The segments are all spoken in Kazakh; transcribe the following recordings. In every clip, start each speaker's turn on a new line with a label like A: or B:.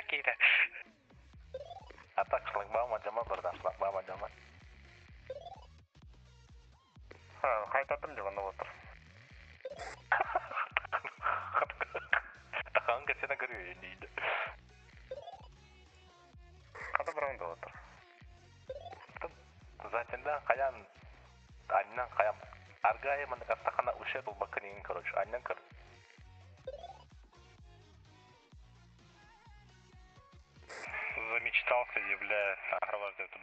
A: kita.
B: Atak шлагбаум жама бірден шлагбаум жама. Қайтатым деп анда отыр. Тақаң кетсені көрген дейді. Қата бұраңда отыр. Затында қаян, аннан қаян. Аргайы мұны қастақана ұшы бұл бақынен көріш. Аннан көр. Замечтался, являя агровождетом.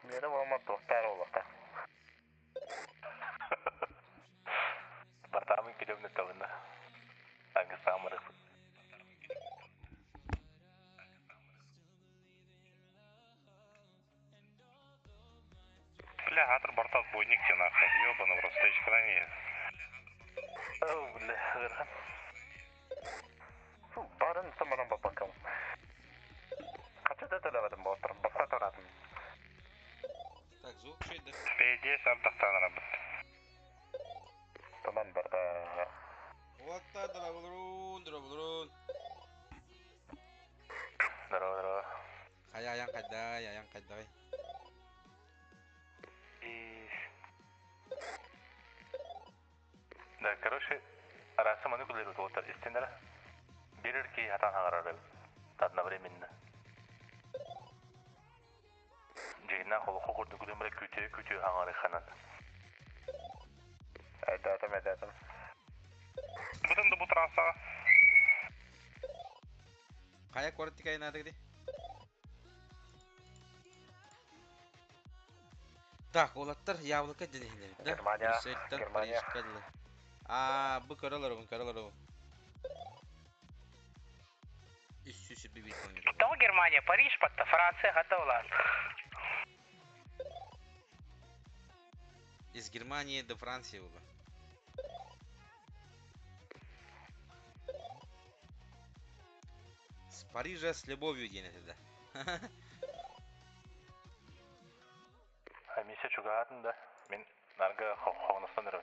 B: Мені болма достар олақа. Бартамын келемін өтауында. Аңғы сағымырық. Бля, атыр бартат бойник сен ақы. Ёбаны в ростечка на ней. Оу, бля, ғырған. Барын сымырын бапақым. Қачада төлеведім болтыр, бақса торатым.
C: Так, звук шейді.
B: Пейде сардақтан рабыт. Туман барды.
C: Уақта дырабылырун.
B: Здорово.
C: Аяң қайдай.
B: Да, короче, расы манипулирует отыр. Истендері берер кей атан ағарары одновременно. Жейна қолы қоқырды күлемірі күте ағары қанат. Әйдатым. Бұтынды бұтыр асаға.
C: Қая көріттік айнады кіде? Так, олаттар яблоко денеглер.
B: Германия.
C: Bu karalaro. Üst bir oynuyor.
A: То Германия, Париж, под Франция, готова.
C: Из Германии до Франции было. С Парижа с любовью день это, да.
B: Миссия чугаатын да. Мен нарга қоғыныстан үрі.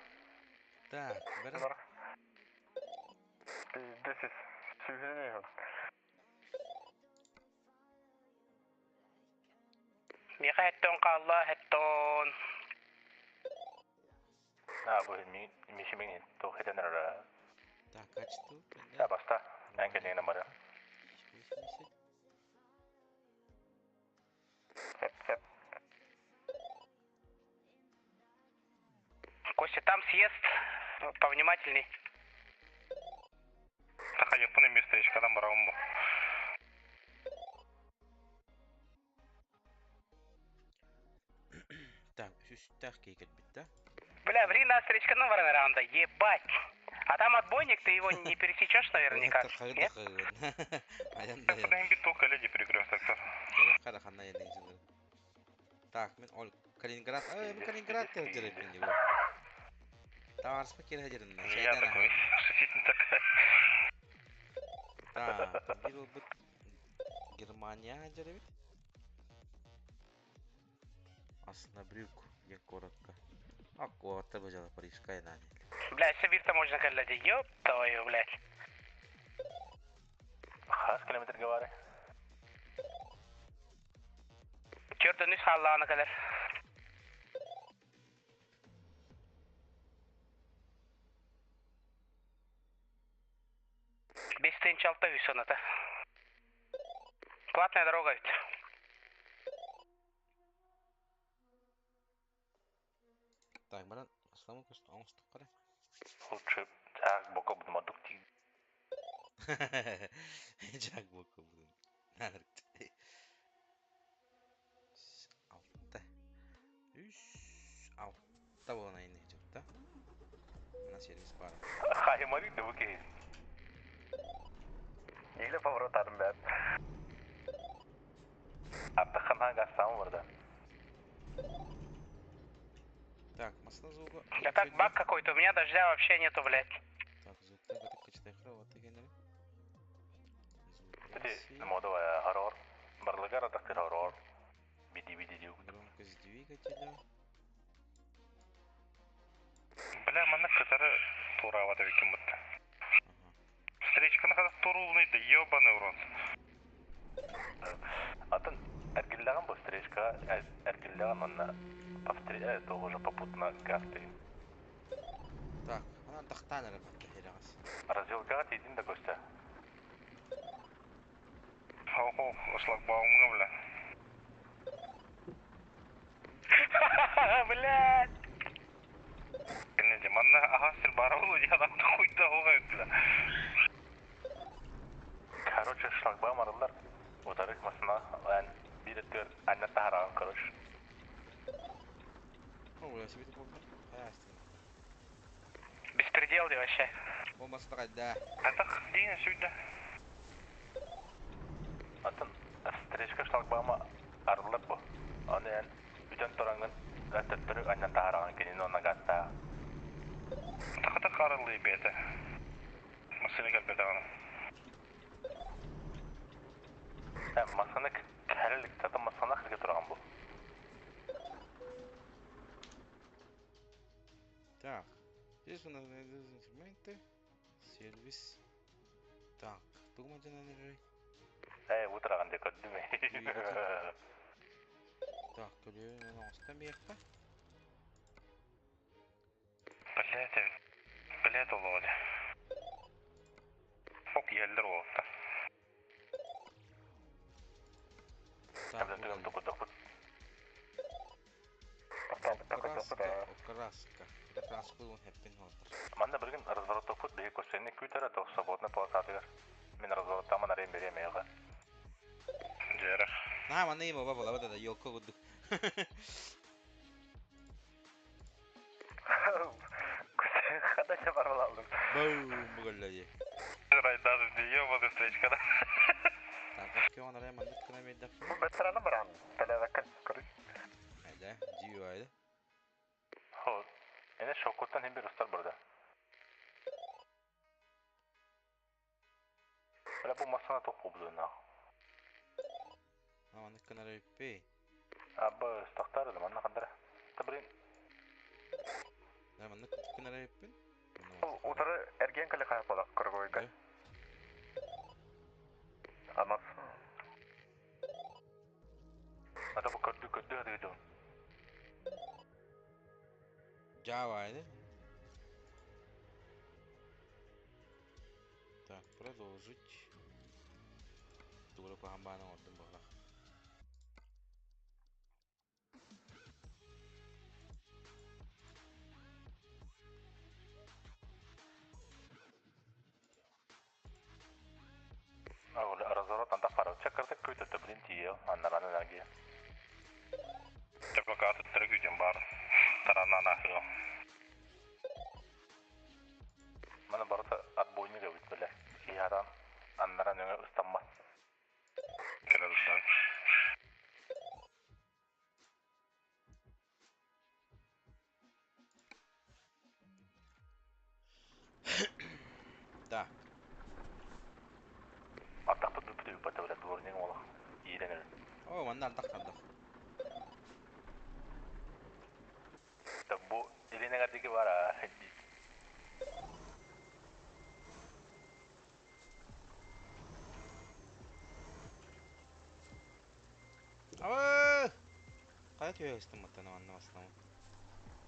C: Так, бәрі.
B: This is souvenir.
A: Миха хеттон қалла, хеттон.
B: Bu мишімен тоқетен үрі.
C: Так, качество.
B: Ya basta. Әңгенеген бары. Хеп.
A: Костя, там съезд. Повнимательней.
B: Тақа еппіні местечкадан барауым бұл.
C: Так, үстәқ кейкет бітті.
A: Бля, ври на встречканың варана раунда, ебать. А там отбойник, ты его не пересечешь наверняка. Нет?
B: Бұдан бір тоқ әлі де перекрестактар.
C: Так, мен ол Калининград. Мен Калининград деп жүріп енді бұл. Таварыс па келе жүрін.
B: Я такой. Шесетін такая.
C: Так, bir ol bit Германия жүріп. Аслында Брюк, ең коротко. Аккуратно бежала Парижская на ней.
A: Блядь, Сибирь-то можно сказать, ёб твою, блядь.
B: Қас километр говори.
A: Gördünüz Allah'ına kadar. Бестенчи алты весоната. Платная дорога ведь.
C: Так, баран, асламы көшті, оңыстық қара.
B: Лучше жақ боқа бұдым адық дейді.
C: Жақ боқа бұдым. Нәрікті. Алтта. Алтта болған айны жүрді. Мына сервис бары.
B: Қайымарик да бұл кейс. Нейлі поворот адым бәді. Аттыққана ғастамы бұрда.
C: Так, масла звука.
A: Да так баг какой-то, у меня дождя вообще нету, блядь.
C: Так, звуктан қатып качтай қырау атығенлері.
B: Моду haror. Barlıgar adak haror. Биди-биди деу.
C: Громкость двигателя.
B: Бля, мана кытары турава да бекем бутта.
C: Ага.
B: Встречканы кадак турулнайды, ёбаный урод. Атын эргиллеген бу встречка, эргиллеген онна это уже попутно карты.
C: Так, она тахтан ребята, херагас.
B: Разделкага тейдин да көстө.
A: Ого, шлагбаумга, бля. Блядь! Кенеде, манна агастыр барабылу, я там хуйда хугай, бля.
B: Короче, шлагбаум арылар. Утарык масына, bir ettir anne taharağın короче.
C: О, я себе тут ясно.
A: Беспредел, вообще.
C: Болмаса да кайда.
A: Атак, дейін сүйді.
B: Атын встречка шлагбаума арылар бу. Аны ен бүтен тураңын өттөрү анне таharağın кенин ona гатта.
A: Атак арылы беті. Масыны кәлбеті ғана.
B: Масаны кәрілік, татын масана кірге тұрған бұл.
C: Так, здесь у нас инструменты, сервис. Так, документы нажимай.
B: Отыраған деп көрді ме?
C: Так, төлеуін оңыстамайық па?
A: Блядь, олады. Фок елдер олады.
C: Так, окраска. Окраска он хэппен холдер.
B: Манда бірген развороттық фут бейі көшсеніне күйтері тоқ саботны полосатығыр. Мен развороттамын арайын берем еға.
A: Жері.
C: На, мана има баба лабада да йоко гудук.
B: Қадаша бармал алдым.
C: Бум, бұғылады.
A: Райдады дейе воды встречкада.
C: Так, как он арай мандык кына мейдап.
B: Бұл бәтіраны бұрам. Тәләвәкін көріш.
C: Айда, жиу айда.
B: Хо, әне шоқуттан hem bir ұстар бұрда. Бәлі бұл масана тоқ бұлдуына.
C: Мандык кына арай пей.
B: Абы ұстақтар еді, манна қандыры. Табырын.
C: Да, мандык кына арай пен.
B: Утары әрген кілі қайып олақ көргі ойға. Амас. Ата бұл көрді өді өді.
C: Java айда. Так, продолжить. Тугры пахамбаның ордын бұға.
B: Разворот анда фарау чакырды көйтөтті білін тиеу, аннараны нәге.
A: Тепі қаты түрі күйден бар. Таранан ақылы.
B: Мана барыты отбойныға өт білі. Сиядан аннаран өңі ұстанмас.
A: Керелді.
C: Так.
B: Аттақты дүпті өпәті білі дворнең олық. Иеренер.
C: О, манда ардақ.
B: Бұл еленің әдегі бар дейді.
C: Ава! Қай төе істіматтан оғанна басынамын.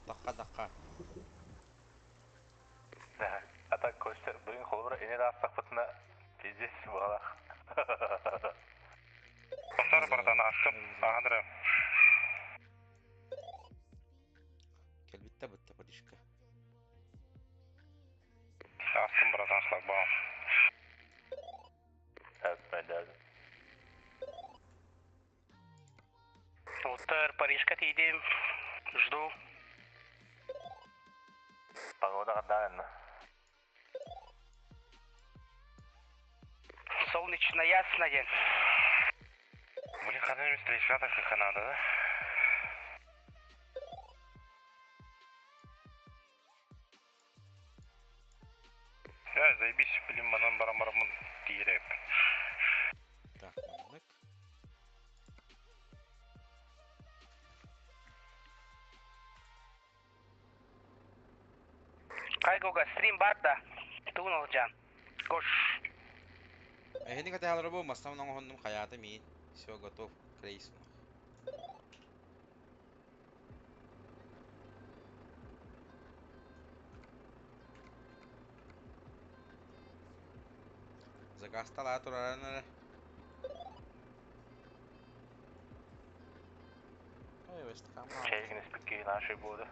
C: Даққа.
B: Ата көшті бүгін қолы бұра енеді астақ бұтына пиздес бағалақ.
A: Қостар бардан астым. Ағандыры.
C: Келбітті бұтты подишка.
A: Астым бардан шлагбаум.
B: Әпмәлі.
A: Утыр, Парижка тейдем. Жду.
B: Погода қадағын.
A: Солнечно, ясно день. Блин, когда-нибудь встреча так, как надо, да? Заебись, блин, банан барам-барам дирек.
C: Так, мандык.
A: Кайгога стрим бар да. Тугун олжан. Кош.
C: Эхни каталар бу маставнан хондум хаята мин. Все готов. Крейс. Заказ тала турарана. Ой, вест камна.
B: Чейгін іспекке наши болды.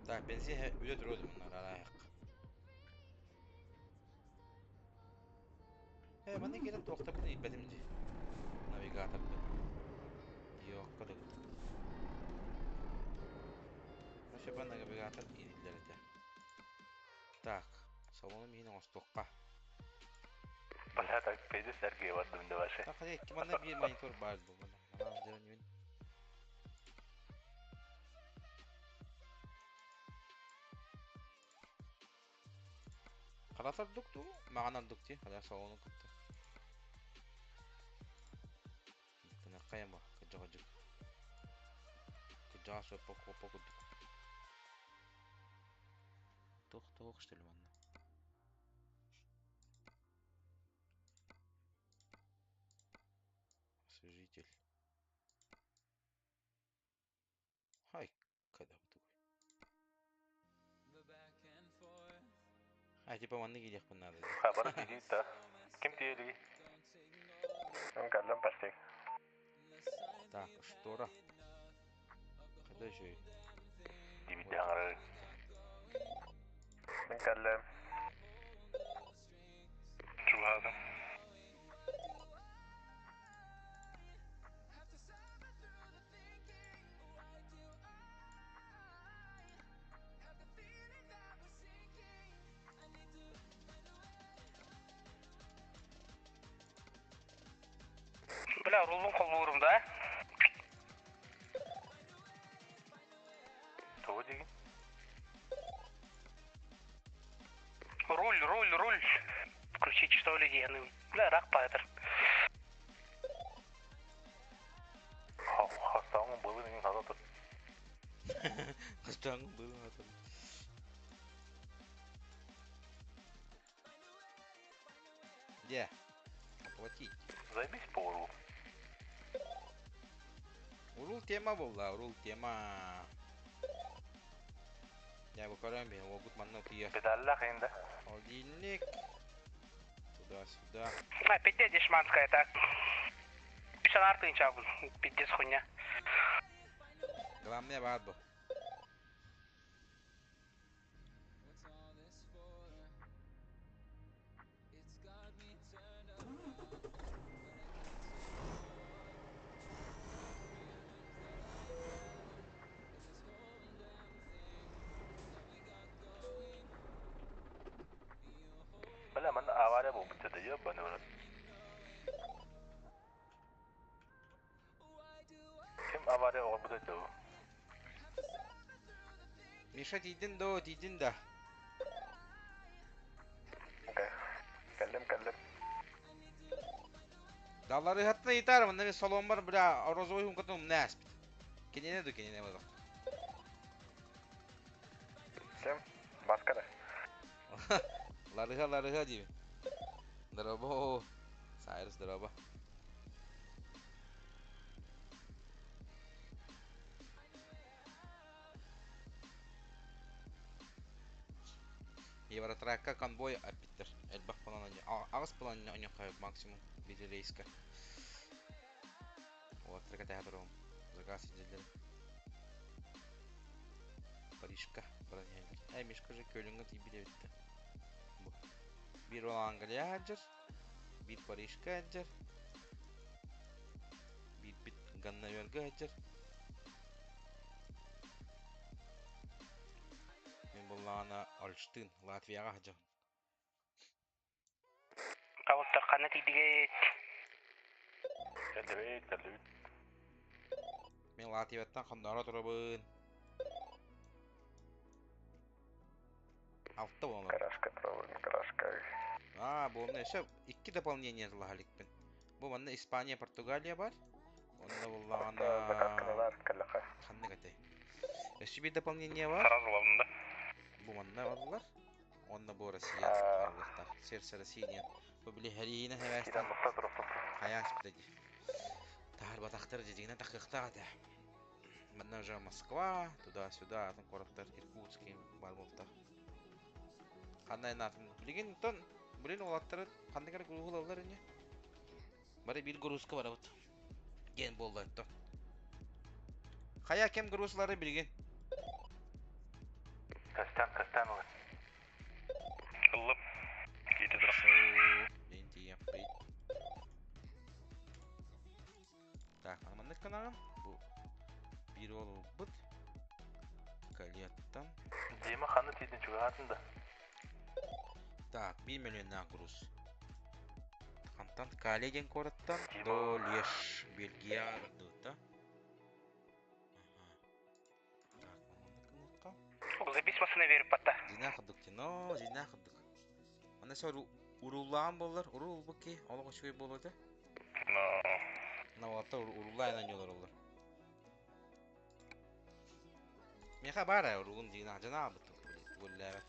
C: Так, бензин үлет рөлі мұнар арайық. Маны келіп тоқта бұны иппәдімді. Навигаторды. Yok kadar. Вообще по навигатор индилер это. Так, салоном yine остокка.
B: Бля, так пейді сәрге ваттым да башы.
C: Так, hadi kimanda bir monitör var bu bana. Tamam, canım benim. Kalasar duktu, mağanan dukti. Hadi salonu kıttı. Buna kayama, kıcak. Kıcak söp poku duk. Tok işte limanla. Освежитель. Хай, когда бы такой. А, типа манны гидек бы надо.
B: Хабар дейді та. Кім дейді? Мен кәлім пәстек.
C: Так, штора. Когда еще?
B: Дебіде аңыры. Мен кәлім. Чубады.
A: Бля, рулун кол буурум да.
B: Тоғы деген?
A: Руль. Включить что ли дегенім. Бля, рак пайдыр.
B: Хастауын бұлы менің таза тұр.
C: Хастауын бұлы атыр. Где? Оплатить.
B: Зайбись по уру.
C: Урул тема была, урул тема. Я выкарываем, блин, логут манна тия.
B: Педалла қиында.
C: Холодильник. Туда-сюда.
A: А, 5D дешманская так. Еще на арты ничего, 5D хуйня.
C: Главное бадбо.
B: Бля, мен авария болып бітеді, ебаный в рот. Кім авария оғыр бітеді ол?
C: Миша тидin да.
B: Окей. Кәлім.
C: Даллары хатна итар, мында мен салон бар, бля, розовый хумкатым не аспит. Кенене базак.
B: Кім? Басқара.
C: Ларыга деймін. Дроба. Сайрыс дроба. Евротракка конвой апиттер. Элбах план ағыз план оңаққа максимум биді рейска. Вот, трека тәғатырым. Заказ еделдер. Парижка. Әй, мешка же көліңгі тейбіле бітті. Bir olan Anglия әджір. Bir Парижка әджір. Bir Ганноверға әджір. Мен болағына Ольштин, Латвияға әджір.
A: Кавуттар қаны тейдігет.
B: Кәлібет.
C: Мен Латвияттан қандара тұрабын. Алтта болалар.
B: Карашка проводим, карашка.
C: Бұл мына еще 2 дополнение злахаликпен. Бұл мында Испания, Португалия бар. Онда буллагана.
B: Закаткалар, каллака.
C: Ханны кате. Еще bir дополнение var.
A: Сразу лавында.
C: Bu manna varlar. Onunla bu Россия Allah'ta. Сердце России. Bu bile her yine hevesli.
B: Сидан нукта туруп.
C: Hayat bitedi. Tahar bataqtır dediğine takıqta ata. Manna уже Москва, туда-сюда, там кораптар Иркутский, Барболта. Қандай натын білген тон білен олаттары қандай керек грузы алалар не? Бары бір грузка бар вот. Ген болды то. Қая кем грузлары білген?
B: Кастан.
A: Ылып. Кеті дұрыс.
C: Ленти yapmayın. Так, анамандық канағын. Бұл bir ol bıt. Kaliyattan.
B: Дима ханны тидин чугатында.
C: Так, 1 миллионнан груз. Хантан Калеген кораттан до Леш, Бельгия да? Так, анамандық
A: Ол записмасына беріп батта.
C: Зина қыдық тено, зина қыдық. Ана сөр уруллаан болар, урул бұки, олығы шөй болады. Навалатта уруллайнан жолар олар. Меха бара урулун зина жана абыттық өлләбі.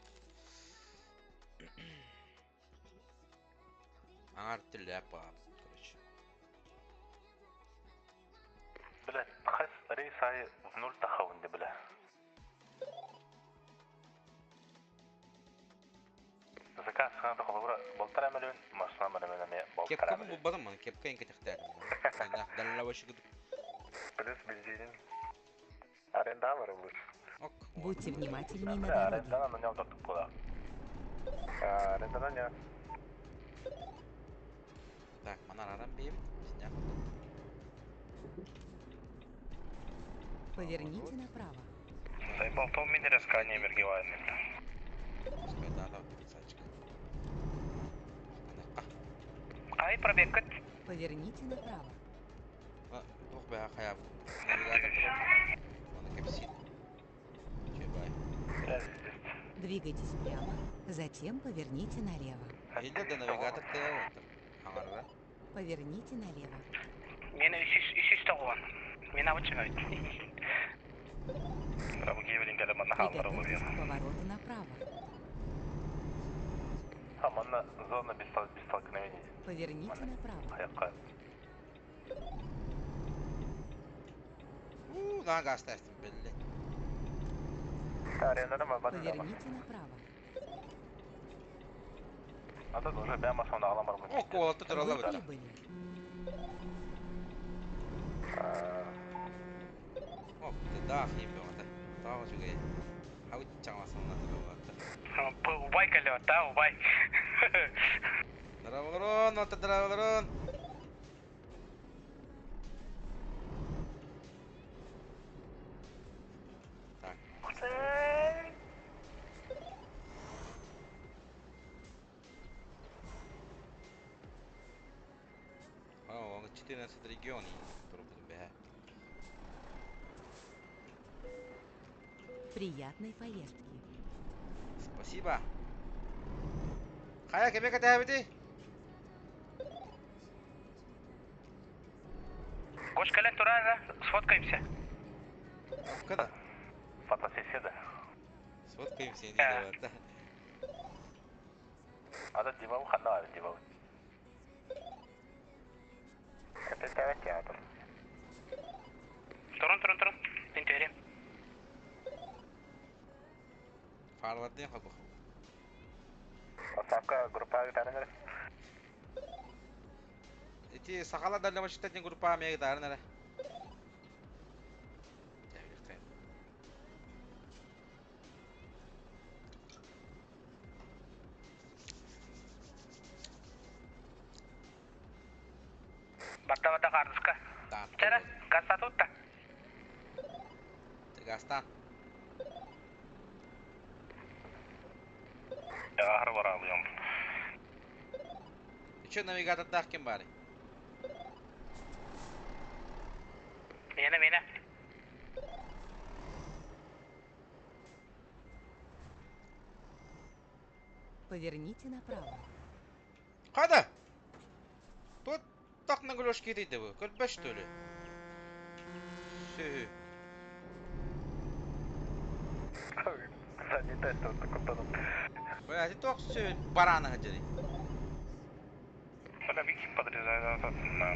C: Аңар тілі әпі абыт, короче.
B: Блядь, хас рейсай в нуль тахаунды, бля. Заказ ханды қолуыра болтар әмелін, машина мәлімен әме болтар
C: Кепка
B: әмелін.
C: бұл бадым, маны кепка енке тәқтәр. Дәліла башы күдік.
B: Плюс бензинин. Аренда var olur.
C: Ок.
D: Будьте внимательнее на
B: Бля,
D: дороге.
B: арендадан нанял доктор куда. Арендадан я.
C: Так, манар арам бейім. Синяк.
D: Поверните направо.
A: Сайбал том мен раскание мергевайын.
C: Скайдала, сачка. Анаққа.
A: Ай, пробег кіт.
D: Поверните направо.
C: Ох бә қаябы. Навигатор тұрып. Оны кепсин. Чебай.
D: Двигайтесь прямо, затем поверните налево.
C: Елді де навигатор тәе отыр. Аңарра.
D: Поверните налево.
A: Мені үсісті қуған. Мен абытшын өйт. Бірақ кейбірін кәлі манна қалдыры
D: Приготовьтесь
A: болуyor.
D: к повороту направо.
B: Аманна зона без столкновений.
D: Поверните направо.
B: Аяққа.
C: Daha gaz testim belli.
B: Арендадан ма бады дама.
D: Поверните направо.
B: Ада уже бәм машина аламар
C: О,
B: бұны.
C: kovalatı dur
D: Вы
C: Allah ver.
D: прибыли.
C: O, bir de daha iyi bir orada. Daha çok iyi. Havuç çamasını hatırlamadı.
A: Убай кәлі өтті, убай.
C: Daravalırın, orta daravalırın. Так. О, 14 регионов пробуем бе.
D: Приятной поездки.
C: Спасибо. Kaya kime kadar bidi?
A: Кош кәлі тұрар, сфоткаемся.
C: Kada?
B: Фотосессия да.
C: Сфоткаемся не делать, да?
B: Ада Димау ханна var Димау. Evet ya dur.
A: Тұрын. Мен төрем.
C: Farvardın ya kabuk.
B: WhatsApp'ka grupa gidelim.
C: Iti sakala dalam başta jeung grupa ame gitar nara.
A: Бата қардысқа.
C: Tamam.
A: Чара, газ сатып та.
C: Gastan.
A: Ağır var alıyorum.
C: Şu navigatorda kim bari?
A: Mene.
D: Поверните направо.
C: Hadi. Тут так на гулёшке дейді bu. 45 что ли? Sühü.
B: Занято это вот кутаным.
C: Блядь, тох sühü barana hacari.
B: Она вики подрезает на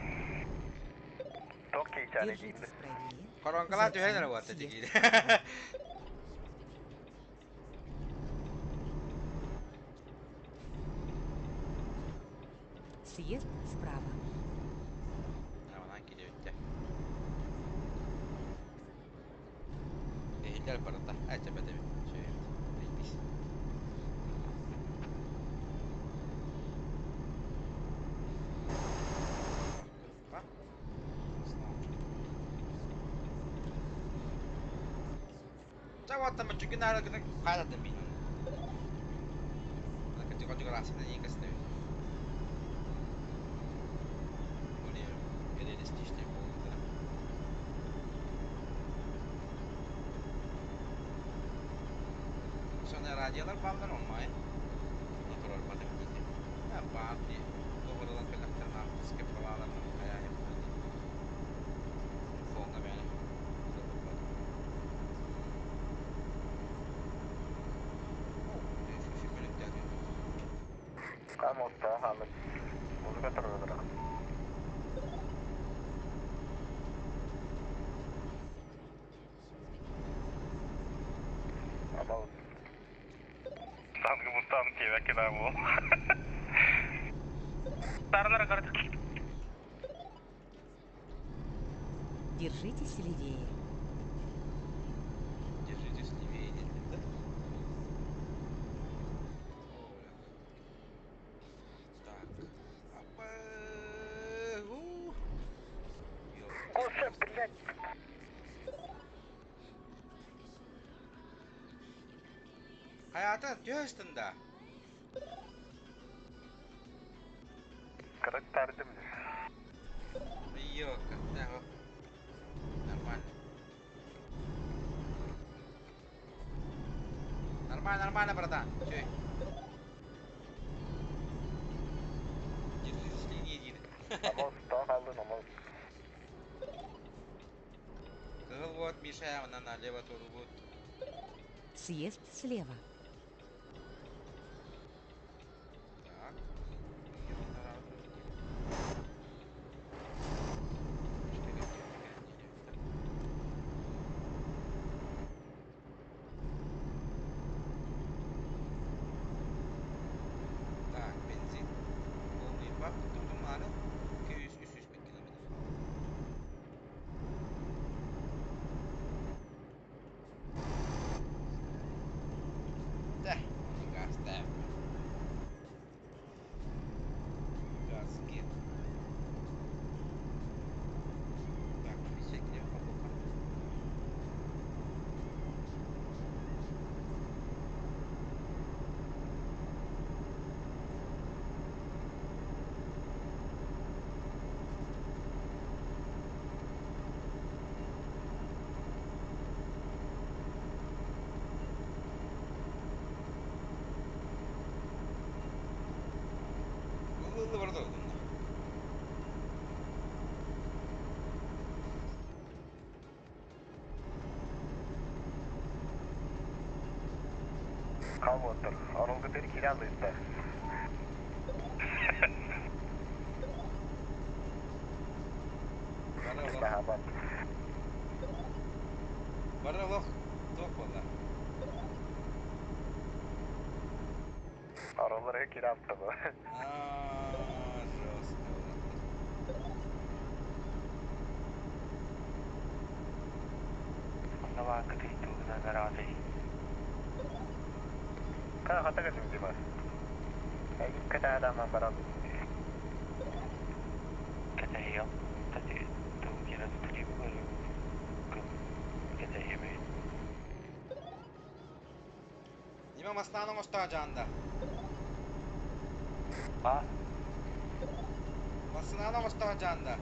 B: токи чали
D: Держитесь правее.
C: Koronkalar tühene
D: Затем
C: var
D: съезд
C: tecili.
D: вправо. Съезд справа.
C: Aman gidiyor işte. Ehiller parata. Acaba da bir şey. Neymiş? Ha? Cawat sama juga nara kita kaya demi non. Nah, ketika juga rasanya ini kasih tuh. Boleh, ini di sini sih boleh. Sonra radyolar bağlar olmaya. Motor arabada gitti. Ha, bağ diye. Doğrudan pelakların artısı ki paralarla kaya yapıyor diye. Fonga beni. Güzel topladım. Oh, şu bölük geldi.
B: Кам оста халы. Музыка тұрыдыра. Абау. Танки мустан кевек кеда бұл.
A: Тарнара карты.
D: Держитесь левее.
C: Держитесь левее, дети, да? Так. Опа.
B: Кося, блядь.
C: Hayatın tühüstünde.
B: Кырык тардым.
C: Yok, ne o? Нормально. Нормально, братан. Чё? Держитесь линии дейді.
B: Намаз та халы намаз.
C: Кыл вот, Миша, она налево туру вот.
D: Съезд слева.
C: Так. Так, бензин. Полный бак. Тут мары. 200-300 километр. Да, газ ставим. Газки. Так, 50 километров по бокам. Ылы барды одан.
B: Кам отыр. Арылғы бер кире алыйды. Сахабат.
C: Барылық тоқ болла.
B: Арылыр кире алды бұл.
C: Жестко братан.
B: Нава кыты тугна наразы. Ка хата кадым дима. Ай ката адаман барады. Ката ял. Тати ту кира триби көрү. Кым ката еме.
C: Нима маснаның остағанда?
B: Ба?
C: Маснаның остағанда?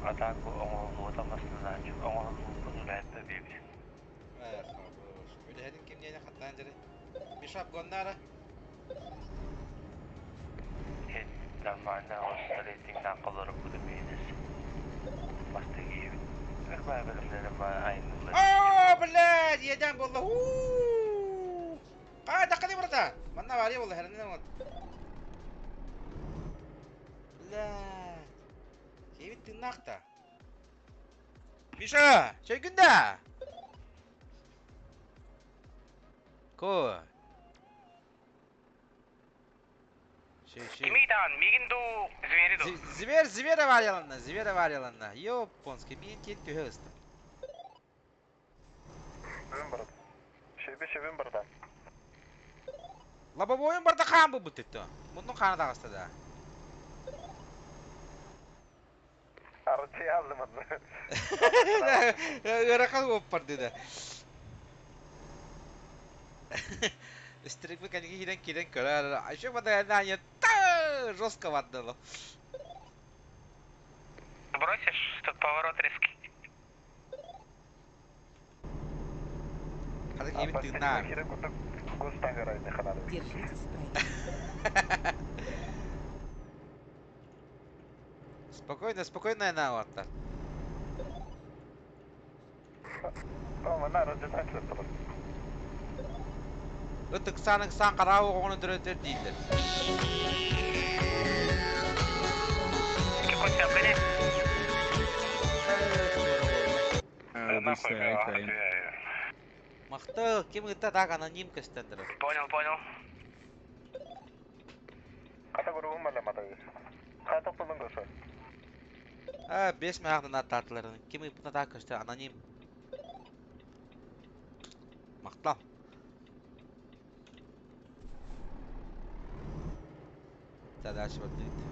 B: Атан bu oğulmasından çok oğulluğunu üretme bebi.
C: Хорош. Öyle kim diyene katlan jere. Bir şapgonlara.
B: Normalde o streetingden kalırım bu demeyiniz. бай бөлімдерін айнылы.
C: О, блядь, еден болды. Қайда қадай братан? Манна бария болды, хәрінен вот. Блядь. Кебет тыңнақта. Миша, шөйкінда? Ко? Шөй.
A: Кимейдан, мигинду звериду.
C: Звера варяланна. Ёппонский, мен кет төхөстім.
B: Бөм барады. Шебе барады.
C: Лабабойын барда қан бұл бұттетті. Мұның қаны дағысты да.
B: Арычы алдым адны.
C: Өрақал көп бар деді. Үстірік бі кәнеге келен көрі. Айшық бада әнәне жестко ваддылы.
A: Бросишь, тут поворот резкий.
C: Қазір кебет тыңна.
D: Держитесь правее.
C: Спокойно, әнә ваттар.
B: Мына арычы таңсыр тұрыр.
C: Үттік сан қарауы оғыны дүрөтер дейдір.
A: Какой сообщение?
C: Мақты, кем ұтта тақ аноним көстендірі.
A: Понял.
B: Қата көруім әлі матайыз. Қата құлын көші.
C: 5 маяқтың аттатыларын. Кем ұтта тақ көстендірі аноним. Мақтал. Дальше вот дейді.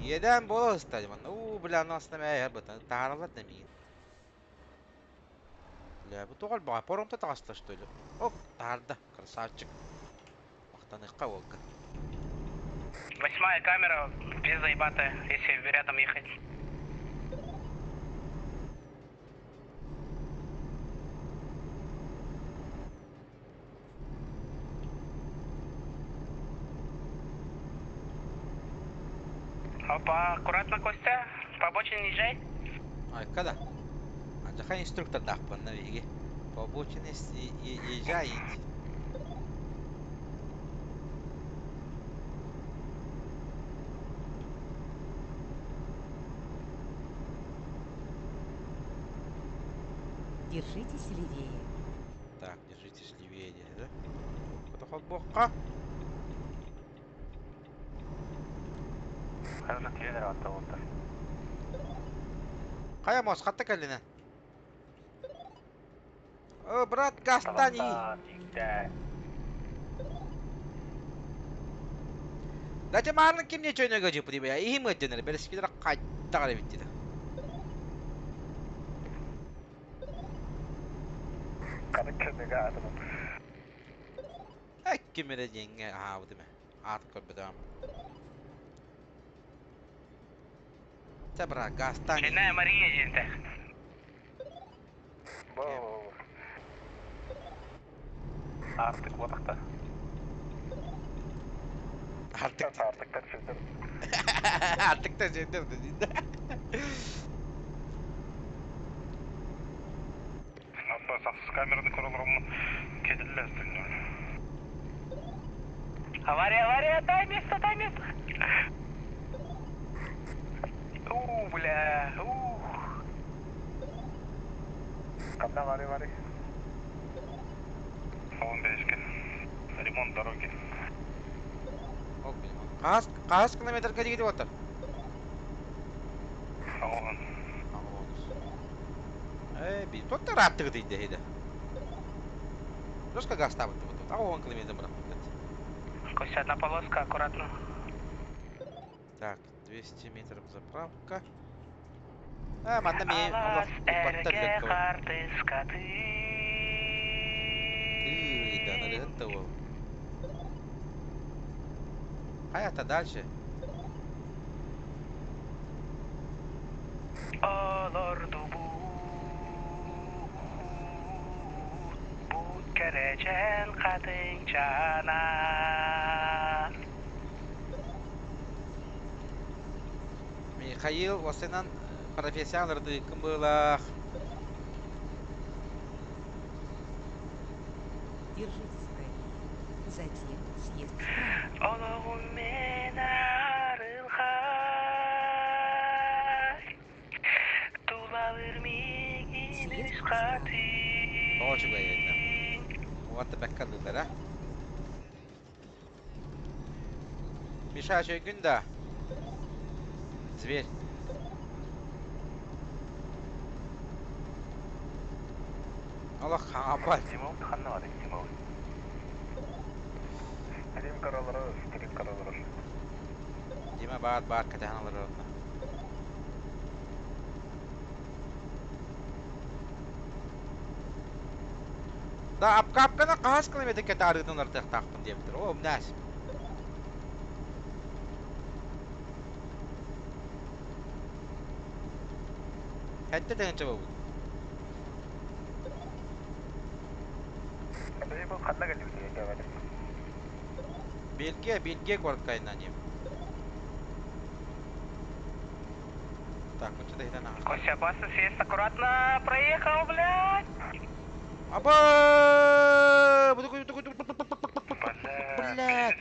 C: Еден болы ұстайды ман. Бля, насына мәйер бұтын. Тағарылар демейін. Бля, бұл тоғал бағай. Порымта тағасты, что ли? Оп, тағарды. Красавчик. Мақтаныққа олғы.
A: 8-я камера, без заебатая, если рядом ехать. Опа, аккуратно, Костя. По обочине не езжай.
C: Ай, когда? Анжаха инструктор дақпын на веге. По обочине езжай инди.
D: Держитесь левее.
C: Так, держитесь левее, да? Подоход боққа.
B: Қазір түйелер атты отыр.
C: Қая мос, қатты кәліне. О, брат, гастан и. Дәте марын кемне чөйнөгі жепі дейбі, ехім өттенер, бәрі спидер қайтта қарай біттеді.
B: Қаны көмеге атымын.
C: Әккемері жеңге ағауды ме? Ат көрбедім. Це, брат, гастан и.
A: Чайная Мария gente.
B: Артық уақытта.
C: Артықтар
B: сөндір.
C: Артықтар сөндірді дейді.
B: Апа, сақсыз камераны көрілерімін кеділі әстілі.
A: Авария, дай место. Бля,
B: Қанда ғари. Он бешкен. Ремонт дороги.
C: Қағыз километрге дегеде отыр?
B: Ағылған.
C: Бей, тоқтар аптығы дейді еді. Жестко газ табытты бұты. Ағылған километр бірақ.
A: Костя, одна полоска, аккуратно.
C: Так, 200 метров заправка. Манда мен Аллах баттар
A: әрге
C: жөтті.
A: қарды скаты.
C: Да, налегатта ол. Hayata дальше.
A: Olurdu bu geleceğin kadın cana.
C: Михаил осынан Профессионалдарды кім болақ?
D: Держитесь правее. Затем съезд справа.
A: Олоғымен арылғай, тула бермегін
D: Съезд
A: үш
D: справа.
C: Тоочу байыйна.
A: қатын.
C: Оғатты бәккалдылар, а? Миша сөйгін да. Зверь. Аллах хаңапай.
B: Димов ханна бар, Димов. Стрим каралары.
C: Дима бар кәтәханалар орнына. Да апкапкана қағас кілометр кәті арығдыңлар тақтақпын деп тұр. О, нәсіп. Хәтті тәңінші бұл.
B: Әбей бұл ханна кәлі бізге әкәвәді.
C: Бельгия город кайнанем. Так, вот что-то это на.
A: Костя, опасный съезд, аккуратно проехал, блядь.
C: Аба! Блядь.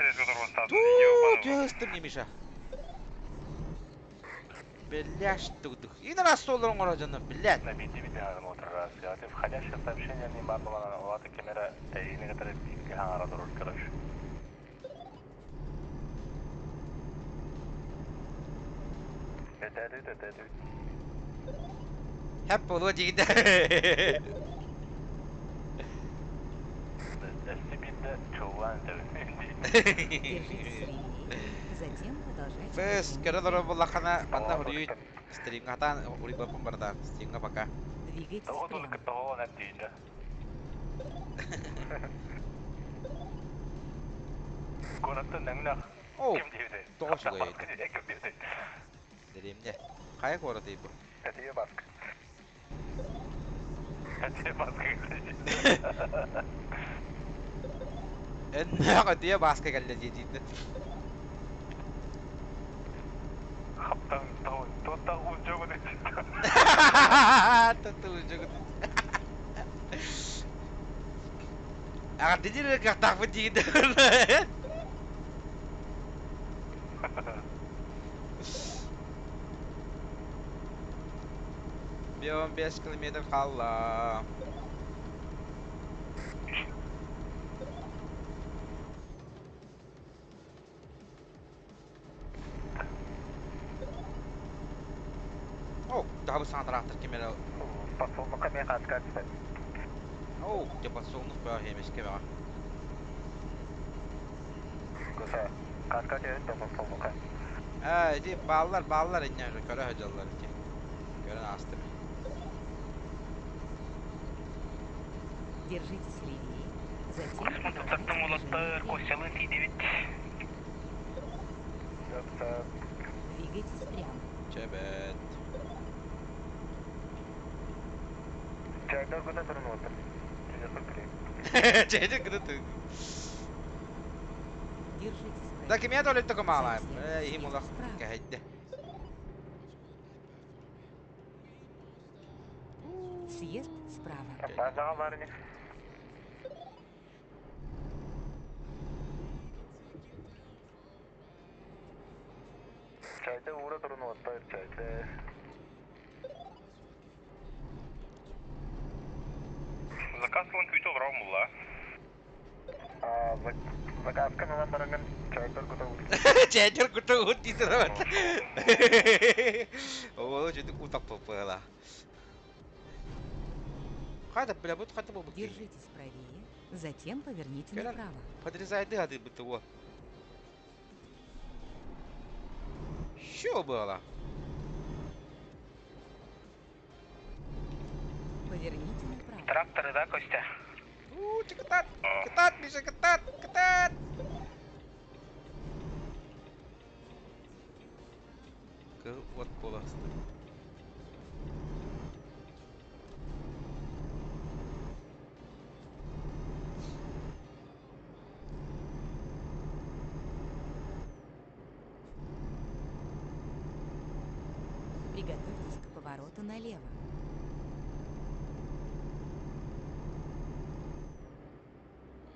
C: Ту, не Миша. Блядь, тух. И на нас солдырын қоражаны, блядь.
B: На бенди ағын отырырас. Яғаты входящее сообщение не бар болана. Олаты кемера әйіне кәтірі бейінге ағара дұрыр көріш. Өтәді.
C: Hep olur deyildi.
B: Әсті бенді чоуан дәуін.
D: Держитесь ремней. Затем продолжайте.
C: Біз
D: движение
C: көрі
D: вперед.
C: болақана банда ұрүйт. Стримға тан ұрый бапын бардан. Стримға пока.
D: Двигайтесь
B: Тоғы тұзы
D: прямо.
B: күтті оған әп дейінді. Қонатты нәңнақ.
C: Оу,
B: Кім дейді?
C: тоғышы қойды.
B: Кім дейді?
C: Деремде. Қай қоры дейбі?
B: Кәтіе басқы.
C: Әнне қадия басқа кәлді дейді.
B: Қаптан тоттан ұз жоғы дейді.
C: Тату жүгіді. Аға дедері қақтақпы дейді. Bir 15 kilometre kalla. Oh, daha bu sana traktör kemeri.
B: Посолнуқа мен қасқа түспәді.
C: Oh, cepat solunuk böyle yemiş kemeri.
B: Көсі, қасқа дейін де посолнуқа.
C: Di ballar ince köre hocalar ki. Gören astı mı?
D: Держитесь левее. Затем продолжайте
A: Тұттаттың
D: движение
A: олаттар,
D: вперед.
A: Костялы тиді бит.
D: Двигайтесь прямо.
C: Çebet.
B: Çaylar күні тұрын отыр. Телефон кірейін.
C: Çecek kırıtı.
D: Держитесь правее.
C: Da kim ya tuvalette kumalayım? İyiyim ola.
D: Справа.
C: Gehedde.
D: Съезд справа.
B: Базаға барыне. Çayda uğra тұрын отыр. Çayda.
A: Заказ лын күйті олырау мұлла.
B: Заказка маған барыңын çaylar күті ұтыр.
C: Çecek kutu ut gitu loh. Oh, jadi utak apa lah. Кайда бля, вот кайда был бы.
D: Держитесь правее. Затем поверните
C: Керен.
D: направо.
C: Подрезай дыхаты бы того. Что было?
D: Поверните направо.
A: Тракторы, да, Костя?
C: Кетат, Миша, кетат. Вот полосы.
D: Приготовьтесь к повороту налево.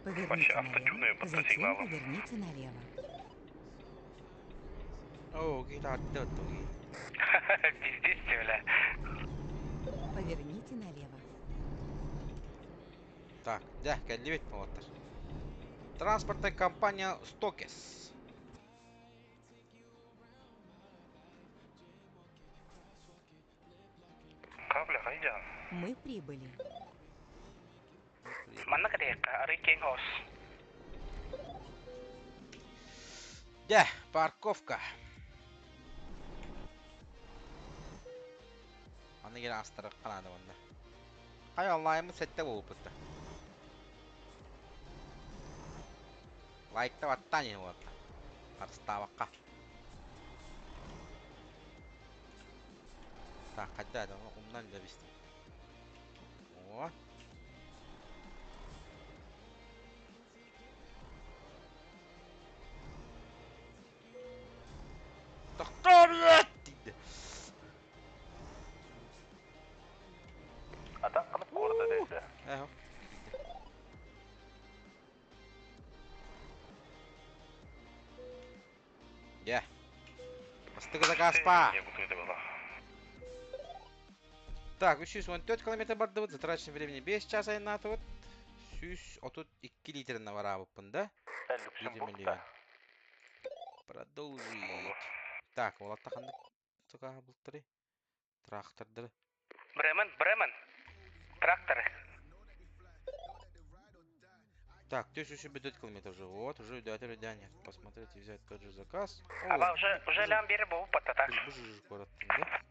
D: Поверните
A: авточудная
D: налево,
A: под
D: затем
A: сигналом.
D: поверните налево.
C: О, гитарда туги.
A: Пиздец, бля.
D: Поверните налево.
C: Так, да, келли бит болоттар. Транспортная компания Стокес.
A: Кабля, хайдя.
D: Мы прибыли.
A: Манна кадек, Рикинг Хос.
C: Да, парковка. Аны келе астырып қалады онда. Қай онлайнмы сәтте болып бітті. Лайкта ваттан ені болады. Қарыстабаққа. Так, қайда адамы ұмдан да бестім. О. Тоқтар! Дейді.
B: Ата қымыт қорда дейсі.
C: Әйо. Я. Ыстығы заказ па.
A: Не буду это было.
C: Так, 314 километр барды вот, затраченное времени 5 часа айнаты вот. 132 литрына варабыппын да?
B: Әллікшін
C: 1
B: бұлтта.
C: миллион. Продолжить. Так, олатта қанды тұға бұлттыры? Трактордыры.
A: Бремен. Трактор.
C: Так, 1005 километр уже. Вот, уже удатели нет. Посмотреть и взять тот же заказ.
A: Ала уже лям бері болып бата так.
C: Бұл жүз көраттың да?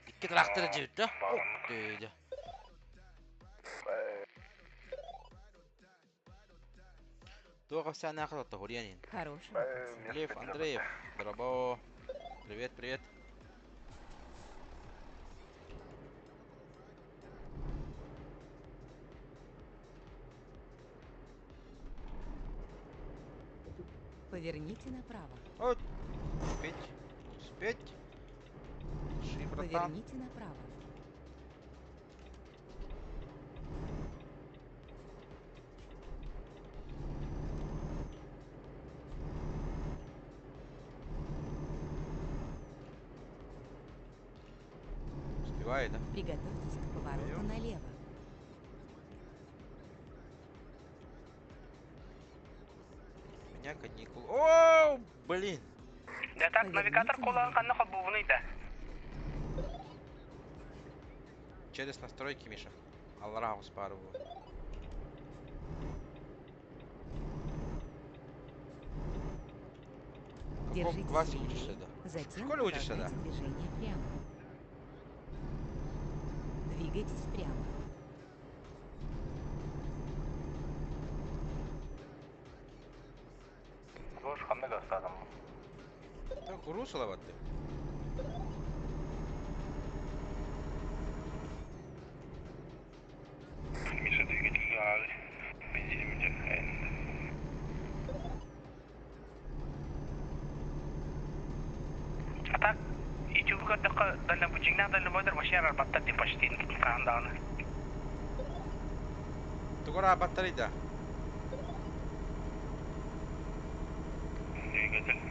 C: Икки тракторы жеуді да? Оқ, дейді. Туға сән ақыт отты, Хурьянин.
D: Хороший опыт.
C: Лев Андреев. Здорово. Привет, привет.
D: Поверните направо.
C: Вот. Успеть. Ши, братан.
D: Поверните направо.
C: Успевает, да?
D: Приготовьтесь к повороту
C: Вперёд.
D: налево.
C: У меня каникул. О, блин.
A: Да так, навигатор қолаған қанны қол бұғынайды.
C: Через настройки, Миша. Аллаху спару. В каком
D: Держитесь
C: классе
D: левее,
C: учишься, да?
D: затем
C: В школе учишься, да?
D: продолжайте движение прямо. Двигайтесь прямо.
B: Жош қандай қастадым.
C: Так, груз салаватты.
A: Миша, двигатель жағы. Бензинім жақайын. А так, YouTube көрдіқі дәлі бұжыңнан дәлі бойдар машиналар баттар деп почтейін қағандағыны.
C: Тугора батарея.
A: Двигатель.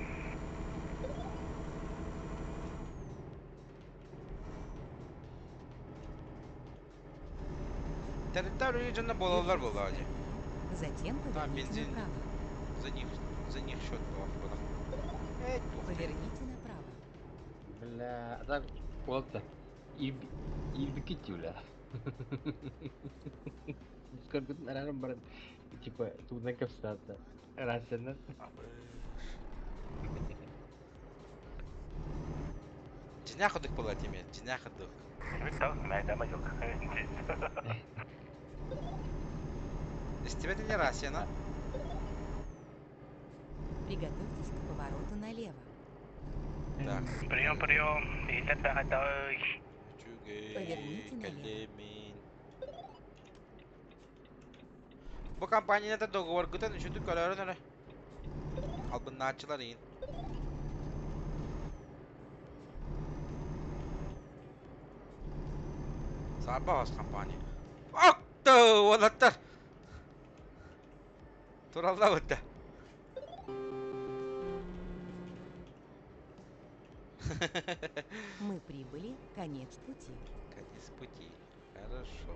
C: Территория жана болалар болды аже.
D: Затем поверните
C: бензин.
D: направо.
C: За них счет было. Эй,
D: Поверните направо.
E: Бля, а так вот-то. И выкити, бля. Сколько тут, наверное, брат. Типа, тут на капстата. Раз, да?
C: Жиняходык было теме, жиняходык.
B: Віктал, мәйдама жоқ.
C: Из тебя это не раз, яна.
D: Приготовьтесь к повороту налево.
C: Так.
A: Прием. Издер бәғадай.
C: Чугей,
D: Поверните налево.
C: калемин. Bu kampaniyada dogovor güten üçündü körörün öyle. Albınnaçılar yiyin. Сабас компания. Акты, олаттар. Туралда өтті.
D: Мы прибыли, конец пути.
C: Конец пути. Хорошо.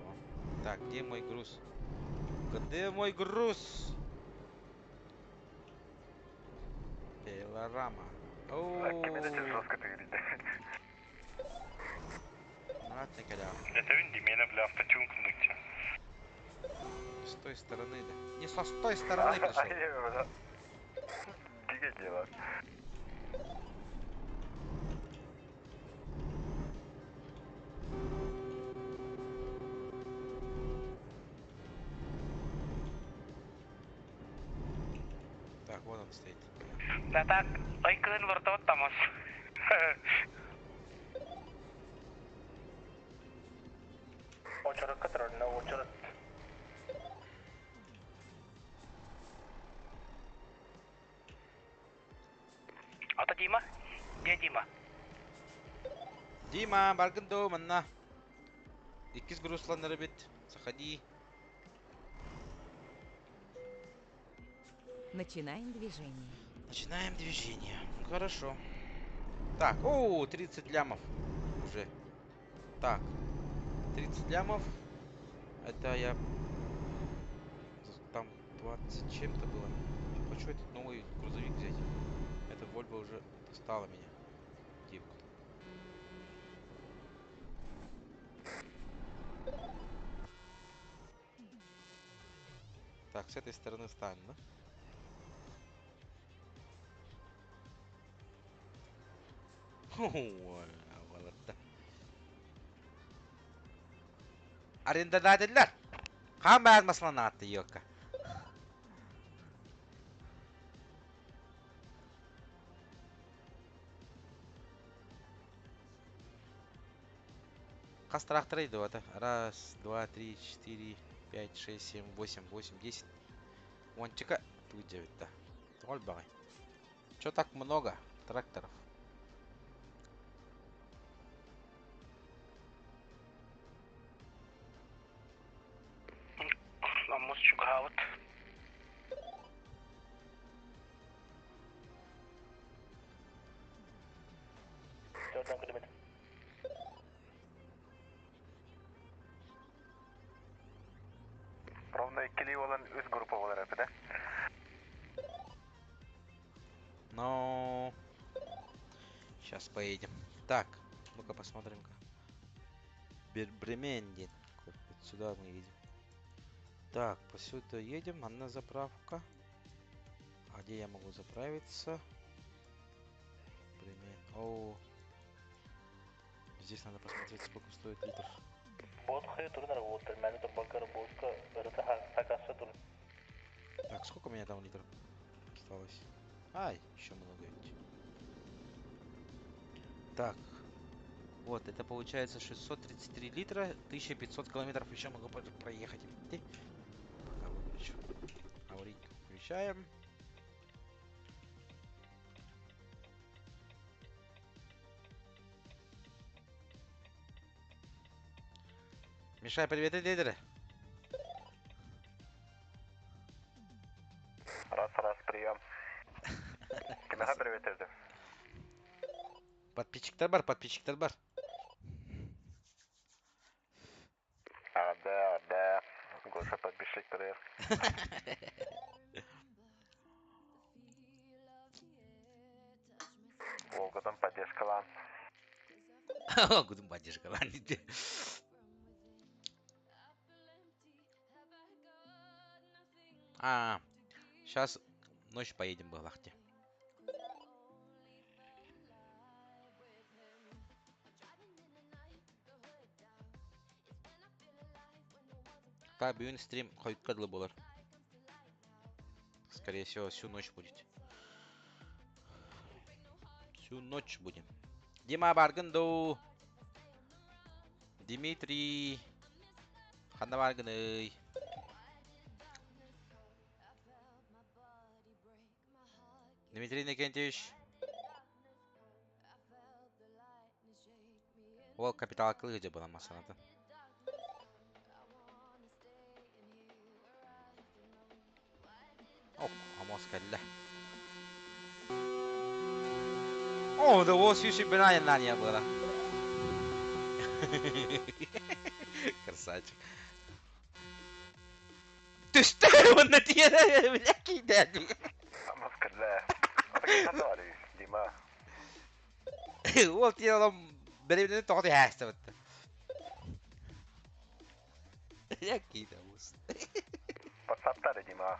C: Так, где мой груз? Где мой груз? Пилорама. Ладно, когда.
B: Это винди, меня бля автотюн кондукте.
C: С той стороны, да. Не с той стороны пришел.
B: Дига дело.
C: Так, вот он стоит.
A: Да так, айкын выртып
B: Очерк контрольно, очерк.
A: Ата Дима? Где Дима?
C: Дима, баргындо, манна. Иккис грузланары бит. Заходи.
D: Начинаем движение.
C: Начинаем движение. Хорошо. Так, 30 лямов уже. Так, 30 лямов. Это я... Там 20 чем-то было. Хочу этот новый грузовик взять. Эта Вольво уже достала меня. Девка. Так, с этой стороны станем, да? Vallahi. Arendadadiler. Kan beğenmesine attı yok. Кас трактора иду, это? Раз, два, три, четыре, пять, шесть, семь, восемь, 10. Вон чека. Тут 9, да. Толь багай. Чё так много тракторов?
A: Намус чугават.
B: 4 километр. Ровно ikili olan üst grupa olarak da.
C: Но... Сейчас поедем. Так, ну-ка посмотрим-ка. Бремендин. Вот сюда мы едем. Так, посюда едем, одна заправка. А где я могу заправиться? Здесь надо посмотреть, сколько стоит литр. Так, сколько у меня там литров осталось? Ай, еще много ведь. Так, вот, это получается 633 литра, 1500 километров еще могу проехать. Пока выключу. Аварийку включаем. Мишай, привет, лидеры.
B: Раз, прием. Кімеға привет ерді?
C: Подписчиктер бар.
B: Да. Гоша подписчик привет. Волгодан поддержка лан.
C: Гудун поддержка, ладно. Сейчас ночью поедем в Галахте. Как бюн стрим хоть кадлы болар. Скорее всего, всю ночь будет. Всю ночь будем. Дима баргынду. Дмитрий. Ханна баргыны. Дмитрий Никентьевич. Ол капитал акылы где была масаната. كله اوه ده هو سيوسي بنايا ناني يا بغلا كرساج تستاهل النتيجة بالأكيد يعني
B: Vamos كله هذا كيف حصل عليه ديما
C: قلت يا رب بريد انت تقعدي هاسته انت اكيد يا بوس
B: passatta ديما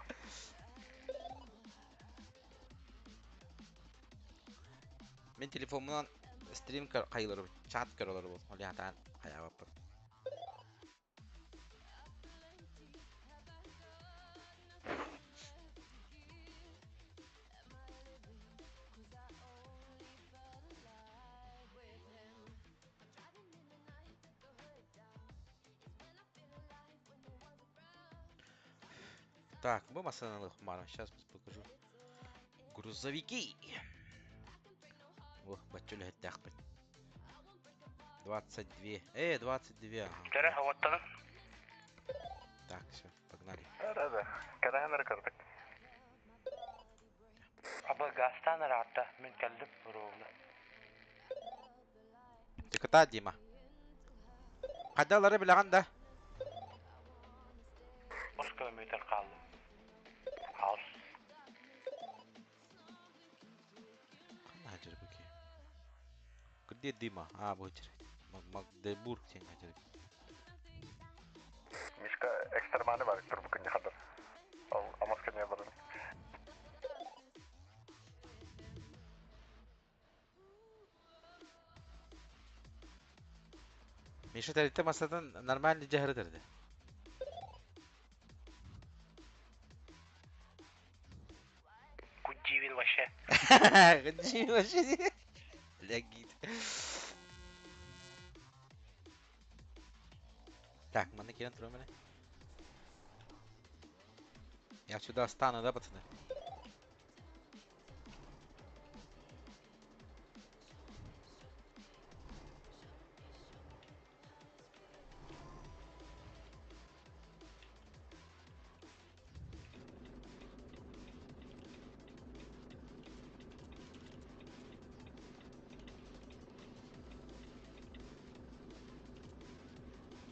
C: من تليفوننا ستريم قايلر chat كرولر بوس اللي هتعال هيا بابا Так, мы масляных хмара. Сейчас покажу. Грузовики. О, бачули гетяхпет. 22. 22. Ага.
A: Жарах, вот он.
C: Так, все, погнали.
B: هذا كده انا ركرتك
A: أبغى قاستان رعتا من كلب برونا.
C: Ты кота, Дима. Когда лары били عنده؟
A: 3 كيلومتر قالوا. عاوز.
C: هاجر بكي. كدي ديما. بوجر. مق دبور كين هاجر.
B: مش اكسترا معنى بعد اكتر ممكن يحضر او امس كان يضرب
C: مش تريت مثلا نورمال جهر درده.
A: كوجي وشة.
C: غدي وش دي؟ لقيت. Так, mana kiran terus mana? Ya sudah stana dapat sudah.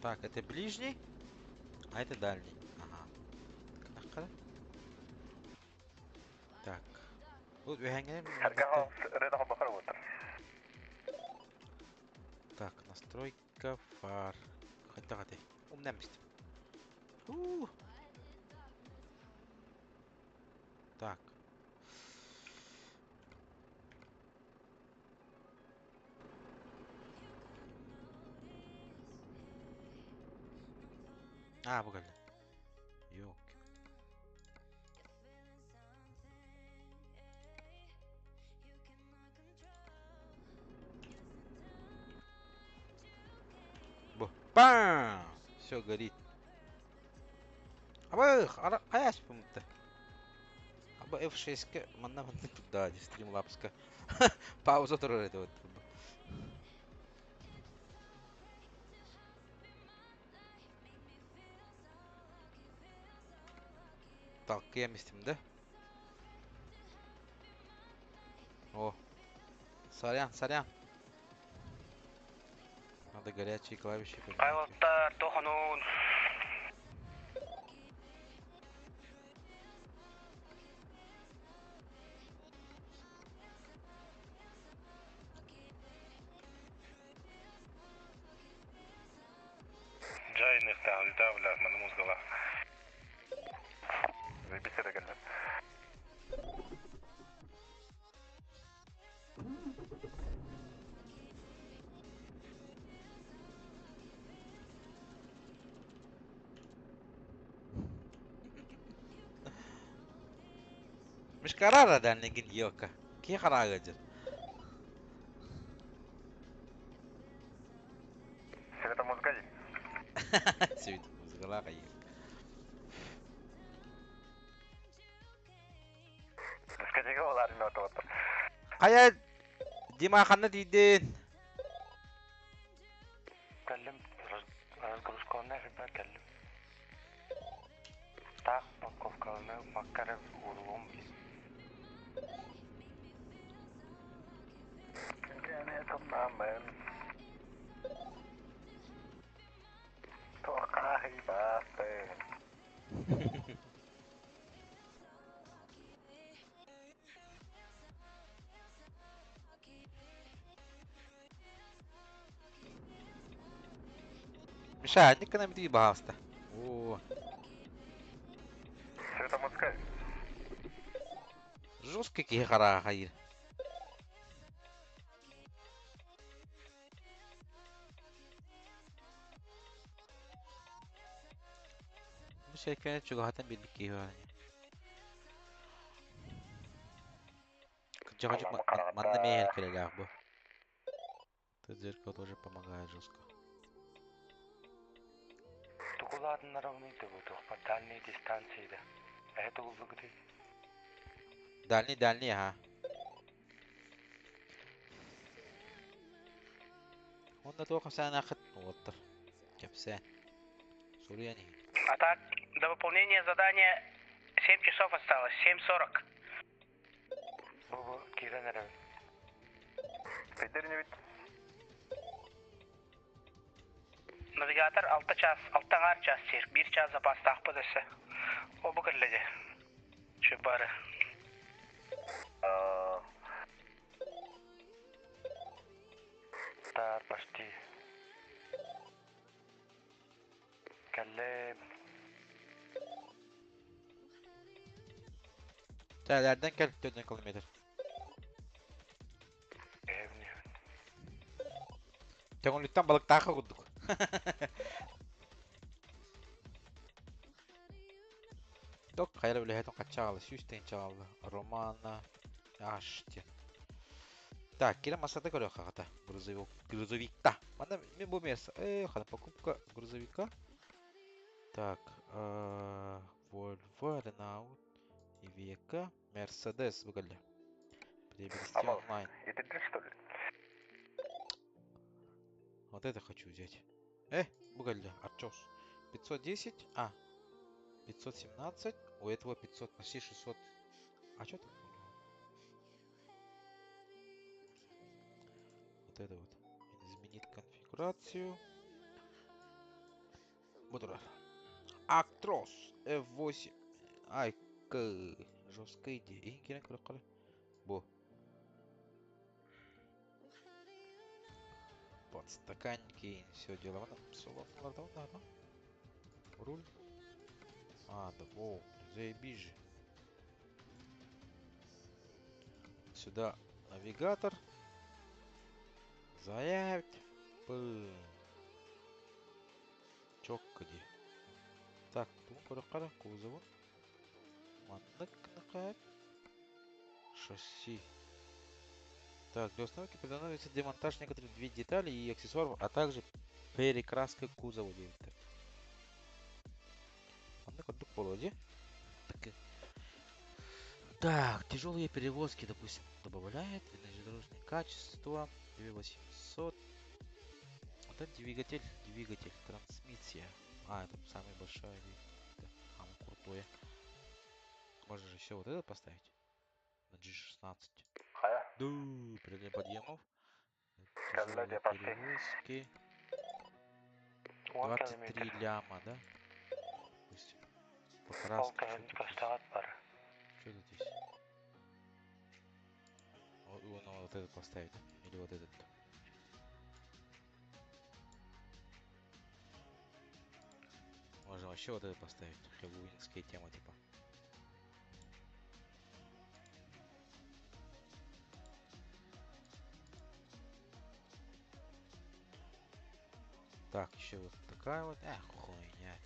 C: Так, это ближний, а это дальний. Ага. Так, так. Вот выгоняем.
B: هرجعها رضا بخر وتر
C: Так, настройка фар. Хотя хотя. Умная месть. Так. بقول. يوك. Бам! Все горит. Абы, каяш пумта. Абы F6 манна туда, стримлапска. Пауза турает вот. Так, я местим, да? О, сорян. Надо горячие клавиши поднять.
A: قايلتار تخنون.
B: جاي نفتح الجولة من الموزقلة زي بيصير قلب
C: مش قرار ده نجن يوكا. كي قرار جر.
B: سيرة موزقلة
C: سويت مزغلا غير.
B: بس كده والله عارفين توتر
C: قياد ديما خلنا ديدين.
A: كلمت رجل كنا في بكلم. تاق بقف كلمة مكرف ولوم.
C: Мешальник на битве баста. О,
B: Света Москаль.
C: жестко какие хара хайр. Мешай конечно чугахатан билбик киевани. Джахачик манна мехер келелях бу. Тут зеркало тоже помогает жестко.
B: Тугулаатын наравный төгөтөх по дальней дистанции да. Это улгыды.
C: Дальний, ага. Он на только сана ахат нуоттер. Кепсе. Сурьяни.
A: А так, до выполнения задания 7 часов осталось, 7:40.
B: Бу кирен эрен. Педерне бит.
A: Навигатор 6 час, 6 час сер, 1 час запас тақпы десе. О bu кірледі. Чөп бары.
B: Тар почти. Калле.
C: Тәләрдән кәліп 4 километр.
B: Эвни.
C: Тәңгәлектән балык тақы күрдік. Док, қайры білейтін қатшағалы, сүйістен чағалы. Романа, аштен. Так, кирем масада көрі қағата. Грузовикта. Манда мен бұл мерсі. Қана покупка грузовика. Так, Volvo, Renault, Iveco, Mercedes выгодно. Приобрести онлайн.
B: Это ты что ли?
C: Вот это хочу взять. Выгодно. Арчос. 510, 517. У этого 500, почти 600. А что такое? Вот это вот. Изменить конфигурацию. Мотор. Actros F8. Ай, жесткая идея. Керек қылы. Бу. Подстаканники, все дело. Ладно. Руль. Да, заебись же. Сюда навигатор. Заявить. Чоккади. Так, тут қара кузовы. Мандык. Шасси. Так, для установки предназначается демонтаж некоторых деталей и аксессуаров, а также перекраска кузова. Мандык полоди. Так, тяжелые перевозки, допустим, добавляет. Внедорожное качество. 2800. Это двигатель, трансмиссия. Это самая большая. Самое крутое. Можно же еще вот это поставить. На G16. Предел подъемов. Перевозки. 23 ляма, да? Допустим. Покраска. Что тут здесь? Вот этот поставить. Или вот этот. Можно вообще вот это поставить. Хэллоуинская тема типа. Так, еще вот такая вот. Хуйня.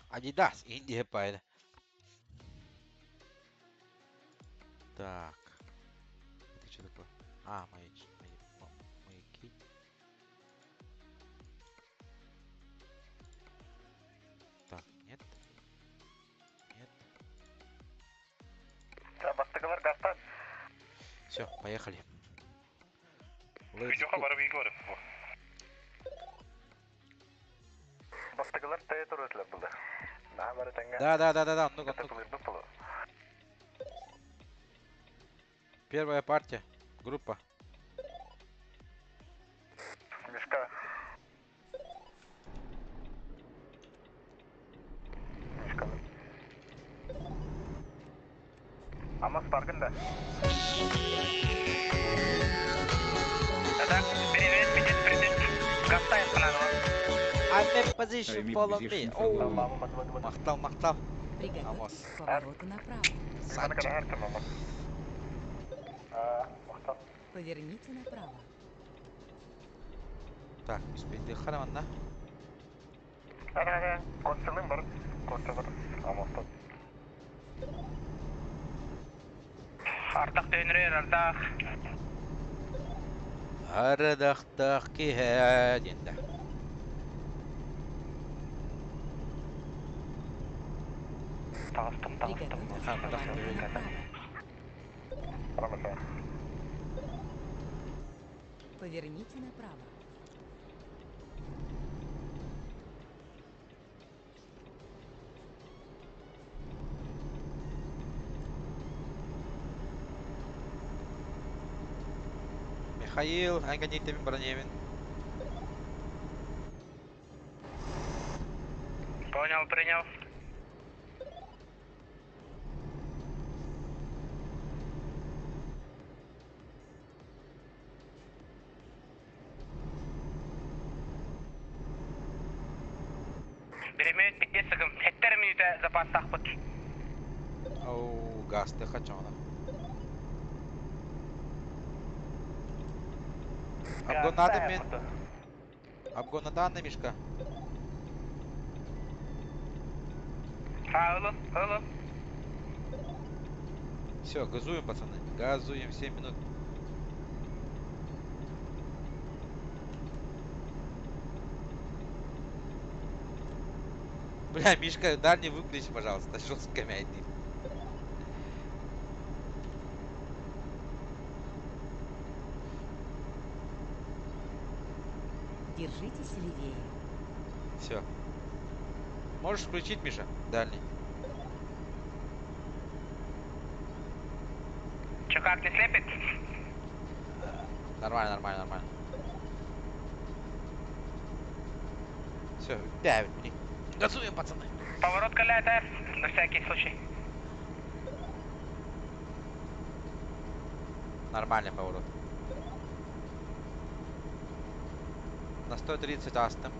C: Адидас, Индия пайда. Так. Это что такое? Маяки. Так, нет. Все, поехали. Да. Ну-ка. Первая партия. Группа.
B: Мешка. Амас паркында.
A: Так, переверь, 50 предыдущий. Гаста я понадобил.
C: I'm in position, follow me. Оу, мақтал.
D: Приготовьтесь
C: Амос.
D: к повороту направо.
C: Санчо.
D: Поверните направо.
C: Так, успейді қараманна.
A: Ардақ дөнірер, ардақ.
C: Ардақтақ кеге денді.
D: Приготовьтесь к повороту направо. Поверните направо.
C: Михаил, гони тебе броневин.
A: Понял, принял. Беремет бітте сығым. Хеттер минута запас тақпыт.
C: Оу, гасты қачауына. Обгон надо мен. Обгон надо, Мишка.
A: Ұлы.
C: Все, газуем, пацаны. Газуем 7 минут. Бля, Мишка, дальний выключи, пожалуйста. Жестко мягкий.
D: Держитесь левее.
C: Все. Можешь включить, Миша? Дальний.
A: Че, как не слепит?
C: Нормально. Все, 5 минут. Газуем, пацаны.
A: Поворот каляет, на всякий случай.
C: Нормальный поворот. На 130 астом.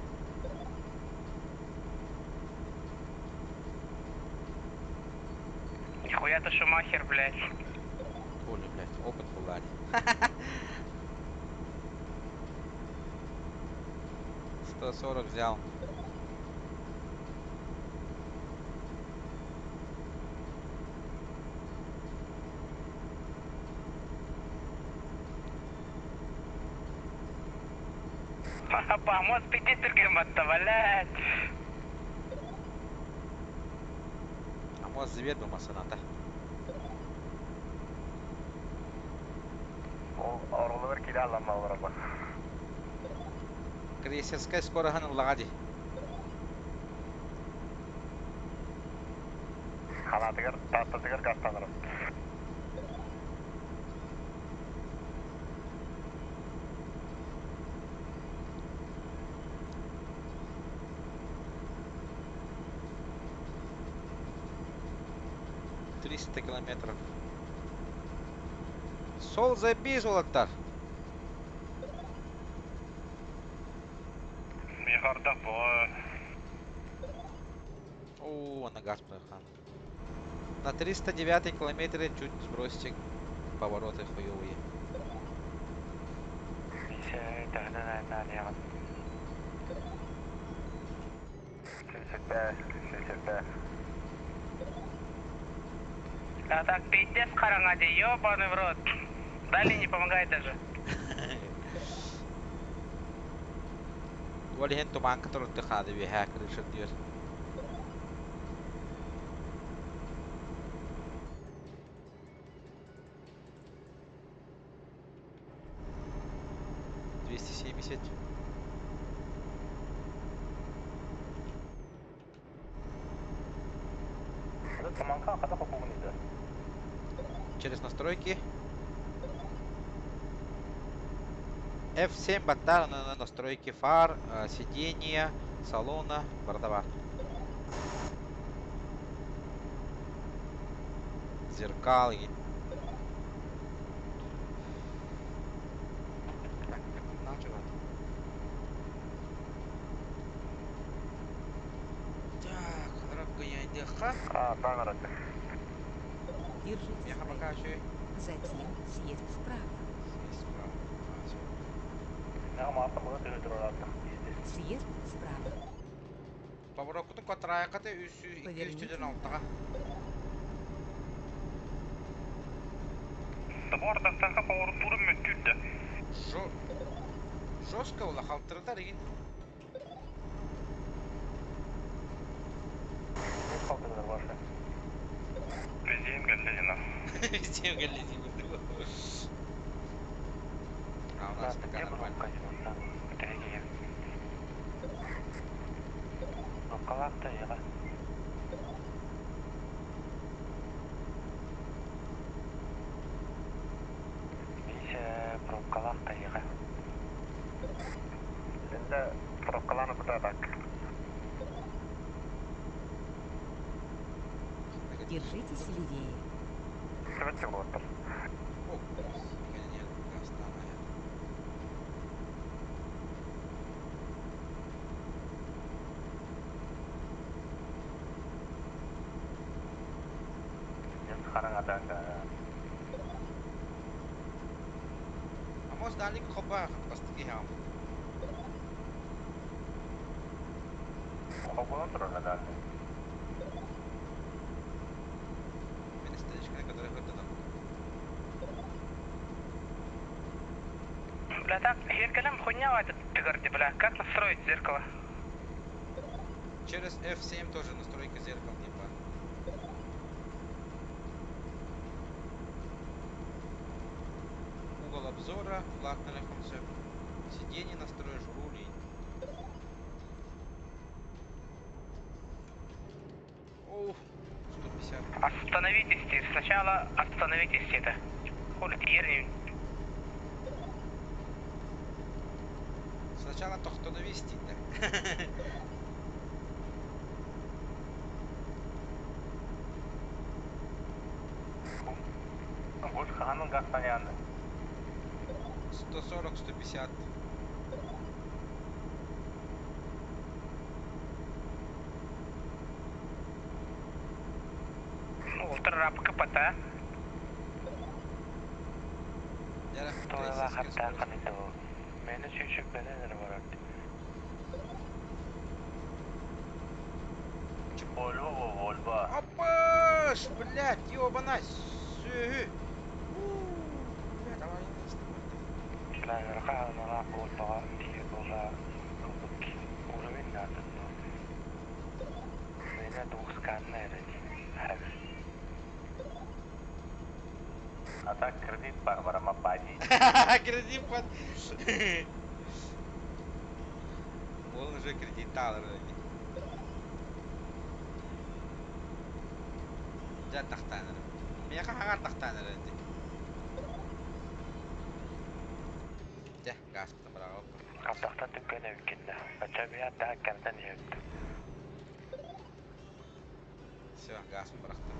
A: Нихуя ты Шумахер, блядь.
C: Хули, блядь, опыт была. 140 взял.
A: Помоз пяти тургематта, блядь.
C: Амоз завет болмаса надо. Крейсерская скоро ганылагади.
B: Таттыгар гастандырып.
C: Километров. Сол забей, золотар.
A: Михарда по.
C: О, на газ поехал. На 309 километре чуть сбросите повороты хуёвые.
A: А так пиздец карангади, ёбаный в рот. Дали не помогает даже.
C: Вали хен туман который ты хады ви хакер решит диyor. Через настройки. F7 баттар на настройки фар, сиденья, салона, бортова. Зеркал. Легко.
B: Тағарады.
D: Держитесь
C: Меха
D: правее.
C: покажи.
D: Затем съезд вправо.
C: Съезд справа. Ага, все.
B: Неға мартын бұға түйдір ораттық дейді.
D: Съезд справа.
C: Поворотын котырайқаты 200-200-ден алтыға.
A: Табор тақтанға поворот турым мөттүрді.
C: Жестко ола қалтырдар еген.
B: Не қалтығдар башы?
A: Везем келді жина.
C: Везде келді деймін. А у нас такая нормальная.
B: Рукалақты еға. Бейсі пробкалақты еға. Дінді пробкаланы бұтадақ.
D: Держитесь левее.
B: Сөбетте болаттыр.
C: О, кумас. Екенен ел гастан аяқ.
B: Ден қарың атаға.
C: Амос далеко хоба бастыки хам.
B: Қобылан тұрға дәлі.
C: Мен истеричканы который хырдыдан.
A: Бля, так, зеркалом хуйня в этот тыгорде, бля. Как настроить зеркало?
C: Через F7 тоже настройка зеркал типа. Угол обзора, платный концепт. Сиденье настроишь, рули. Оу, 150.
A: Остановитесь, Стив. Сначала остановитесь это. Хули ты ерни.
C: Сначала тоқтоновись дейді.
B: Бұл қағанның қақтан янды.
C: 140-150.
A: Ултыр рапкы пата.
C: Дәрі
B: Тойлаға
C: рейсерская
B: қапта
C: скорость.
B: қанайды бұл. Мені сүйшік бәдәдір барады. Вольво, Вольво.
C: Опаш, блядь, ёбана, сүйі. Блядь, аварияны астым барды.
B: Планерға алмала Вольвоға тие болға ылбык уровень надыды. Мені двухсканный әрәді. Әбір. Ата кредит бар барама бади.
C: Кредит под... Он уже кредит алыр өйді. Жа тақтанырым. Меха хағар тақтаныр өйді. Жа, газ бұтын бұраға оппа.
B: Қаптақтан түнген әвікенді. Бача бия да кәрден ебді.
C: Все, газ бұрақты.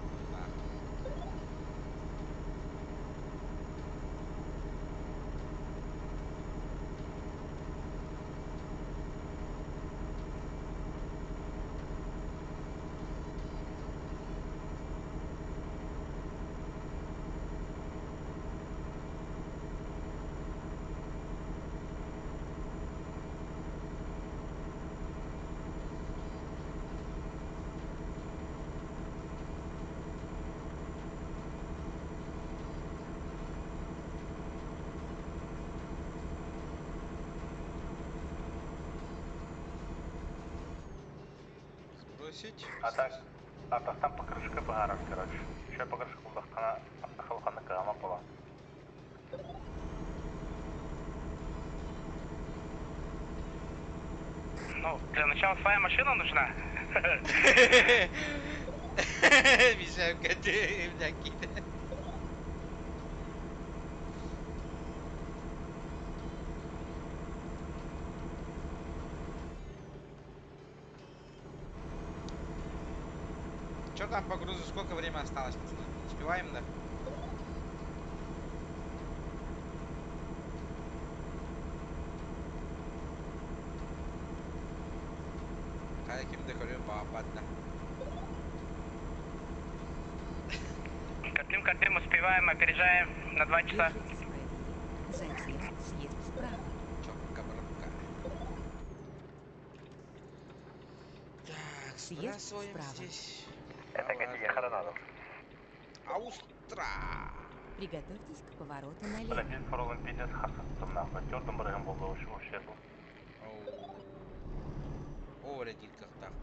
C: Сбросить.
B: Атастан покрышка бағарам, короче. Ще покрышка бұлдақтана автохалқаны қағама қолам.
A: Ну, для начала своя машина нужна.
C: Миша, кәді, блядь. Чё там по грузу? Сколько времени осталось, пацаны? Успеваем, да? Кая кимде көрөм бағападда.
A: Дым, успеваем, опережаем на 2 часа.
D: Держитесь правее. Затем съезд справа.
C: Чопка-брабка. Так,
D: Съезд
C: сбрасываем
D: справа.
C: здесь.
B: Это где ехали надо?
C: Аустра.
D: Приготовьтесь к повороту
B: Бля,
D: налево.
B: біз форолын пиздец хақсыстым нахуй. Төрдім бірігім болды уж ешіл.
C: О, летит как так.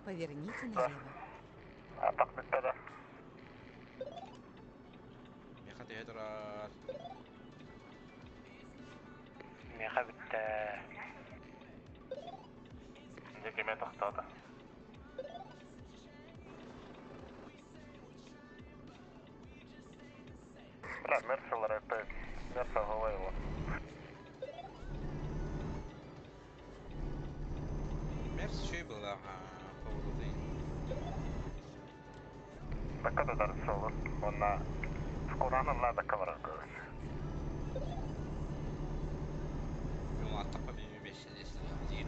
D: Поверните налево.
B: Атақ бітпеді.
C: Меха тегетурар.
A: Меха бітті.
B: Жекеме тақтады. Бля, мерсилар опять. Мерса говорила.
C: Мерс еще и была поворотень.
B: Такada дарсолар. Онна скоранырла да каварар көріш.
C: Ну, а так по-моему, вместе здесь один.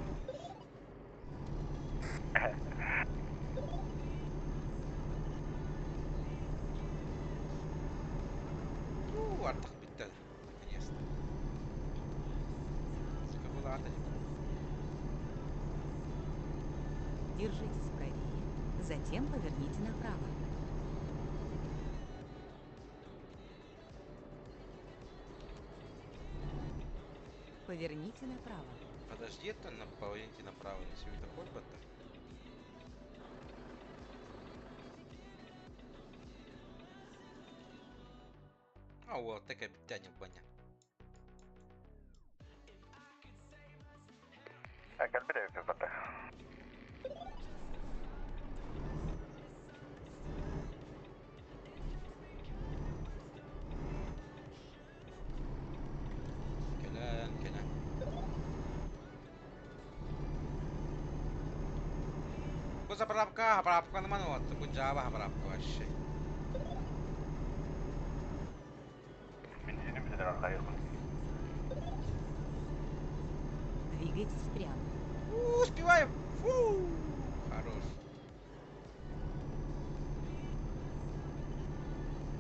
C: Артах бітті. Наконец-то. Сколько было отдать?
D: Держитесь правее. Затем поверните направо. Поверните направо.
C: Подожди, это на поверните направо, не светофор бата. А вот такая битяня баня.
B: Әкел бір өпі бата.
C: Келен. Ку заправка на манот, кунжава заправка вообще.
B: Бензинім біздер арқайықын.
D: Двигайтесь прямо.
C: Успеваем! Фу! Хорош.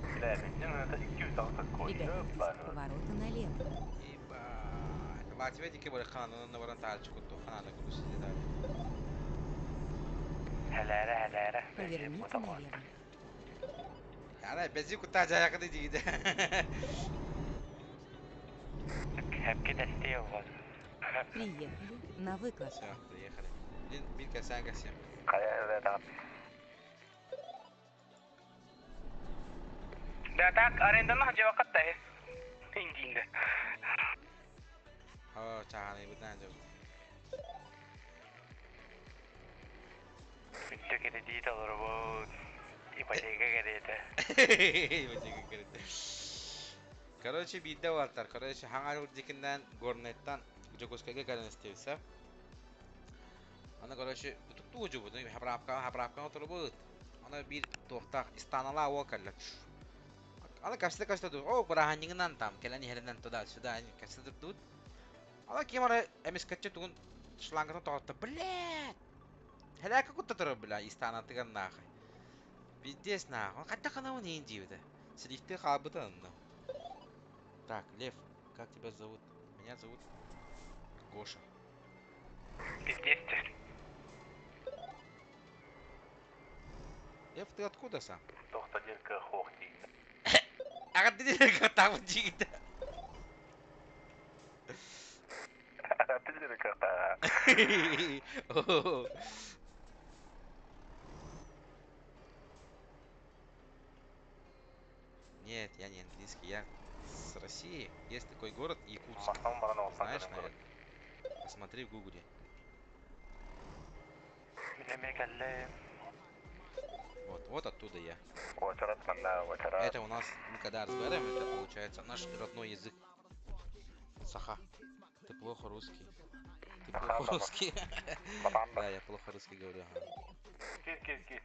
B: Бля, бензин это 200 алсақ қой.
D: Приготовьтесь к повороту налево.
C: Ебать. Вативедики были хана на варантальчику, то хана на грузи дали.
A: Хәләрі.
D: Поверните налево.
C: Ана, бензин кутта жайақыды дейді.
A: Әпке дәсте олғыз.
D: Приехали на выклад.
C: Все, приехали. Блин, Милька, Санга, всем.
B: Қая әвет ап.
A: Да так, аренданы ханча вақытта е. Индиинді.
C: О, чағаны бұдан жоқ.
A: Үтті кені дейді олар бұл. Ипотека кереді.
C: Ипотека кереді. Короче, бейді ваттар. Короче, хаңар үрдекінден горнеттан Джокускайға кәрін істеуісі. Ана, короче, бұтықты ұжы бұды. Хабрапқан отыры бұд. Ана бір тоқтақ истанала о кәлі. Ана кәсті тұр. О, бұрағаныңынан там. Кәләні херінен тұда-сюда. Кәсті тұр. Ана кемары әмес кәтче тұғын шлангатын тоғытты. Блядь! Хәләкі күтті тұры, бля, истанатыған нахай. Пиздец нахуй. Он хотя канал не индивида. Слишком хабытан. Так, Лев, как тебя зовут? Меня зовут Гоша.
A: Пиздец.
C: Лев, ты откуда сам?
B: Тоқта делка хоқ дейді.
C: А ты как там дигита?
B: Пиздер қақта.
C: Нет, я не английский, я с России. Есть такой город Якутск.
B: Мақтан барана олсан
C: Знаешь,
B: көрін көрін.
C: наверное? Посмотри в гугле.
A: Билеме кәлі.
C: Вот оттуда я.
B: Очарат манда, очарат.
C: Это у нас, мы когда разговариваем, это получается наш родной язык. Саха. Ты плохо русский. Ты
B: Саха,
C: плохо
B: да.
C: русский.
B: Батанда.
C: Да, я плохо русский говорю. Ага.
B: Кес.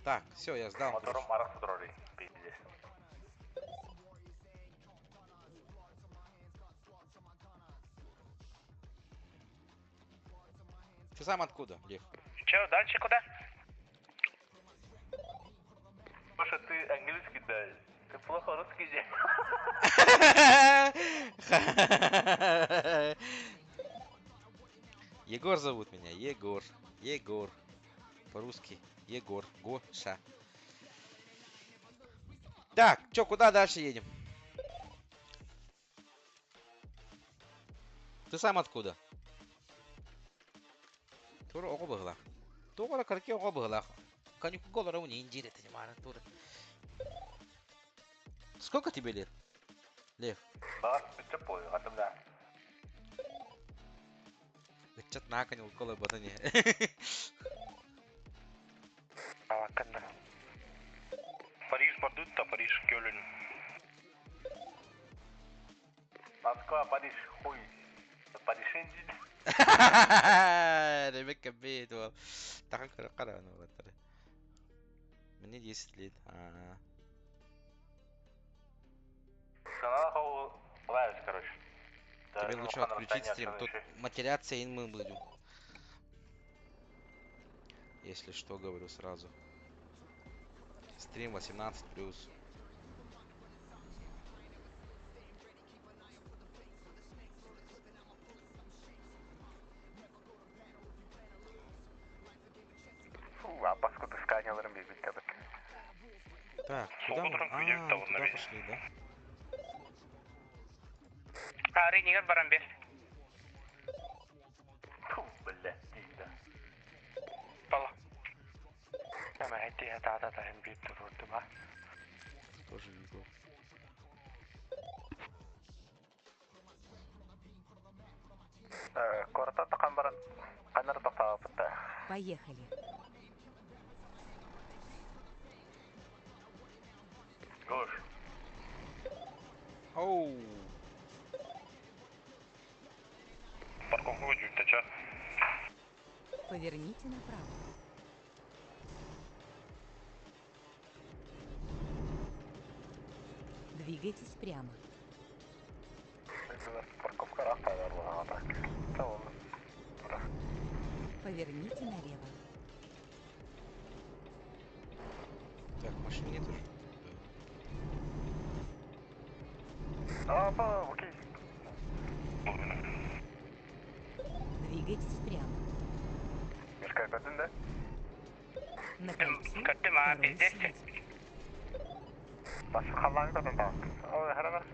C: Так, все, я сдал.
B: Моторым арасы тұрары. Пиздес.
C: Ты сам откуда, Лев?
A: Че, дальше куда?
B: Паша, ты английский, да. Ты плохо русский же.
C: Егор зовут меня, Егор. Егор. По-русски. Егор. Гоша. Так, чё, куда дальше едем? Ты сам откуда? Тура оғы бұғыла. Туғыла кірке оғы бұғыла. Конюку голора у не индире, ты не мара, тура. Сколько тебе лет, Лев?
B: Бар, ты пой, атымда.
C: Чат на коню колы батане.
A: Алакында. Париж бардыт та Париж Кёлен.
B: Москва, Париж, хуй. Париж индит.
C: Ребекка бейт вал. Тахан қара ана баттары. Мне 10 лет.
B: Канал хау лайвс, короче.
C: Тебе лучше отключить стрим. Тут матеряться и мы будем. Если что, говорю сразу. Стрим 18+.
B: Фу, опаску ты сканером бегать, как бы.
C: Так, куда мы?
A: Утром видео того
C: Туда
A: навели.
C: пошли, да?
A: Рейнигер баран бер.
B: Фу, блядь, да.
A: Бала. Яма айти хата hem bir turdu ba.
C: Тоже не был.
B: Коротта таққан баран. Қанар тоқтап бітті.
D: Поехали.
B: Гош.
C: Оу.
A: Парковку жүкті ча.
D: Поверните направо. Двигайтесь прямо.
B: Парковка растаяр болған так. Tamam.
D: Поверните налево.
C: Так, машин нет уже.
B: Апа, окей.
D: Двигайтесь прямо.
B: Мешкай көтін да?
D: На кольце
A: Kötü mü abi?
D: второй
A: Destek.
D: съезд.
B: Басы қалан көтін тақ. Ой, харабар.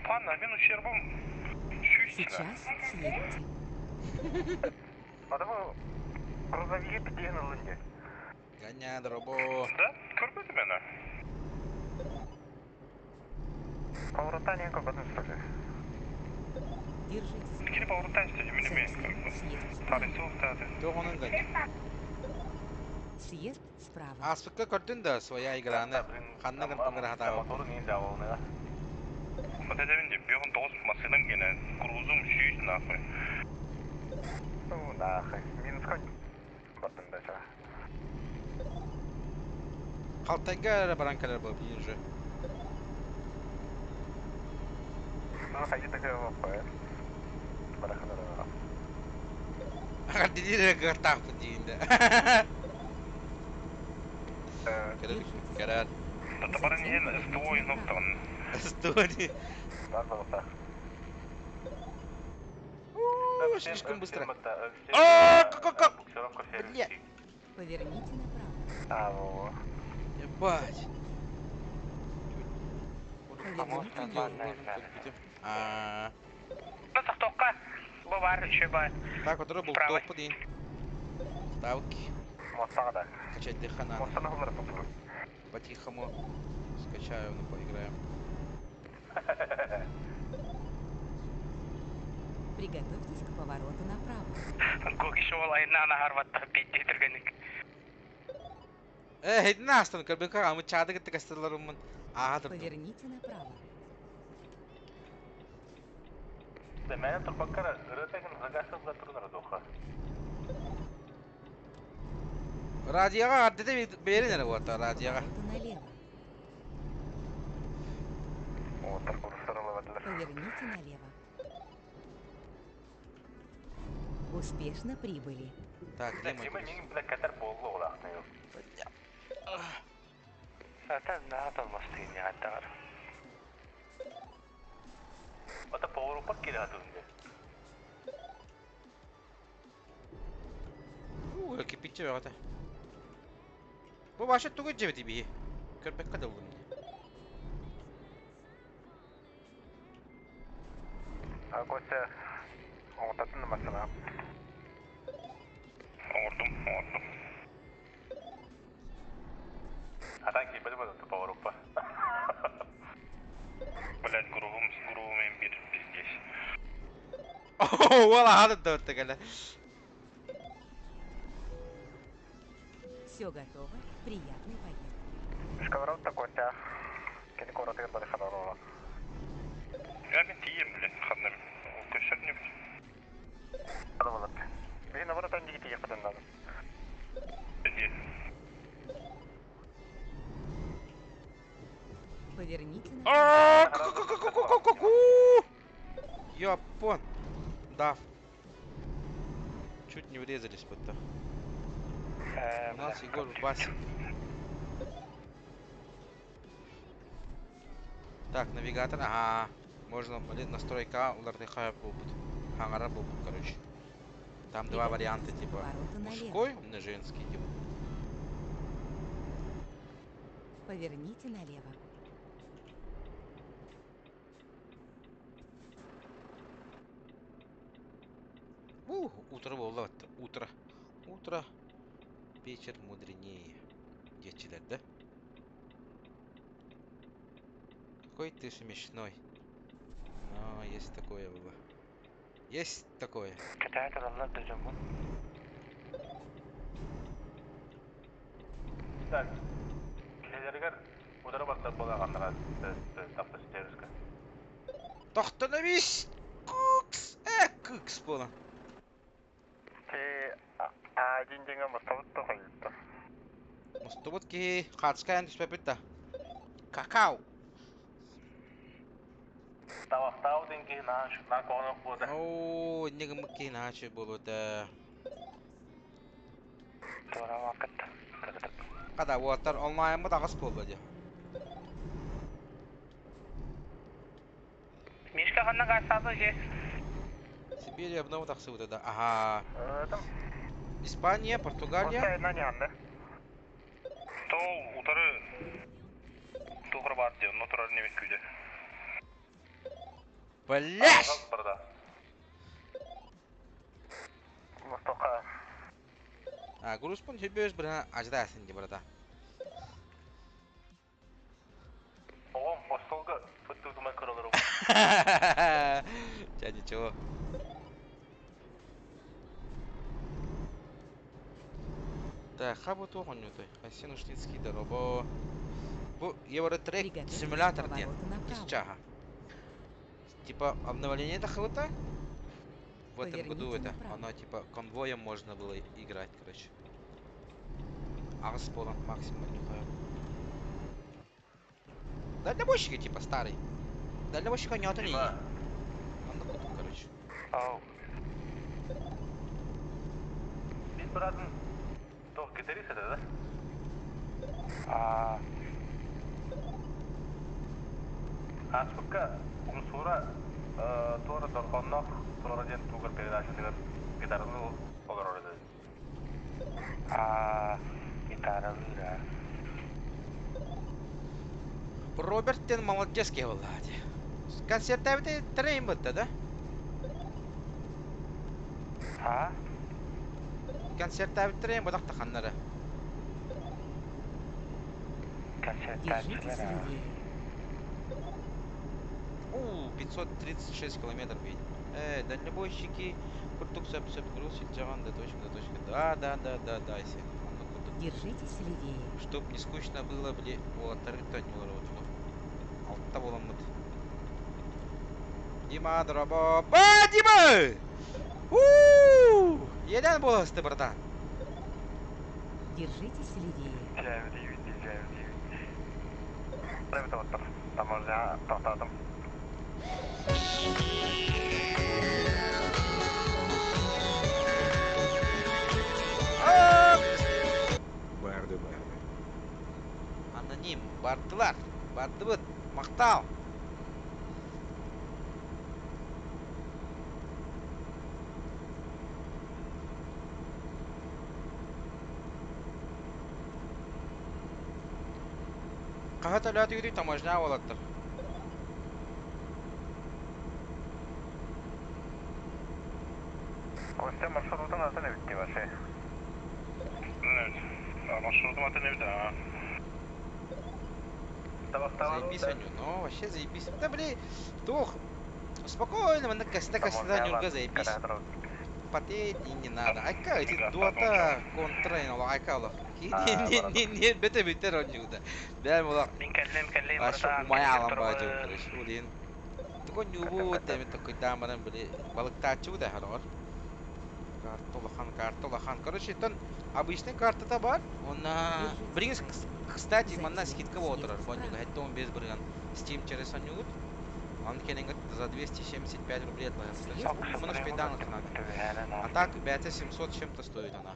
A: Панна, мен ущербом. Шүйсі.
D: Сейчас съедете.
B: Adamı грузовиге бітеген ылынде.
C: Гоня, дробо.
A: Да? Көрмеді мені.
B: Поворотание көтін үстілі.
D: Держитесь.
A: Кiri поворотtan istedi
D: Затем
A: minimi.
D: съезд справа.
A: Tarih soğuk zaten.
C: Жоқ оның гони.
D: Съезд справа.
C: Аспыкка көрдің да своя играны. Ханна кірпіңгір хатаға.
B: Мотору нең жауылына.
A: Вот это винди, бьён тоғыз машинам гене. Грузом шүйс нахуй.
B: Ну, нахуй. Минус конь. Баттың да чаға.
C: Қалтайға баранкалар бұл дейін же.
B: Ну, хайди такая вапа. Бараханара.
C: Ағардедері ғыртақ бұл дейін да. Кәрәр.
A: Это пара не СТО и ноктан.
C: Стони.
B: Бар болса.
C: Слишком быстро.
B: Буксировка
C: Бля.
D: Поверните направо.
B: А, во.
C: Ебать.
D: Поверните налево.
A: Nasıl tokka? Bu var, şey var.
C: Так, который был
A: Правый.
C: топ день. Ставки.
B: Моссаға да.
C: Качать дыхана.
B: Моссаны ғылар тоқтыру.
C: По-тихому. Скачаю, ну поиграем.
D: Приготовьтесь к повороту направо.
A: Көк işi olayına ana harvatta bitirgenik.
C: Hedi nasıl kalbin kaka ama çağda gitti kastalarımın. Aha dur.
D: Поверните направо.
B: Мен тұрпаққара ұрытайын ғағасызға тұрыныр доқа.
C: Radyoga adede beri nere bu hatta radyoga.
D: Повороту налево.
B: Отыр құрыстырылы бәділер.
D: Поверните налево. Успешно прибыли.
C: Так,
B: Димма,
C: Дима.
B: мен біле кәтер болу олақтың yok.
A: Zaten ne atılması değil ya hatta.
B: Ota power up kiri hatırında.
C: Кипичи бегата. Бу башы түгел жебети бии. Көрпек кадылдым.
B: Костя, оңтатын масына.
A: Ordum.
B: Атан кибели бөді power up'a.
A: Блять, грувым bir здесь.
C: О, вала хады дөртте келе.
D: Все готово. Приятной поездки.
B: Шкаворотта Костя. Кені коратығын бары қадар ола.
A: Ya ben diyeyim bile kadınım. O köşer ne bileyim.
B: Hadi balat. Bizim laboratuvarın gidi yapıdan lazım.
A: Bence.
D: Поверните направо.
C: Япон. Да. Чуть не врезались будто. У нас Егор в басе. Так, навигатор. Ага. Можно настройка уларды хая будет. Хангара будет, короче. Там два варианта, типа мужской и женский, типа.
D: Поверните налево.
C: Утро было, утро. Вечер мудренее. Детчилер, да? Какой ты смешной. Но есть такое было. Есть такое.
A: Kötüye kadar diyeceğim bu.
B: Так. Келерігер удары бастап болағандыға тапты стеріскі.
C: Тоқтановись! Кукс было.
B: Те один деңі мұстауытты қойыпты.
C: Мустубут ки хатскаян түспепітті. Какау!
B: Тавақтау деңгі на қонық болды.
C: Ооо, неге мүкке иначе болуды.
A: Doğru vakit.
C: Қада уаттар онлайн мұд ағыс болды.
A: Мишка қанна қайсады же?
C: Сибирия обновы тақсы өтеді. Ага.
B: Там.
C: Испания, Португалия.
B: Қосайына не анды?
A: Тол утары туғыр бар де, но тұрар не беккүйде.
C: Бляш!
B: Бұрда. Мұстақа.
C: Груспун сөйбөз бірін аждайсын де бұрда.
B: Оғым, остолғы бұттығымай көрілері.
C: Ча ничего. Так, хабу тоғын өті. Хасен Уштинский дорого. Бұл Евротрек
D: Приготовьтесь
C: симулятор
D: к
C: ден.
D: повороту направо.
C: Исчага. Типа обновление тахылыта. В этом году
D: Поверните
C: это.
D: направо.
C: Оно типа конвоем можно было играть, короче. Ағыс болан максимум нюхаю. Дальнобойщики типа старый. Дальнобойщика не отели. Он накуту, короче.
A: Ау.
B: Biz buradın toq getiriyse de da. Aspıkka bunu sonra sonra dorqonnoq sonra den tuğur передачасыгар гитараны olur orada.
A: Гитара выра.
C: Роберттен молодец кевлади. Концертте трейн бітті, да? Концертте трейн бұдақ тақанлары.
D: Держитесь левее.
C: 536 километров ведь. Дальнобойщики. Куртук сөп груз сельджаган до точки. Да, если.
D: Держитесь левее.
C: Чтоб не скучно было, бля, вот, тарыттан юлароту. Алтта боламыд. Дима, дроба. Дима! Елен боласты, братан.
D: Держитесь левее.
B: Жайвди. Правит оттыр. Таможня тоқтадым.
C: Аноним. Бардылар. Бардыбыт. Мактал. Кахата лят юрий таможня олаттыр.
B: Костя маршрутun adı ne bitti başı?
A: Evet. Маршрутом это не видно.
C: Заебись, Аню. Ну, вообще заебись. Да, блин, Тух. Спокойно, мы накоста нюрга заебись. Потеть и не надо. Айка, эти дуата контрейн, айка, лох. Не, бете ронюда. Бәлем олақ.
A: Бинкәлем
C: Ашы умай алам бажу, короче. Улин. Такой нюбу, теме такой дамаран, блин, балыктачу да, харор. Картолахан. Короче, тон обычный карта бар. Он бринс, кстати, манна скидка отырар. Бонюга, это он без бриган. Steam через анют. Он кенинг за 275 рублей отловится. Мы наш пейдан надо. А так, 5700 чем-то стоит она.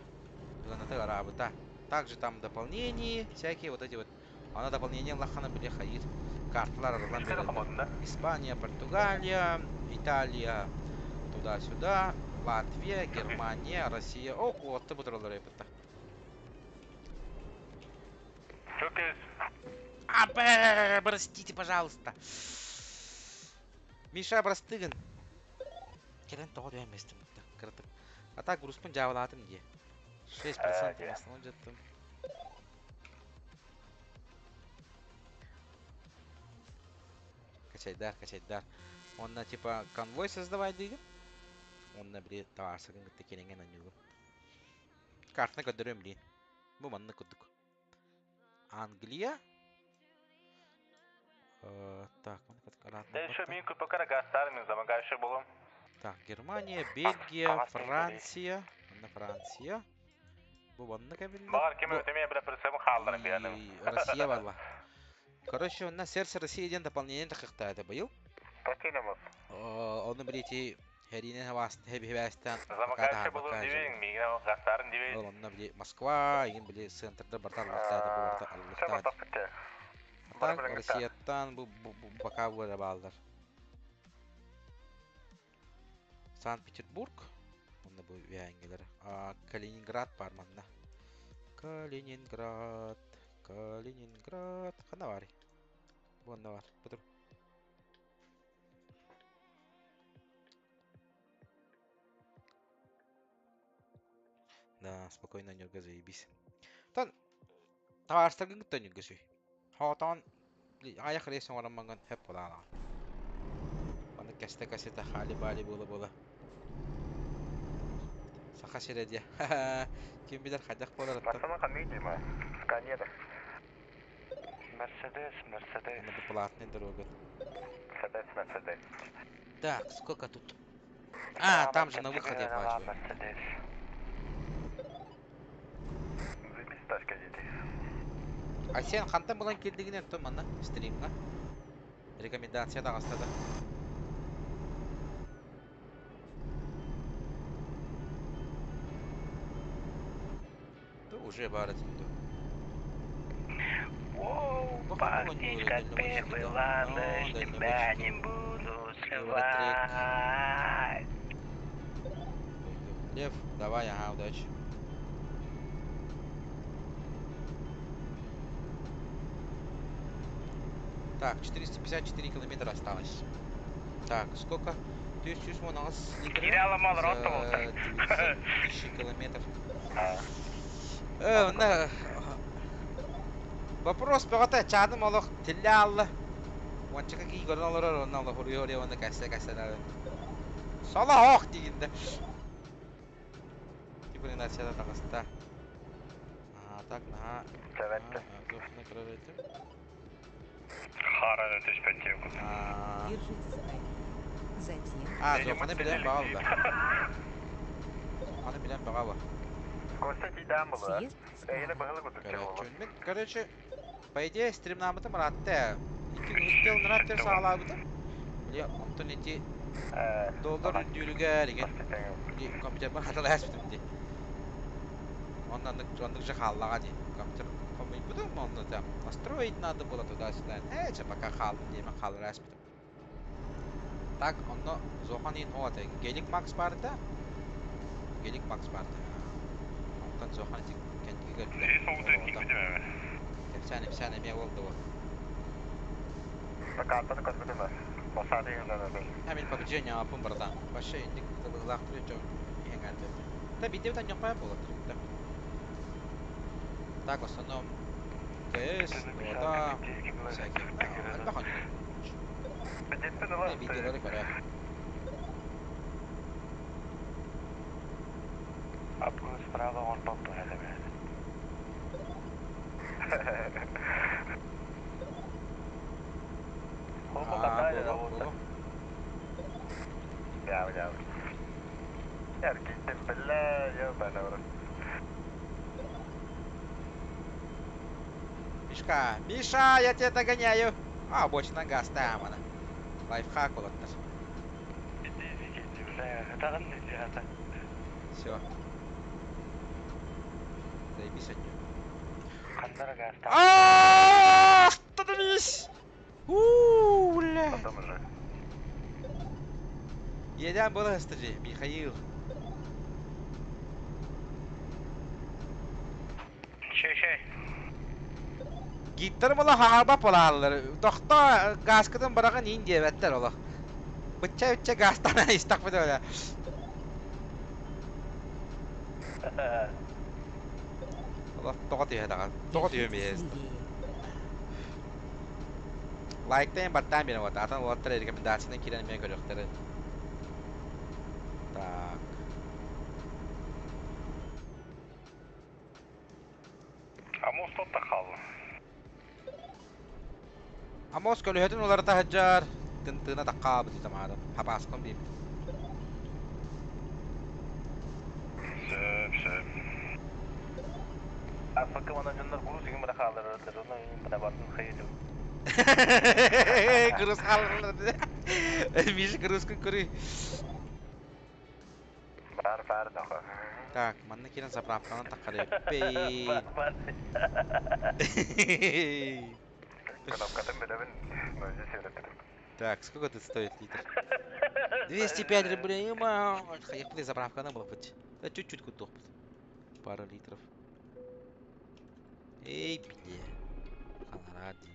C: Это арабы, да. Также там дополнения, всякие вот эти вот. Она дополнение лахана были хаид. Картлар, Испания, Португалия, Италия, туда-сюда. Латвия, Германия, Россия. О, вот ты бутерброды репета. Простите, пожалуйста. Миша, простыгын. Келен тоғыр еместім. А так, груспын жабыладым де. 6% масынан жаттым. Качайдар. Онна, типа, конвой создавай дейгін. Онна біле таварсығын күтті келенген анюғын. Картына көдірем білейін. Бұл манны күттік. Англия. Так, оны күттік аратын.
B: Да еще минку покара гастармен замагайшы болым.
C: Так, Германия, Бельгия, Франция. Онна Франция. Бұл манны кәбілді.
B: Бағар кеме өтемей бір бірсемі қалдырын бейәнім.
C: Россия валла. Короче, онна сердце Россияден дополнение тақықтайды бұйыл.
B: Покинеміз.
C: Оны білети Херинен хаваст, хебестен.
B: Замагайшы болым девейін, мегін гастарын девейін.
C: Онна біле Москва, еген біле центрда бартар лақтайды, бұл бартар. Так, Россияттан бұл бака бұра балдар. Санкт-Петербург. Онда бұл вяңгелер. Калининград бар манда. Калининград. Қана бар? Бұл онда бар. Бұтыр. Да, спокойно нюрга заебись. Тан, таварстаргын күттен нюрга сүй. Хатан, аяқ рейсен орамманган хеп болала. Оны кәсті хали бали бола. Сақа середия. Кем бидер қадақ болар аттан.
B: Масана қанмей дейма? Сканеді. Мерседес.
C: Оны бұл платный дорога.
B: Мерседес.
C: Так, сколько тут? Там же на выходе плачу.
B: Мерседес. Заебись тачка дейді.
C: А сен қантан болан келдігінен тұр мана стримға? Рекомендация да қастады. Уже бары тінді.
A: Воу, пахнет как первый ладош, тебя не буду сливать.
C: Лев, давай, ага, удачи. Так, 454 километра осталось. Так, сколько? 1000 монос литров.
A: Теряла мало роста вот так.
C: 1000 километров. Вопрос пегата чадым олох тилле алла. Ончака ки көрөн алар оннала хуруйори онда касса. Сала ох дегенде. Гибридация тагыста. Так, на.
B: Сәвәтті.
C: Жофна кырырыты.
A: Хара өтіш пәттеу.
D: Держите за ноги. Затем
C: Жофаны билен бағалла. Жофаны билен бағалла.
B: Костя тидам было.
D: съезд
B: Эйна
D: справа.
B: было бы
C: Короче, по идее, стрим намытым ратте. Үстел нраттер сағалабытым. Бля, онтон эти доллар үндүлүгө деген. Компьютер хаталай аспытым де. Ондандык же халлага де. Компьютер коммуни буду, он там настроить надо было туда-сюда. Че, пока халым деймін, қалыр әспетім. Так, онно зохан ин оғат. Гелик Макс барды? Гелик Макс барды. Онтан зохан тик кәндігі көрділер. Efsane me oldu o.
B: Bakatını katılırlar. Basade yıllarında.
C: Hemen pakıcıya yapın buradan. Başa indik kılıqlaqtırıyor çoğun. Yengeldi. Da videodan yapmaya болады. Так, в основном КС, Дота, всякие. Альбахан. Видеолары көрәк.
B: Апкус справа он попу әдемі.
C: Было.
B: Ya. Erkekten bella ya bana orası.
C: Миша, я тебя догоняю. А, больше нога ставим она. Лайфхак вот. Все. Заебись от нее. Остановись! Бля.
B: Потом уже.
C: Едем было, стади, Михаил.
A: Şey.
C: Gitter bola harba polarlar. Dokta gaskıdan bırakın ince vetler ola. Bıça gastana istakfı da öyle. Allah tokat yiyor da. Tokat yiyor miyiz? Like'tayım battan benim o da. Atan olatlara rekomendasından kirenmeye görüyorlar. Так.
B: Амос тут та қалды.
C: Amos kölühedin oları tahajjar. Tintığına takka bıdı tamara. Hapaskon diyeyim.
B: Söp. Afakı bana canlar kuru sigim bana kaldırır. Onu bana basın xeyli.
C: Kırız kaldırır dedi. Mişi kırız kırı.
B: Бар да.
C: Так, манна кирен заправканы таккары. Бей.
B: Кнопкатын білемін. Өзі сүйретірім.
C: Так, сколько это стоит литр? 205 рублей, ма. Ехали заправканы было быть. Да чуть-чуть куток. Пара литров. Эй, бля. Ханаради.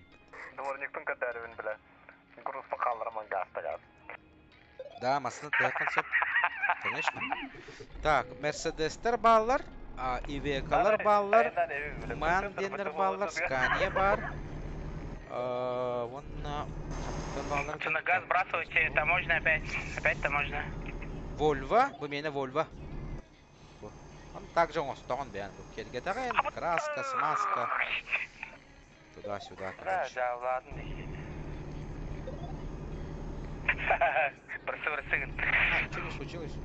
B: Дворниктің кәдәрібін біле. Груспы қалдырман газды газ.
C: Да, масына таяққан сөп. Конечно. Так, Mercedes'ler bağlar. İVK'lar bağlar. Mandender bağlar. Scania бар. Вон на...
A: На газ сбрасывайте, таможня опять. Опять таможня.
C: Volvo. Bu mene Volvo. Он также он стоит бен. Кергетаген, краска, смазка. Туда-сюда, короче.
A: Брысы.
C: Что не случилось?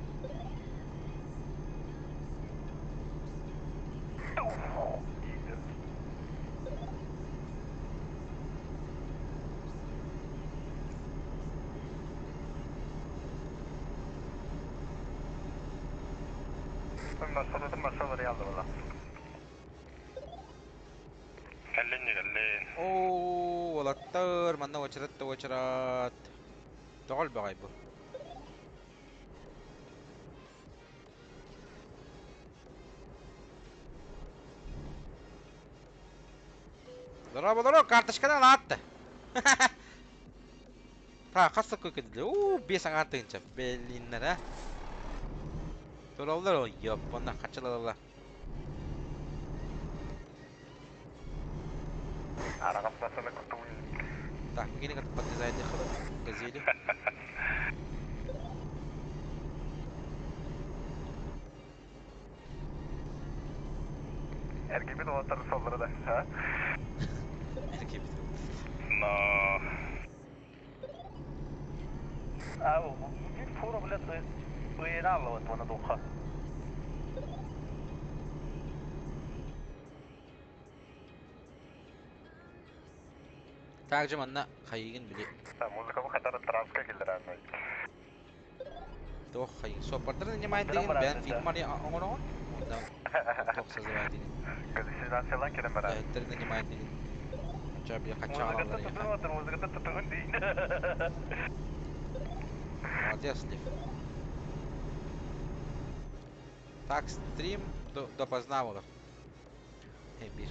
B: Маршалları aldı valla. Gelin.
C: Ооо, олаттар, манна очрат. Тоғыл бағай бұл. Здорово, карточкадан атты. Так, қасы көкеділі. Бес аңартығынша. Белінлер, а? Тұралдар ол, еп, онна қачылалар.
B: Арағасынасыны күтуін.
C: Так, begini kan tempat desain dia kalau Gazeli.
B: Erkeği de otarı solları da. Ha?
C: Erkek bitir.
B: No. Abi bir fura bile suyunu alamadı bana doğa.
C: Также манна хайгин били.
B: Музыка bu kadar transka gelir anne.
C: Тох хайгин. Сопартер не майн деген бән фильм мали оңон. Онда. Тох созывать деген.
B: Галлюцинациялар келем бара.
C: Дәһеттер нанимает деген. Анча бия кача
B: Музыканы
C: алалар
B: тутун
C: яха.
B: отыр, музыканы тутун дейін.
C: Молодец, Лив. Так, стрим допоздна булып. Бир.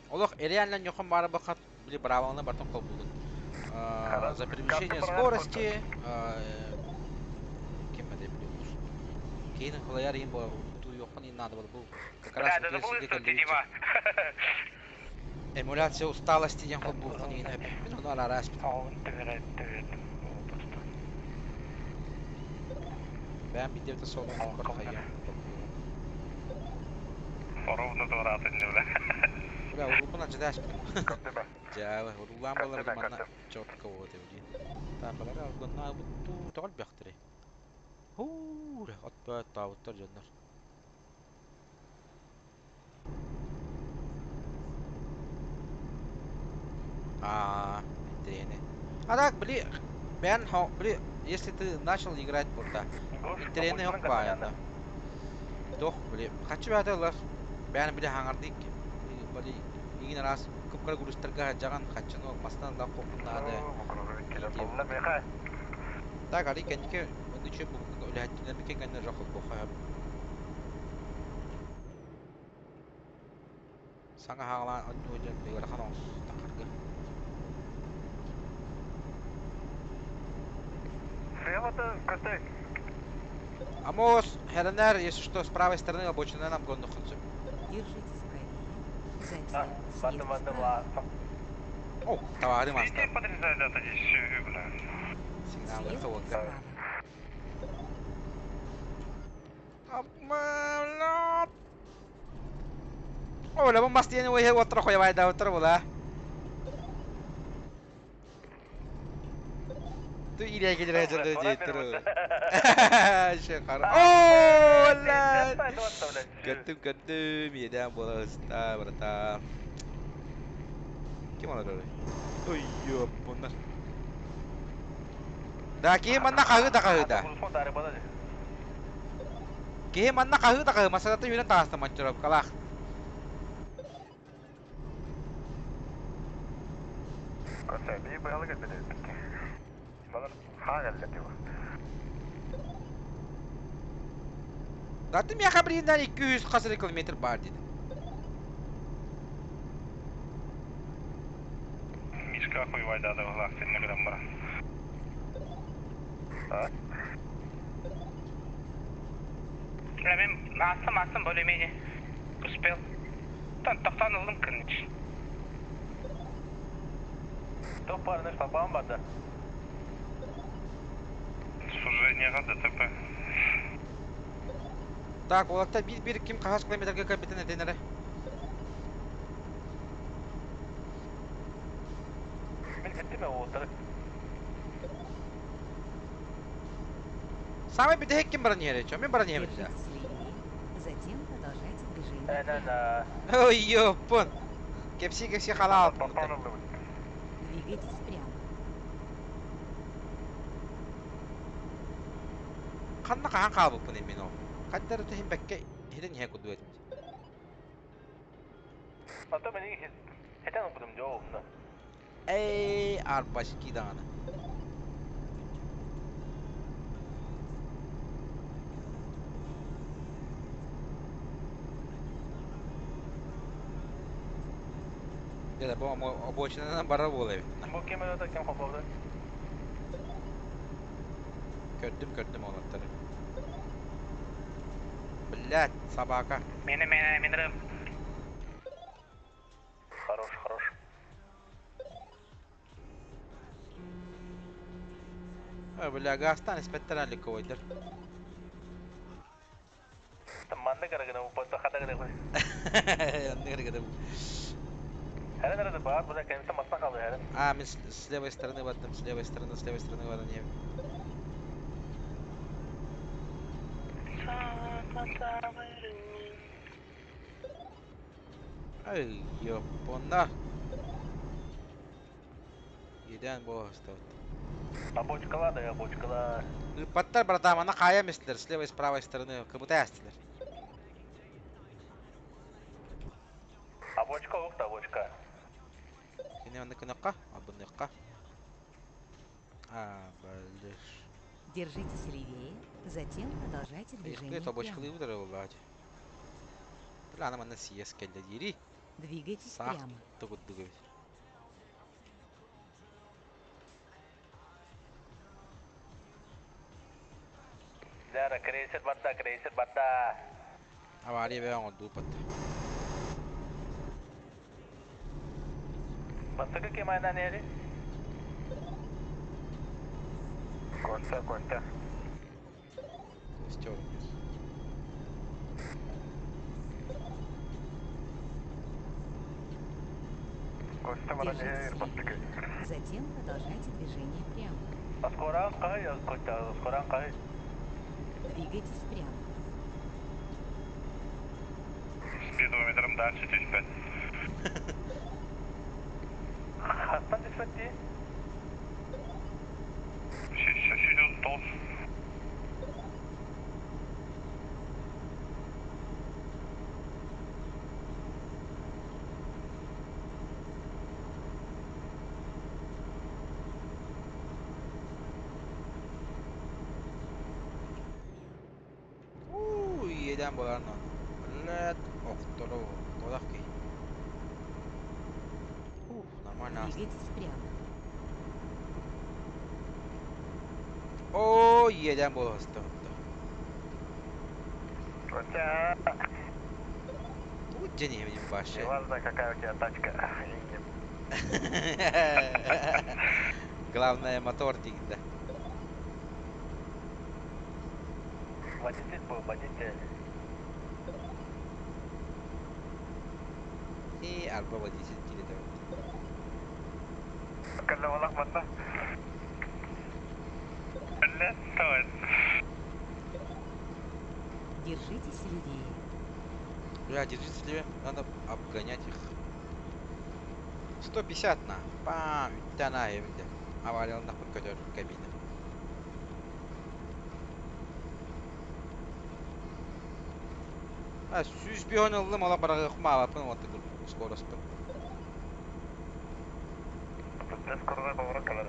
C: Олох, реально нюхом бары бақат, били бравалына бартын қол булдын. За перемещение скорости, кем это били уж. Кейн холаяр им было, ту ёхан и надо было был. Как раз
A: Да,
C: вот
A: забыл,
C: если
A: что ты,
C: ты
A: Дима.
C: эмуляция усталости ден қол бұл хон ейін әбі. Мен оны ара аспит. Бәм бейді өті солын бар қайым.
B: Ровно дуратын не бля.
C: Бля, урубына жада аспит. Жава, урулан болар манна чотка вот евдин. Так, олар алгынна бұтту тоғал бяқтыры. Хуure, отпа тауыттар жандар. Интерене. А так, бли, бен, бли, если ты начал играть burada, интерене yok bayanda. Doch, bli, kaçı bədələr. Bəni bili hangardıq. Bli, igin ras kupkar gurustarga jagan kaçın olmasından da qopunladı. Так, али кенке, он ничего bu öləhətdən bir kəndə raxıl bu xəyab. Sana hağlan oyuncu bir xan olsun takarga. Амос, Хеленер, если что, с правой стороны обочины нам гонну хунцу.
D: Держитесь правее. Затем съезд вправо.
C: О, товары мастер.
B: Видите, подрезали это здесь, бля.
C: Сигналы
D: Съезд
C: хавок.
D: вправо.
C: Обманут. О, la bomba tiene wey otro juego vai dar otro bola. Tu iria que direi de jeito. Şakar. Oh lan. Gördüm yeden bola sta berta. Kim olur öyle? Oy yo bunlar. Daki mana kahı da kahı da. Ki mana kahı da kahı masalah tu yunan tas teman cerap kalah.
B: Kötü bir bayalı getirdi. Balar ha geldi diyor.
C: Zaten ya kabrinden 200 kasır kilometre var dedi.
B: Мишка хуй вайда да влак сен неграм бара. Ha?
A: Ben astım bölümünü. Uspel. Тоқтан алдым кірніш.
B: Топ парнеш папам бада. Служение ДТП.
C: Так, олакта bir kim kaç kilometrege kapiten etenere.
B: Мен кеттім отыр.
C: Самый bir de hekkim baran yere çöm. Ben baran yere
D: Держитесь левее. Затем продолжайте движение
B: Aynen
D: вправо.
B: ha.
C: Oy yopun. Kepsi halal.
D: Двигайтесь прямо.
C: Kanna kahan kabuk bu emin ol. Kaddar öte bekke hedin he kudu etmiş.
B: Hatta beni heten okudum cevabımda.
C: Ey arbaş gidana. Ya da bu обочинадан бара болay.
B: Bu kim öyle kim kapalı?
C: Gördüm onları. Блядь, собака.
A: Мені.
B: Хорош.
C: Бля, гастан испеттерали ковойдер.
B: Temanla karagana bu posta kata kada koy.
C: Anne kadar.
B: Her nerede bağır burada kendisi masna kalıyor her.
C: А, мен с левой стороны в этом, с левой стороны в этом не. Ай, ёпона. Giden bu hasta.
B: Обочкала, да, обочкала.
C: Ыппаттар братамана кая местилер, с левой и с правой стороны, как будто ястилер.
B: Обочка ук, обочка.
C: Кене онны кыныкка, абыныкка. Балыш.
D: Держитесь левее, затем продолжайте движение
C: Кыйкы тобочкалы
D: прямо.
C: удары улаать. Плана мана сиес келде дири.
D: Двигайтесь
C: Сах
D: прямо.
C: тугуддугы.
B: Дара, крейсер бадда.
C: Авария бе он дупатта.
B: Басыка кемайдан ери? Коста.
C: Костёр.
B: Коста
D: Держитесь левее, затем продолжайте движение прямо.
B: Аскоран кай.
D: Двигайтесь прямо.
B: Спидометром дальше тишпет. Хастан тишпетти? Шишидон тос.
C: Еден боларнан. Лет оқтолу. Тодақки. Нормально.
D: Двигайтесь прямо.
C: О, еден бол хастыгытта.
B: Котя.
C: Тут жене менен башы.
B: Неважно, какая у тебя тачка.
C: Главное мотор дигда.
B: Водитель.
C: И арба водитель килде.
B: Кalla walak banda. Кalla стоит.
D: Держитесь левее.
C: Бля, держите себе, надо обгонять их. 150 на. Пам, тана евде. Аварил нахуй көтөр кабина. Сүзбеон ылды мала барага хмаба пын вот скорость.
B: Скоро поворот калар.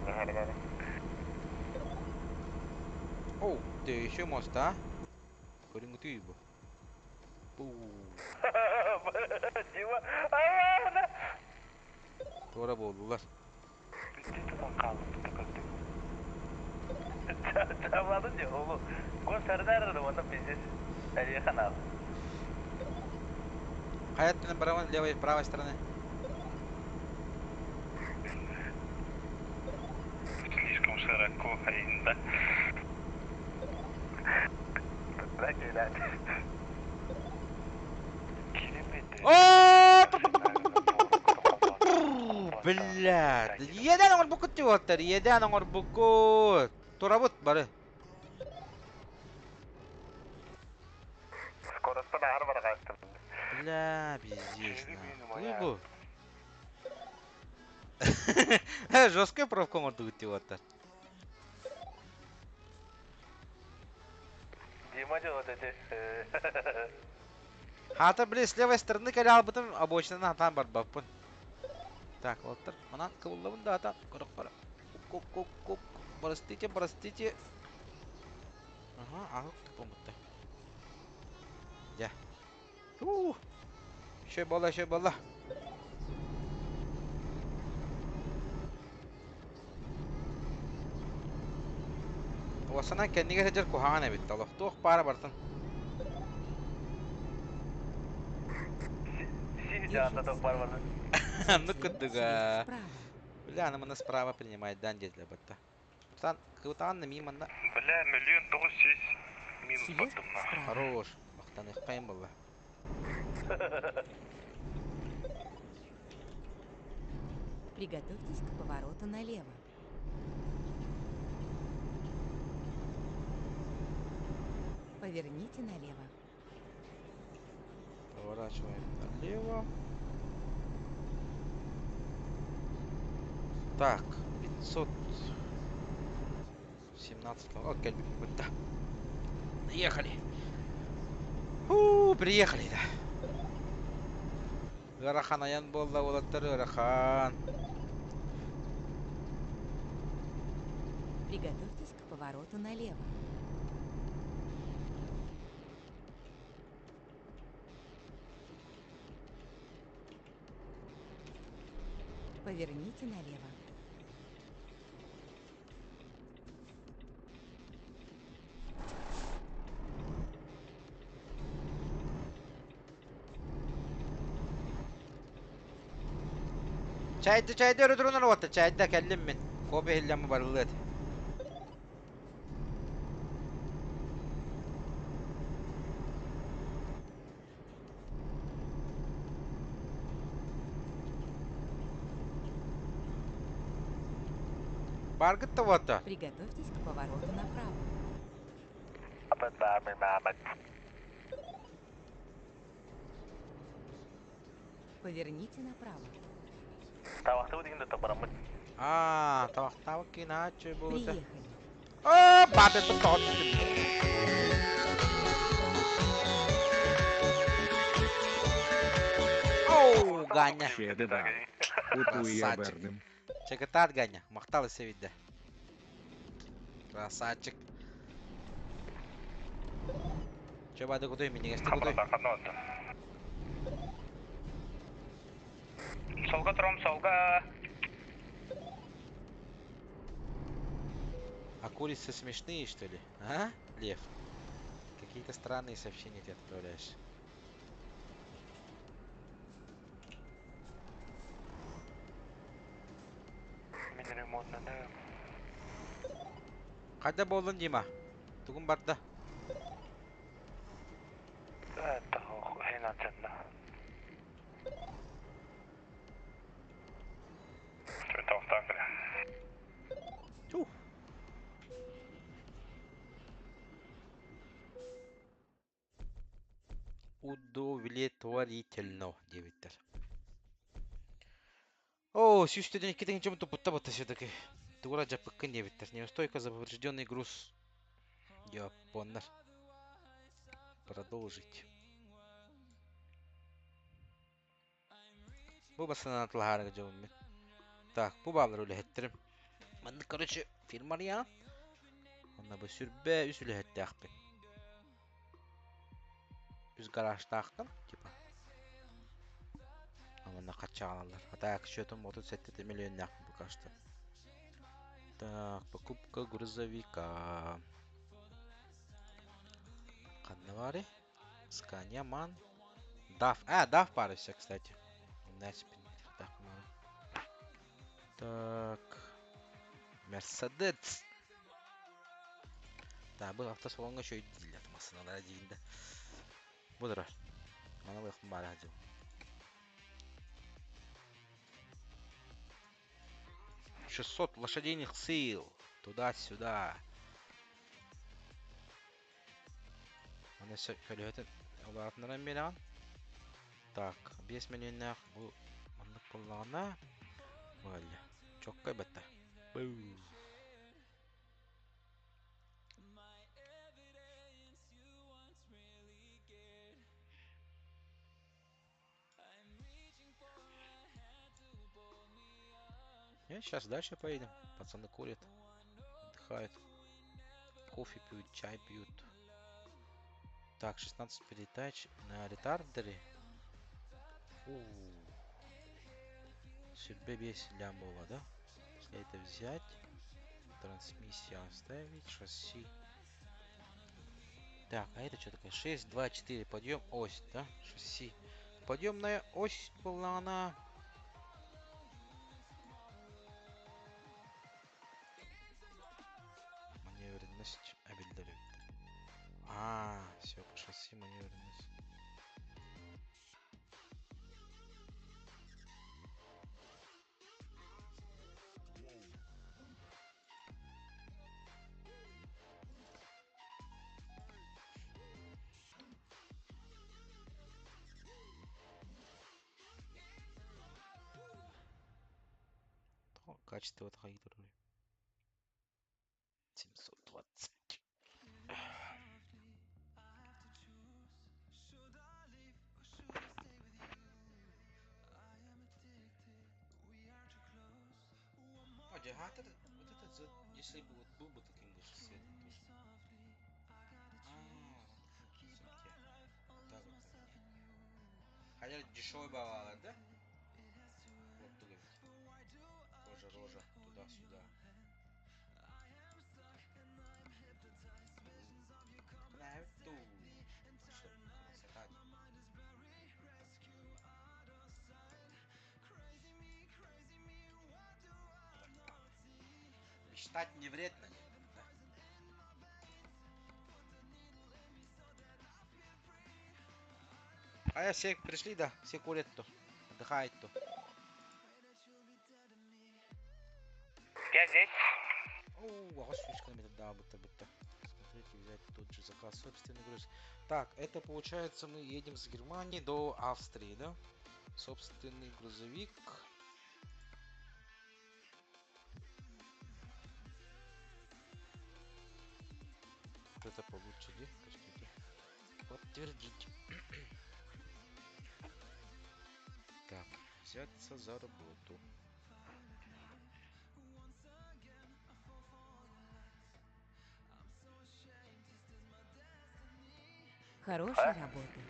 C: Оу, ты еще мост, а? Көрүнгү түйбү.
B: Дима. Ай,
C: Тора болдулар.
B: Çavaladın ya oğlum. Göster nerede onu bizi. Nereye kanal?
C: Каяттын барабан левой и правой стороны.
B: Слишком широко ходить, Так и да.
C: Блядь, еден оңор букут деп оттар, еден оңор букут. Турабут бары.
B: Скоростта нахар бара кайттым.
C: Бля, пиздец. Уйбу. Жесткая пробка оңорду деп оттар.
B: Дима делает эти.
C: Хата, блин, с левой стороны колял бытым обочинаны атан бар баппын. Так, оттар. Манан кыбылдабын да атан. Көрөк бара. Коп. Простите. Ага, агык тупом бутта. Я. Еще болла. Wasana kendiga hajar kuhana bit. Allah tuh para bartan.
B: Сиди, ток бар.
C: Ну кудуга.
D: Справа.
C: Бля, она нас справа принимает данди для бата. Кутан на мимо на.
B: Бля, 1,906 минус
D: Съезд
B: баттым на.
D: справа.
C: Хорош. Мактан иккайым болла.
D: Приготовьтесь к повороту налево. Поверните налево.
C: Поворачиваем налево. Так, 500. 17 километров. О, кельбик будто. Приехали. Приехали, да. Ырахан аян болда болаттар, ырахан.
D: Приготовьтесь к повороту налево. Поверните налево.
C: Çayda öldürünür otta. Çayda kellim min. Kobe hillemi barıldı. Bargıt da otta.
D: Приготовьтесь к повороту направо.
B: Апет баармын маамат.
D: Поверните направо.
B: Тавахтуу дегенде табарамыт.
C: Tavak iначе булды.
D: Приехали.
C: Бабе тот. Ганя.
E: Шеди, да. Уту я
C: Красавчик.
E: бердим.
C: Чекатат Ганя. Макталы севидде. Красавчик. Чебады кудой, минегесте кудой.
A: Солға тұрам, солға.
C: А курицы смешные, что ли? А, Лев? Какие-то странные сообщения ты отправляешь.
B: Мен ремонтнаны.
C: Қайда болдың, Дима? Түгін барда.
B: Это хенатсында. Мен тавахтан кіре.
C: Чух. Удовлетворительно, девиттер. О, сюстеден икки чем-то путта все-таки. Тура жапыккын девиттер. Неустойка за поврежденный груз. Японнар. Продолжить. Bu basına atılharga jogum men. Так, bu bağlar öyle ettirim. Ben de короче firma ya. Onda bu sürbe üsüle etti akbin. Üz garaj taktım tipa. Ama ne kaç alırlar. Hatta счетом 37 миллион нахуй пока что. Так, покупка грузовика. Каннавари. Скания ман. DAF. DAF пара все, кстати. Так. Mercedes. Да, бұл авто салонға шөй дейілді машиналар дейінде. Бұдыр. Мана бұйықтың бары әдеу. 600 лошадиных сил. Туда-сюда. Аны көлігетін олатынырын беліған. Так, 5 миллионнақ бұл маңдық болағына. Böyle. Çok kaybetti. Buu. Сейчас дальше поедем. Пацаны курят, отдыхают. Кофе пьют, чай пьют. Так, 16 передач на ретардере. Судьбе весь лямбова, да? Если это взять, трансмиссия оставить, шасси. Так, а это что такое? 6, 2, 4, подъем, ось, да? Шасси. Подъемная ось была она. Маневренность обильдерит. Все, по шасси маневренность. Качество отходит 700. А вот этот, если бы вот был бы таким же цветом тоже. Все-таки вот так вот поменять. Хотя дешевый бывало, да? Вот тут ведь. Тоже рожа туда-сюда. Круто. Вообще красота. Мечтать не вредно, да? А я все пришли, да? Все курят то. Отдыхают то.
A: Я здесь.
C: О, а 80 километров, да, будто. Смотрите, взять тот же заказ, собственный груз. Так, это получается мы едем с Германии до Австрии, да? Собственный грузовик. Вот это получше, да? Скажите. Подтвердить. Так, взяться за работу.
D: Хорошей работы.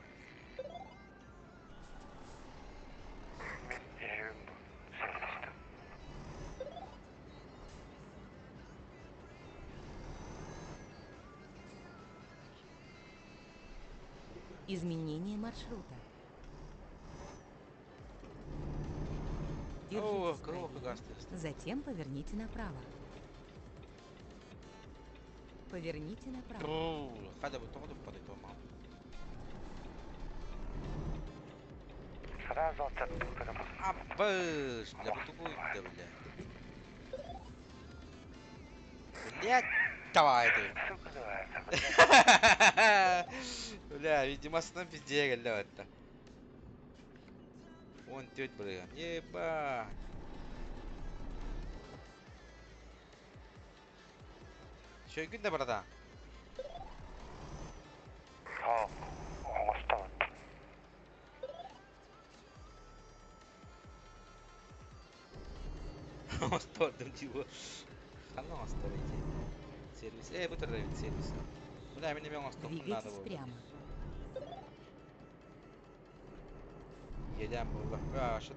D: Изменение маршрута.
C: О,
D: Держитесь
C: кого
D: правее,
C: гастырь.
D: затем поверните направо. Поверните направо.
C: О, хада бы тому падает, то мам.
B: Сразу отцепка.
C: Абыш, бля, вот такой, да, бля. Блять, давай ты. Бля, видимо, на пизде, бля, это. Вон теть, бля, ебать. Чё, гүн да, братан?
B: Оңостон.
C: Астордым чего? Хана астор эти. Сервис. Bu tarafı servis. Бля, мне мимо стопу надо
D: Двигайтесь
C: было.
D: прямо.
C: Едем было. А, что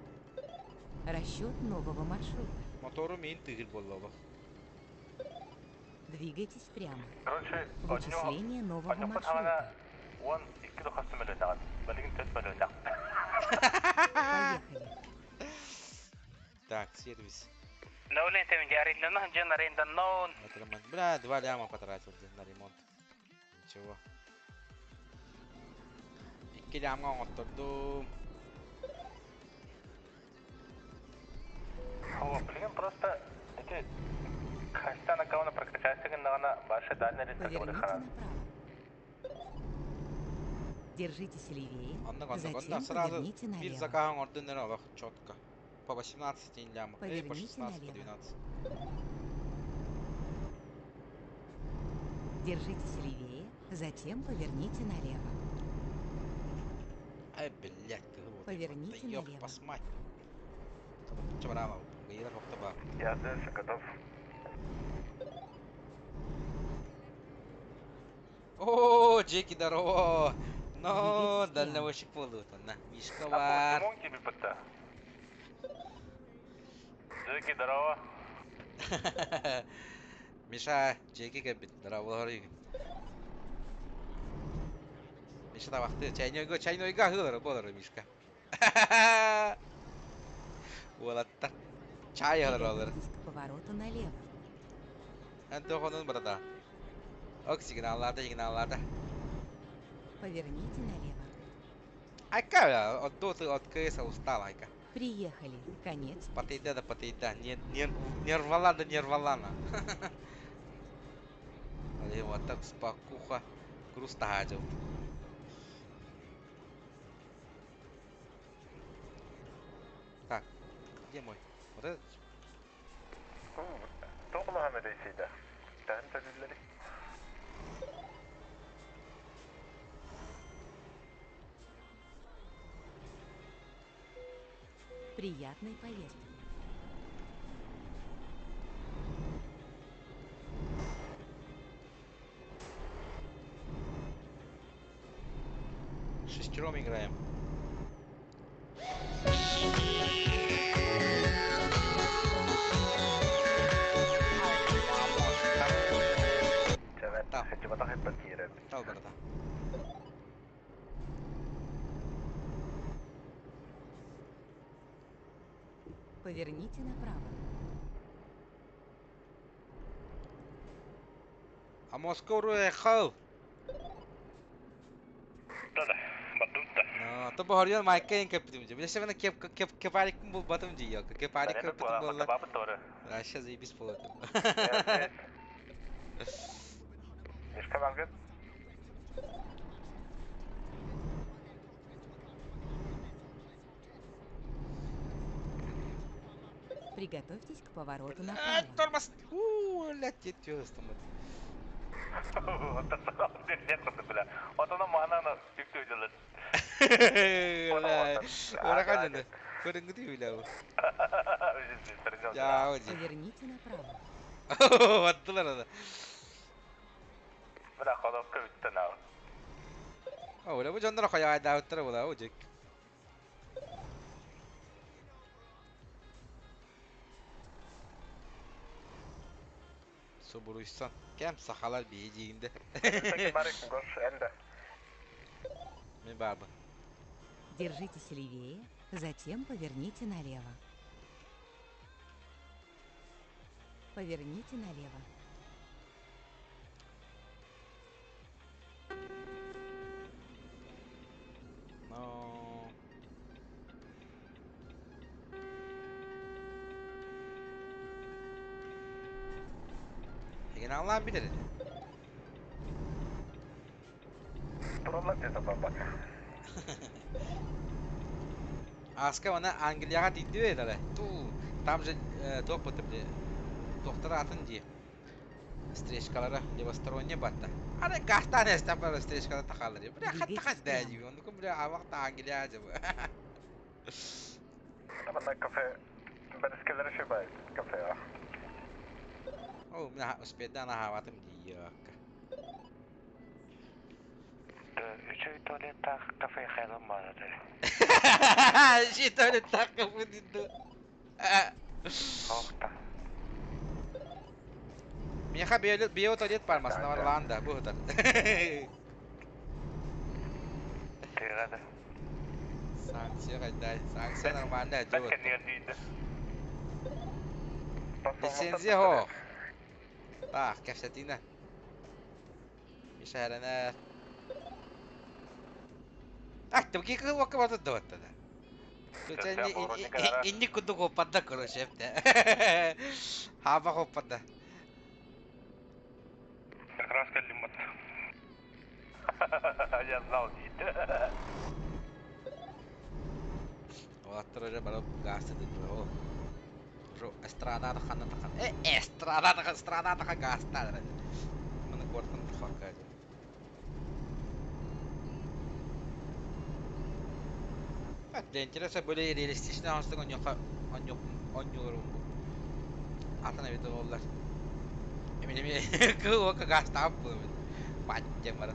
D: Расчет нового маршрута.
C: мотору мен тыгыл было.
D: Двигайтесь прямо.
B: Короче,
D: Вычисление нового
B: Онньоқпут
D: маршрута.
B: он 2 дохасы мөлөөн агаад. Балигин 4 мөлөөн агаад.
D: Поехали.
C: Так, сервис.
A: Нолин ты меня арендовал, где арендовал?
C: Это ремонт. Бля, 2 ляма потратил на ремонт. Ничего. 2 лямга оттурдум.
B: Балигин просто эти кастана кавана прокачайся на ваши данные
D: Поверните направо. Держитесь левее,
C: Онда
D: затем
C: сразу
D: поверните
C: bir
D: налево.
C: закахан орденера четко. По 18 лямов. По
D: Поверните
C: 16, по
D: налево.
C: 12.
D: Держитесь левее, затем поверните налево.
C: Ай, блядь, ты вот.
D: Поверните
C: ёб
D: налево.
C: посмать. Чабрама, гайра хохтаба.
B: Я дальше готов.
C: О, Джеки, здорово! Но,
D: Двигайтесь прямо.
C: дальнобойщик полут, на, Мишка бар.
B: Тимон тебе пытта. Джеки, здорово.
C: Миша, Джеки кабит, здорово, Миша табақты, чайнойга хылыр, болыр, Мишка. Болатта, чай хылыр олыр.
D: Приготовьтесь к повороту налево.
C: Әнті оқының бұрада. Ок, сигналларда.
D: Поверните налево.
C: Айка, от доты, от КС устала, айка.
D: Приехали. Конец.
C: Потейда, не рвала. Але вот так спокуха, грустно хаджал. Так, где мой? Вот этот?
B: Тоқылаған рейсейді. Тән тәлілері.
D: Приятной поездки.
C: шестером играем. Тал. Тал, брата.
D: Поверните направо.
C: А Москва ехал.
B: Да, бадунта.
C: No, то бахарьян майка ин кептим же. Билесе мен кеп ариким бул батым же yok. Кеп арик кептим болла.
B: Бабы торы.
C: Раша заебись болотым.
B: Нишка магет?
D: Приготовьтесь к повороту направо.
C: Тормоз. Летит тёстым.
B: Ота сарал дердек кыды била. Отана мананы түктөйдүлөр.
C: Ora калжаны. Көрүнгү дүйүлө. Я, оди.
D: Поверните направо.
C: Аттылар ада.
B: Бирок колокко бүттөн ал.
C: Ora bu jonдар коя айда өттөр була, ожек. Собуруйсан. Кем сахалар бейжигинде.
B: Барыкын кош энде.
C: Мен барбы.
D: Держитесь левее, затем поверните налево. Поверните налево.
C: No. Egen Allah'ın bilir.
B: Туралап дете баба.
C: Аска ona Angliyaga deydi öyle. Там же допыты бля. Доктор атын ди. Стречкалары левосторонне батта. Ара гастан эстапар стречкалар такалар. Бля хатта дади. Он ку бля авакта Англия же.
B: Бана кафе. Берискелер şey bay. Кафе а.
C: О, меня успеда на хаватым диёк.
B: Üçüncü tuvalet tak kafe xelim vardı.
C: Житали так выйду.
B: Halkta.
C: Меха био туалет пармасына барланда bu kadar.
B: Tegadi.
C: Sanksiya qayday. Sanksiya normalde
B: Ben
C: jo.
B: kendi yerdeydi.
C: Lisenziya ho. Так, кефсетина. Мишарана. Так, ты какие вака вот это вот тогда. Тут инди куду копадда, короче, это. Хаба копадда.
B: Как раз келдим. Я знал, дейді.
C: Вот тоже было гасты было. Жо эстрадада ханна тахан. Эстрадада гаста. Мына кортын тахакка. Для интереса более реалистичный аңсыз он yok. Атына видео oldular. Eminim кылока гаста было. Патем бар.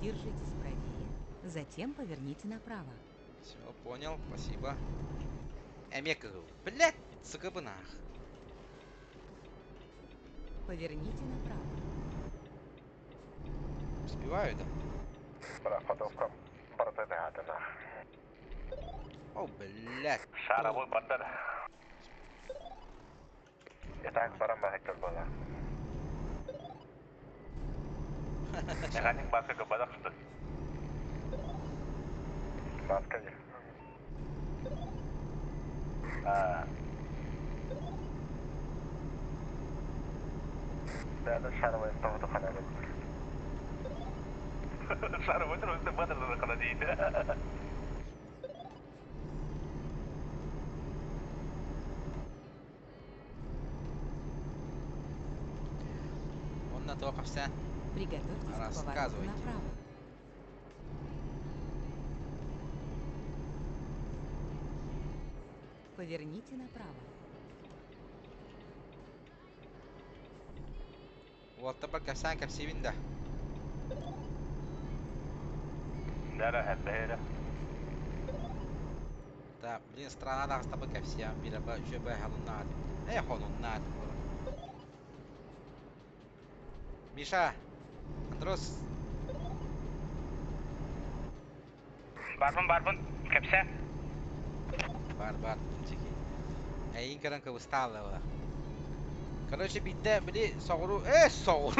D: Держитесь правее, затем поверните направо.
C: Все, понял, спасибо. Эмекагыл. Блядь, сыгыбынах.
D: Поверните направо.
C: Успеваю, да?
B: Проходовка. Барды адына.
C: О, блядь.
B: Шаровой бардыр. Итак, барам бахеккел бола. Механик маскага бадақшты. Маскага. Да, шаровой тоғды қанады. Шаровой тоғды бадырды қана дейді.
C: Он на то, как все.
D: Приготовьтесь к повороту
C: Рассказывайте.
D: направо. Поверните направо.
C: Вот только сам как сивинда.
B: Дара хәббәһәрә.
C: Так, блин, страна да стабы ко всем, бираба, еще бы халунат. Халунат. Миша, Андрос,
A: Барбын, кепсе.
C: бар, чеки. Инкаран устала была. Короче, бидде, били, соғыру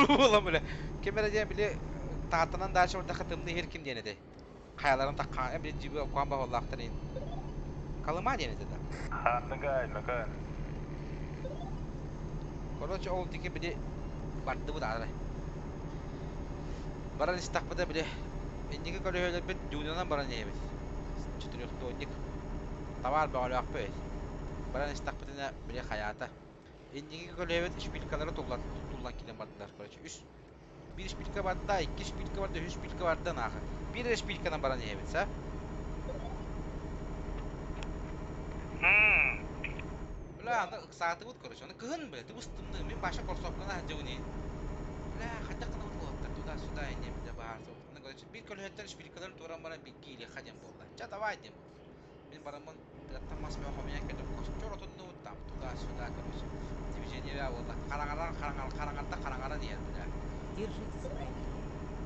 C: болам, били. Кемерден, били, таатынан дальше орда хатымны хер ким денеди. Каяларын таккан, били, жибі куанба оллақтырын. Калыма денеди да.
B: Ханныгай, мәкән.
C: Короче, ол тики, били, барды бұд адырай. Баран истақпыда, били, иннеги көлөөлөр бит, дюнянан баран ебит. 4-тонник. Товар бағалуақ бөйт. Баран истақпытына, били, хаята. Иннеги көлөөлөр шпилькалары туллан келен бардылар, короче. Bir şpilka vardı da, 2 şpilka vardı, 3 şpilka vardı da nağı. Bir şpilkadan bana ne evet, Bula anda saati bud короче, аны кыгын бile, ты устымды, мен баша корсопкана жауни. Бля, хата кына бud болаттар, туда-сюда инем де баарсы. Аны короче, bir көлөттөр шпилкадан туран бара bir кили хадем болду. Ча давай дем. Мен барамын, таттамас мен хомия келдим, косчор отунду там, туда-сюда, короче. Движение болду. Караңара не бля.
D: Держитесь правее,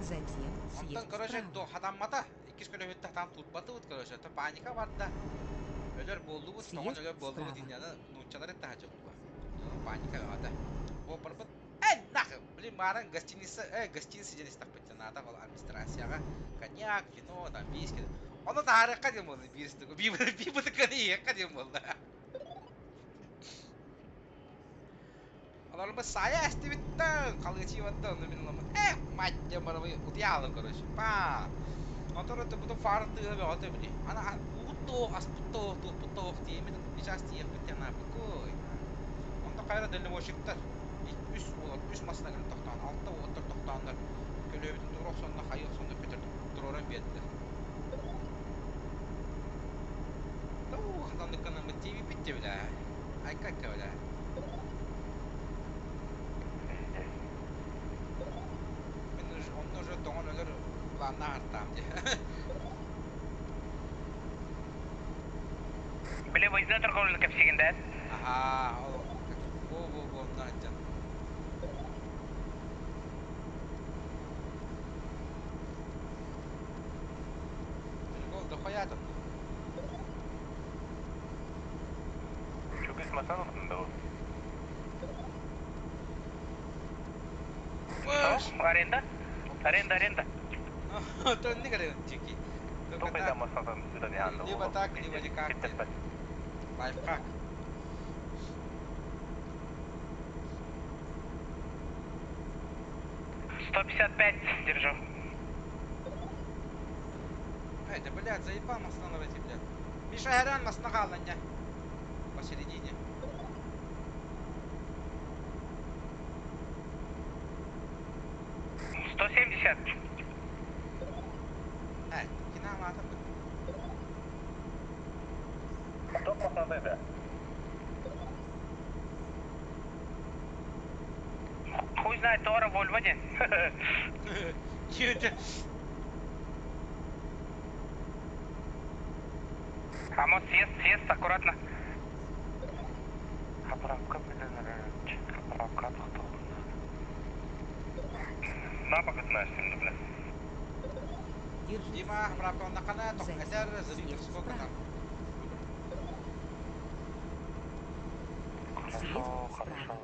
D: затем
C: Ondan
D: съезд
C: короче,
D: вправо.
C: то хатаммата, иккис көлөһүттө там tutbatı bud короче, то паника барда. Ölөр болду бут, тоңон ölөр болду бут инде, нучалар этте хажы бут. Паника ада. О барбыт. Нахы, блин, маран гостиница жөнүстө таппыттан ада кол администрацияга коньяк, вино, там виски. Оны тарыхка дем болду, бирстиги. Бибыты коньякка дем болду. Алар мы сая эстибиттен калгычы ватты, оны мен ламы. Мать демарымы утяалым, короче. Па. Мотор это буду фарты бе аты били. Ана утто, аспутто, тупутто тиемен бижасты еппеттен апкой. Онда кайра деле мошиктар. 3 масына келип токтон, 6 отур токтондар. Көлөбүтүн турок сонда хайыл сонда көтөрүп туроран берди. Туу, хатандыккана мотиви битте биле. Айкакка биле. Onun уже тоңон өлөр планна артам ди.
A: Биле выездной торговля кепсигинде.
C: Ага, во, наджан. Гол до хаятын.
B: Çok ismasan ortunda o.
A: Аренда.
C: То не говори, чеки.
B: Только там масatan сюда не anda.
C: Либо так, либо никак. Лайфхак. $155 держу. Да, блядь, заебал масна на эти, блядь. Миша, горян масна галанья. Посередине. $170. Кинам атым.
B: Топ масандaydı.
A: Хуй знает, Тора Вольво день.
C: Чё-то.
A: Амос, съезд, аккуратно.
B: Хапрапка bilenler. Хапрапка тоқтоқында.
A: Напакат настим, бля.
D: Держитесь
C: Дима,
D: правее,
C: правда, он на канале, только
D: затем
C: это залитр
D: съезд
C: сколько там?
D: вправо. Съезд справа.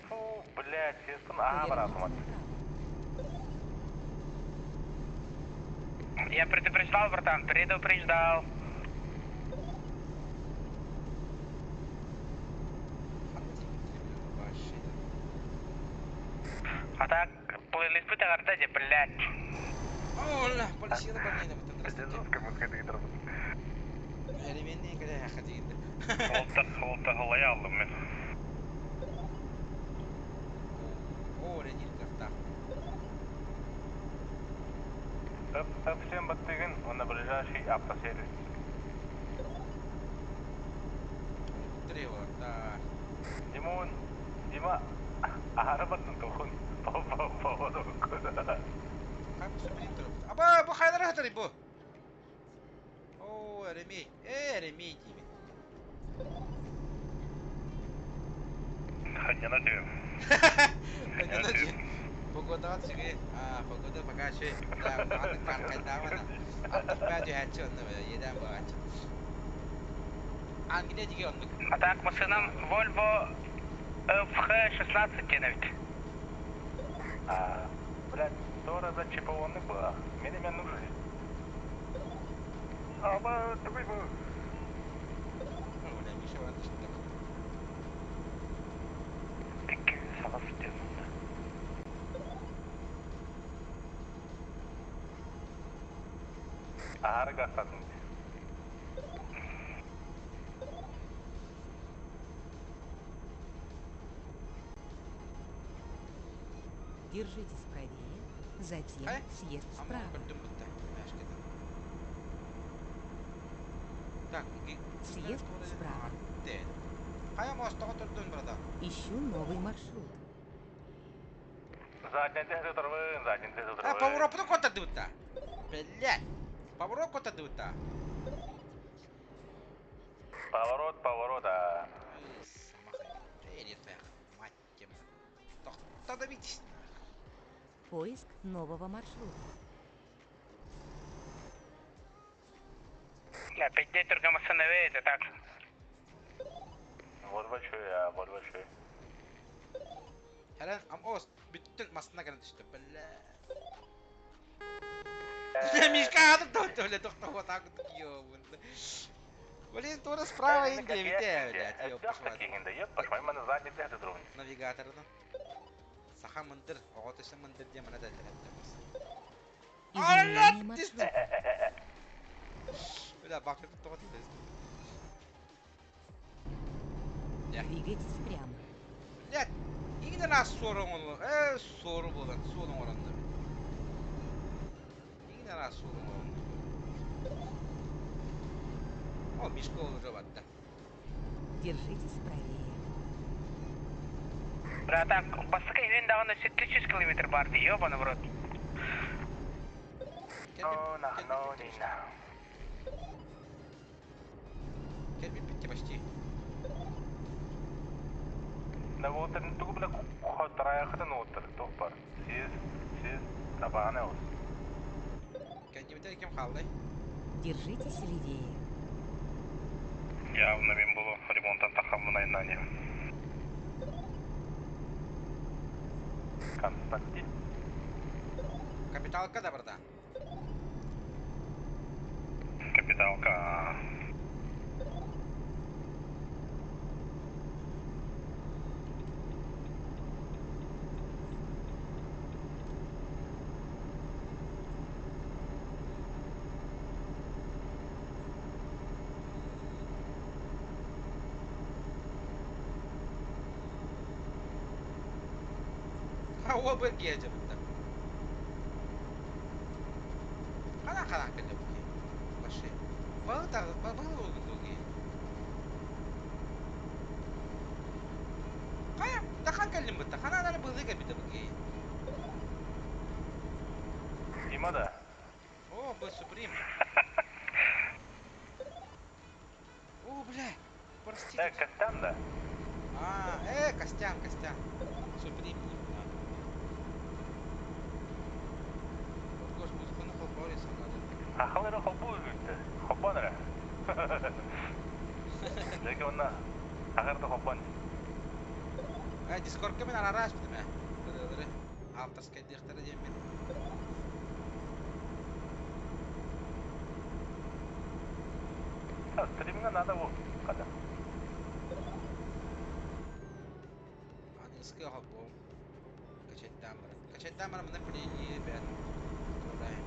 B: Фу, блядь, съездкін обратно.
D: Поверните направо.
A: Я предупреждал, братан, предупреждал. А так, плейлист пути гартаде, блядь.
C: Оля, полисия барнейді бұтын дұрыстын.
B: Кімізге деген тұрмын.
C: Әлеменне кәде әқы дегенді.
A: Олта халай алдым мен.
C: Оля, нилкарта.
B: Öpsem battığın, ona ближайший автосервис.
C: Тревор, да.
B: Дима, arabanın dokun. Baba.
C: Как спринтер? Аба! Артер bu. Oo, Eремей. Eремей деймін.
B: Ханьяна дүйім.
C: Понятно, че. Погода отсюда. Погода пока еще. Да, ладно, каркайдавана. Аттықпа жүйәтші онны бі, еден бағачы. Англия деге онны.
A: Атак машинам Volvo FH16 деневит.
B: Блядь, тоже, блядь, чипованный был. Мен нужен. Ама, давай бы.
C: Ну, бля, Миша варан тышында бала.
B: 200 сағыз дедім. Ары қақсадың.
D: Держитесь правее, затем
C: Ай,
D: съезд
C: Ама
D: справа.
C: білдім бұтта. Мәшкеді. Так,
D: Съезд справа.
C: Деді. Қая мостығы тұрдың бұрада?
D: Ищу новый маршрут.
B: Заднен деді тұрбын.
C: Поворотты көтірді бұтта. Блядь. Поворот көтірді бұтта.
B: Поворот,
C: Самахай. Ерет бәқ. Мать кем. Тоқтады бит.
D: Поиск нового маршрута.
A: Опять тұрған остановить, так.
B: Вот большой.
C: Хәлән, ос, бүттін масына кәлін түшті. Блядь. Мишка адым тоқты, бля, тоқты вот так вот ёбан. Блин, тура справа инде, вите, блядь,
B: Пошмай, мене заднен деді тұрбын.
C: Навигатордан. Саха мындыр, оғатышы мындыр де мына дәлдірәттіміз.
D: Изменение маршрута.
C: Бля, бақырып тоғат едіз.
D: Двигайтесь прямо.
C: Блядь, иңден аз сорың олы, соры болдан, соның оранды. Иңден аз сорың оранды. О, Мишка олы жабатты.
D: Держитесь правее.
A: Братак, басқа үйен дағында 700 километр бар дей, ёбаны в рот.
C: Келмеп бітті почти.
B: Наводын тугу бля хотараяқыдан отыр, тоқпар. Сіз табағаны ол.
C: Кәндеметтер кем қалды?
D: Держитесь левее.
B: Явно мен бұл ремонттан тақамын не. Константин.
C: Капиталка да бұрда.
B: Капиталка.
C: Ол бір геже бұтта. Қана кәлі бұге. Башы. Бағыл оғын бұге. Қая, даққан кәлім бұтта. Қана аданы бұғы кәбіді бұге.
B: Дима да.
C: О, бұл Суприм. О, бля. Простите.
B: Костян да.
C: Костян. Суприм не знаю. Вот гош музыканы қолбауыр есанады.
B: Ақылыры қолбу өйті. Қолбан әрі. Жеке онна ақырды қолбан.
C: Дискордқа мен арара ашпыдым, Бірі. Авторскай дектері дейм мен.
B: Стриминга надо бұл. Қада.
C: Аныңызғы қолбауым. Качеттен бәрі мұны білейі бәрі. Орайым.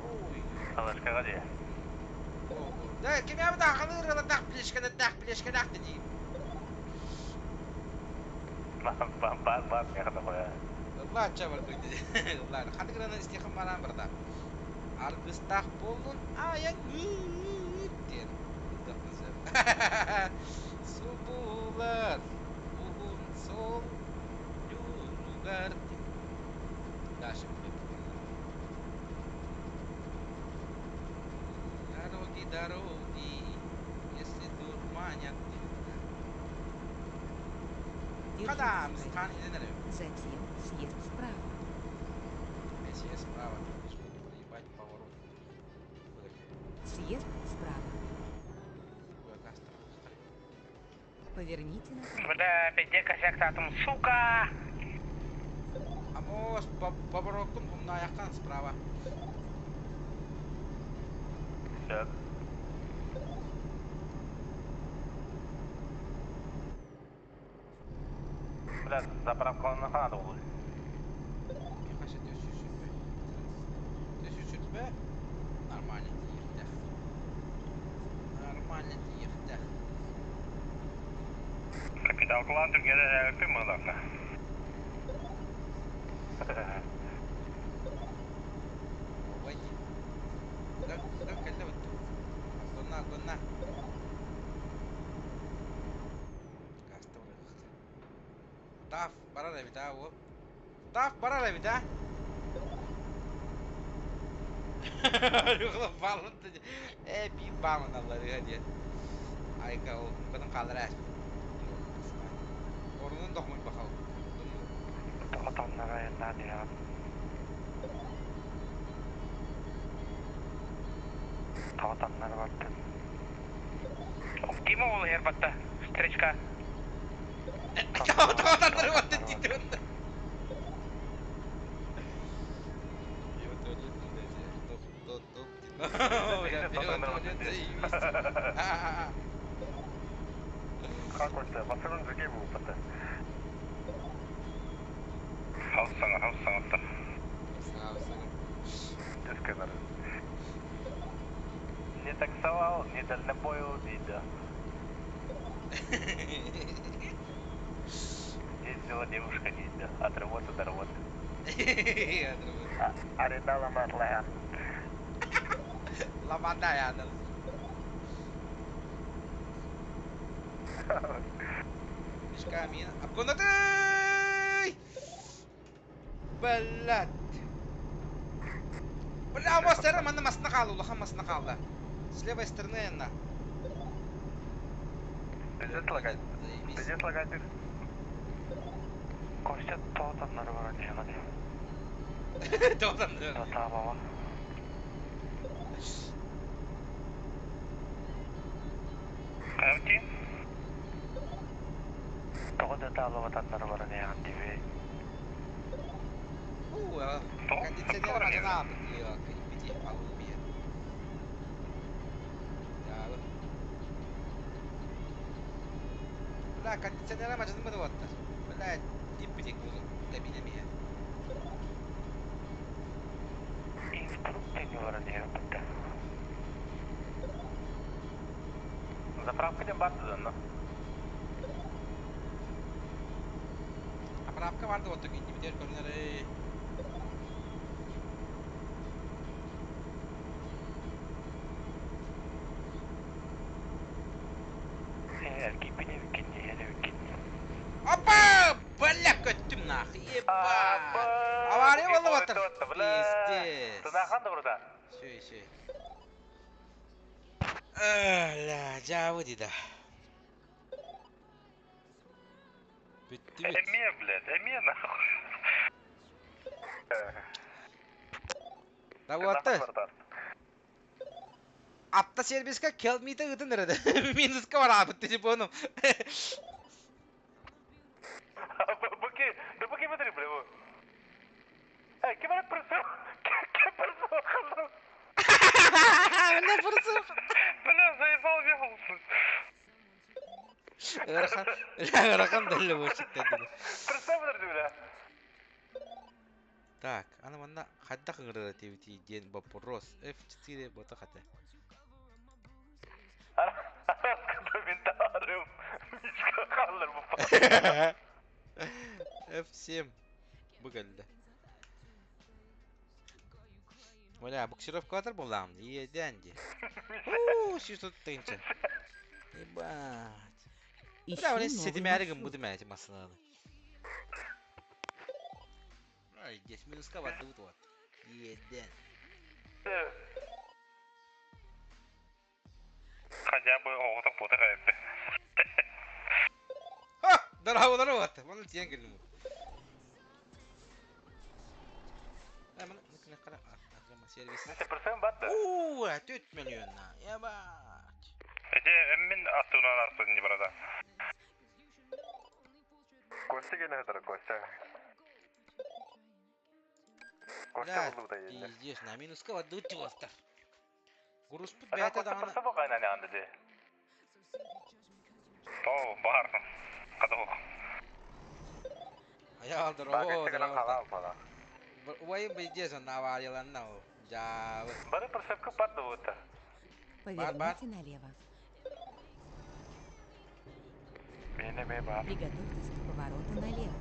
C: Ой.
B: Қалашқаға де.
C: Да, кем я да ақылыры дақ білешкені дейм.
B: Бар, меқында қоя.
C: Ладно, чабар көйді. Ладно, қадығыраны істеқім барам бірда. Арғыстақ болын, аян үттен. Су болар, ұғын сол, люругар. Дашым көп болар. дороги, если дурманят.
D: Держитесь
C: Кадам,
D: правее.
C: стань инженером.
D: Затем съезд справа.
C: Если я справа, лишь бы не проебать поворот.
D: Съезд справа.
C: Ой, Кастро, старик.
D: Поверните направо.
A: Бля, пизде косяк татым, сука!
C: Amos, поворотом умна якан справа.
B: Сейчас. Бля, заправкаларына қарады ғой.
C: Каша төс сүртпе. Төс сүртпе. Нормально тиекте. Нормально тиекте.
A: Капитан Клан Түркияда әгіппен мұндаққа.
C: Ой. Кыран кәлді өтті. Гонна. Каста бұрық. Тaf, барар әбіт о. Taf, barara bir daha. Yukarı bağlandı. Bir bağlan Allah'ı hadi. Ayka o kadın kalır her. Orunun dokmayı bakalım.
A: Tokatanlara yeniden ya. Tokatanlar battı. Kim oğlu her battı? Strečka.
C: Tokatanları battı ciddi onda.
B: Как вот это? Пацан за гейм упадет.
A: Хауссаңа.
B: Дисконер. Не таксовал, не дальнобоил, дейді. Ездила девушка, дейді. От работы до работы. Арендала Матлайн.
C: Ламадая она. Мешками. Обгонаты! Блядь. Бля, мастер, мана маснакал, улаха маснакал. С левой стороны она.
B: Пиздец лагать. Пиздец лагать.
A: Костя тоғытанлары бар не ғады.
C: Тоғытанлары.
A: Тота баба. Қамти? Тоғыта алыватанлары бар не ғады бе.
C: Кондиционер мажина бітігі бітігі алу бе. Яғы. Бля, кондиционер мажина бітігі отты. Бля, дип бітігі бұзы дәбінемеге.
A: Инструктені бар не ғады.
B: Заправка ден барды да, но.
C: Заправка vardı otto kinci biter görünür.
A: Erkipini bikinni, hele bikinni.
C: Опа! Бля, көттім нахы, ебать! Авария болып отыр. Пиздец.
B: Тынақанды бұрда.
C: Сүй. Ля, жауы дейді. Бүтті.
A: Әме, блядь, әме нахуй.
C: Да отты. Апта сервиске келмейді ұтын ұрады. Минусқа бар абытты деп оным.
B: Бұке бітірі, бля, бұл. Кем әріп бірісі? Кем бірісі қалды?
C: Бля, бұрысы.
A: Бля, заебал вехался.
C: Рахам дәлі бұршыттен деді.
B: Бірісі бітірді, бля.
C: Так, ана манда қадда қыңырды тевити ден вопрос F4 бота қаты.
B: Комментариум. Мишка қалдыр бұл.
C: F7 бұғылды. Оля, буксировка атыр болам, еден де. Сүй тұттыңшы. Ебать. Бля, оны сетім әрігім бұдым әтім асынады. Ай, 10 минусқа барды бұд вот. Еден.
B: бы оғытық бұты қайыпты.
C: Ха! Здорово! Мұны тиен келдім. Мұны қара аттағыма сервис.
B: Несі бірсен барды?
C: 4 миллионна. Ебать.
B: Мен аттығынан артын деп арада. Костя келі ғыдыр, Костя. Костя болу да енді.
C: Пиздец, на минуска вады утёстар. Груспут
B: Костя
C: бәйті дағаны.
B: бірсі бұл қайнаны анды де. О, бар. Қады ол.
C: Аялдыр, о. Ой, бейдесін авариланна о. Жалы.
B: Бары бірсі көп барды өтті.
D: Поверните налево.
B: Менеме бар.
D: Приготовьтесь к повороту налево.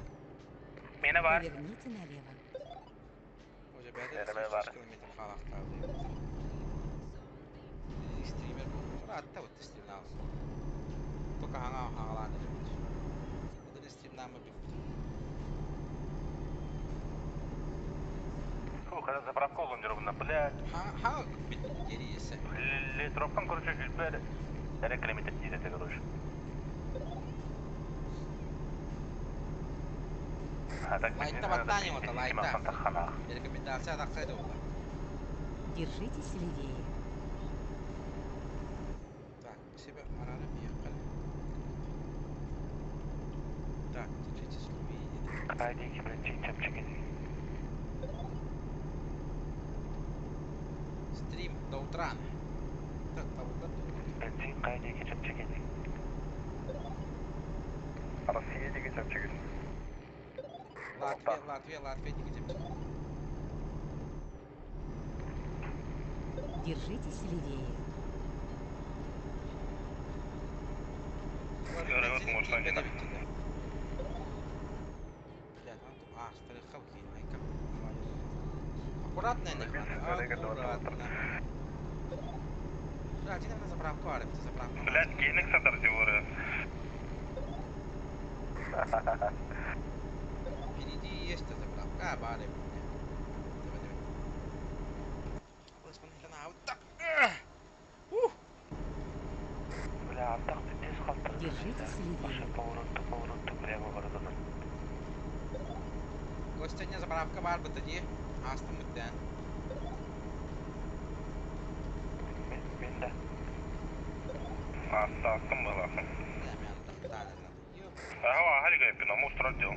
A: Meni var.
D: Поверните налево.
C: Hoca bəydə
B: Yerime var.
C: 3 kilometr qalaqda. Streamer bu. Rahatta bu stream alsın. Toka hağalanır. Bunun stream namı bir.
B: Когда заправка олонжырбына, блядь.
C: Hağa bitmedi geri yese.
B: Литровкан, короче, жүзбәді. Әрі километр дейді, короче.
C: Лайтта баттан емота, лайтта. Рекомендация тақсайды ола.
D: Держитесь левее.
C: Так, себе араны мияққали. Так, держитесь левее.
B: Қайдеки бірінші чөпчіген.
C: Стрим до утра. Так, табылдан.
B: Бензин қайдеки чөпчіген. Россия деге чөпчіген.
C: Латвия деге чөпчіген.
D: Держитесь левее.
C: Аккуратно, аккуратно. Да, тебе на заправку, а это заправку.
B: Блядь, гейник садар диворы.
C: Впереди есть заправка, бали. Посмотри на авто.
B: Бля, аттақ тез қалтыр.
D: Держитесь левее.
B: Поворотты прямо барадыдыр.
C: Костяне заправка бар бітіде. Астым мүттен.
B: Мен да. Астым боласың. Ага, халига епина, мустр отдел.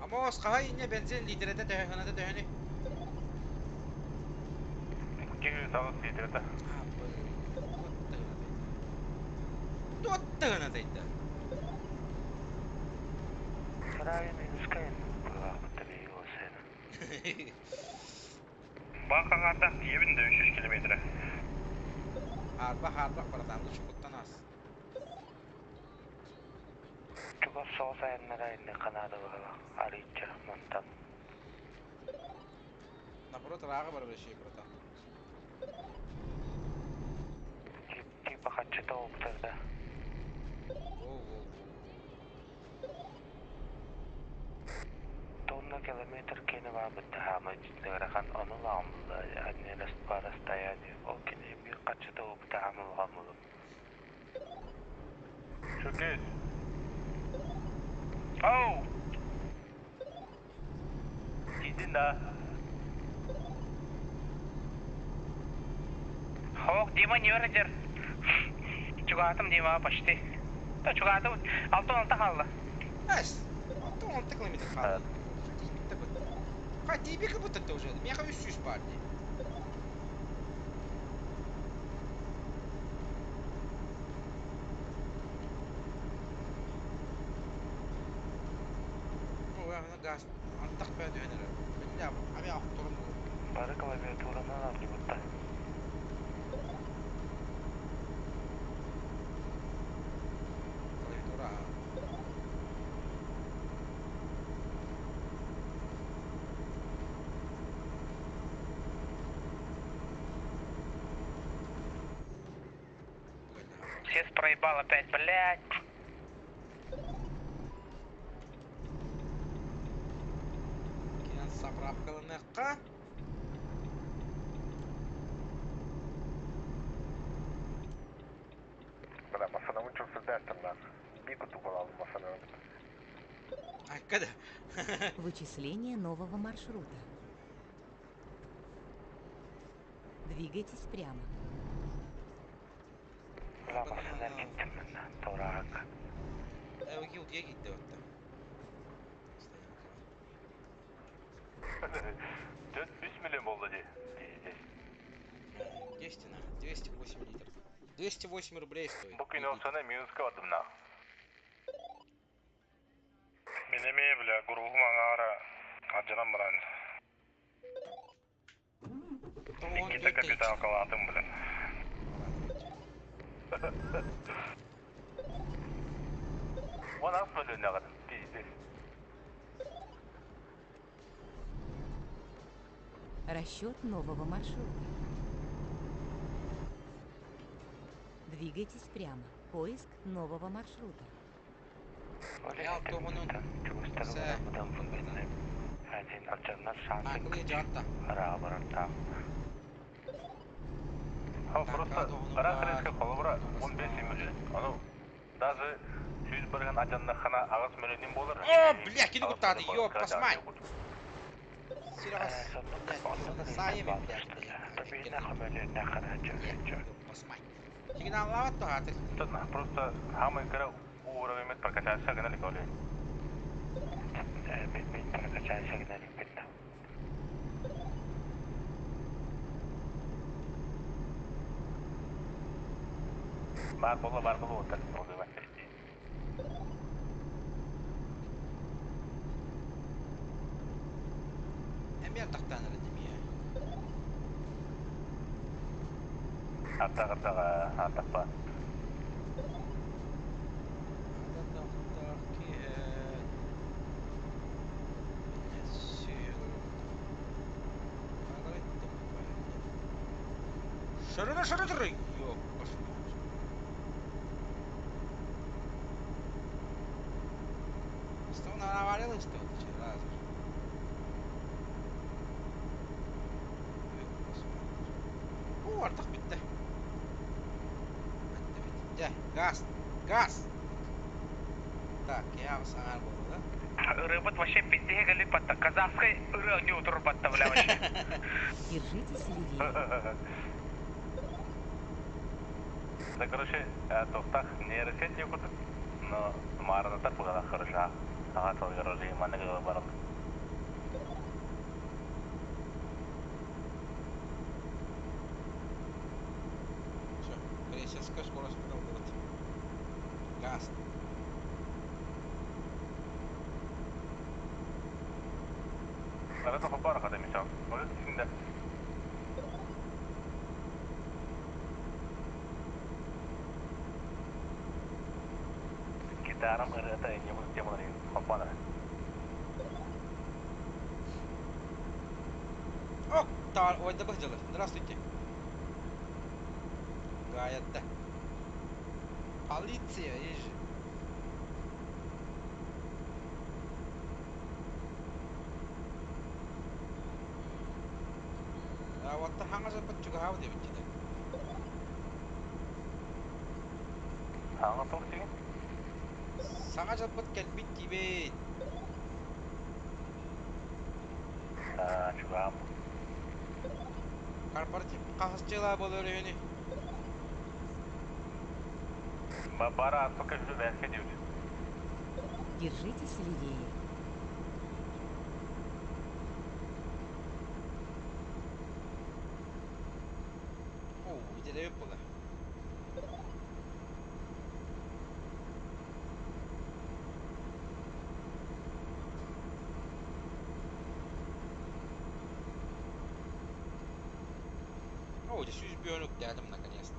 C: Амос, қағай ине бензин литреді тәхінеді тәхіні.
B: 200 литрді.
C: Тоттығына дайды.
B: Сарайы минус кайын. Бұлақпытты бейі ол сені. Бақаң ардақ ебінде 300 километрі.
C: Harba baradamda çubuktan az.
B: Çubuk soğuz ayınlara indi kanadı bağla. Arayıcı, montan.
C: Наоборот, рага бар вещи прота.
B: Типа хочу топтырды. Тонна километр кені бар бітті хамы житнігірахан оны лағымылды. Әнне расстояние. Ол кені емге қачы топты хамы лағымылды. Шөкес. Ау! Дейдін да.
A: Хоқ, Дима не өредер. Чугатым Дима почти. Да, чугатым 6-16 қалды.
C: Әс, 6 километр қалды. Ха, тебе как будто ты уже, меня как вещишь, парни. Ну, я на газ, он так пойдет, я abi aktarım bu.
B: Barı klaviaturandan aldı burada.
C: Klaviatura.
A: Сес проебал опять, блядь.
C: Keyin zapravkalarına qa.
B: бәттірлар. Bir kutu bolalım masana.
C: Hakikaten.
D: Вычисление нового маршрута. Двигайтесь прямо.
B: Kulağmasınlar gittim ben. Torak.
C: Evet ki ukiye gitti hatta.
B: 4-3 milyon oldu diye.
C: Geçti на 208 литров. 208 рублей стоит.
B: Bu gün olsana minuska vardım na. Benemeye bile grubu mağara acılan bıran. İki de kapital kalatım bile. O nasıl bölüyor ne kadar? Değil.
D: Расчет нового маршрута. Двигайтесь прямо. Поиск нового маршрута.
C: Ya tohunun se
B: Hazin açanlar şansı.
C: akıllı cevapta.
B: Ara barata. Ha просто арахареска холбора 15 milyon. Onu даже süz bargan ajanna xana ağız mölünün bolur.
C: О, бля, кили кутады, ёб, посмай. Серега, sayı ben
B: Tabii ne xameli ne xana çözüyor.
C: посмай. Şimdi anlavat da artık.
B: Tutma, просто hamı kere uğravimet parkaçarsa gana likoli. Ben parkaçarsa gana likoli. Var bolu otur. Oluyor bak.
C: Hem yer taktan öğrendim ya.
B: Atak bak.
C: Şarı. Yok, başım. Estão na amarela, estou tirado. Yok, başım. Artık bitti. Bitti. Gaz. Так, я вас арбол, да?
A: Рыбот вообще пиздея галит батта. Казахской рыа не утур батта, бля, вообще.
D: Держитесь левее.
B: Да, короче, тохтах нейросеть не кутит, но марна так была хороша. Ага, твой рожи, манна говорила барал.
C: Все, крейсерская скорость продолжит. Газ.
B: Arada kopar akademi çal. Orada şimdi. Gitarım arada yemuz diyemedim. Kopar.
C: О, ой, да бахджалы. Здравствуйте. Гаятта. Полиция, ежи. А вот та ханга жапат чуга хава деп ичиде.
B: Hangi tok değil?
C: Сага жапат келбит тибет.
B: Çugam.
C: Корпоратив кахасчыла болор өйүнү.
B: Бара аспака жүзü verke diyor.
D: Держитесь левее.
C: О, иделе өп бола. О, здесь сюзбёнок рядом наконец-то.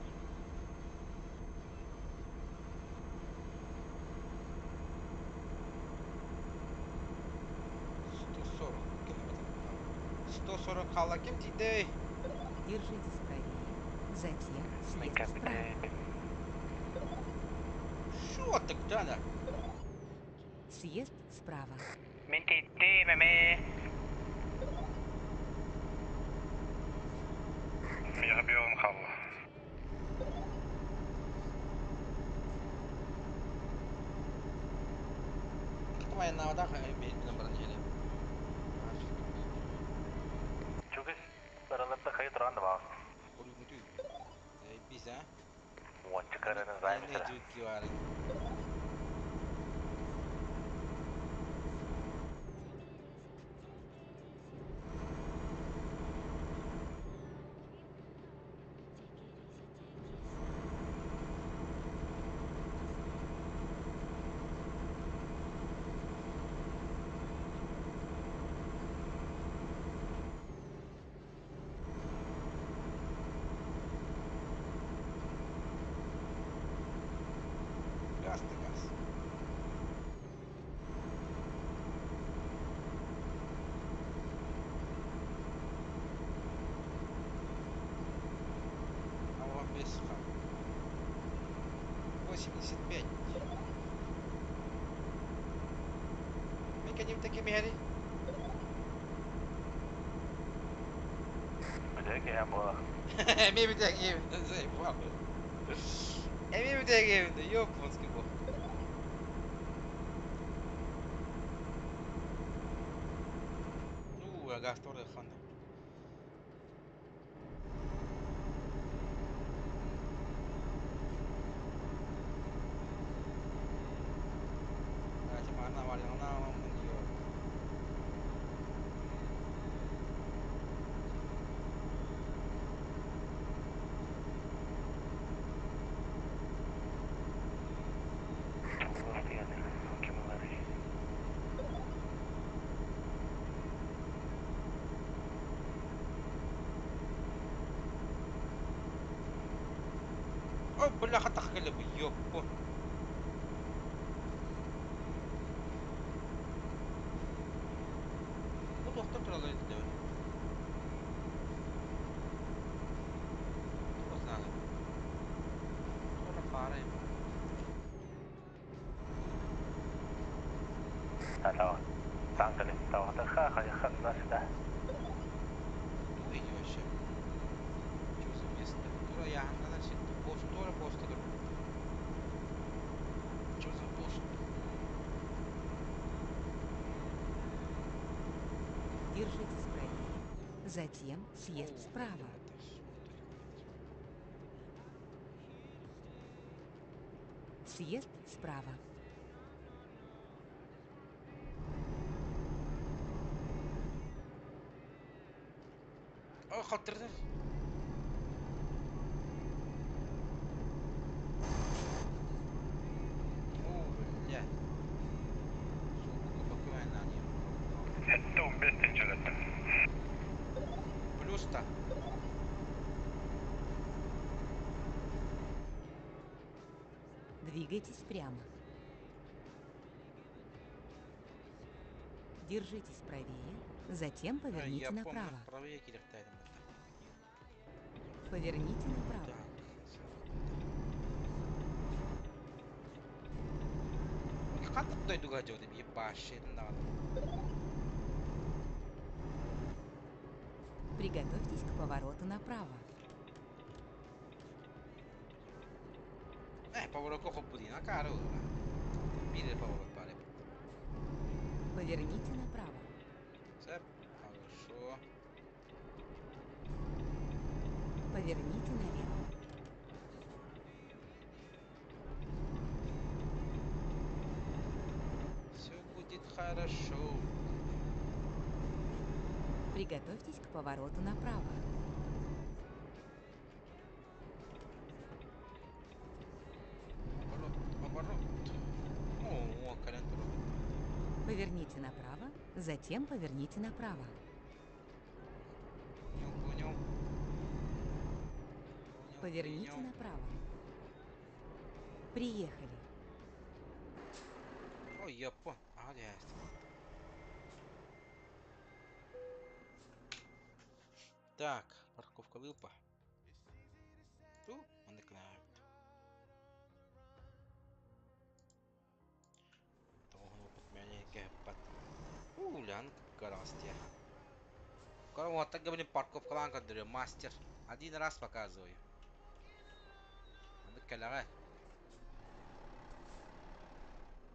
C: $140 калла кем тиде?
D: Держитесь правее. Затем съезд справа.
C: Шо тогда да?
D: Съезд справа.
A: Mintitti, meme.
B: Miyah bir yolun kallı. Торан да баа.
C: Көрүнгүтүү. Biz ha?
B: Уончы кырының
C: Ne
B: займысыра.
C: cüki var. Gaz da gaz. Авган без хам. 85. Механик мехари.
B: Бүдек ем бола.
C: Эми битек евинде заебал. Эми битек евинде ёпонский бог. Я газ тоже ханда. Я тебе она валила на мундио.
B: Туғыз дегені. Кемалары.
C: О, бляха, тахкали бы, ёппо. Bu doktor turalı dedi öyle. Dur olsun abi. Sonra para yap.
B: Tamam. Tankali. Tamam. Хай засюда.
C: Dur iyi вообще. Что за место? Тура яхангадан шикти. Пост, тура поста тура. Что за пост?
D: Держитесь правее, затем съезд справа. Съезд справа.
C: О, халтырды. О, бля. Сука, покой на нее.
B: Это 15 жолетті.
C: Плюс-то.
D: Двигайтесь прямо. Держитесь правее, затем поверните
C: Я помню,
D: направо.
C: правее кидертайдым это.
D: Поверните направо.
C: Так. Хантап дойду гадё, ты ебашит надо.
D: Приготовьтесь к повороту направо.
C: Поворот кохо буди на кару. Били поворот паре.
D: Поверните направо.
C: Все, хорошо.
D: Поверните налево.
C: Все будет хорошо.
D: Приготовьтесь к повороту направо.
C: Поворот. О, колен робот.
D: Поверните направо, затем поверните направо.
C: Понял.
D: Поверните направо. Приехали.
C: Ой, я понял. Ага, есть. Так, парковка Вилпа. Он наклеит. Tuohon opet meni kehpat. Лянка гарастия. Вот так говорим парковка ланка дыры мастер. Один раз показываю. Аны калага.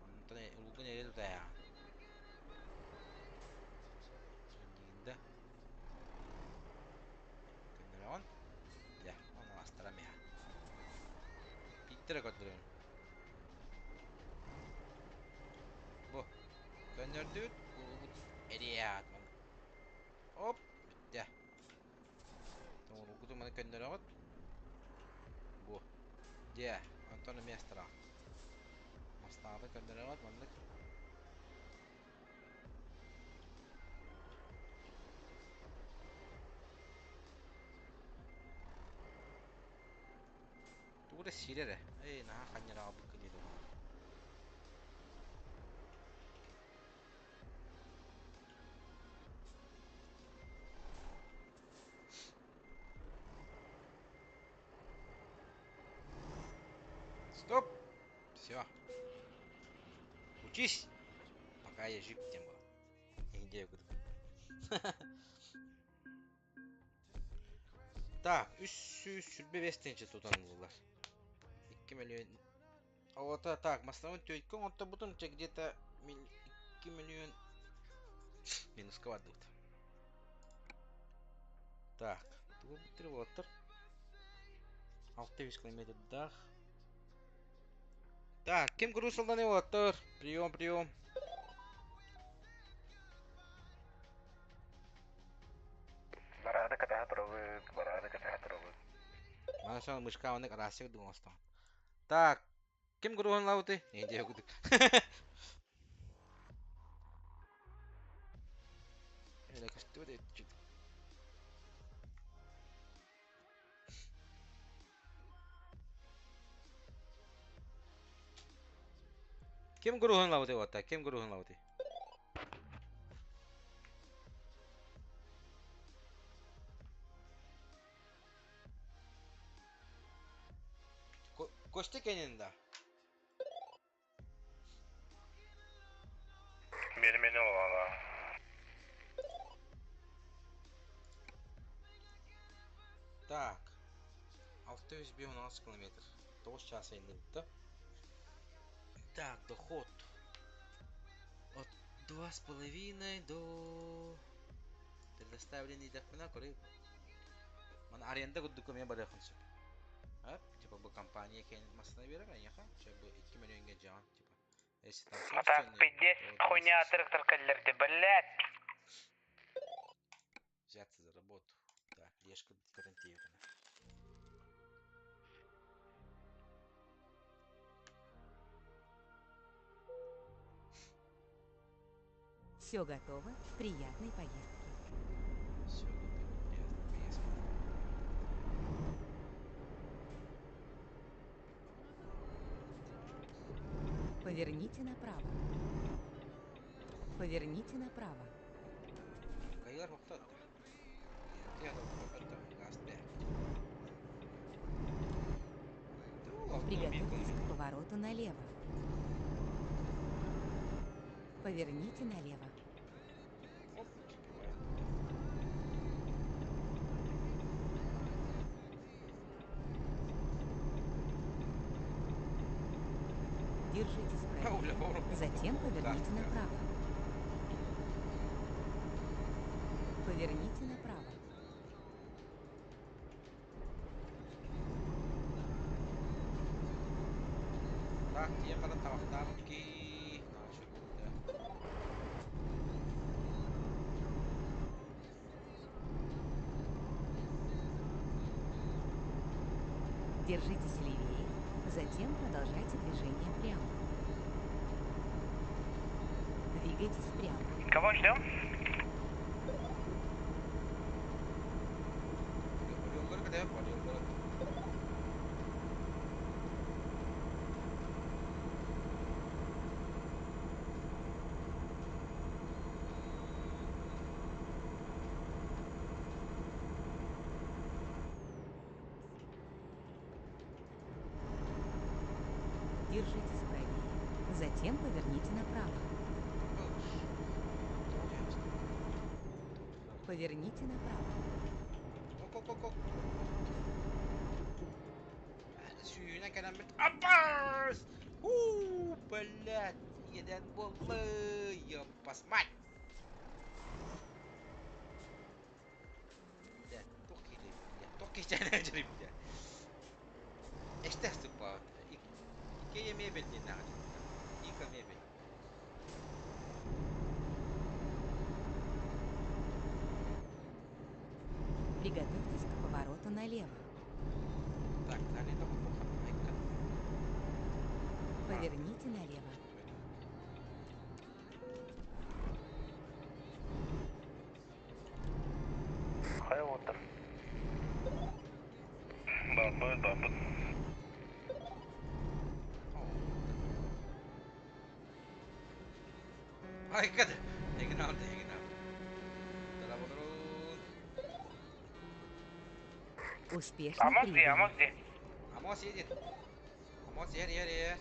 C: Антоне улгун еле тая. Индигинде. bittere köndürün. Bu. Köndürdük. Bu eriyat. Hop. Bitti. Tamam, okudu bana köndürüyoruz. Bu. Diye. Antonio Mestra. Mastağda köndürüyoruz. Mandık. Tuğra sirere. Naha kanyara abuk kıydı. Стоп! Все. Учись, пока я жив тем был. Где я буду? Так, 305 тутанылар. 2 миллион. А вот так, масштабный тёйкон, он то бутон где-то 2 миллион минус квадрат. Так, тут бутылотер. 600 километр дах. Так, кем грузил на вотер? Прием.
B: Барады катаха турабыз.
C: Mana sana мышка онык расик дуңостан. Так, кем грузил на воты? Не идея гудик. Элек что это? Кем грузил на воты вот так? Кем грузил на воты? Кости кененда.
B: Мені олала.
C: Так. 612 километр. 9 часа инди. Так, доход. От 2,5 до предоставленный дохмена, который аренда год документ барахансы. Типа бы компания кенет масына бере, конечно, чтобы 2 миллионга жан, типа. Если там
A: Так, 50 хуйня трактор каллерди, блядь.
C: взяться за работу. Так, лешка гарантирована.
D: Все готово. Приятной поездки.
C: Все готово. Без.
D: Поверните направо. Поверните направо.
C: Кайlar вахтат. Я дал вахтат газ 5.
D: Приготовьтесь к повороту налево. Поверните налево. Держитесь правее. Затем поверните направо. Поверните направо.
C: Так, я когда тавахтавки. Нашу куда.
D: Держитесь левее. Затем продолжайте движение прямо. Двигайтесь прямо.
A: Кого ждем?
C: Yolları kadar var yolları.
D: Держитесь правее. Затем поверните направо. Поверните направо.
C: Ок. Suyuna gelen bir... Abbas! Блядь! Нeden болы! Ёпас мать! Блядь, тох келейм, блядь. Тох кечен әжірім, блядь. Эштәс тупа. мебель дейін ағын. Ика мебель.
D: Приготовьтесь к повороту налево.
C: Так, далее там плохо. Айка.
D: Поверните налево.
B: Қай отыр? Бабыт.
C: Айка да. Егін алды. Тарап отыруын.
D: Успешно
A: Амос
D: прибыли.
A: де.
C: Амос едет. Амос ер.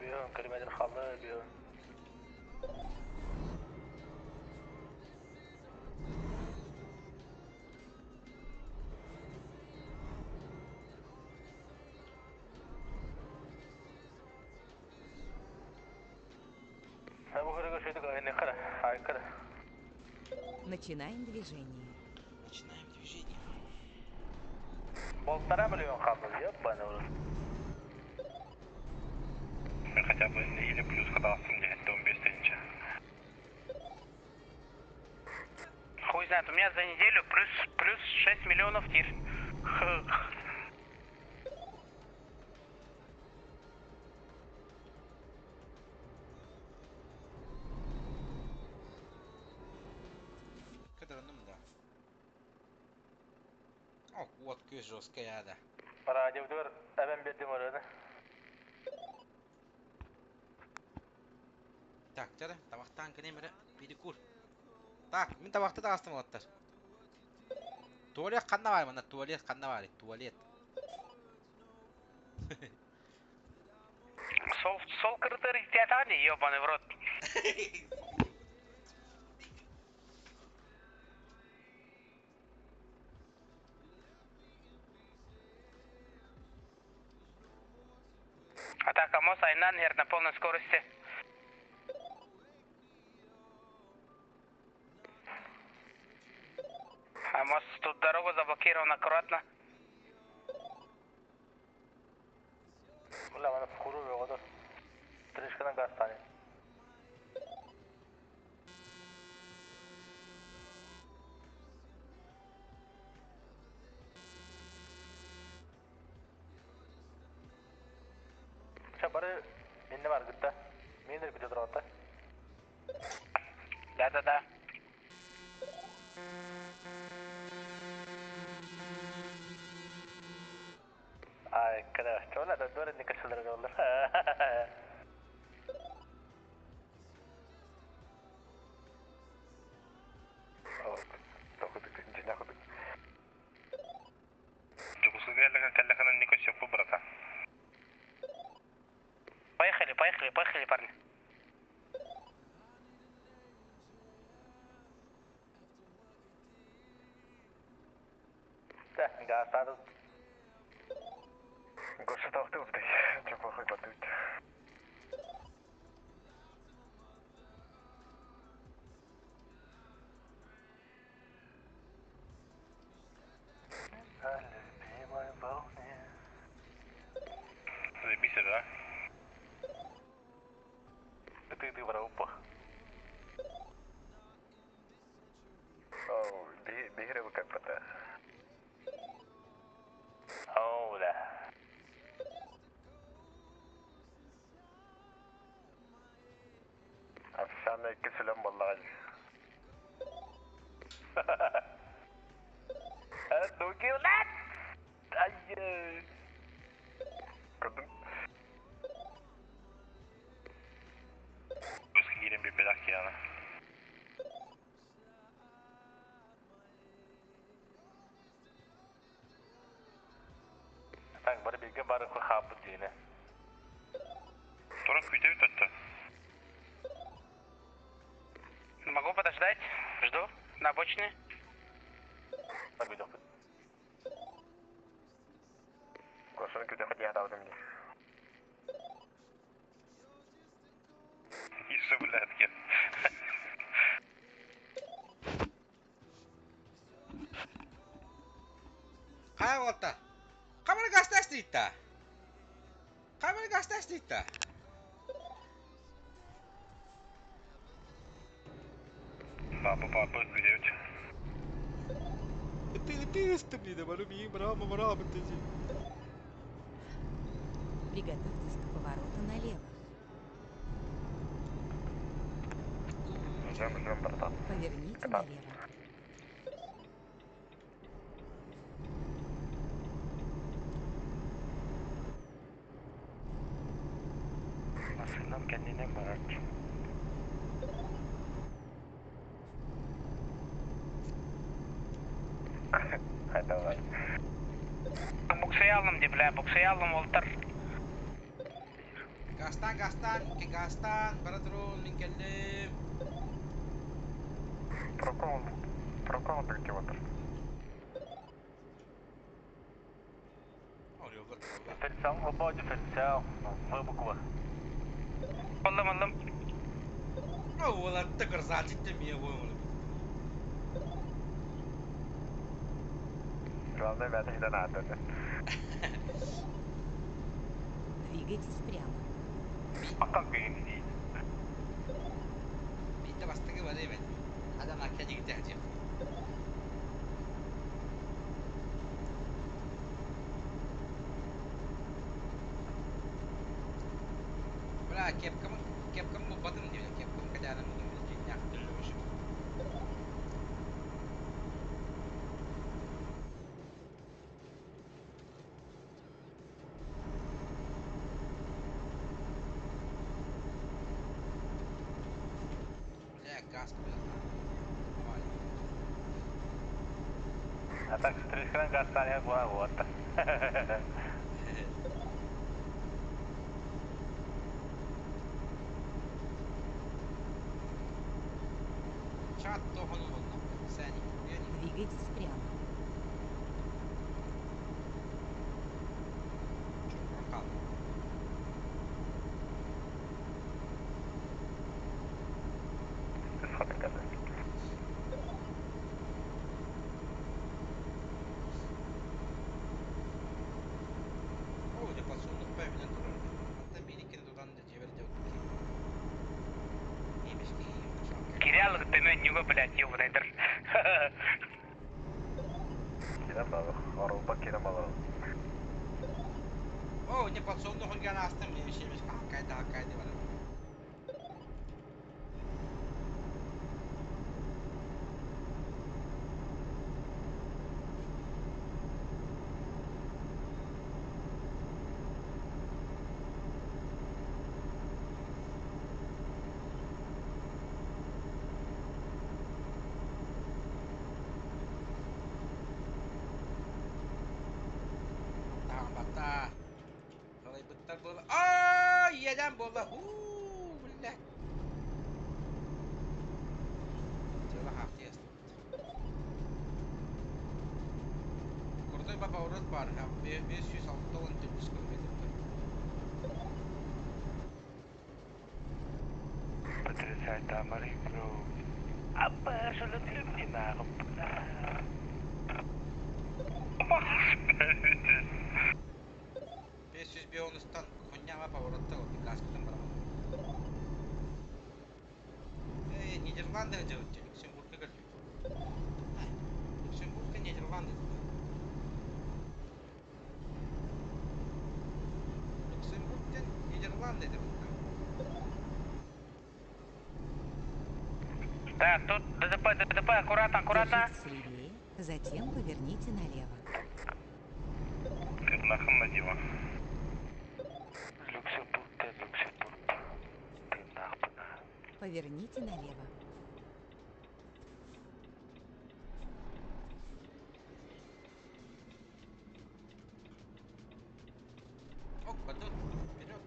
B: Бүйін километр қалды, бүйін. Бұл көрігі сөйтік айны қара, айқара.
D: Начинаем движение.
C: Начинаем движение.
B: Болттара миллион қалды, еппаны ұрын. Мен хотя бы или плюс қадағыстым дегенде 15-тенінші.
A: Хуй знает, у меня за неделю плюс 6 миллионов тир.
C: Кадырынным да. О, вот көз жесткая да.
B: Радиодор әбен бердім ұрады.
C: Так, жады, табақтан кенемірі перекур. Так, мен табақты да астым олаттар. Туалет қанна бар, мына туалет қанна бар, туалет.
A: Сол критерий тетани, ёбаный в рот. Атака Амос Айнанер на полной скорости. Амос, тут дорога заблокирована аккуратно.
B: Бұлла, мана құру өғыды. Тришкадан ғастаны. Бары менде бар күтті. Мендер күте тұрғатты.
A: Да.
B: Ай, kada, coba ada dua ini kesel dari Allah. Oh, takut jenak aku. Cukup sekali kan Нико siapa berata.
A: Поехали, парни.
B: Dah, enggak asal. Gue sudah waktu udah, coba aku bantu. Bisa dah. Itu berapa? Oh, di hari bukan pada. Oh, dah. Afsane keselam vallahi. Doki lan. Ayo. Kadın. Terus kirim bir belak yana. Так, бары беге бары хабы дейіне. Туран күйтеу тәтті.
A: Могу подождать. Жду. На обочине.
B: Так, бейді оқыд. Көшін күте қыт яғда өтім де. Есі білі әткен.
C: Қай болтта? Қамырға! стрита. Камера гаста стрита.
B: Папа, девять.
C: Ты блин, баруми, брама, ты.
D: Приготовьтесь к повороту налево.
B: Ждем, братан.
D: Поверните налево.
B: Машинам kendine марш. Давай.
A: Буксый алым деп, бля, буксый алым олтар.
C: Гастан, баратрол, минкеллем.
B: Прокол білте отыр. Дифференциал, оба дифференциал. В буква.
A: Алым.
C: Олар тыгырзатит мне оймын.
B: Главное, вятый не надо.
D: Двигайтесь прямо.
B: Атак бейін değil.
C: Bitti bastığı var evet. Adam akkedi gidecek. Bırak kepkam bu batım diyor. Kepkam kadarım bunu cennet dönüyor. Gaz
B: А так, с 3 хрен гастали вот.
C: Чат тохан oldu. Seni buraya ne?
D: Двигайтесь прямо.
C: Çok rakam. Oh, dia pasunduk päivinen todella. Hatta minikkin tutandı ceberde yok. İyiymiş ki iyi.
A: Кирялык төмен юга, блядь, ёбанайдыр.
B: Kerem abi, Avrupa Kerem alalım.
C: Oh, ne pasunduk olgan astım ne şeymiş. Hakkaydı var. Bata. Kalau betul bola. Oh, iya dan bola. Belah. Coba hafif. Kurda baba urut var. 506 kilometre.
B: Потрясает Америку. Абсолютно не надо.
C: 500 бионустан Konya поворотта вот газкадан барамын. Нидерландыга жабытчы, Люксембургка кірді. Люксембургка Нидерланды. Люксембургтен Нидерланды деп.
A: Так, тут ДТП, аккуратно.
D: Держитесь левее, затем поверните налево.
B: Нахуй надела. Люксембург. Ты нахуй.
D: Поверните налево.
C: Ок, батут, вперед.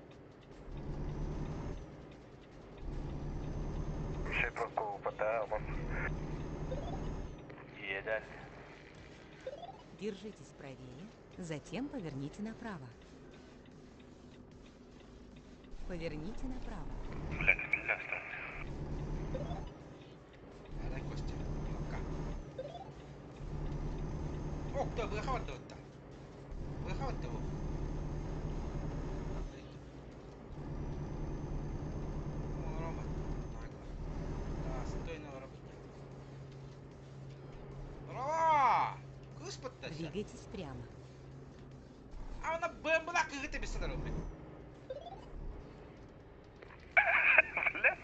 B: Шипроку потом. Едаль.
D: Держитесь правее, затем поверните направо. Поверните направо.
B: Блядь, бля, что?
C: Ada Kostya. Lokka. Oh, tuo voi havatta. Voi havatta.
D: Двигайтесь прямо.
C: А она бэмбла кыгыты без садароми.
B: Блядь,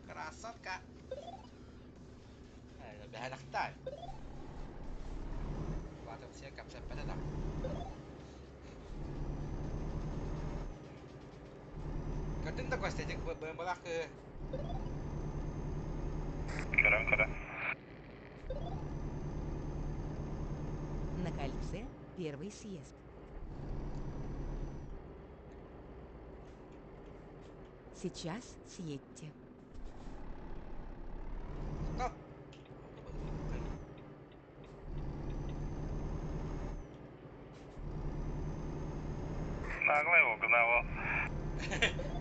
C: Красотка. Ай, бәләхтай. Ватым сия капсап бәдәдә. Көрдүң да костетик бэмбла кы.
B: Көрәм.
D: На кольце первый съезд. Сейчас съедьте.
C: Стоп.
B: Наглый угнал.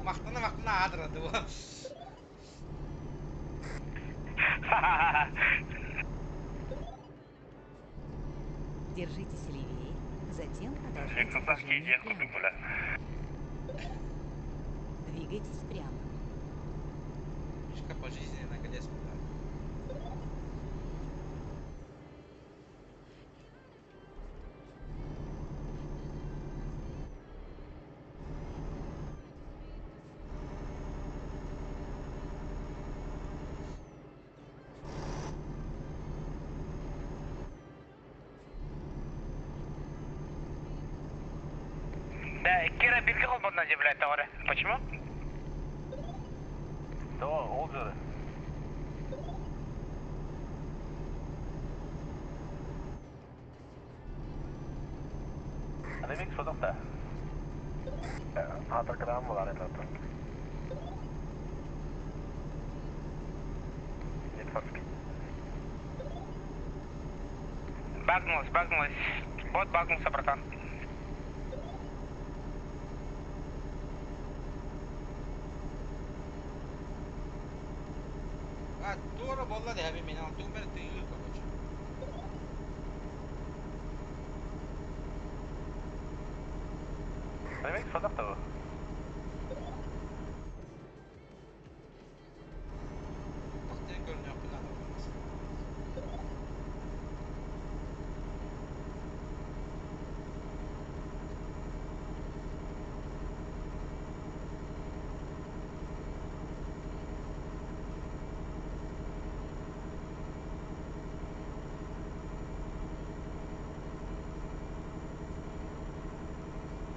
C: Мақтана адырады ол.
D: Держитесь левее, затем продолжайте
B: Лексусовский
D: движение
B: идея купил,
D: прямо.
B: бля.
D: Двигайтесь прямо.
C: Мишка пожизненно колес куда.
A: Да, Кира бирки колбондан же, блядь, товары. Почему?
B: Да, ол жері. Демек содықта. Атыркыдан болар еді отыр.
A: Багнулась. Вот багнулся, братан.
C: А, тура болла да мен алтын бер тыйыр короче.
B: Демек содықта бұл.
C: Бактен көрүнөк күн ада болмас.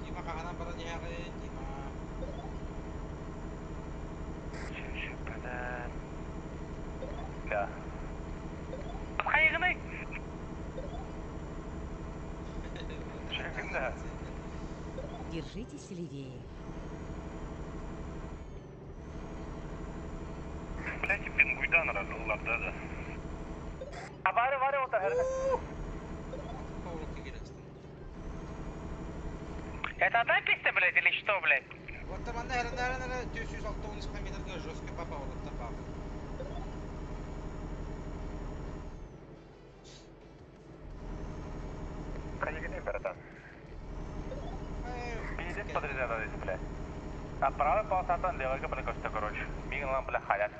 C: Дима каханан бара диягын, Дима.
B: Шүппеден. Я.
A: Қайығыны?
B: Шүппемді.
D: Держитесь левее.
B: Блядь, пингуйдан разылларда да.
A: Варе, отыр, әрді.
C: Поворотка келесті.
A: Это одна песня, блядь, или что, блядь?
C: Вот там наверное, 460 метрге жесткий по поворотта папа.
B: Конегидин, братан. Пиздец подрезала здесь, блядь. А правый полосатан, левый бля, косты, короче. Миган, бля, хаят.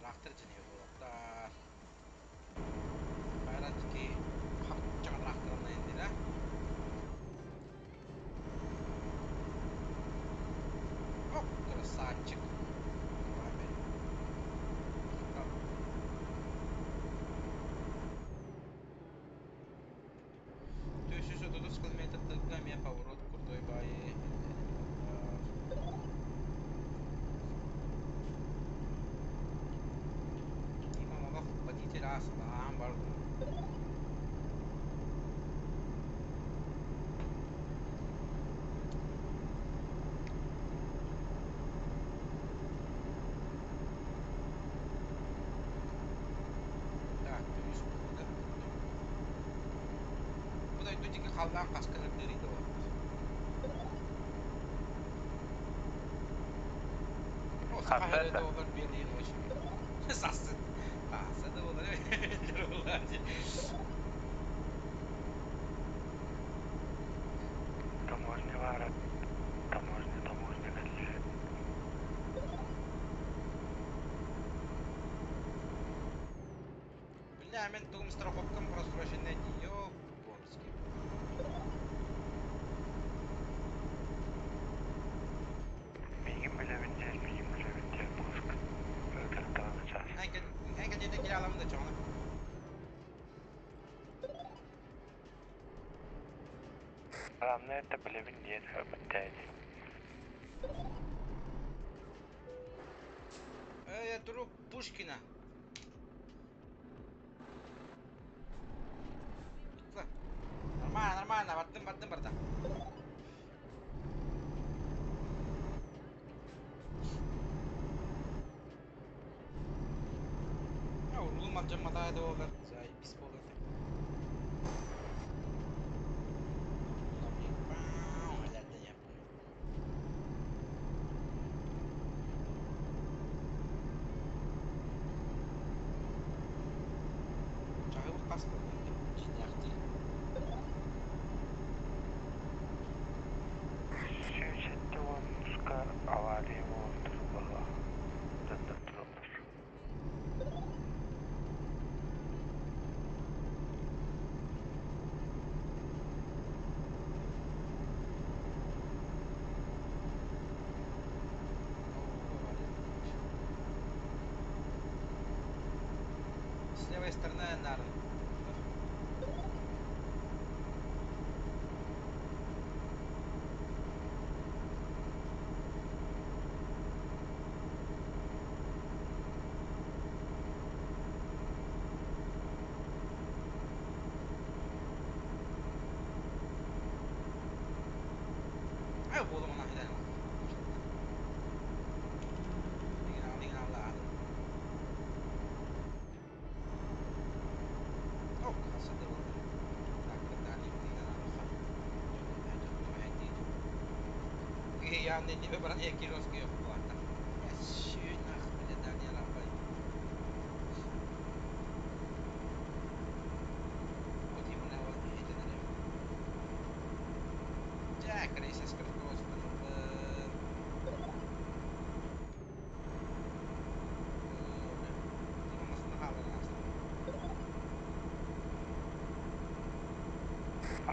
C: Трактор жіне болатта. Байратки хапчаға тракторына енділі. Оп, красавчик. Ламер. Мақтап. Төсі 30 км тыггаме поворот крутой байы. Водитель асалам барды. Так, түйіс болды да. Бұдай дөтеке қалдан қасқы ұрдырыйды оғаттыр. О, сақайры да олар белейін өші. Сасы. Асы да олар өндір олар.
B: бары таможня келишет.
C: Бля, мен тугум страховкам просроченная ёп, бомский.
B: Мигин билебин дер пуск. Өтөртөн час.
C: Хэнkä жетен келе аламын да чоңна.
B: Адамны это билебин дер өбүттәйди.
C: Я друг Пушкина. Нормально, баттым барда. Урулум алжаммата да болар. Зай пис болар.
B: Сүйсетті онышқа авария болып тұрбаға. Жаттар тұрылыр.
C: С левой стороны, наверное. Болдum ana hidan. Ligin al laden. Oh, hasada boldu. Takır dani bidigan alakha. Jom haydi jom. Ya ne be baran 2 kilos ki yok bu hatta. Ya şunah bile dani alabay. O timona wa hidan ale. Jack races kertos tanulun.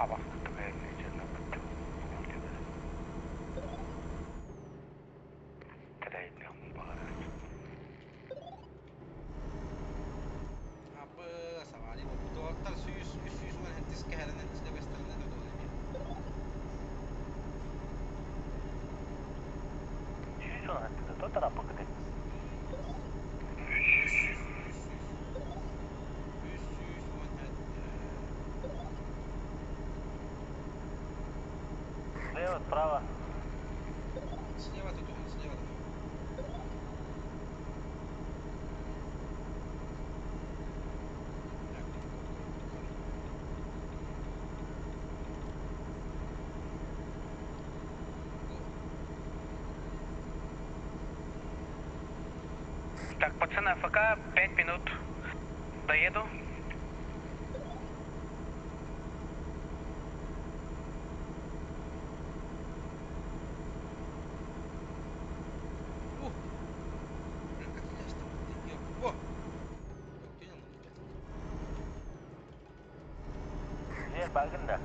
B: Абақтықты бәріне жерден күттім. Олды бәрі. Тірәйді мен бағарар.
C: Apa sawali mo total suyus one hetis kehalanan isla western na to ne.
B: Сүйсен әттіні, то тарапы күді.
C: One head.
B: Слева, справа.
C: Слева тут. Так, какой прикол.
A: Так, пацаны, АФК, 5 минут. Доеду.
B: Жер бағында.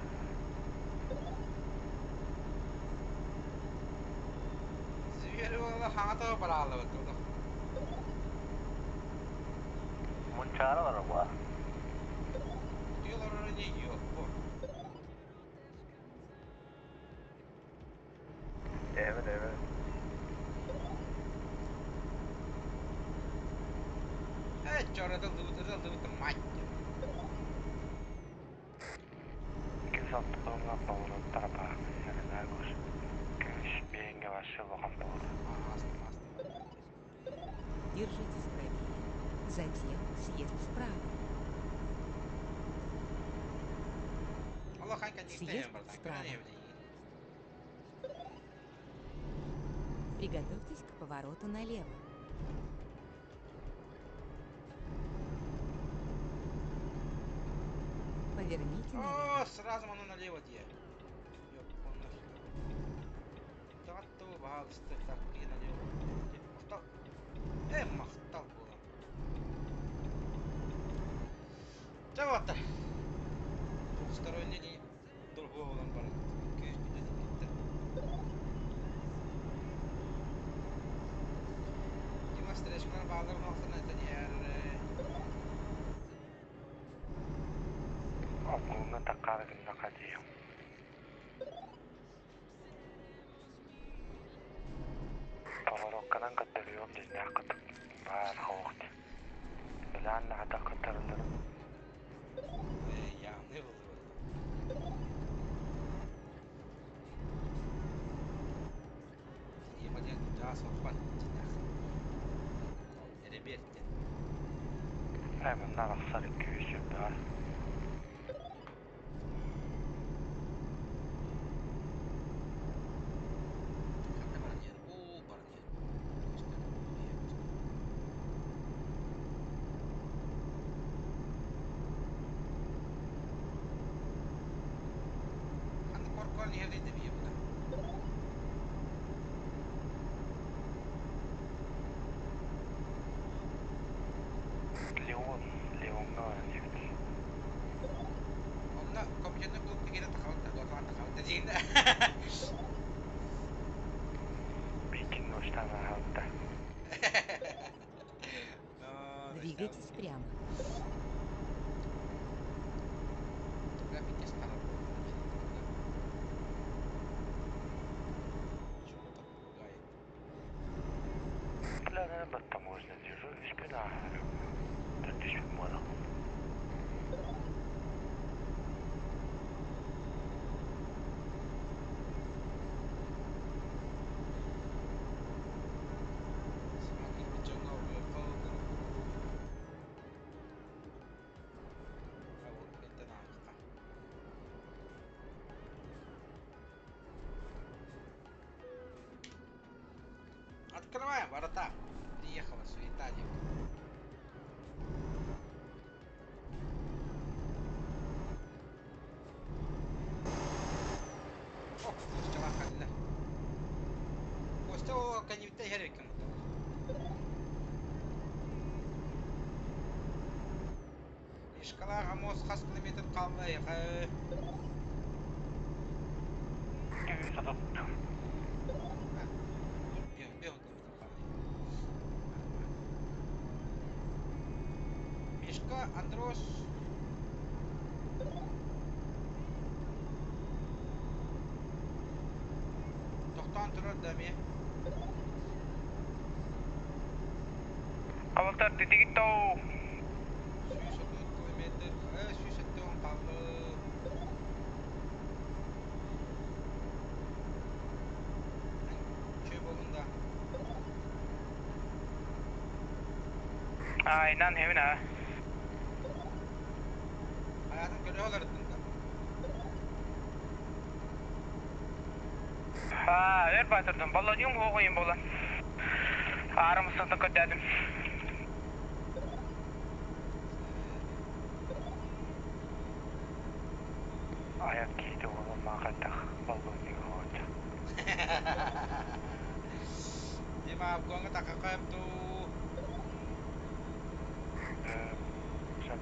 C: Зверь вала хата баралы вот.
B: Мұншары бар ба?
C: Тыйлар не yok bu.
B: Evet.
C: Çorada loot mать.
B: Килсатты тоңға пауны тарапағы сәрін әгіш. Кәміш бейінге башы лоған болды.
D: Держитесь правее, затем съезд справа.
C: Allah kanka ne isteyeyim
D: Съезд
C: buradan.
D: справа.
C: Gören evde.
D: Приготовьтесь к повороту налево. Поверните налево.
C: О, сразу оно налево где. Ёп, он наш. Тағатты бағалысты таққиынан ең. Мақтал. Мақтал болам. Жауапты. Двухсторонний не другого olan бар. Көйістінде кетті. Демонстрашкалар бағаларын оқсана тәнер.
B: Обгонга таққарығында қадейім. Повороккадан қаттырыйым дезіне ақытып бар қауықты. Білән ата қаттырылырым.
C: Яғны болды. Емаден жас оқпан. Реберттен.
B: Әмін нарақсар 200 жылдар. Leon'da öğrenecektir.
C: Onunla komisyonda kulüpte gene takavutta, doğrudan takavutta diyeyim de.
B: Бейкин ночтан ағалды.
D: Двигайтесь прямо.
C: Графики старого.
B: Планы таможня держу, спина. Ты что, мода?
C: Открываем ворота. Приехала суета, девка. О, Костяла ходила. Костя, канивте херекем. Ишкалаға моз қас километр қалмай. Мишка, Андрош. Тоқтан тұрар дәме.
A: Авалтар тетигит тау.
C: 130 километр. 170 қалды. Че болында?
A: Aynan hemen ha.
C: Hayatın köle olarıdın.
A: Ha, ver batırdım. Balladığım hoğuyum bolan. Ağrımısın kötüydüm.
B: Ayak kiydi oğlum mağadak. Balgoniga hoca.
C: Dima abgonga takakayım tu.
B: Şap.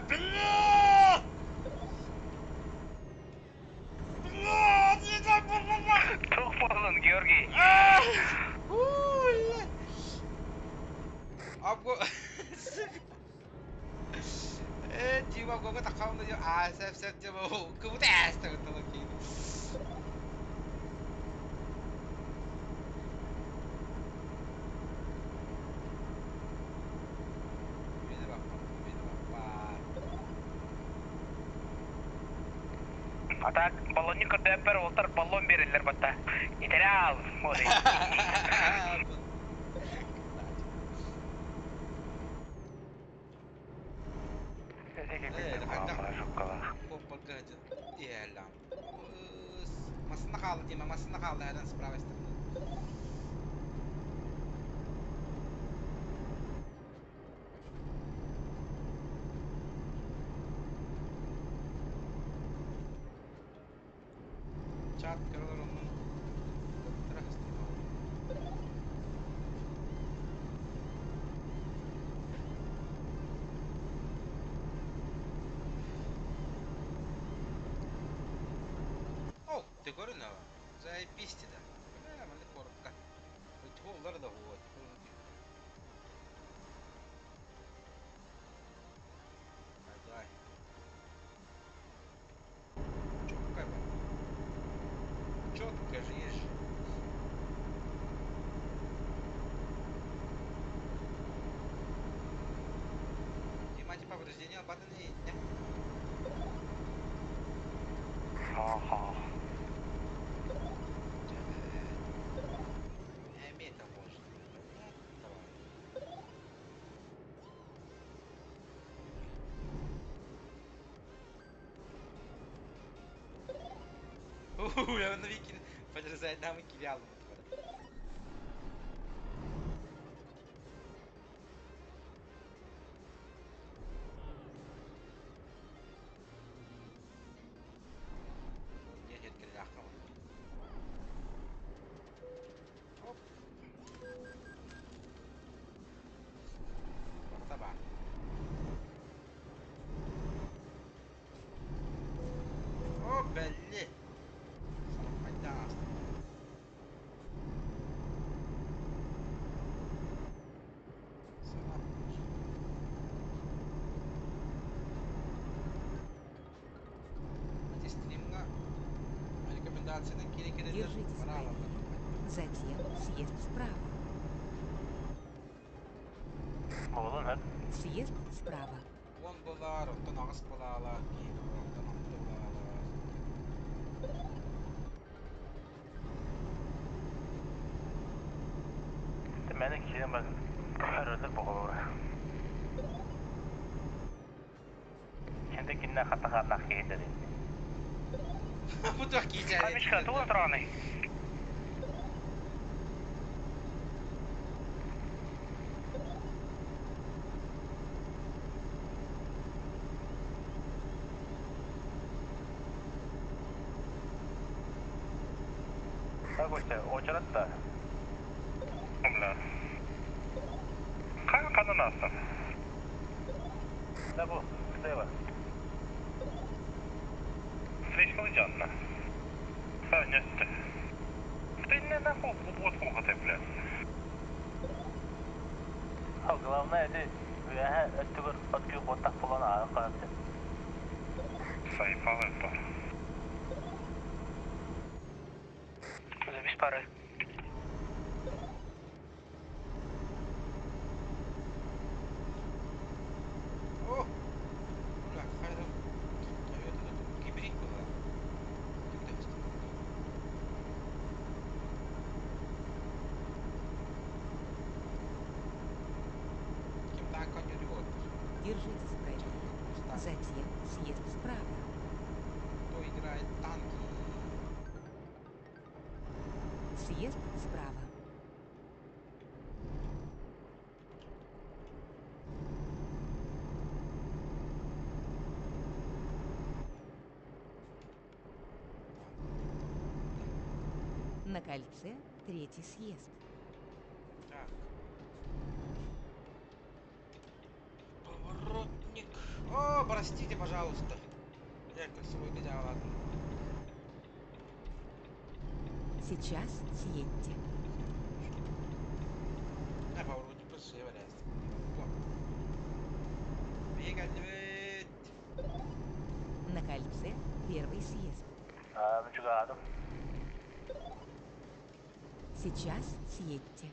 C: Bля!
A: Çok bolun Georgi.
C: Abgo. Dima abgonga takakayım tu. Sep dima. Kumu testa betul lagi.
A: Atak balonun kötüyper oltar balon verirler batta. İtere al.
C: Masına kaldı Dima, masına kaldı herden sprava istedim. Капкалар onun kottara hastırma olur. О, ты горы нава. Заебись да. Мали коротка. Тхоллар да вот. Ай. Чётко ба. Чётко жишь. Мать повреждения баданы, не?
B: Ха-ха.
C: Это можно. Давай. Я на вики подрезает дамы кивялу. Нет, кирляха. Оп. Таба. О, belli. Sana fayda aslında. Sana. Эти стримга рекомендации на кире
D: Держитесь правее, затем съезд справа.
B: Oğlum hep.
D: Съезд справа.
C: 10 dolar, ondan ağız bulalar, ondan 10 dolar.
B: Demek ki ben körüldür bu olur. Şimdi kinne hata karnak yedir.
C: Bu da giyeceğim.
A: Камечка, ты вот раны.
B: Как у тебя очередь-то? Бля. Как канонастов? Да bu, где вы? Слишком жанна. Фанесте. Ты не нахуй вот кухоты, блядь. А главное, это я оттуда открыл вот так полона, а как ты? Сайпал это.
A: Забись пары.
C: О! Бля, хайрам. Toyota'da hibrit bu ha. Dur bir dakika. Kim tankan yürüyordur.
D: Держитесь правее, затем съезд справа.
C: Кто играет танки?
D: Съезд справа. На кольце третий съезд.
C: Так. Поворотник. О, простите, пожалуйста. Я кольцевой гадял.
D: Сейчас съедьте.
C: Ne pоворотник просто şey var ya. Бегать.
D: На кольце первый съезд.
B: Мчугадым.
D: Сейчас съедьте.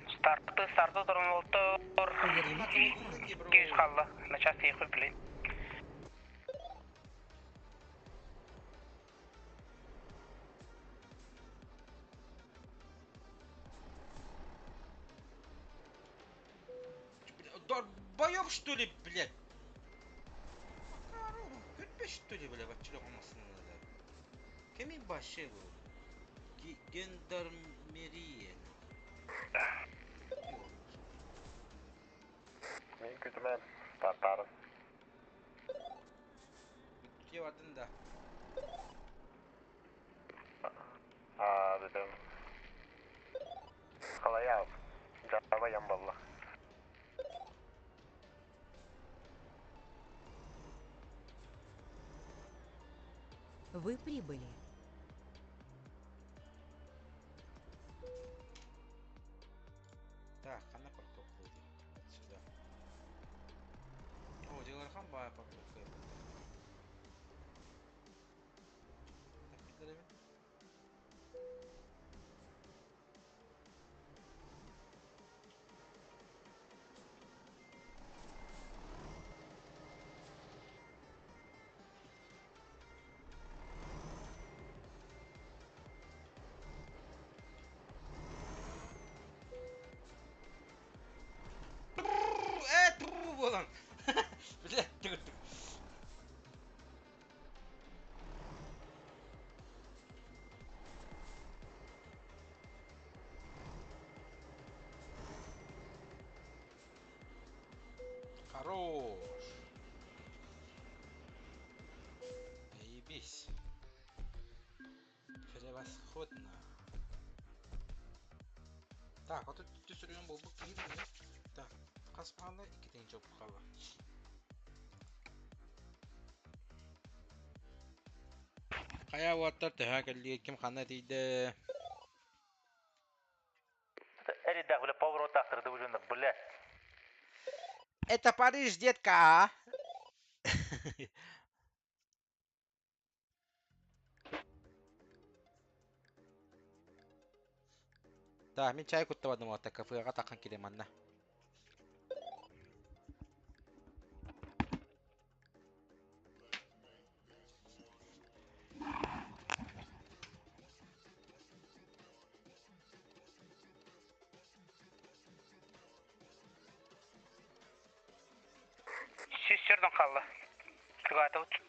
A: Старты тұрын олты тұр.
D: Поверните направо.
A: Кеш қалды. На час ехал, блин.
C: Долбоёб, что ли, блядь? Макарон, kötü что ли, блядь, бачылық olmasın da. Kimin başı bu? Gendarmeriye.
B: Min kütümen. Tartarız.
C: Bütçe vardın da.
B: қалай ап. Жалабаян болла.
D: Вы прибыли.
C: Так, она парковка где? Вот сюда. О, Дилархан бая парковка yapıldı. Так, gidelim. Болан. Блядь, тыгыртык. Хорош. Заебись. Превосходно. Так, вот тут түсірген болдық кейді. Так, қасмағанда 2 тен жоп қала. Қая уаттар тәһә кәлі кем қана дейді.
B: Әрі дәғілі поворот тақтырды бұжында, блядь.
C: Это Париж, детка. Так, мен чай күттівадым отта кафеға таққан келем анна.
A: Siz жерден қалды. Күгаты ұт.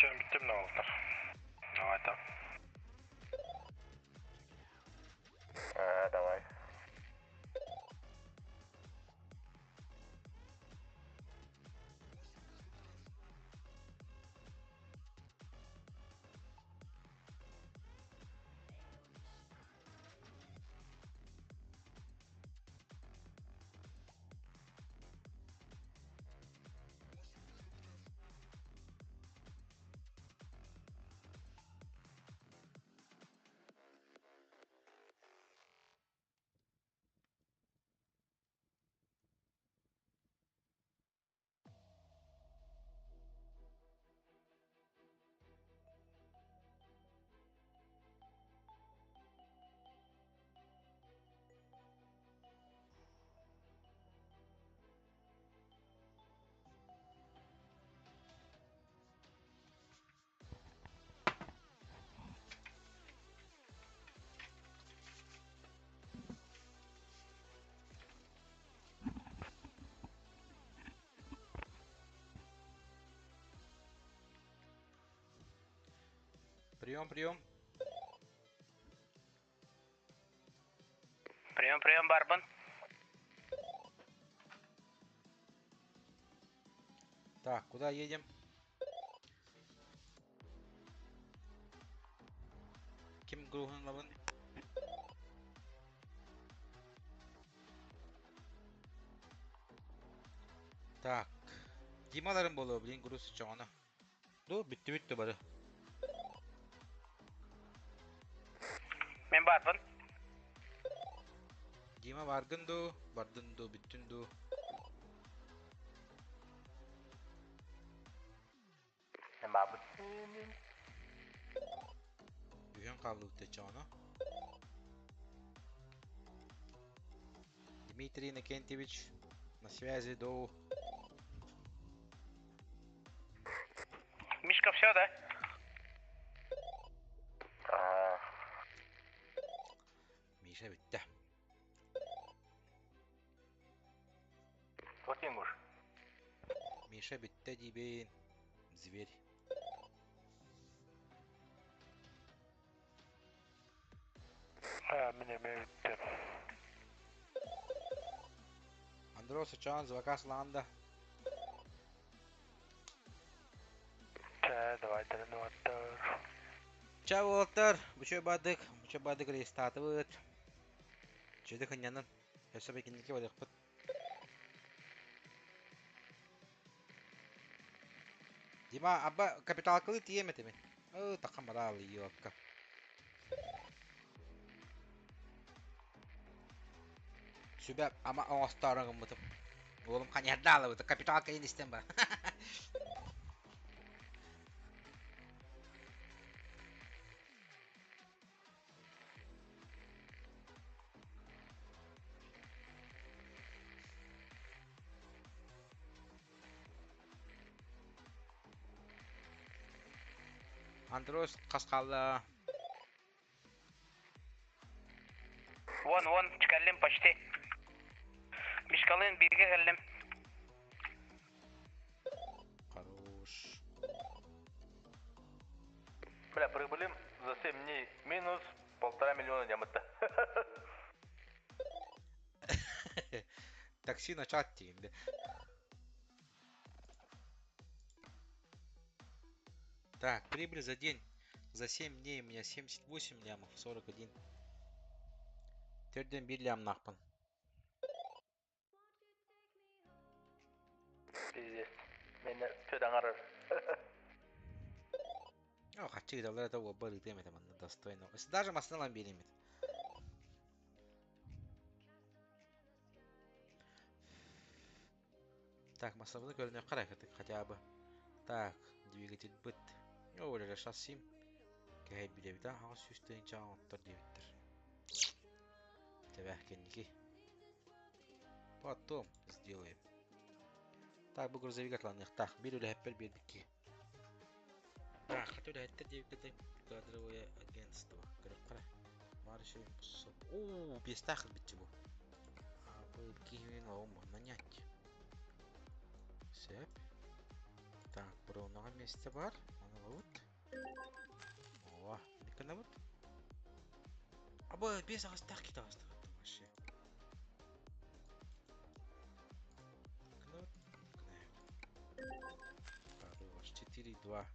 B: Чем bitti mi ne oldu? Давай там. Давай.
C: Прием, прием.
A: Прием барбын.
C: Так, куда едем? Kim Gruhan Lavın? Так. Дималарым болу, блин, груз чоғана. Ду, bitти бары.
A: Мен барбын.
C: Дима баргынду, бардынду, бүттүнду.
B: Мен барбын.
C: Үйен қалды өтте чоғана. Дмитрий Иннокентьевич, на связи до...
A: Мишка, все, да?
C: Миша бітті.
B: Тотингуш.
C: Миша бітті дейбен. Зверь.
B: Мен бітті.
C: Андрос чоған звакасланда.
B: Давай, тренуаттар.
C: Чау, Уолтер. Бучой бадык рейстаты бұд. Чөйді қынянын. Өсі бекіндеке бадық бұд. Дима, абба капиталкалы тиеметі мен. Таққан бада алы еуаққа. Sübep ama oğuzlarım butum. Oğlum kanyarda alı butum. Kapital kayın istem var. Andros Kaskalla.
A: Вон, çıkalım почти. Мишкалын birge geldim.
C: Хорош.
B: Бля, прибылим за 7 дней минус 1,5 миллиона диамата.
C: Такси на чате. Так, прибыль за день. За 7 дней у меня 78 лямов, 41. Терден 1 лям нахпан.
B: Пиздец. Мені төдан арар.
C: Хочу доллара это оба рытым, это достойно. Если даже масналам беремет. Так, массовый көрінеу қарай хотя бы. Так, двигатель быт. Öyle şahsiyim. Kehey bile bir daha süsleyin çağın otlar diyebilir. Тевахкинники. Потом сделаем. Так, bu грузовик atlanıyor. Так, bir öyle hep bir biki. Так, хотя да это девка-то кадровое агентство. Кара. Марши. О, пистах битчи бу. А bu киевин лом нанять. Сеп. Так, бұраунаға месте бар. Аны вот. О, не кана вот. Аба, без ағыстақ кет ағыстық аттым вообще. Кана вот. Хорош, 4-2.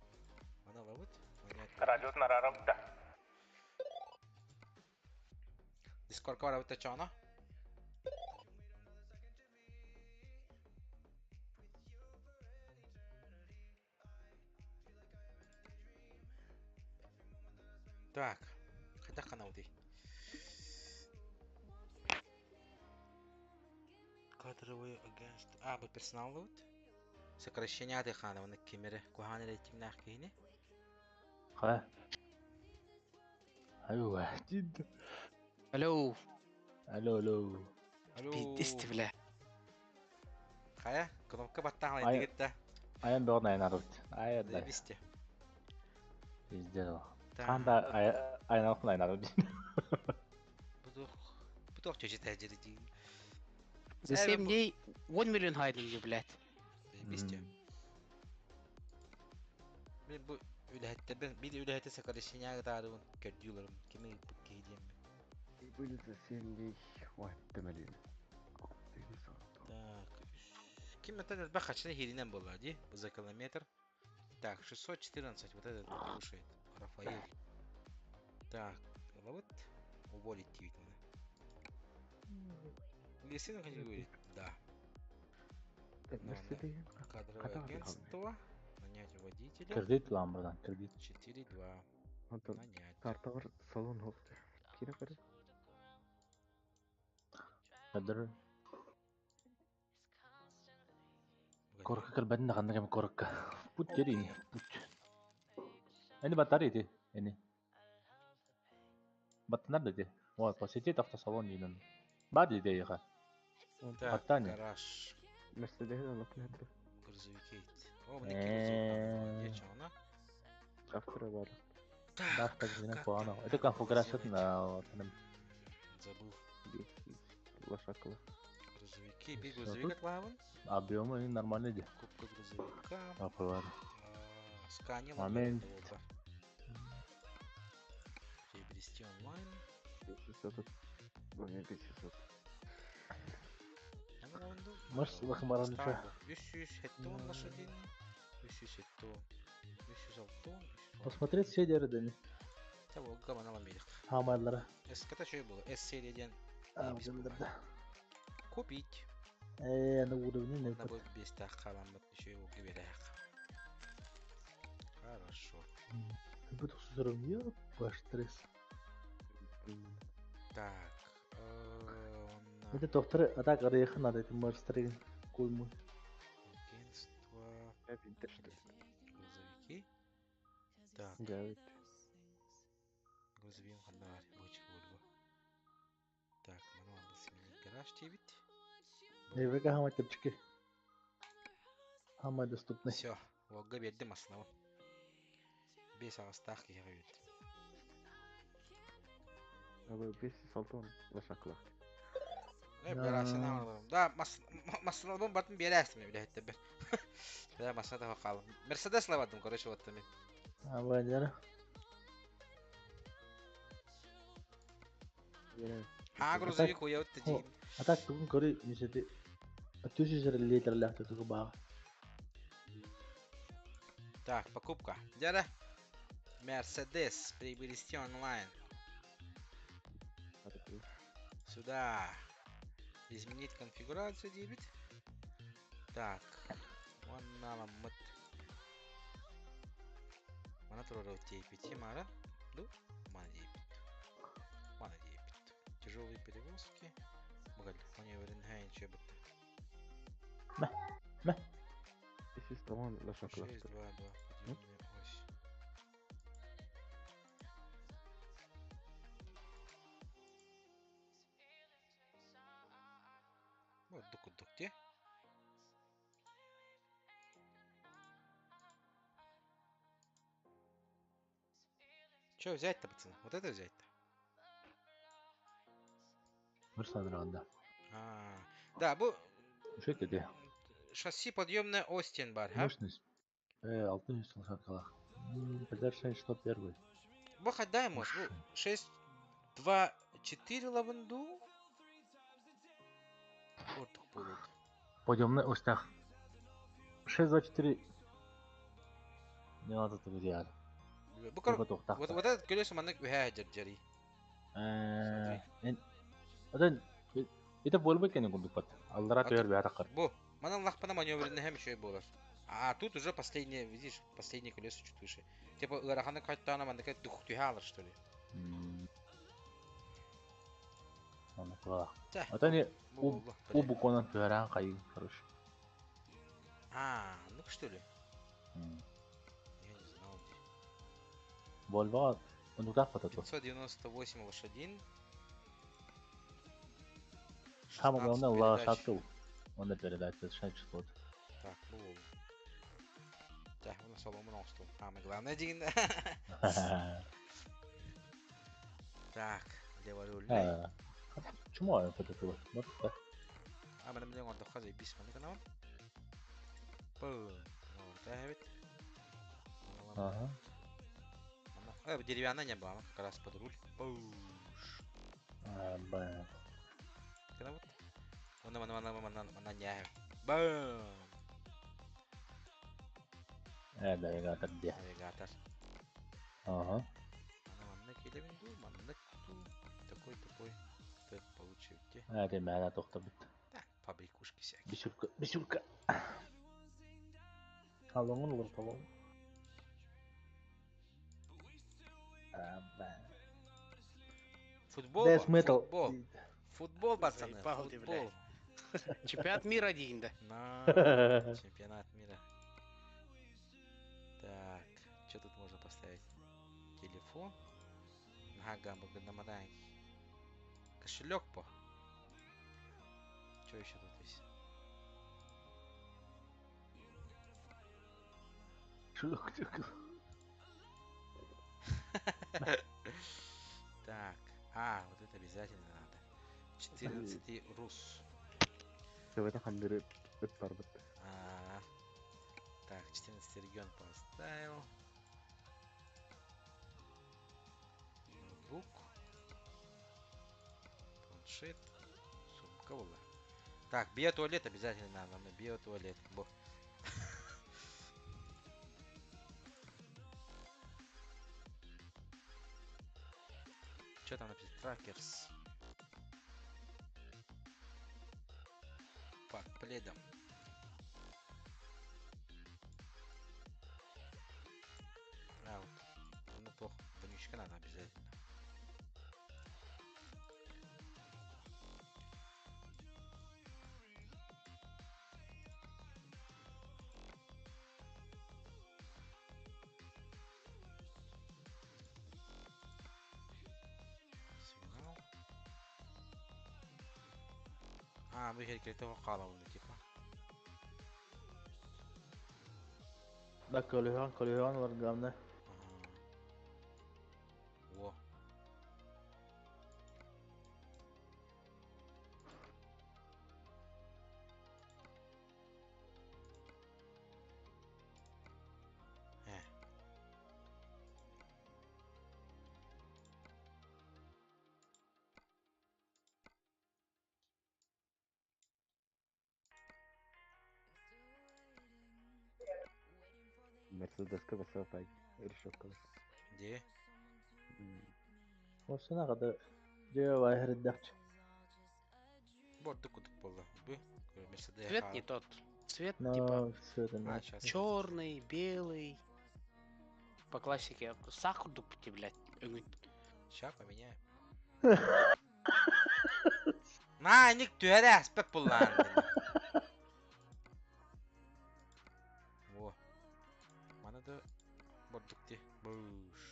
C: Аны вот.
B: Радиосын арарым да.
C: Дискордқа бар вот чана. Так, хотя канал дей. Кадровый агентство. А, бұл персонал вот. Сокращение ады ханы, оны кемері. Куханы рейтим нахкейні.
E: Ха. Алло, جد.
F: الو
E: Алло.
C: Алло.
F: بيدست بلا
C: Қая? Кнопка баттан
E: Ай.
C: алайын дегетті.
E: Ayağım bir orada aynar ut. Ayağım da.
C: Заебисте.
E: Bizde o.
C: Так.
E: Kanda aynar okun aynar ut.
C: Бұдық чөші тәжірі дейін.
F: за 7 дней 1 миллион хайдын блядь.
C: Заебисте. Мен бұл өләттерден, bir өләтті сокращение ағытарығын көрдіюларым. Кемі бұқ кейдем.
E: Были засели. Ой, темелин.
C: Так. Кем это бахачный херинен была, ди? За километр. Так, 614, вот этот вот кушает. Рафаэль. Так, вот. Уволить твит надо. Лесин говорит, да. Надо кадровое агентство. Нанять водителя.
E: Кредит ламбадан, кредит.
C: 4-2.
E: Антон,
C: Нанять.
E: карта бар салон хопты. Кире каре. Кадр. Корка калбадын наханна кем корка. Пут керин, пут. Ini batteri itu, ini. Batteri ada deh. Wah, positif автосалон ini. Бади дей ха.
C: Так,
E: Баттани.
C: гараж.
E: Мерседес алып нетер.
C: Грузовики. О, мне грузовик. Где чё,
E: Автора бар.
C: Так,
E: Дафта гына
C: как
E: коана.
C: там
E: Это
C: надо
E: конфигурация
C: сделать?
E: на там
C: Забыл.
E: лошакла.
C: Грузовики. Бей
E: Всё,
C: грузовик
E: тут-
C: отплаван.
E: Объемы они нормальные дей.
C: Кубка грузовика.
E: Апыр.
C: Сканер.
E: Момент.
C: Приобрести онлайн.
E: 500. Бone 500. Маш лахмаран ча.
C: 300 хеттон лошадиный. 300 хеттон. 300 алтон.
E: Посмотреть все дерды.
C: Того гамана ламелих.
E: Хамарлары.
C: Эската что было? С-серияден.
E: Абдымдырда.
C: Купить.
E: На уровне
C: На
E: нет.
C: будет без тахалам, еще его гибелях. Хорошо.
E: Буду сравнил ваш стресс.
C: Так.
E: Это доктор, а так орех надо это марстрин. Кульму.
C: Агентство. Грузовики. Так. Грузовик хандар. Бочек Вольво. Так, мануально сменить гараж тевить.
E: Эврика хама тепчики. Хама доступны.
C: Все. Вогга бердим основу. Без авастахки гавит.
E: Абы 500 лошакла.
C: Берасына алırım. Да, масынalım batın берәсім бile hette bir. Да, масына да қалым. Мерседес лавадым, короче, вот там.
E: Абанjara.
C: Ha, грузовик уявит тадин.
E: А так тугун кори мисети. 200 литр лахта тугу баа.
C: Так, покупка. Дяда. Мерседес приобрести онлайн. Сюда. Изменить конфигурацию дебит. Так. Вон налом мыт. Mana туроров тейпити, мара? Ду? Мана дейпит. Мана дейпит. Тяжелые перевозки. Багаль, маневрен хайн чебут.
E: Мэ. 500 лошакла.
C: 6, 2, 2. Подъемная ось. Вот дук где? Че взять-то, пацаны? Вот это взять-то?
E: Мырсадырганда.
C: Да, бу
E: Что это де?
C: шасси подъемная Остин бар, ха?
E: Мощность. 600 лошакла. Подержи, что первый.
C: Бу хадай мос, бу 6, 2, 4 лаванду. Вот так будут.
E: Подъемный остах. 624. Не надо так делать.
C: Bu kadar.
E: Типа тохтах.
C: Вот этот колесо манек вяхер джари.
E: Одан это болбой кене кундук бат. Аллара тойер бяракар.
C: Бу. Манан лахпана маневренный хэм еще и болар. А тут уже последнее, видишь, последнее колесо чуть выше. Типа гарахана кайтана манека дух тюхалар, что ли.
E: Она клала.
C: Да.
E: Это не
C: Бу.
E: у букона тойеран кай, короче.
C: Ну что ли? Я не знал.
E: Volvo он туда фото.
C: 598 лошадин.
E: Самое
C: 16
E: главное
C: передач.
E: лошадку. Он передача 6 год.
C: Так, ну. Так, у нас солома на стол. Самое главное один. Так, где варю лей?
E: Чему я фото было? Вот так.
C: Мене мене он доходить без мене канал. Вот, Дэвид.
E: Ага.
C: Деревянная не была, как раз под руль. Пуш.
E: Бам.
C: Кена вот. Мана няхи. Бам.
E: Навигатор где?
C: Навигатор.
E: Ага.
C: Манна келебин ду, манна ту. Такой. Ты получил те.
E: Әде мәна тоқтап бит.
C: Да, побрякушки всякие.
E: Бисюрка. Алоңын олар талоң.
C: Футбол,
E: Death metal.
C: Футбол, пацаны,
F: Заебал ты,
C: футбол.
F: Чемпионат мира дейін да.
C: На чемпионат мира. Так, что тут можно поставить? Телефон. Ага, намадай. Кошелек по. Что еще тут есть? Так, вот это обязательно надо. 14 рус.
G: Söhbete kandırıp barbıt.
C: Так, 14 регион поставил. Ноутбук. Планшет. Сумка была. Так, биотуалет обязательно надо. Нам биотуалет. Что там написано? Тракерс. Под пледом. Вот. Ну, плохо. Вонючка надо обязательно. Сигнал. Мы этого қалауында типа.
E: Да, колехан var gamda.
C: Во.
G: Mercedes'e basa pay. Irşok kalır.
C: Где?
E: Осына када жөө байыр дакчы.
C: Борды кутуп болды. Мерседес.
F: Цвет не тот. Цвет типа
E: Но всё это.
C: Сейчас.
F: черный, белый. По классике. Сахар дупти, блядь.
C: Сейчас поменяем. На, ник түйәлі әспек бұллан. Во. Мана да бордық де. Бұш.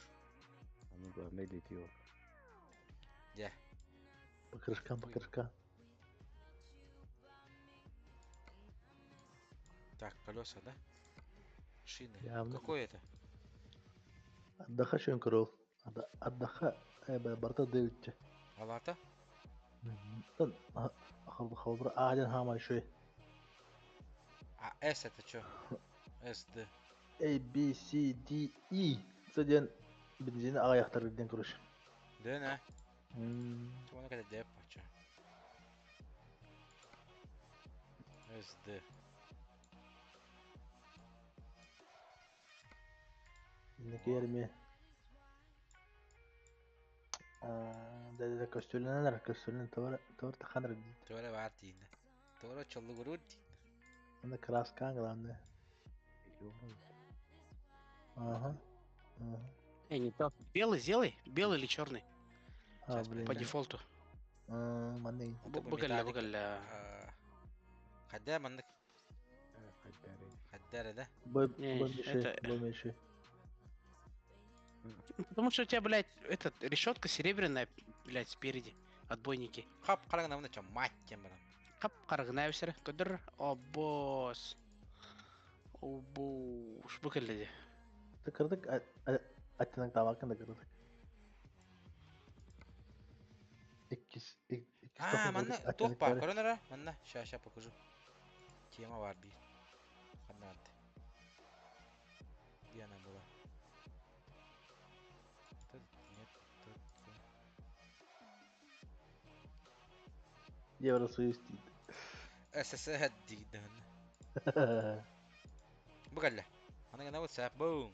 G: Onu görmeyi diyor.
C: Де.
E: Покрышка.
C: Так, колеса, да? Шины.
E: Явно.
C: Какой это?
E: Отдыха шөнкөрөл. Отдыха барта дэвитче.
C: Алата?
E: Тон халбыр ааден хамай шөй.
C: А S это что? SD.
E: A, B, C, D, E. Саден бензин аяқтар бірден көріш.
C: Да, не? Оны kada D pacha. SD.
E: Неке ерме. Да көстөлінәлер, көстөлін товар тақаныр дейді.
C: Төвәрі бар дейінді. Төвәрі чолы көру дейді.
E: Анда краскан главное. Ага.
F: Не тот. Белый сделай. Белый или черный?
E: Блин.
F: По дефолту.
E: Мандай.
F: Бugalla.
C: Хадда мандык. Хаддары, да?
E: Бомеши.
F: Потому что у тебя, блядь, решетка серебряная, блядь, спереди. Отбойники.
C: Хап, қараңына мұны чам, маттен бұрын.
F: Хап, қарағына өсірі. Көдір. О, босс. О, бош. Бugalla.
E: Кырдык аттенак табакын да кырдык.
C: Манна тоқ бар, көрінірі? Манна, ша покажу. Тема бар бей. Қанады. Где она была? Тут нет, тут.
E: Евросоюз дейді.
C: СССР дейді. Бугалла. Она гана вот сап бум.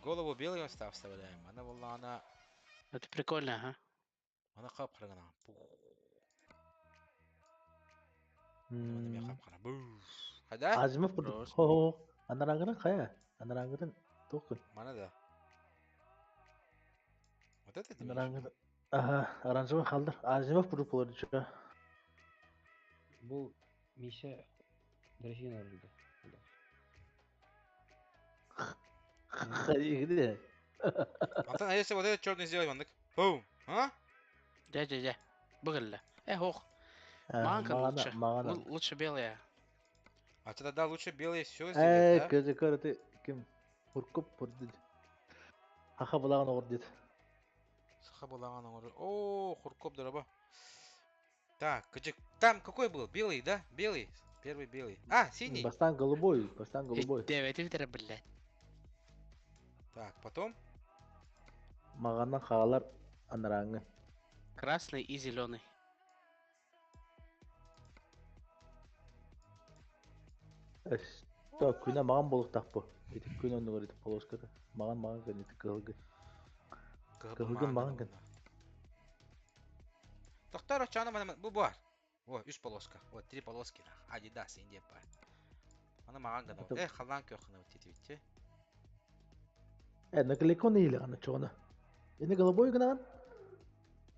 C: Голову белый остав вставляем. Она была она
F: Это прикольно, ага.
C: она кап харагана. Она меня кап хара. Бу. Хада?
E: Азимов burada.
F: Terus.
E: Ho. Анараңгырын қая? Анараңгырын тоқын.
C: Mana да? Вот это ты имеешь?
E: Анараңгырын. Аранжеван қалдыр. Азимов burada болады жа.
H: Бұл Миша Дорофеева орылды.
E: Қайгіде.
C: Антон, а если вот этот черный сделать, мандык? Бум. А?
F: Да. Выгодно. Ох. Манка лучше.
E: Маған.
F: Лучше белая.
C: А ты тогда лучше белый все сделать, да?
E: Көзі көрді. Кім? Құрқып бұрды. Хаха бұлаған оғыр деді.
C: Саха была она уже. О, хуркоп дороба. Так, качек. Там какой был? Белый, да? Белый. Первый белый. А, синий.
E: Бастан голубой.
F: Девять литров, блядь.
C: Так, потом.
E: Мағаннан қағалар анараңы.
F: Красный и зеленый.
E: Күні маған болып тақпы. Етік күні оны көреді полоскада. Маған кән етік қылғы. Кылгын маған кән.
C: Доктор, чана мана bu var. О, 3 полоска. Вот 3 полоски. Adidas инде бар. Аны маған гана. Халан көкне өтетүтте.
E: Наклейкон или ана чона. Эне голубой гынан.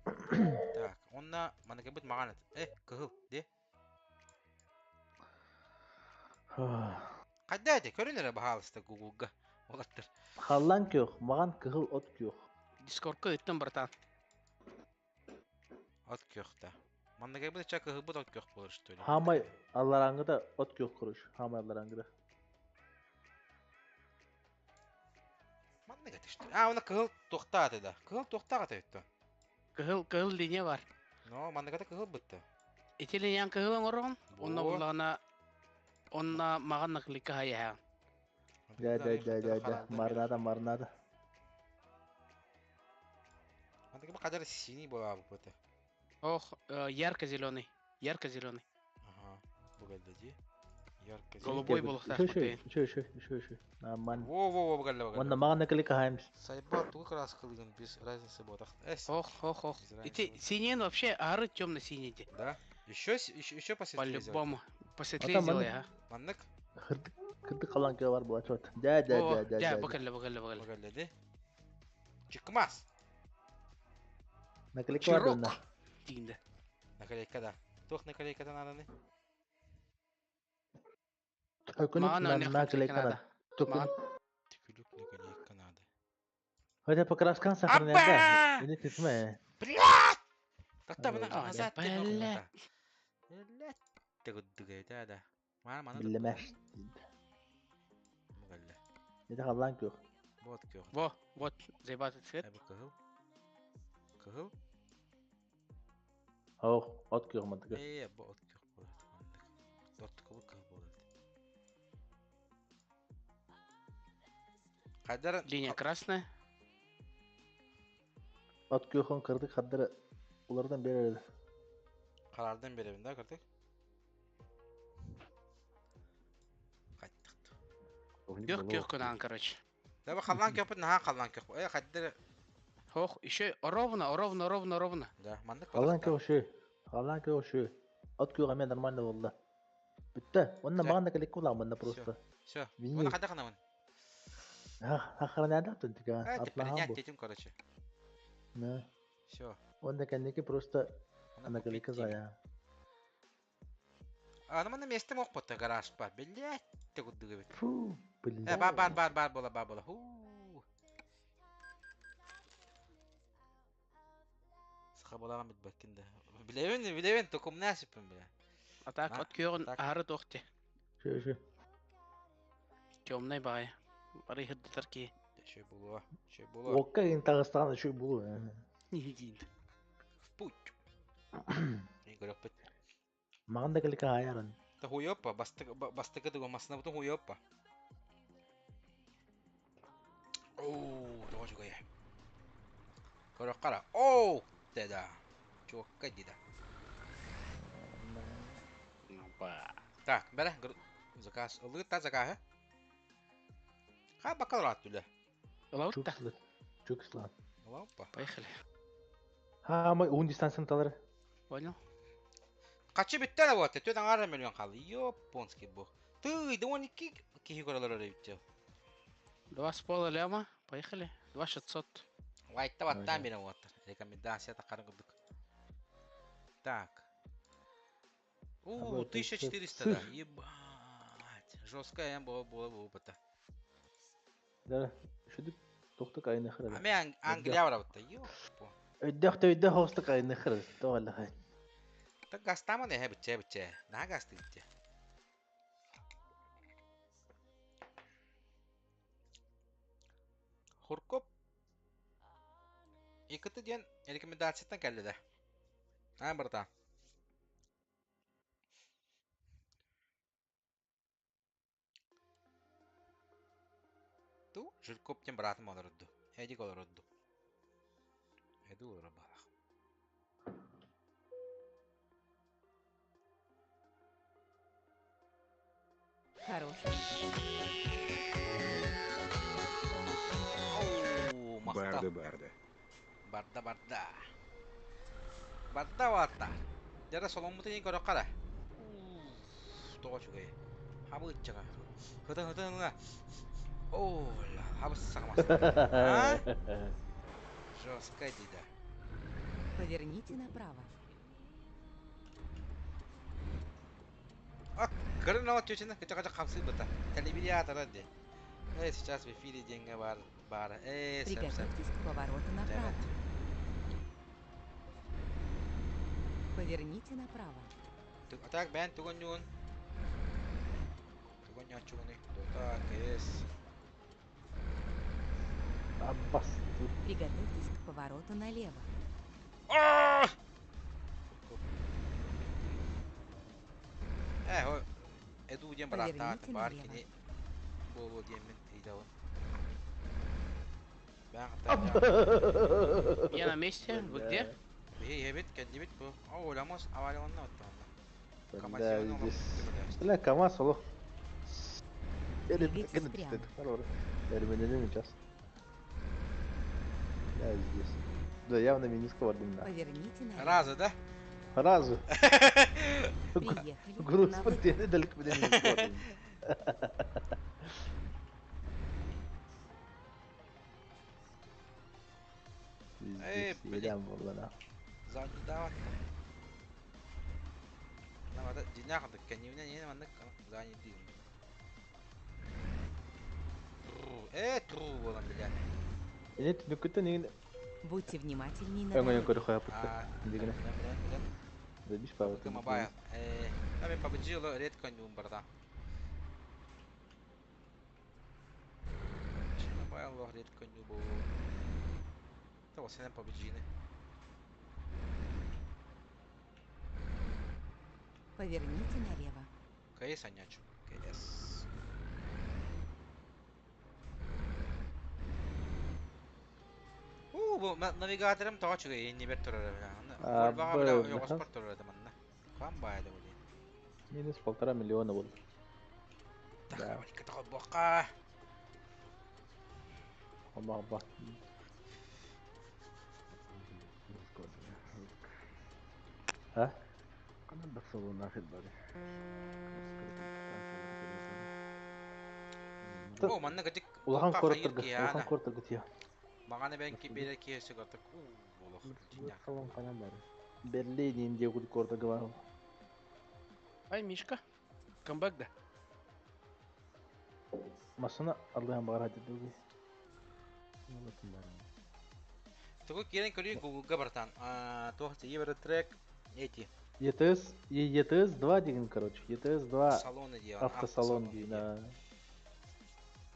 C: Так, онна мана кебет маған. Кыл, де. Кайда де? Көрүнөр баалыста Google-га. Олаттыр.
E: Халлан кök, маған кыл от кök.
F: Дискордка ыттым, братан.
C: От көкта. Мана кебет чак кыбыт от кök болор что ли?
E: Хамай аллараңы да от кök курыш. Хамай аллараңы да.
C: Мана кетишти. Она кыл токтады да. Кыл токтагы өттү.
F: Кыл линия бар.
C: Но мана кете кыл бытты.
F: Эти линиян кылын орон. Онна
C: Во.
F: булана. Онна маған наклика хая.
E: Да. Марнада.
C: Мана кебет кадар синий была быты.
F: Ох, ярко-зеленый. Ярко-зеленый.
C: Ага. Бугалдади. Ярко.
F: Голубой был.
E: Еще. Нормально.
C: Во, бугалда.
E: Онда маған наклейка хаймс.
C: Сайба тугы крас кылган без разницы будет.
F: Ох. Эти синие вообще ары темно-синие.
C: Да. Еще посветлее.
F: По-любому. Посветлее сделай, а.
C: Мандык.
E: Кырды қалан кö бар болады. Да.
F: Да, бакалла.
C: Бугалдади. Чикмас.
E: Наклейка бар
F: Чирок.
E: онда.
F: Дейінді.
C: Наклейкада. Тох наклейкадан наданы.
F: Маған
E: наклейка надо.
F: Маған.
C: Тикулюк наклейка надо.
E: Хотя покраскан сохраняет. Или ты смеешь?
C: Блядь! Как-то назад
F: Блядь.
C: Блядь. Ты вот дугай, да. Мама, надо.
E: Билемеш.
C: Бугалда.
E: Это қалан кök.
C: Вот кё.
F: Вот, заебатый цвет.
C: Кыл.
E: Ох, от кök мандыгы.
C: Bu от кök болады. От кыл болады. Кадар
F: Линия красная.
E: От kökün kırdık haddara ulardan beri.
C: Карардан беребин да, кырдык. Кайттык.
F: Кök кунан, короче.
C: Даба халлан көпүт, наха халлан көп. Каддар.
F: Ох, еще ровно.
C: Да, мандык.
E: Қалан kök şu. От kök hemen нормально oldu. Bitti. Onunla mağın nakleyka ulan просто.
C: Всё.
E: Вини.
C: Вон када канамын.
E: Хахара nerede yaptın tika? Atlahan
C: Принять
E: bu.
C: детям, короче.
E: Ne?
C: Всё.
E: Onda kendiki просто наклейка зая.
C: А, на месте мог пота гараж па. Блять, ты вот дыгавит.
E: Фу, блин.
C: Бар была. Ху. Сахабалаган бит бакинда. Билевин, токум насипин бля.
F: А так,
C: А,
F: от көгін
C: так.
F: ары тоқты.
E: Şu.
F: Темный бай. Бары хыддытар ки.
C: Че было?
E: Okka in Dağıstan'da şu bulu.
F: Не дейінді.
C: В путь. Я говорю, путь.
E: Mağın nakleyka hayarın.
C: Та хуёпа, бастыга дыгу масына бутун хуёпа. Оу, давай жуга я. Кара. Оу, деда. Чувакка деда. Так, бәрі, заказ. Ылы та заказ. Ха, бакал рат түлі.
F: Лаут-то.
E: Çok ıslan.
C: Лампа.
F: Поехали.
E: Ha ama 10 distansını taları.
F: Понял?
C: Kaçı bitti ne bu atı? Tüyden ağrı milyon kaldı. Японский bu. Тыйды, он кихи коралары битті.
F: 2,5 ляма. Поехали. 2,600.
C: Лайтта баттан берем вот. Рекомендация тақарын кырдык. Так.
E: Абы,
C: 1400
E: это
C: да. Ебать. Жесткая была опыта.
E: Да. Şudur toxtuk ayını
C: А
E: xırdı.
C: мен Англия var бутта. Ёппо.
E: Öydü hostuk ayını xırdı. Doğallahay.
C: Так гастама не битче. На гасты битче. Хуркоп. Икыты ден рекомендацияттан келді да. Бырта. Ту жүркөптен братым олар өдді. Эдик олар өдді. Эду олар бала.
D: Хороший.
C: Оу, мақтап. Барда ватта. Жара соломмутын ең көрі қара. Тоға чүгей. Хабы үтчіға. Хытын. Ола, хабы сағамасын. Жестко дейді.
D: Поверните направо.
C: Кырын ауат төчені кыча-кыча қамсы бұта. Телевизиатор әді. Сейчас в эфире деньги бар. Сэм.
D: Приготовьтесь к повороту направо. Поверните направо.
C: Так, бән түгін юн. Түгін ячуғыны. Так, эс.
E: Abbas.
D: Приготовьтесь к повороту налево.
C: О, Эду дем брата,
D: Поверните
C: бар
D: налево.
C: кини. Болу демен идеалын.
F: Я на месте. Вы где?
C: Ебет, кәдебет bu. Ойламас, аварионна оттаманна.
E: Да,
C: Камасионна
E: здесь.
C: оламын.
E: Бля, КамАЗ олох.
D: Двигайтесь
E: Кені
D: прямо.
E: түстедік. Хорошо. Терминелен сейчас. Я здесь. Да, явно минуска var dimna.
D: Поверните налево.
C: Разы, да?
E: Разу.
D: Приехали.
E: Груз
D: на выход.
E: спортивный далеко bir minuska var dimna.
C: Эй,
E: Здесь
C: блин.
E: едем vallahi.
C: Задний дават. Надо деньгах кәневне не мандык задний дым. Тру болам биле.
E: Yine tünükütte neyin
D: Будьте внимательнее на
E: öngön
D: дороге.
E: körü koyapıttı. Digine. Demiş baba.
C: Кыма бая. Ами победил ред конюм барда. Чина бая лох ред коню бо. То сенен победили.
D: Поверните налево.
C: КС анячу. КС. Bu navigatörüm tağa çıkıyor yeni bir tur öyle. Volvo'ga bile
E: böyle,
C: yok
E: ha?
C: sport tur öyle manna. Kan bayağı da bu değil.
E: Minus 1,5 milyona bol.
C: Takı kita boka.
E: Allah Allah. Ha?
G: Kanan da salona akhir bari.
C: O manna gıcık.
E: Ulahan
C: boka
E: korktur
C: hayır
E: gıt.
C: ki
E: Ulahan
C: ya.
E: korktur gıt ya.
C: Bana ben ki bir iki esik artık. Ulan cinyak.
G: Salon kanan bari.
E: Belli değil diye kudu korktur gıt var.
F: Ай, Мишка. Камбэк да.
E: Masana Allah'ın bağır hadi dur.
G: Anlatın bari.
C: Tuh kira kiri Google bartan. Tuh sih bir track эти.
E: ETS 2 деген, короче. ETS 2
C: Salonu diyor.
E: автосалон diyor. Ha.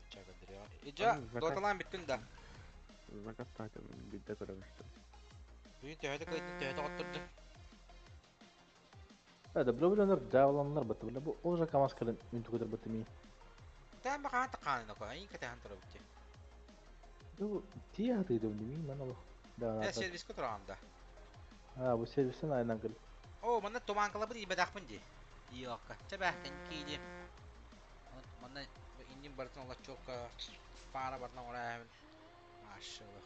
C: Çakadır ya. İca dotalan bittin de.
G: Zakat tahtım bir de kuramıştım.
C: Bugün tehete kayıtlı tehete attırdı.
E: Hadi bro bilenler davalanlar batı bile. Bu olacak kamaz kalın mintu kadar batı mi.
C: Tamam bak hanta kanına koy. İyi ki tehente bitti.
E: Bu tiye hatıydı bunu mi? Ben Allah. Devam
C: Ne
E: et.
C: servis kuturağında.
E: Ha bu servisten aynen kıl.
C: Oo bana toman kalıbı değil bedak mı diye. Yok, çabahtan kiydim. Bana indim barıtın ola çok para barıtın oraya hemen. Maşallah.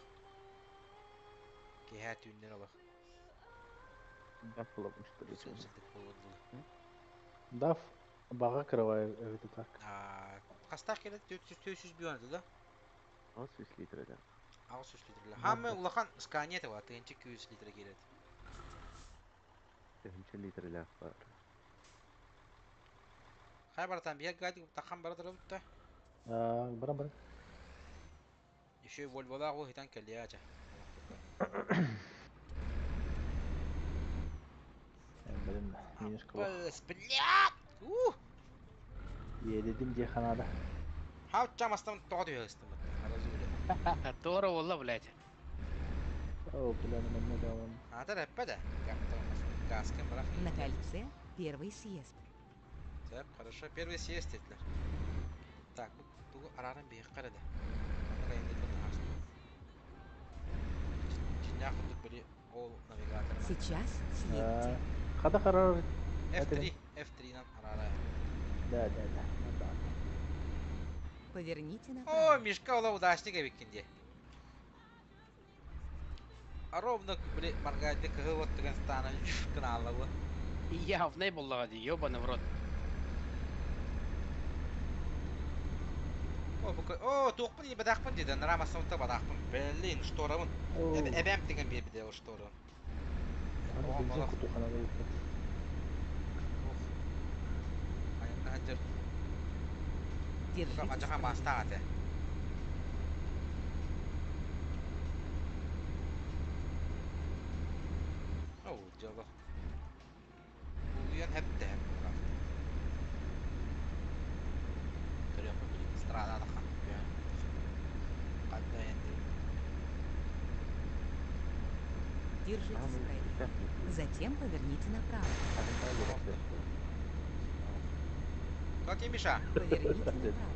C: Kehat ünler ola.
G: Daf olmuştur için.
C: Sözsüzdük bulundu.
E: Daf bağa kıravaya evde tak.
C: Kastak kere 400 bir oynadı da.
G: Az 100 litre de.
C: 600 litre. Hamı ulakan Scania da var. Tence 200 litre geledi.
G: 100 litre laf var.
C: Hay baratan bir gaydi takam baradır da.
E: Bırak bırak.
C: Şu Volvo'da o hitan kelli ya.
E: Benim minus kıvak.
C: Bas blyak.
E: Yedim diye kanada.
C: Ha çamastam doğdu ya istemem. Arazule.
F: Тора والله, блядь.
E: O planım önüne devam.
C: Ha da rap da. Gasken bırak.
D: На кольце первый съезд.
C: Так, хорошо. Первый съезд dediler. Так, bu aradan bir karada. Bana indi bunu açtı. Cinna kunduk böyle o navigatörüne.
D: Сейчас съедьте.
E: Kada karar.
C: F3'den arara.
E: Da.
D: Поверните
C: О,
D: направо.
C: Мишка ола удачный гавикинде. А ровно, блин, моргает, как вот ты стана канала.
F: Я в ней был лади, ёбаный в рот.
C: О, тухпын не бадахпын dedi. Нарама саута бадахпын. Блин, шторамын. Эбем деген bir de o ştoru.
E: Hani benzin kutu kanada gitti.
C: Ayakta hancır.
D: Держитесь
C: Acaba
D: правее.
C: bastı hadi. Oh, jalo. Uyan hep de hep. Görüyor musun? Strada da kan. Hatta indi.
D: Держитесь правее. Затем поверните направо.
C: Как Миша?
D: Поверните направо.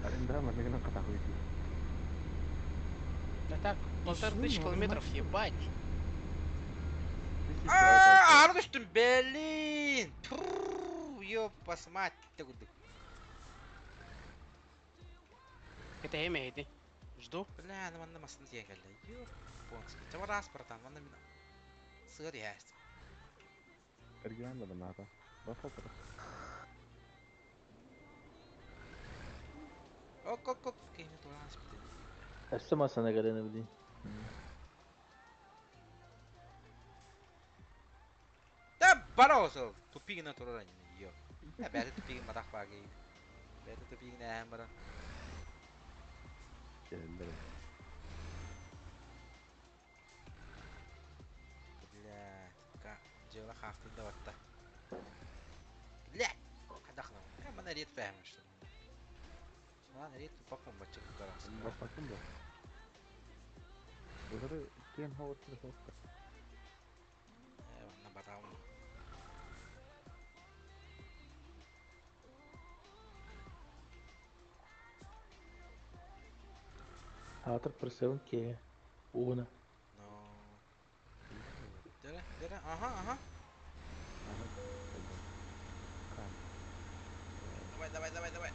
G: Аренда мамигна катахуйти.
F: Да так, 1500
D: новый
F: километров,
D: маршрут.
F: ебать.
C: Ağrı düştüm Berlin. Ёпас мать тыгдык.
F: Это имя иди. Жду.
C: Бля, ну манда масын тиен келди. Ёп, понски. Чава рас братан, манда мен сыр яст.
G: Ergilen de nada. Bas otur.
C: Ok. Kayını turan spiti.
E: Esma sana geleni bileyim.
C: Da bana olsun. Tupigin turan yo. Ya belki tupigin madak pagi. Belki tupigin hem bara.
G: Geldim.
C: Bля, ka jela haftında vatta. Bля. Kadakna. Ya bana riyet fahmıştım. Lan riyet bakmam bacak karas.
G: Bas bakın bu. Bunları diyen havasını soktu.
C: Bana batam.
E: Hatır perseun ki. Una.
C: No. Dere. Aha. Давай.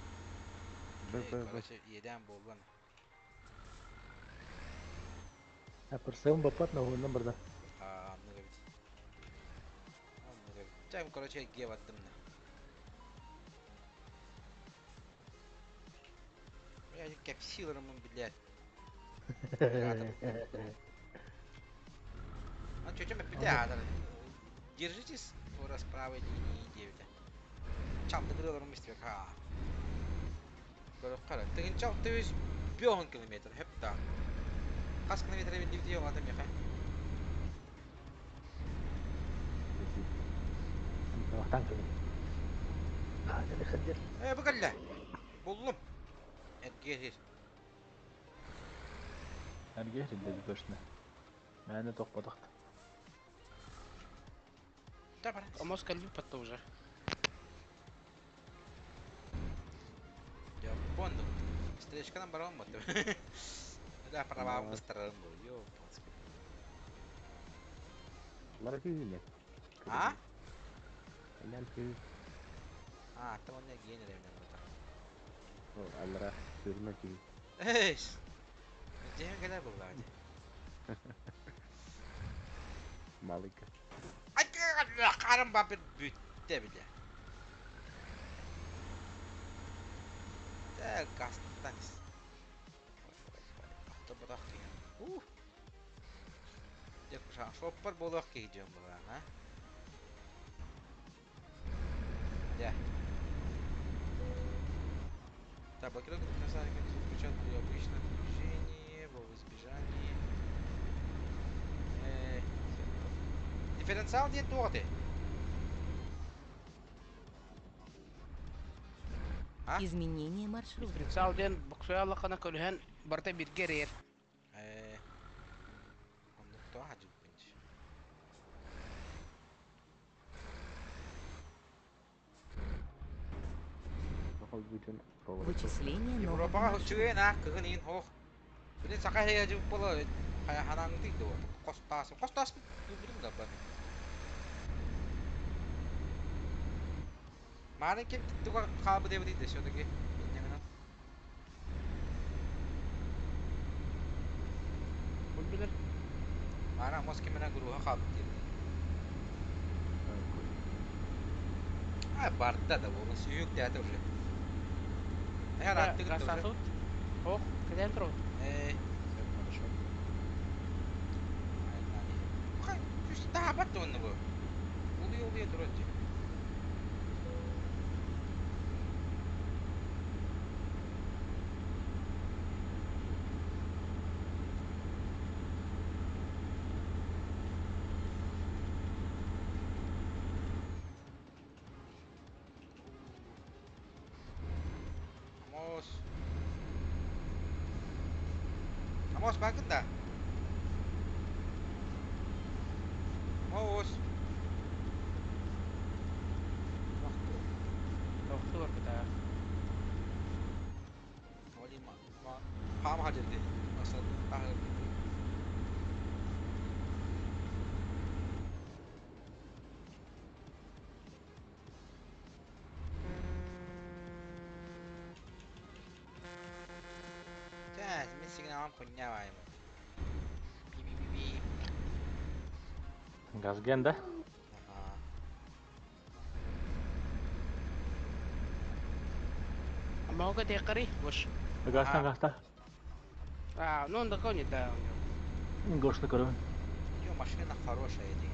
C: Короче, едем болған.
E: Perseun bapat na una berda.
C: Много ведь. Чайм, короче, гев attım. Я капсилером, блядь. А чё мы блядь? Держитесь по правой линии 9. Çamda kırılırım istiyor ha. Böyle kara. Tegin çamda 100 kilometre hep daha. Kaç kilometre bildi video adam ya.
E: Waktan kali. Hadi khadir.
C: Bu kadar. Buldum. Gel.
E: Yani gehrin dedi başına. Ben de tokpadık.
C: Tamam.
F: Мозг выпад уже.
C: Ya bondo. Встречкадан барам мı? Да, права быстрым был. Ёпанский.
G: Bunları değil mi?
C: Ha?
G: Gel köyü.
C: Tamam ne giyinir evine burada.
G: O allara sürme gibi.
C: Eeeş. Cem kadar bu vardı.
G: Malika.
C: Ay Allah karım babir büyütte bile. Del kastanis. Ahta bırak ya. Dek uşağın şopar bolak giyeceğim bu lan ha. Ya. Так, блокировка приказания включает при обычном движении, во избежании. Дифференциал диye doğru. Ha?
D: Изменение маршрута.
F: Дифференциал ден боксуя аллахана көлһән барта бирге рер.
C: Кондукто hacı pinç.
G: Bakal bütün
D: Вычисление нового
C: Европаға
D: маршрута.
C: çıgayın ha, kıgın in hoq. Bilin saka heyacı bola hanang değil de o. Kostasın. Bilin da ben. Maren kim tuka kabı devri de şuradaki. İnyanına.
F: Кул билер.
C: Maren mos kimine gruha kabı devri. Barda da bu. Suyuk da atı uşu. Eğer attık da uşu.
F: Гастасут. Ох, кеден туру.
C: Küçük daha battı onu bu. Oluyor durunca. Amos bakın da. Amos.
F: Вахты бар бит.
C: Wali ma paham hadir di. Maksud tahir. Yes, missing am punya var mı? Bi.
E: Gaz geldi.
C: Aha.
F: Amma oga tekari boş.
E: Gazdan.
F: Ну он догонит, да.
E: Goşnu körüm.
C: Yo машина хорошая edi.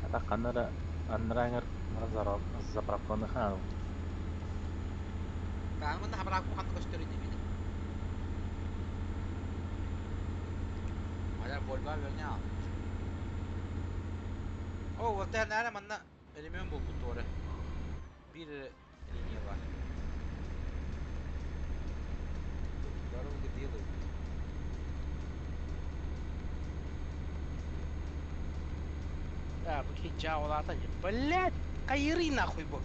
E: Ata kanara anranger zapravkonu хану.
C: Ben bunu haber bu kanı gösteriyor gibi. Hala Volvo verni al. O volta nerede manna elimiyorum bu doğru. Bir linye var. Дорога делают.
F: Да, баки жаулата. Блядь, кайри нахуй бо.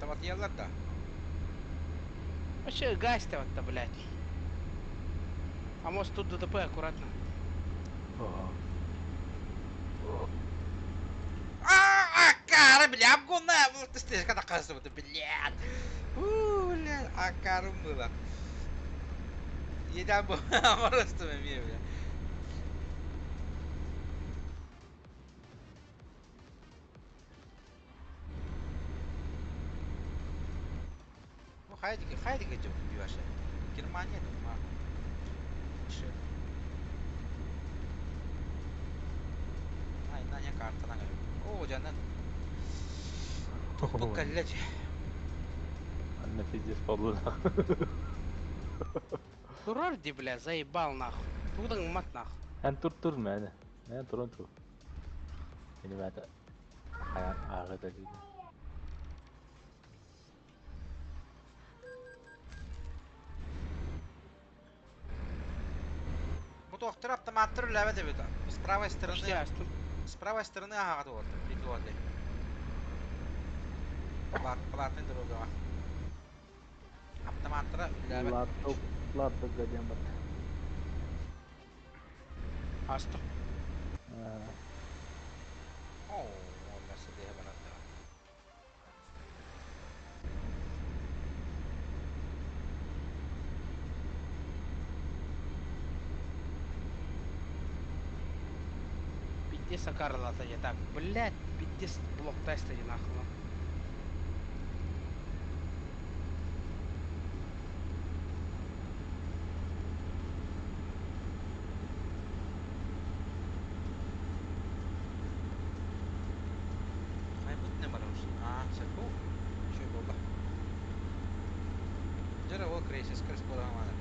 C: Там отъелар да.
F: Вообще гасьте вот-то, блядь. А может тут ДТП аккуратно.
C: Cara, бля, обгонная. Вот ты слышишь, когда кажется, вот блядь. Блядь, акару было. Едя бы, просто мне, бля. Ну, хайди geçiyor bir başa. Германия da var. Şey. Aynen ya kartına göre. Oo canım. Bu kalleci.
E: Anne pиздец подло.
F: Рорди, бля, заебал нахуй. Тудың мат нахуй.
E: Эн тур мәне. Мен турун тур. Бeni бәді ағы да дейді.
C: Bu doktor автоматтар ләвә деп еді. С правой
F: Почти
C: стороны.
F: астын.
C: С правой стороны ағады вот. Придуады. Платный дорога. Автоматтары ләвә.
E: Латтық гаден бар.
F: Астым.
C: Oo.
F: Где Сакарлата я так, блядь, пиздец, блок теста я нахуй.
C: Haybūt nemarams. Saku, şey oldu. Jara o krisis kars koramana.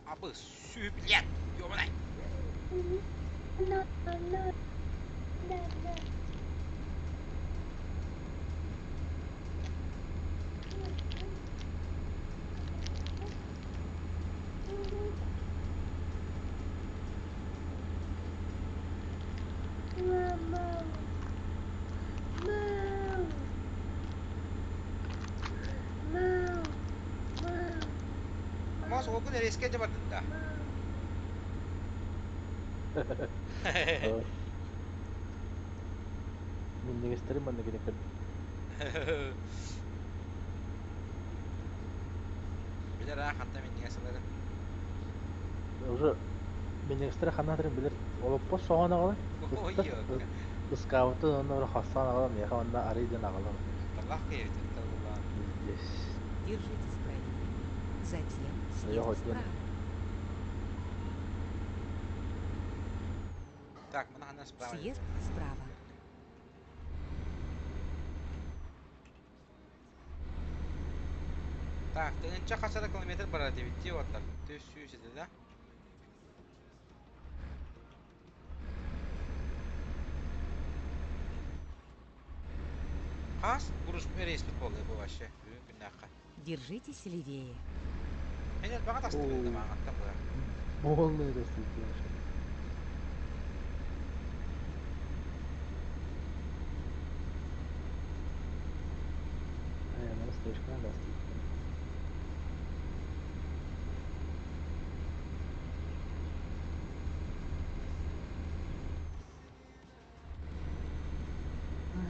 C: Абы, сүй, блядь, ёбаный. Mas o gün riske edemedin da.
E: Мен негестерим анда керек кет.
C: Bilir ha, hatta men negeselere.
E: Уже мен негестер ханадырым билер. Олоппо соғана калай.
C: Ой, yok.
E: Ускавты онна бир хасан агалам, яха онда арыйдын агалам.
C: Allah keyif etti Allah'ım.
E: Издес.
D: Держитесь правее. Затем
E: Я
D: съедь
E: хоть
D: вправо.
C: Так, bana hemen sправа.
D: Съезд справа.
C: Так, тыгынча качара километр барат дебит дип атар. 400 иде да. Кас курус рейспит болду бу вообще. Бүгүн күннакка.
D: Держитесь левее.
C: Мен эл бага тасты билди мага аттан буга.
E: Полный доступный. Она слишком доступна.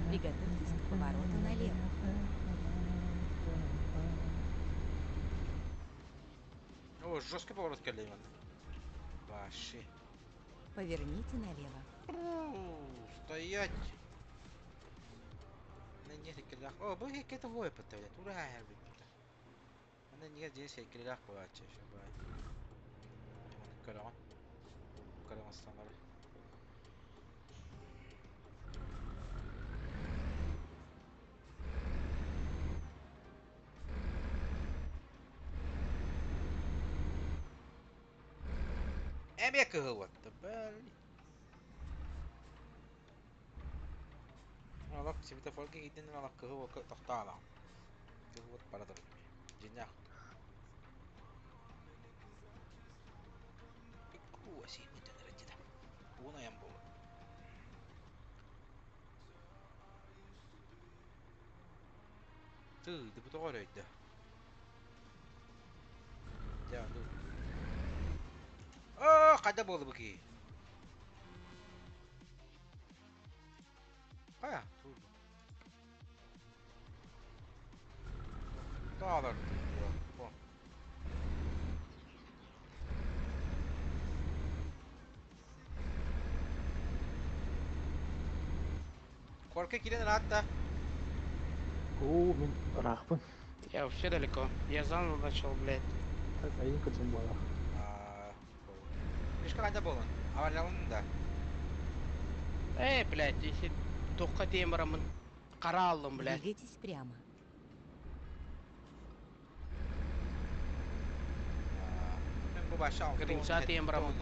D: Приготовьтесь к повороту налево.
C: О, жесткий поворот келди мен. Вообще.
D: Поверните налево.
C: Стоять. Мен не келдик. О, бу какой-то вой потом. Тура бит. Мен не ден сей келдик вообще, şu bay. Onu karaman. Karaman stanları. Emek hıvattı belli. Alak sibita folga gidin alak hıva tahtala. Hıvat paradır. Jinya. Bu sih meten rejida. Buna yan bolu. Tı, bu doğruydu. Ya dur. Oh, kada bolu bu ki. Kaya, dur. Dağlar diyor. Bu. Korkak giren rahatta.
E: О, мен рахпын.
F: Я вообще далеко. Я заново начал, блядь.
E: Так, айын кырдым бала.
C: Ишка kada bolun. Avalyalın da.
F: Блядь, если только тембрамын қара алдым, блядь.
D: Двигайтесь прямо.
C: Ben bu başa altı
F: Kırınca atayım buramı.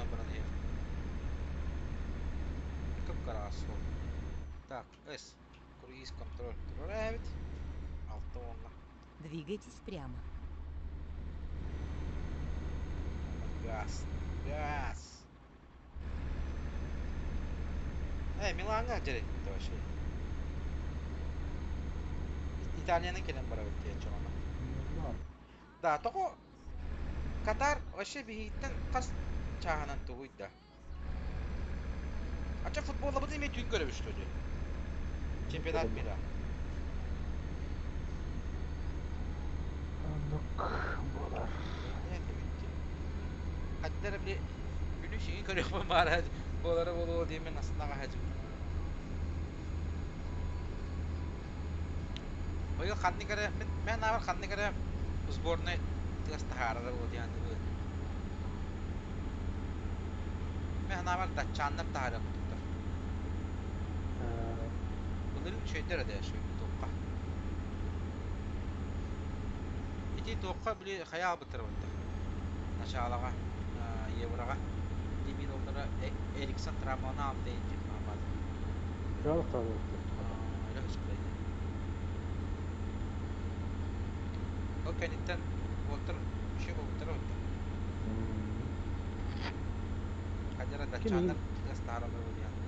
C: Kapkara asfalt. Так, S. Круиз контроль. Править. Altta onunla.
D: Двигайтесь прямо.
C: Gaz. Gaz. Milan'a gerek bitti o şey. İtalyan'a gelen bara bitti ya çoğuna. Da, toko Katar вообще бигиттен кас чаганан тугуйда. Ача футболда бу эме түн көрөбүз төдү. Чемпионат мира.
E: Анук болар.
C: Нет. bile günü şeyin körüyor bu mağara. Bolara bolu diye ben aslında kahacım. Bu yıl kanlı kere ben ne var kanlı kere sborne tıgas taharada bu diye anladı. Ben ne var da çanlar tahara kutukta. Bunların şeyler de yaşıyor tokka. İti tokka bile hayal bitirmedi. Началага евроға демин олдары Эриксон травманы алды дейінді Мамады.
E: Жабық тағы өтті.
C: Öyle hıspıraydı. O kenitten Walter şey Walter oldu. Hacara da çanlar tıkastağırlar oldu yani.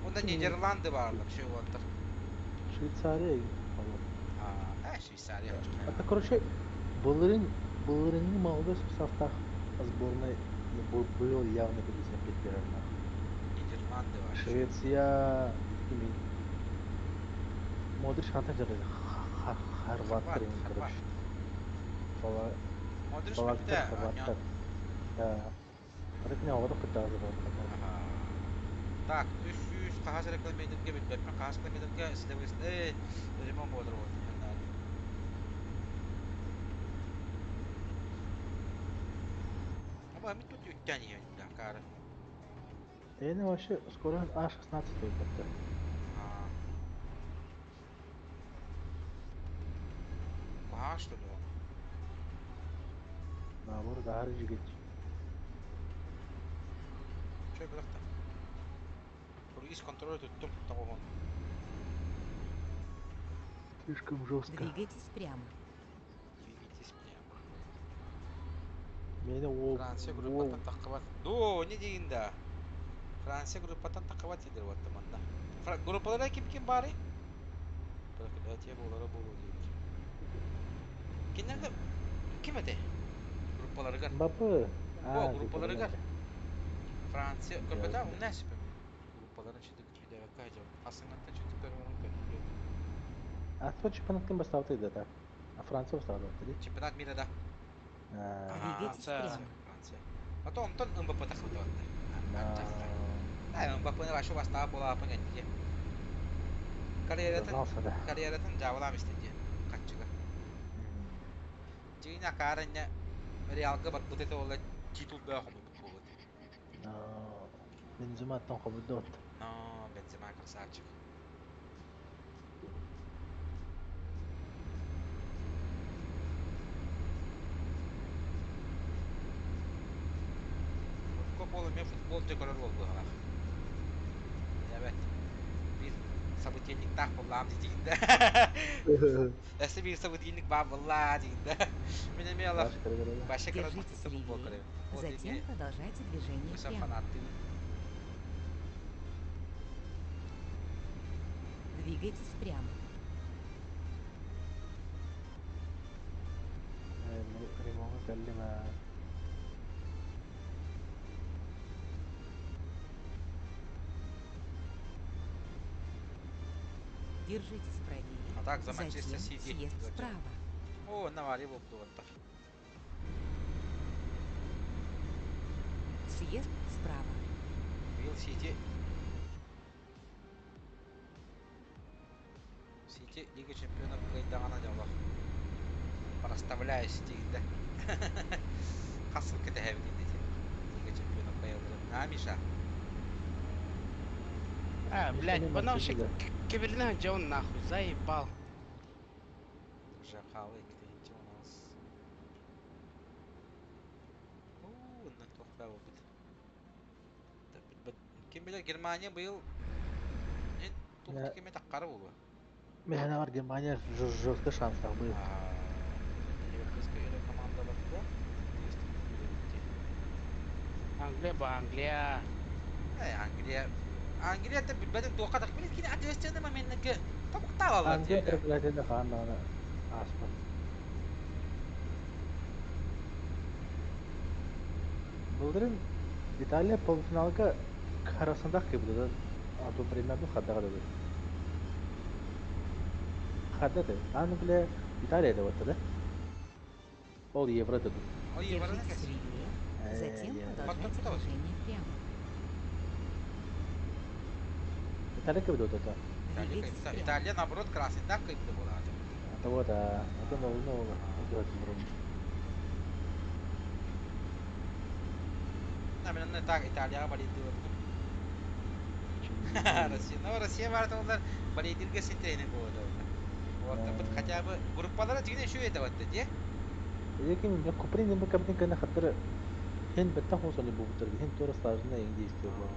C: Onda Niderlandı varlar şey Walter.
E: Швейцария falan.
C: Şveysariya çok
E: Это, короче, Булырын молодой в состав сборной был явно перед первым.
C: Niderlandı var.
E: Швеция, kimi? Modric kantar jarı Хорваттар ең короче.
C: Modric
E: Словактар,
C: bitti.
E: хорваттар. Да. Короче, не овада кытазы болды.
C: Так, 300 қағаз рекламейдерге бітбеппен қағаз рекламейдерге сілевесіне ремон болдыр болды. Ama mit тут ütten yiyin karı.
E: Это вообще скоро А16 стоит как-то.
C: Ага, что ли он?
E: Наоборот, daha жигет.
C: Şey bırak da. Kruiz kontrolü tuttum. Tamam onu.
E: Слишком жестко.
D: Двигайтесь прямо.
C: Двигайтесь прямо.
E: Meni o
C: Fransiya grupпатан таққыбат. До, не дейін да? Fransiya grupпатан таққыбат едер ваттым анда. Группалара kim bari? Bırakın etiye boğulara boğu deyip. Kimlerde? Kim ete? Gruppaları gar.
E: Mbappé.
C: Bu gruppaları gar. Fransiya gruppada o ne süper? Gruppaların içinde bir de bakacağım. Aslında da çıktıkları onu görüyorum.
E: А кто чемпионат кем басталды да? А Франция басталды да?
C: Чемпионат мира да.
D: Двигайтесь прямо.
C: Fransiya. Hatta ondan Mbappé takıldı vardı. Mbappe'nin başı bastı bola apa gençce. Kariyeretin cavabam istedi. Kaççıga. Cina karanya Real'ga bak bu tete ola titul da homu bu kuvvet.
E: Benzema аттан кабылды вот.
C: Benzema красавчик. Futbol мен futbolcu көрөр болду ала. Evet. Bir sabıtyenlik tak bollam dediğinde. Nasıl bir sabıtyenlik var vallahi dediğinde. Benim mi Allah. Başka kadar
D: Держитесь
C: futbol
D: левее.
C: körüyor.
D: Затем продолжайте движение
C: Mesela
D: прямо.
C: fanatik.
D: Двигайтесь прямо.
E: Ремонга каллима.
D: Держитесь правее.
C: А так за Манчестер
D: Затем
C: Сити.
D: съезд справа.
C: О, навалил обдуваться.
D: Съезд справа.
C: Бил Сити. Сити Лига Чемпионов кайдагана жабак. Проставляю Сити'de. Касыл кете хевдин деди. Лига Чемпионов кайдагана. А, Миша?
F: Блядь, понавший киберна Джон нахуй, заебал.
C: Жакалы кетейинчи у нас. Ындан токпай болбут. Ким билер Германия быйыл эн тукту кеме таккары болду.
E: Мен бар Германия жестко шанстар был.
C: Европейская команда бар да?
F: Англия ба Англия.
C: Англия بدأت توقعت أخبرت كده أتوقع ما منك توقع والله
E: Англия терплетеді хан аны аспас. Бұлдырын Италия полуфиналға қарасында кебді да примерно хаддаға да. Хаддады. Англия Италия да отты да. Ол евро да.
D: Держитесь левее. Затем продолжайте
C: Подтопта вот.
D: движение прямо.
E: Италия как будто это.
D: Двигайтесь прямо.
C: Италия, наоборот, красный так как бы была.
E: Это вот, это ну, это вроде.
C: Наверное, так Италия болит вот. Россия. Ну, Россия var onlar болетилге синтейне года. Вот, хотя бы группалары тигне şu это вот, де?
E: Лекин я куприн не кабин kana хатыр хен бетта хосоли бу бутырды. Хен тора стажына eng действие бар.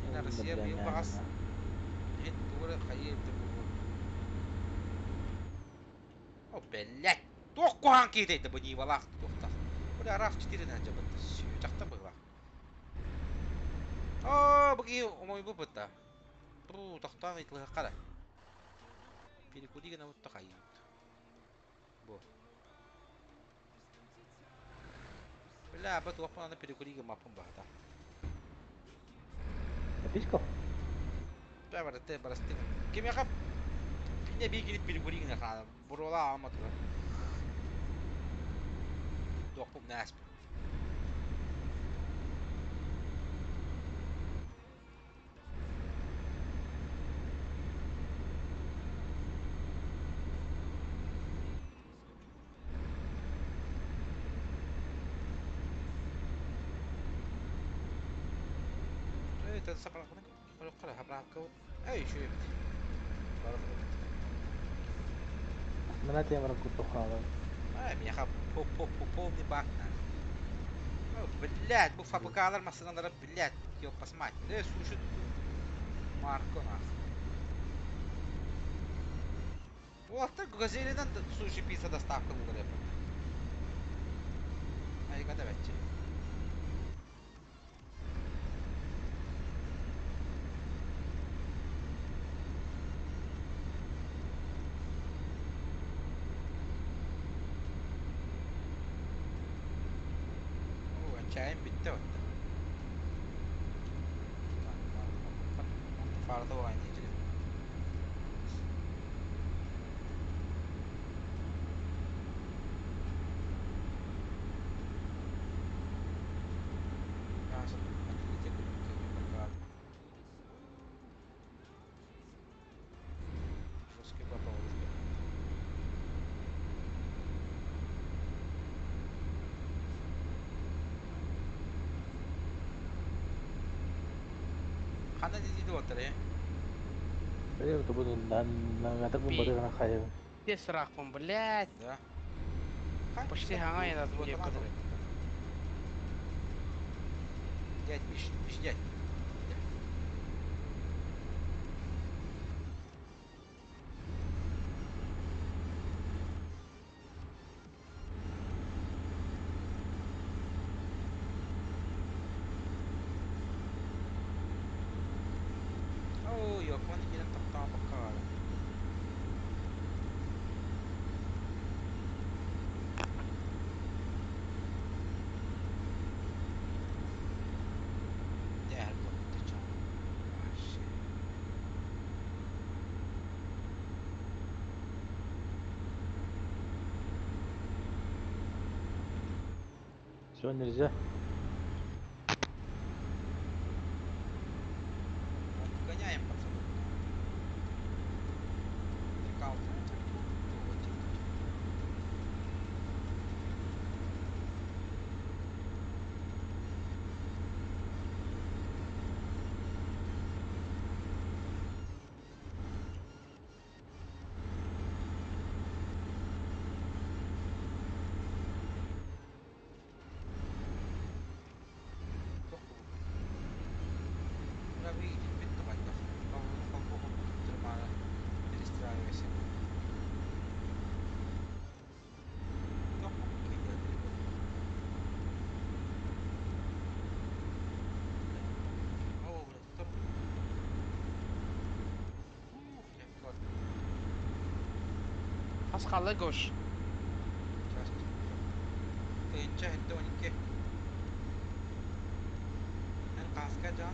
C: Ина Россия быйыл багас. Хет тура хайыпты бу. О, блядь. Тох кухан кейдейді bu нивалақ тоқтақ. Бұл араф 4-ден жабытты. Жақта бұғылақ. О, бұғы омой бұл бұтта. Бұл тоқтақ итлығы қара. Перекудиген ауытта қайыпты. Бұл. Бля, бұт оқпананы перекудиген мапын бағыта.
E: Пичков.
C: Бля, барасты. Кеме қап? Не бейгенет перекудиген қана. Бұрола алматы. Доқпым нәспі. Это собрал. Kalau habrak kau, شو يبدي.
E: Mana tiap orang kutuk hal.
C: Я хап полный бак на. Блядь, буфа покалар масса надо, блядь, ёб посмать. Слушай, Марко нах. Вот так газелинен суши пицца доставка был рэп. Ай, когда вечер. Чаем bitti вот. Farda oynayacağız. Хана диди вот тре.
E: Saya tuh betul dan ngatak pun baru kena kaya.
F: Где срах, блядь.
C: Да.
F: Почти хангай надо мне кадр.
C: Дядь, биш дядь. Oh, yok man iki tak tak bakal. Ya, doktor çam. Aşı.
E: Все нельзя.
C: Гоняем пацаны. Каут.
F: Асқалы гош.
C: Önce hette 12. En kaska can.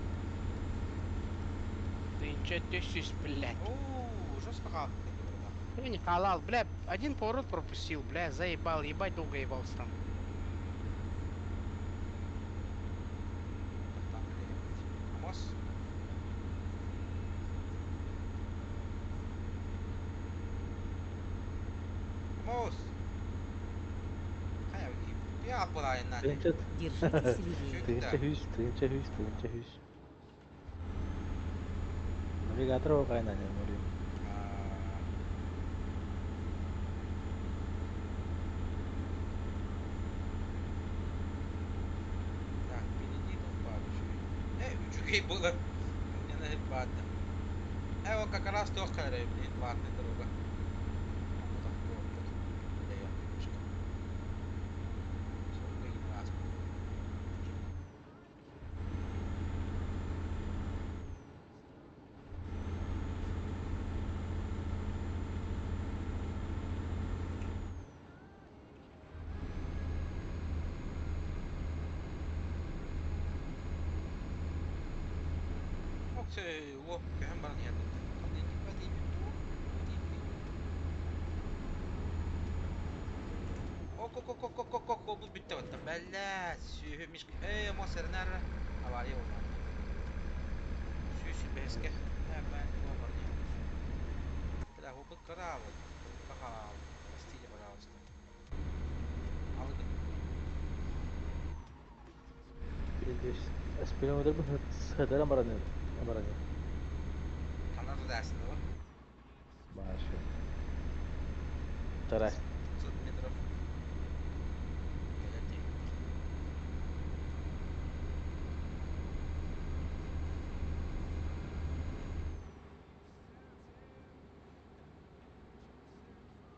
F: Ты ничего тещись, блядь.
C: Ооо, жестко хавка.
F: Я не халал, бля, один поворот пропустил, бля, заебал, ебать долго ебался там.
C: Ос. Хая выки. Я полайын нан.
E: Тыгынча
D: Держитесь левее.
E: тыгынча хүс. Навигатор окайна не мори.
C: Так, впереди тут пару. Учугей было. Мне на бада. Вот как раз то харай, блин, платная дорога. Вот так вот. Да я немножко. Сколько им раз. Окей, вот, прям барнет. Ок, bu bitti vatta. Bella, sүйhümüş. Mosar nara. Havariye olmadı. Sүйsü beske. Ben bu barnет. Да, опыт кораллы. Ага, простите, пожалуйста.
E: Здесь спидометр bu hıdara baranı.
C: Kanada dersin de var.
E: Maaşı. Taras.
C: 500 метров.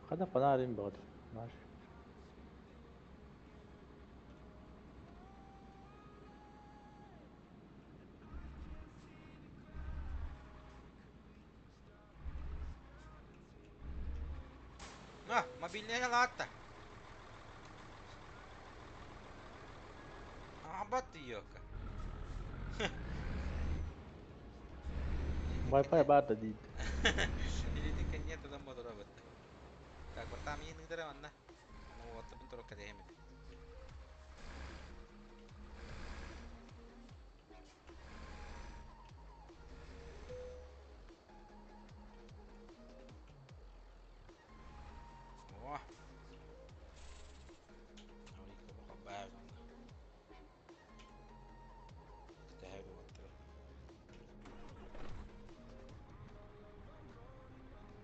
E: Kada panarin badır. Maaşı.
C: Мобильная лата. Батыёка.
E: Wi-Fi бар да дейді.
C: Или нет, это моду робот. Так, вот там не дыра, анна. Ну вот, это только время. О.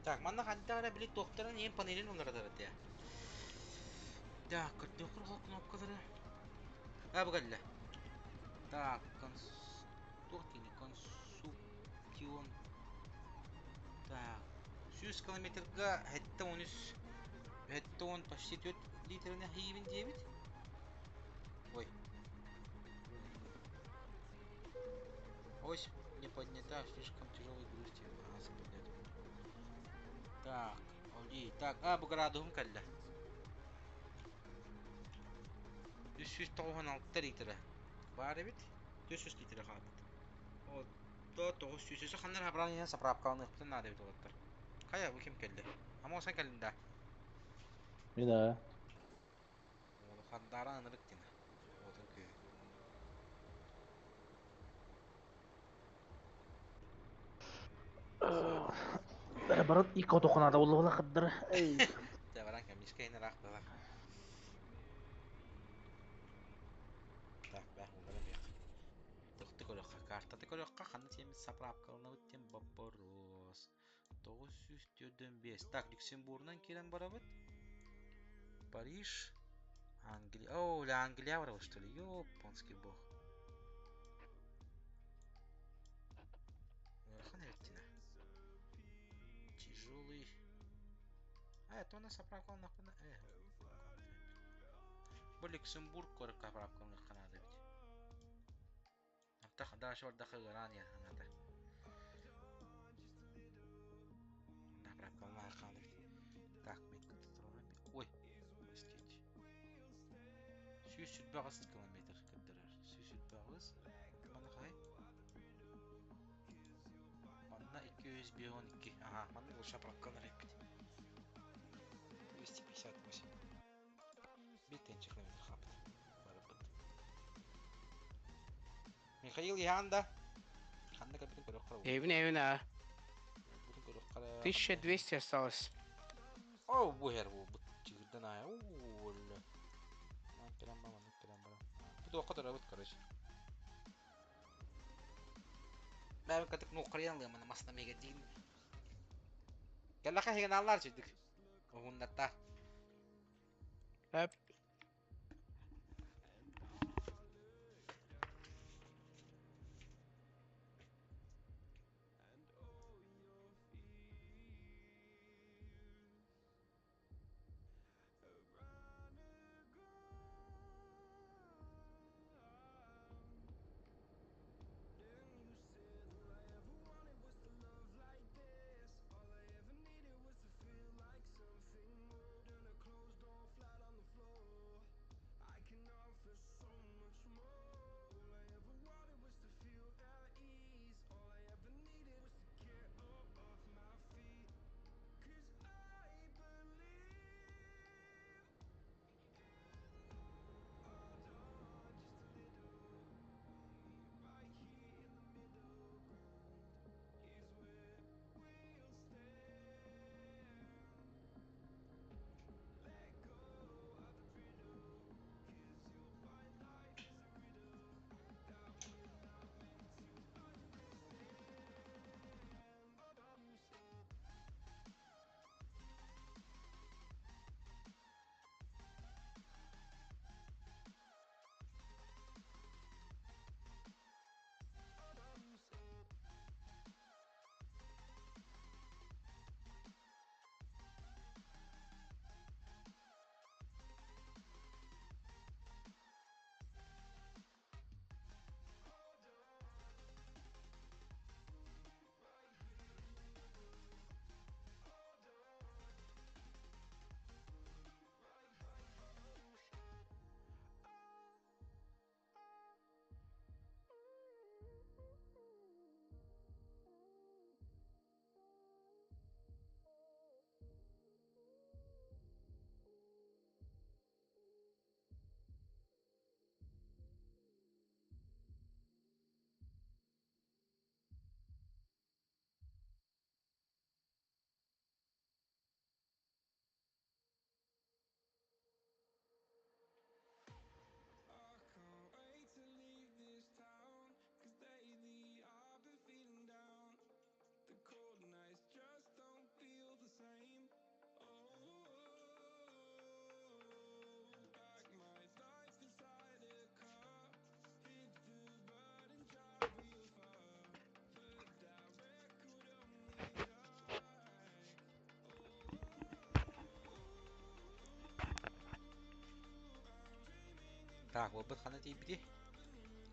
C: Так, манна хантара билет доктора не панелин онlara да бит. Так, кырдык кнопкалары. Бугалла. Так, консультион. Так, 100 километрга хетта 13 хетта 10 почти 4 литріне хейвен дебит. Ой. Ось не поднята, слишком тяжелый груз тебе. Так, олди. Так, бугарадым калла. 196 литр. Бары бит. 400 литр хабыт. Вот. То 900 ханнар хабраны саправканы кытын надо бит олаттар. Кая бу ким келди? Ама осан келинда.
E: Mina.
C: Ол хандара анырык дина. Отын көй.
E: Бәрі барат екі отоқанада олы ола қыдыр.
C: Да баран кем мискейн рахтала. Так, бах оларым бек. Тықты көрөкка, картаты көрөкка, ханны теміз саправкалына өттен бапорос. 945. Так, Люксембургнан келен барабыт. Париж. Англия. О, ля Англия барабы, что ли? Ёпонский бог. Хана вектина. Тяжелый. Это у нас саправкал нахуй. Бу Люксембург көрөкка саправкалына канада бит. Артах дальше бар дахы ранее ханада. Саправкалына канада бит. Так, мен кытырам бит. Ой, простите. 109 километр кыдырар. 109. Мана кай? Манна 212. Ага, манна ул саправкалына бит. 258. Битенче километр хапты. Барабыт. Михаил Янда. Ханда капитан көрөк кара.
F: Эвин, а.
C: Бүтүн көрөк кара.
F: 1200 осталось.
C: О, бу хер бу. Ай, уул. Келем бара, келем бара. Бу да кадar абыт, короче. Ben katık nokriyanlıyım mana masna mega din. Gel laka hegen allar çedik. Oğundatta.
F: Hep
C: Так, вот хана тебе.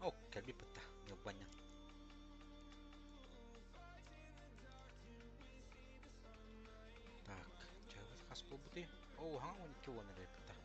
C: О, кальби пыта. Ёбаня. Так, чай вот хаспул бути. О, хан он чего на пыта.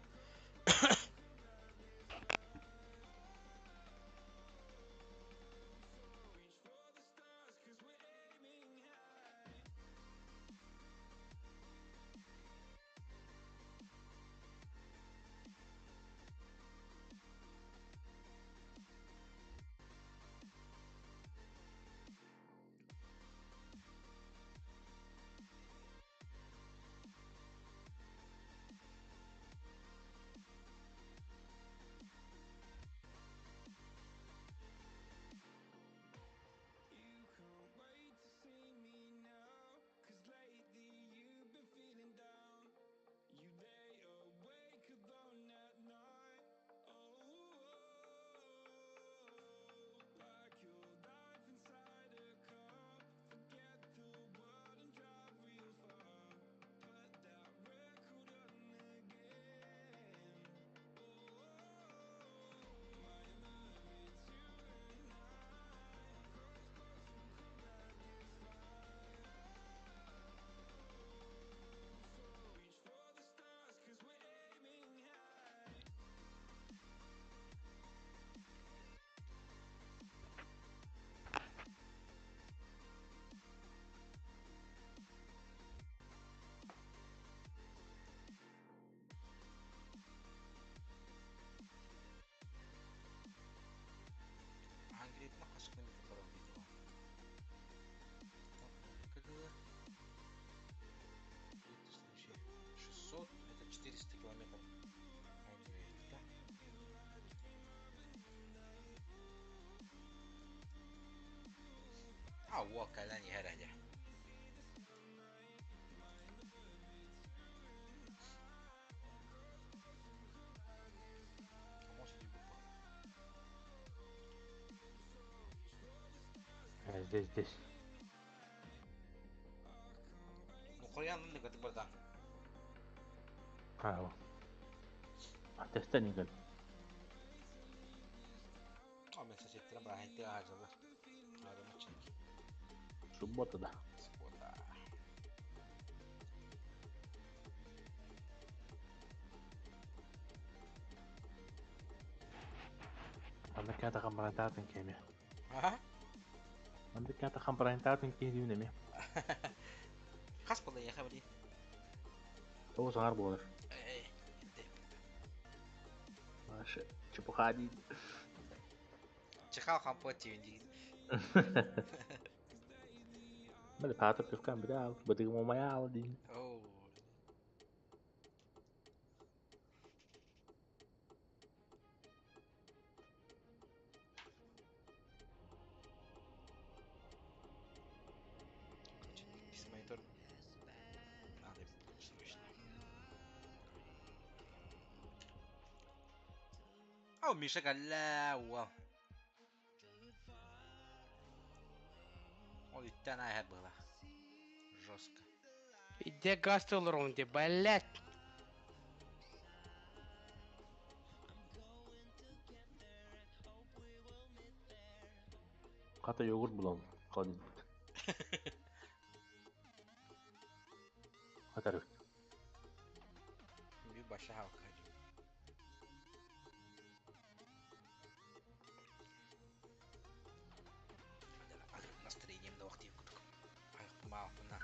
C: Walker'dan yer hadi.
E: Здесь.
C: Ну, Korean'ın da katı burada.
E: А, тесттен игэл.
C: Ama seçettiren bana henti harcadı. Harcama çek.
E: Суббота.
C: Спорта.
E: Анда кята хамбарантатын кеме.
C: Aha.
E: Анда кята хамбарантатын кеме неме.
C: Kas boldu ya haberi.
E: О саңар болар. Маша, чепуха дейді.
C: Çıkal kampoti indi.
E: Мэле патыр кыркан бире ал, бытыгы момай ал дейін.
C: Oo. Dismaytor. Надо срочно. О, Миша галла. Ой, иттен айхар была. Жестко.
F: Иди газ раунде, блядь.
E: Ката йогурт булам. Кадын. Катар.
C: Bir başa halka. Настроением до вахты кутук. Ай, мал, на.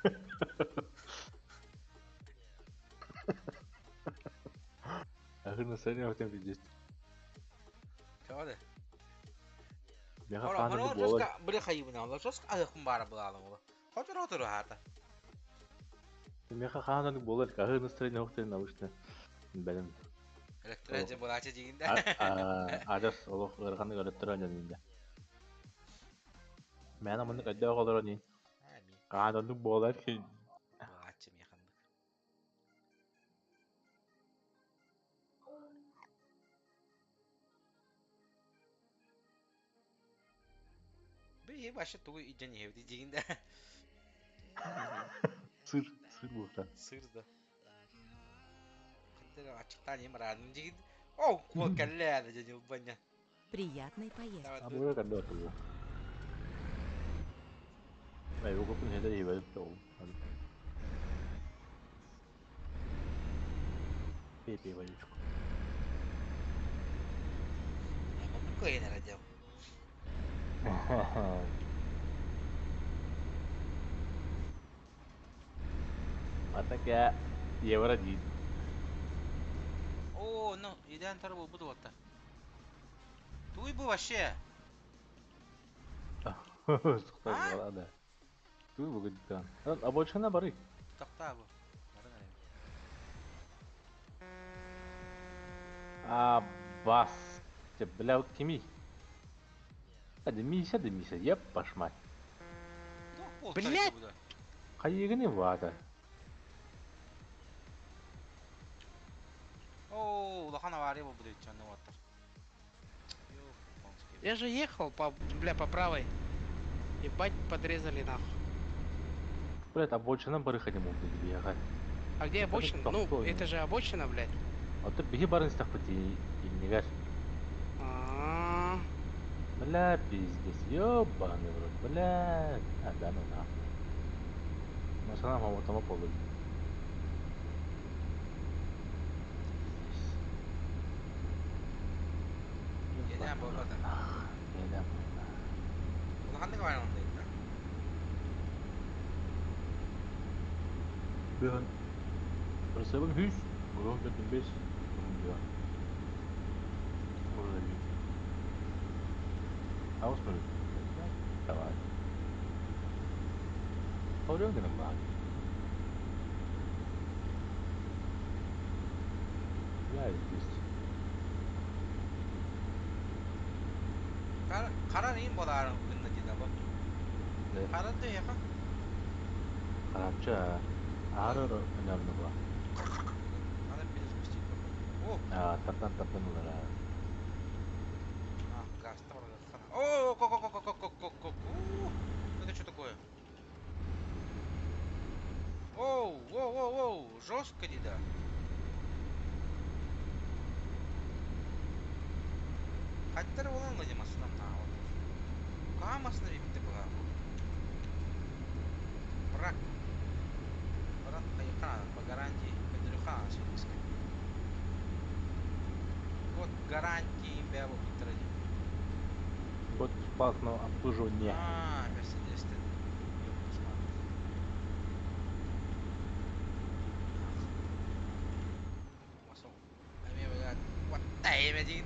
E: Ахыр настроение вахтен видест.
C: Что да?
E: Бяха
C: Ora,
E: ханды
C: mana
E: болар.
C: Joska beri kayıbına Allah. Joska ayakın bara bulalım ola. Otur hata.
E: Бяха ханды болар. Ахыр настроение вахтен наушны. Бәлем.
C: Elektronikçi bulaçı diyinde.
E: Адас олох ырганы галеттер анында. Мен аманы кайда калдыр ни?
C: Abi,
E: Каданды болар ки.
C: bulaçı mı yakındık? Bir iyi başı tuğu iyice evdi diyinde.
E: Сыр булса.
C: Sırdı. Hatta açıktan yem radın diyinde. Oh, kul kelle adı jadi ubanya.
D: Приятной поездки.
E: Абура кадда отурду. Ай, 요거뿐 해다 이발 또. Пепе водичку.
C: Hemen koyun herhalde.
E: Атака евро дейді.
C: О, ну, идеян тарабы буду отта. Туй bu вообще.
E: Сұқтан қалады. Туй бүгін kan. Обочина бары.
C: Takta bu.
E: Бас. Бля, вот кеми. Демиса, еп пашмать.
F: Блядь!
E: Қайығыны вада.
C: О, лохана вари bu будет чанны оттар.
F: Я же ехал по правой. Ебать, подрезали нахуй.
E: Блядь, обочина бары ходим он дейді бияға.
F: А где обочина? Ну, это же обочина, блядь.
E: Отыр бігі барын істақ біті елнегер.
F: А-а-а.
E: Бля, пиздец, ёбаный в рот, блядь. Да ну нахуй. Машина мамотама полы.
C: Yeden bu kadar.
E: Neden?
C: Lоханды var onda itta.
E: Ben Rırsabın 100, Burun 45, Burun diyor. Burun 50. Havuz mu? Tamam. Oluyor mu bak? Ya biz.
C: Kara neyin bolar günde gide bak. Қарады яқа.
E: Қарапчы, ары өнерді бұла.
C: Адам билет пустить. О,
E: Таптан олар.
C: гаста бар жатқан. О, ко. Это что такое? Оу, жестко дейді. Қаттар болан ғой демасынан нағыл. Қамасына бепті бұға. Бірақ қайқан по гарантии Петрюхан сөйлескен. Год гарантии бәбі бітірді.
E: Год бесплатного обслуживания.
C: Мерседес-тен. Эме дейін.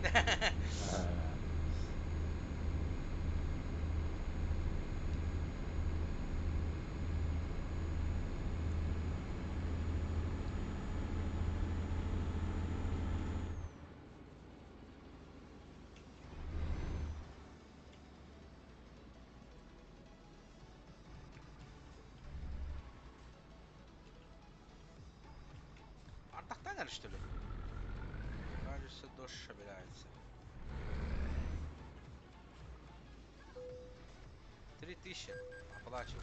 C: Артақтан что ли? Кажется, дождь собирается. 3000 оплачивал.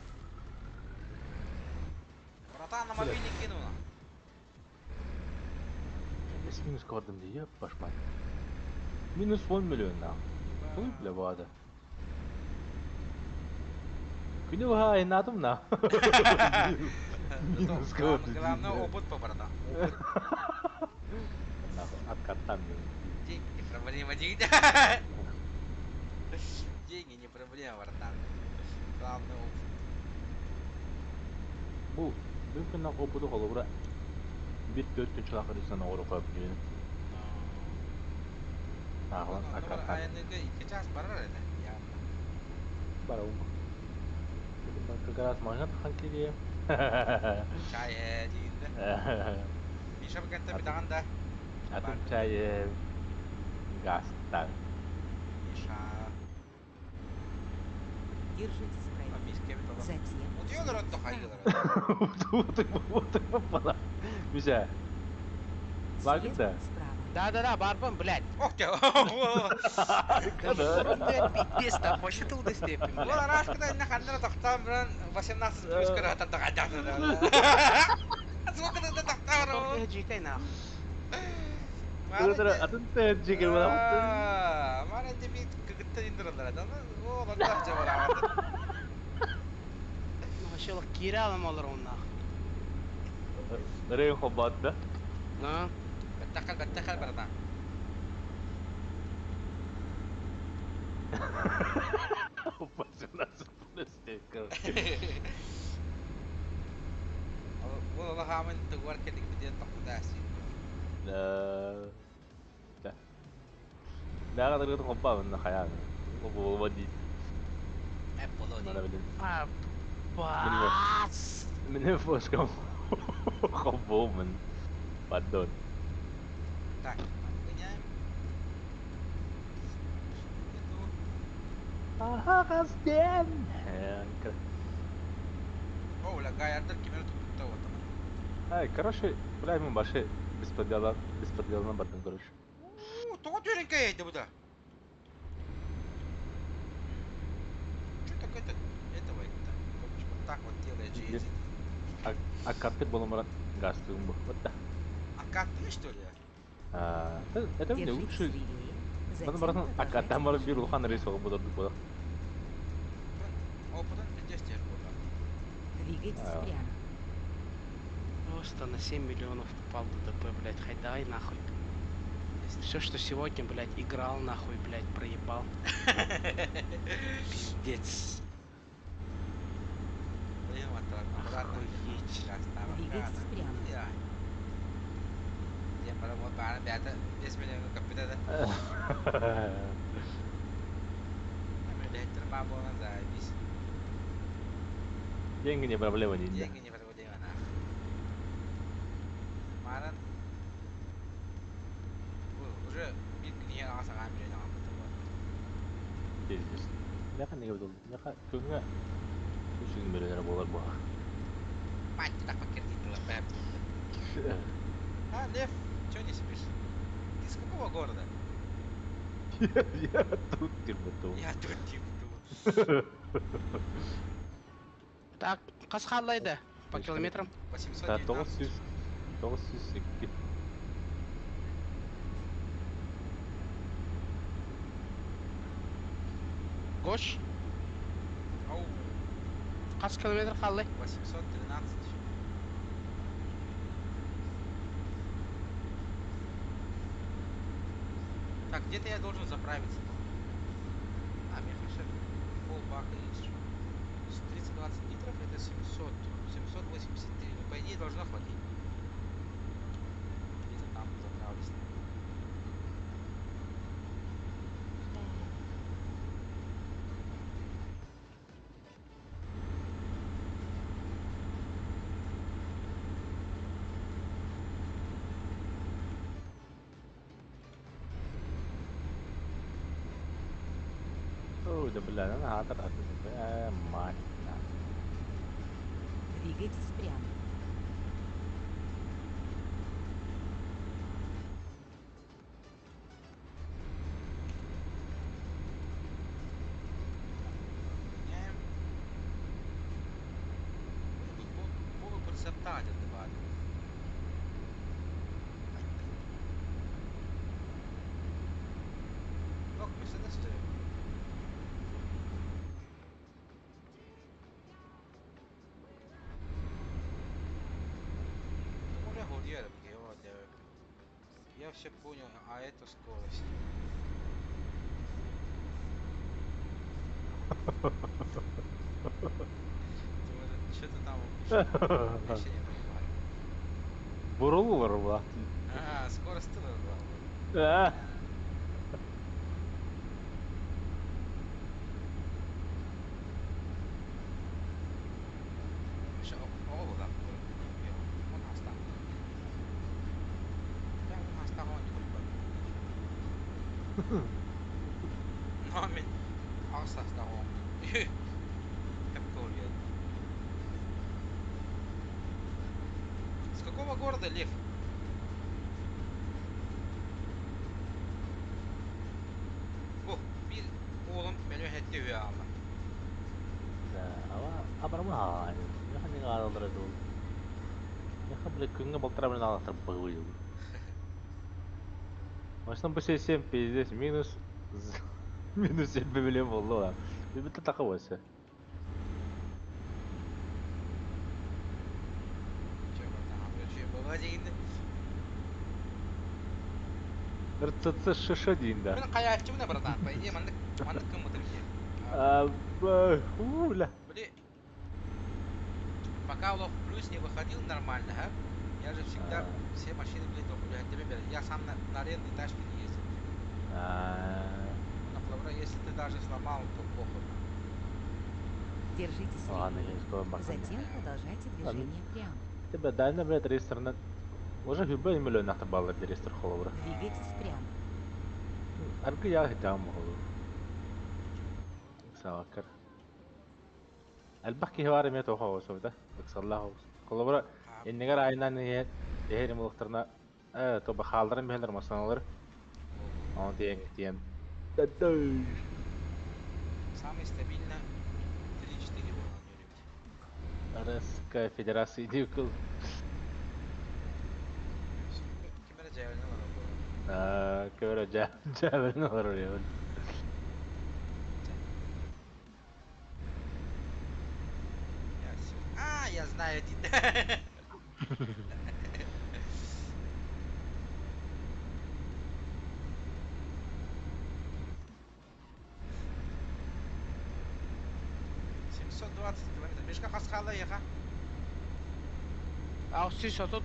C: Братан, на мобильник кинула.
E: С минус квадым дейі, башмай. Минус 10 миллион нағ. Той біле бады. Күні бұға айнадым на. Минус квадым.
C: Главное опыт по братан.
E: Откаттан мен.
C: Деньги не проблема, деньги. Деньги не проблема, братан. Главное опыт.
E: Бұл мүмкін нақ опыды қолы бұра. Бет-4 чылақыр исана оры қойып келені. Ағылан откаттан.
C: Айныға 2 час барар еді, яғында.
E: Бара ұмы. Кагарас мағына таққан келе.
C: Чай дейінді. Миша бігінті бидағанда.
E: Атым чайы гастан.
C: Миша.
D: Держитесь правее.
C: Мишке бит олар.
D: Затем...
C: Утуyorlar öttü hayırlar.
E: Утып бала. Миша. Багын да.
D: Справа.
F: Да, барбан, блядь.
C: Ох те.
F: Пиздец, посчитал до степени, блядь.
C: Олар аскыда инна қандыра тоқтан бірін 18 плюс көрі атан тоқадяны. Сколько ты тоқтан
F: Я житай нахуй.
E: Атын тәйір жегер бала.
C: Мана демей күгітті индірілдір адам. О, ландақ же бар ағады.
F: Вообще лох кире алам олар он нахуй.
E: Рейн хоббат да?
F: Да.
C: Бәттәқәл братан.
E: Упасынасы полистейка.
C: Ол ғамын тұғыр кәдік біден тоқты әсі.
E: Да. Бәға дұрғыды хобба мұнда қаяны. Ол болма дейді.
C: Әп болу
E: Мана
C: дейді.
E: білін.
F: Бас!
E: Мене фоскам хобба мен. Паддон.
C: Так, гоняем.
E: Ағазден!
C: О, лагай ардыр кемер тұқты отыр.
E: Короче, бля, мен башы беспределно бардым, короче.
C: Тоғы түрінке еді бұда. Что так это? Этого это? Вот так вот делает жизнь.
E: А картик был мрат гасты умбу. Вот да.
C: А коты что ли?
E: Это мне
D: Держитесь
E: лучше.
D: левее.
E: Потом
D: Затем
E: барасан аката мар
D: продолжайте
E: бир улхан рейсол буду буду.
C: Опытын бізде стер болды.
D: движение. Двигайтесь прямо.
F: Просто на 7 миллионов попал в ДП, блядь, хайдай нахуй. Все, что сегодня, блядь, играл нахуй, блядь, проебал. Пиздец. Охуеть.
D: Двигайтесь прямо.
C: Я подумал, парень, бята, 10 миллионов капитана. Директор бабу на запись.
E: Деньги не проблема не.
C: Деньги не проблема, нахуй. Маран. Уже бит не асаган миллион.
E: Пиздец. Я kan не говорил. Я kan көнгө 300 миллионер болар bu.
C: Мать, так покердить было, бэп. А, Лев, чё не спишь? Ты из какого города?
E: Я тут тирбету.
C: Я тут типту.
F: Так, қас қалайды по
E: Ешкім-
F: километрам?
C: 819.
E: 902.
F: Гош,
C: Ау,
F: қас километр қалды?
C: 813. Так, где-то я должен заправиться. А, Михаша, полбака есть. 320 литров это 700. 783. Ну, по идее, должно хватить. Где-то там заправлюсь.
E: Oh, udah belasan hatar aku mati.
D: Двигайтесь прямо.
C: Меняем. Повы присептать отдавать. Как Мерседес стоит? Ну, я гудел, я все понял, а это скорость. Что-то там вообще не понимаю.
E: Бурулur bu.
C: А, скорость ты назвал. Еще овла. Он остал. Я он остал, он не будет. Но мен остал он. Как говорят. С какого города, Лев? О, bir oğlum beni hette alma.
E: Ama abramı hani. Ya hani ağlar dolu. Ya kabul künge baltıra ben ağlatır bağıyor. Baştan bu şey pizdes minus 50 milyon oldu lan. Bir bitti takavası.
C: Че, братан, че было дейін?
E: Ртц шиша дейін да.
C: Мен қаятчы мына, братан, по идее, мандық кім отыр бе?
E: Хуля.
C: Блин, пока Лов Плюс не выходил нормально, а? Я же всегда все машины, блин, только тебе беру. Я сам на арендной тачке не ездил. На Плавра, если ты даже сломал, то похуй.
D: Держитесь
E: Ладно,
D: левее.
E: я скоро бахну.
D: Затем продолжайте движение прямо.
E: Тебе дайна блядь ресторан. Уже хюбе миллион нахта баллар ресторан холовра.
D: Двигайтесь прямо.
E: Аргы я хитам холу. Савакар. البحكي هواري ميتو هو سودا بكسله كولبرا إني قرا عينا نهاية هيري مخترنا تو بخالدرن بهندر مسانلر он тем тадой
C: Самый стабильно 3-4 было на нем.
E: Российская Федерация дикл
C: Кемере cevabını var bu.
E: كبيرة جاب النظر اليوم
C: Я знаю тебя. километров. Мешка хасхала еха.
F: Аусы сотут.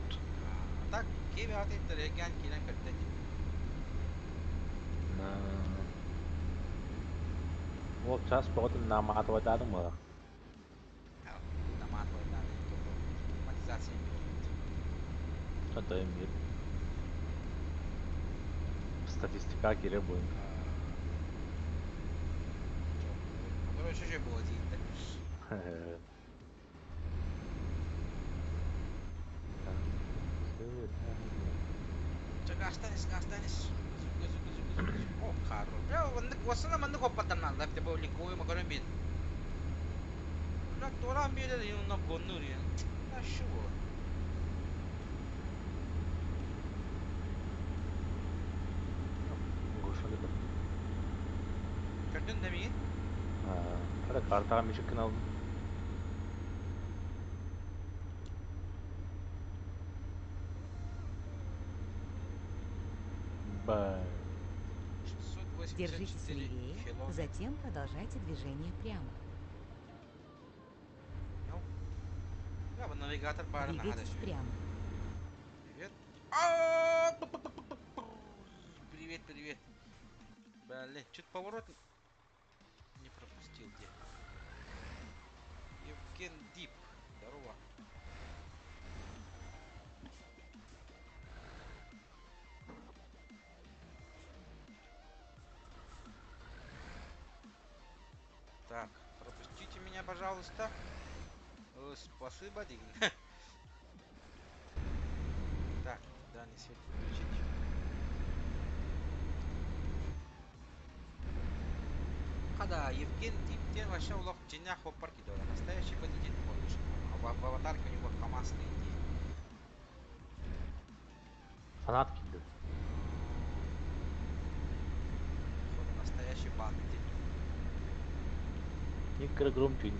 C: Так, кеви атет реген килен кертет.
E: ол час боготун намат вададым ба
C: Намат война. Автоматизация не
E: сондай мир статистика кире буйын
C: Короче, что было делать? останься. О, хорош. Осына мынды коппаттан лап деп линковый макарон бит. Лак торам бит на гоннури. На шо?
E: Goşanı da.
C: Gördün de mi?
E: Hadi kartağa mişikken aldım. Бай.
D: Держитесь левее, затем продолжайте движение прямо.
C: Ya bu navigatör bağırına hadi
D: Двигайтесь
C: şu.
D: прямо.
C: Привет. Привет, привет. Блин, чуть поворот не пропустил где. Евген Дип. Здорово. Так, пропустите меня, пожалуйста. Спасибо, Дигн. Так, дальний свет включить. Когда Евген Диптен вообще улог в тенях в парке дала. Настоящий водитель помнишь. В аватарке у него КамАЗ стоит.
E: Fanat kildi.
C: Походу, настоящий водитель.
E: Некоторые громче.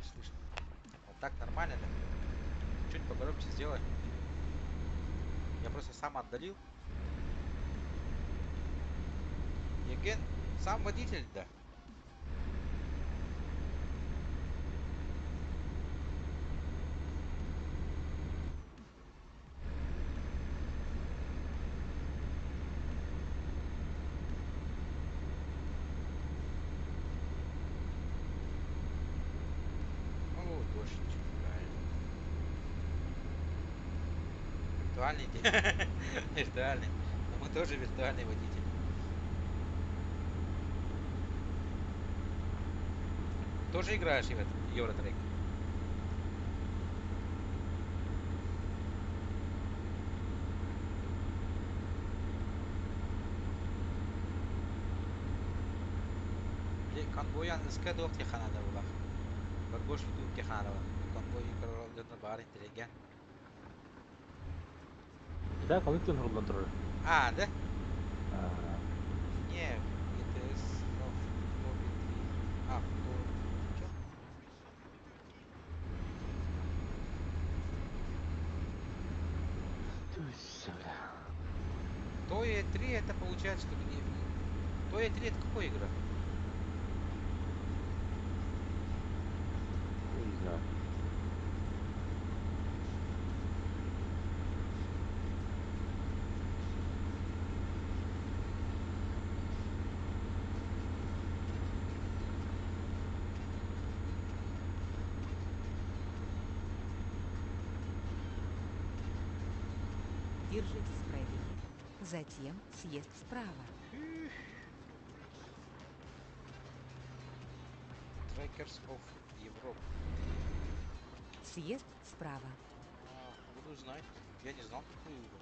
C: Слышно. Вот так нормально, да? Чуть погромче сделай. Я просто сам отдалил. Евген, сам водитель, да? О, дождь. Правильно. Виртуальный. Виртуальный. Но мы тоже виртуальный водитель. Тоже играешь в этот Евротрек? Konvoy аңызға доқ теханада болар. Бір бош бітуіп теханада бар. Konvoy королдерді бар интелеген.
E: Да, коллектив нұрылдан тұрыр.
C: А, да? Не, ETS, авто. Чё? Тоя 3 это получается, что не... Тоя 3 это какой игра?
E: Не знаю.
D: Держитесь правее, затем съезд вправо.
C: Trackers of Europe.
D: Съезд справа.
C: Буду знать. Я не знал такую игру.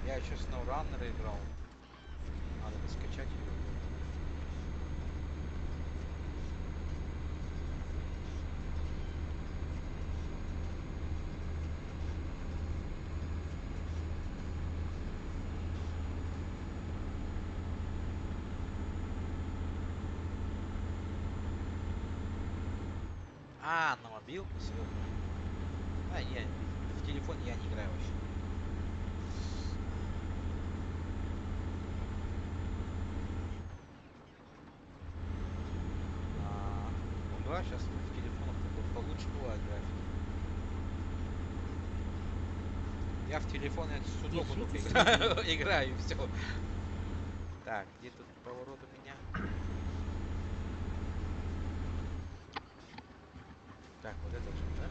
C: Я еще SnowRunner играл. Надо бы скачать ее. А, на мобилку сегодня. А, не, в телефоне я не играю вообще. Ну да, сейчас в телефонах получше бывает графики. Я в телефоне судоку только играю и все. Так, где тут поворот у меня? Так, вот это же, да?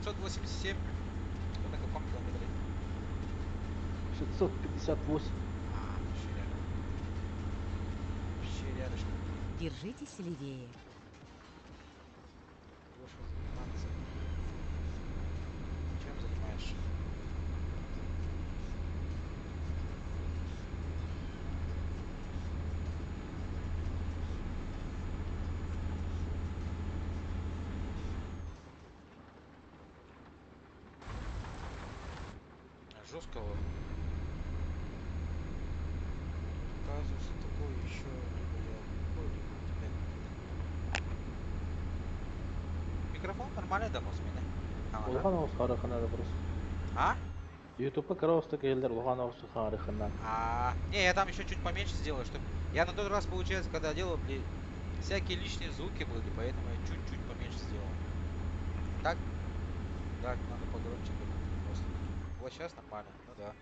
C: 787. Вы на каком километре?
E: 658.
C: А, вообще рядом. Вообще рядышком.
D: Держитесь левее.
C: Вышел заниматься. Чем занимаешься? Жесткого. Оказывается, такое еще либо я либо тебя. Микрофон нормальный да мосмен, да?
E: Улхан Оус харыкына да бурус.
C: А?
E: YouTube'a карауста келдер Улхан Оус харыкына.
C: Не, я там еще чуть поменьше сделаю, чтобы... Я на тот раз, получается, когда делал, всякие лишние звуки были, поэтому я чуть-чуть поменьше сделал. Так? Да, надо погромче было просто. Вот сейчас нормально, ну да.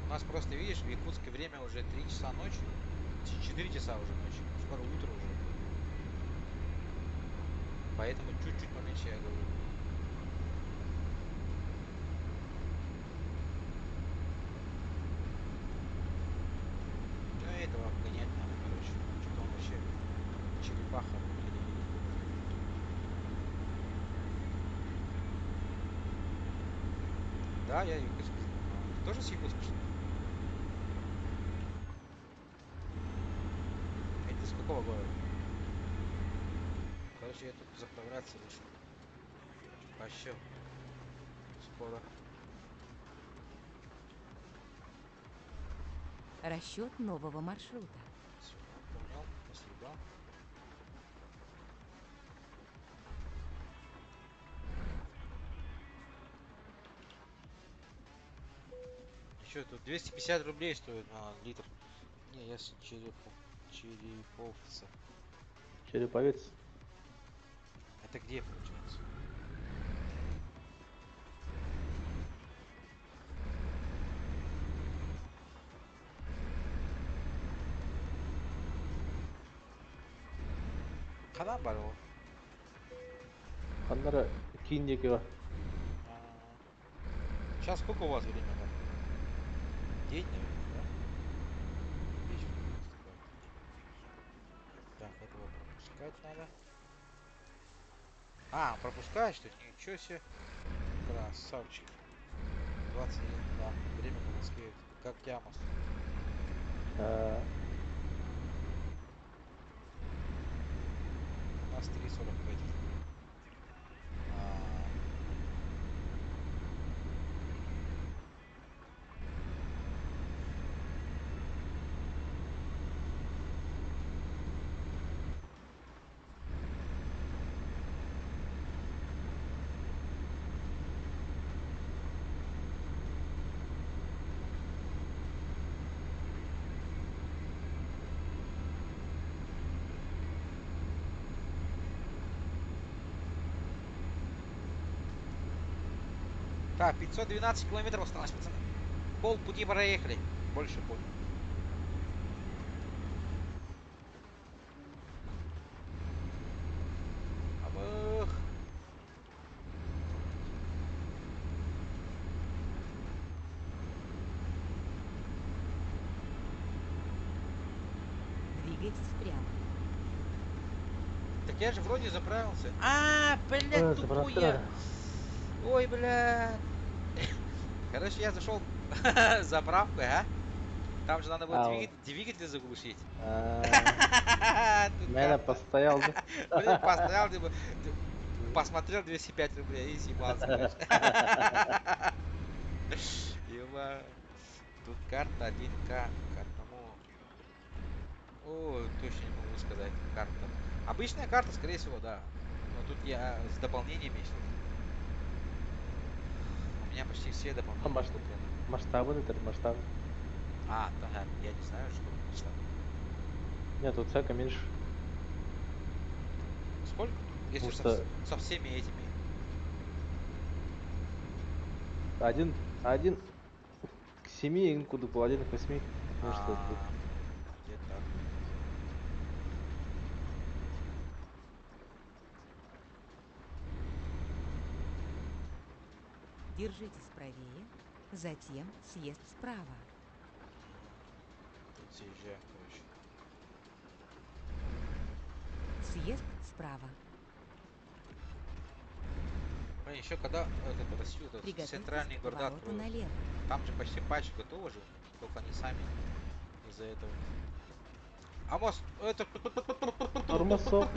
C: У нас просто, видишь, в Якутске время уже 3 часа ночи. 4 часа уже ночи. Скоро утро уже. Поэтому чуть-чуть поменьше я говорю. Ну этого гонять надо, короче. Что-то он вообще черепаха. Да, я Якутск. Ты тоже с Якутска, что ли? А ты с какого города? Короче, я тут заправляться вышел. Вообще. Скоро.
D: Расчет нового маршрута.
C: Все, понял. Спасибо. Еще тут 250 рублей стоит на литр. Не, я с Череповца.
E: Череповец.
C: Это где получается? Когда барыл?
E: Ханнара киндеки бар.
C: Сейчас сколько у вас время там? День, наверное, да? Вечер. Так, этого пропускать надо. А, пропускаешь, что ли? Ничего себе. Красавчик. 21, да. Время по Москве. Как Ямос. У нас 3:45. Так, 512 километров осталось, пацаны. Пол пути проехали. Больше пол. Абах.
D: Двигайтесь прямо.
C: Так я же вроде заправился. Блядь, тупой. Ой, блядь. Короче, я зашел в заправку, а? Там же надо было двигатель заглушить.
E: Наверное, постоял, да?
C: Блин, постоял, посмотрел 205 рублей и съебался. Ема. Тут карта 1К к одному. О, точно не могу сказать. Карта. Обычная карта, скорее всего, да. Но тут я с дополнениями. У меня почти все дополнения куплены.
E: Масштабы, это масштаб.
C: Да, я не знаю, что масштаб.
E: Нет, тут всяко меньше.
C: Сколько? Если со всеми этими.
E: Один к 7, куда был, один к 8.
C: Где-то.
D: Держитесь правее, затем съезд справа.
C: Тут съезжаем, короче.
D: Съезд справа.
C: Блин, еще когда этот Россию, этот
D: Приготовьтесь
C: центральные
D: к
C: города
D: повороту
C: откроют.
D: налево.
C: Там же почти патч готовы же, только они сами из-за этого. А мост, это...
E: Тормозок.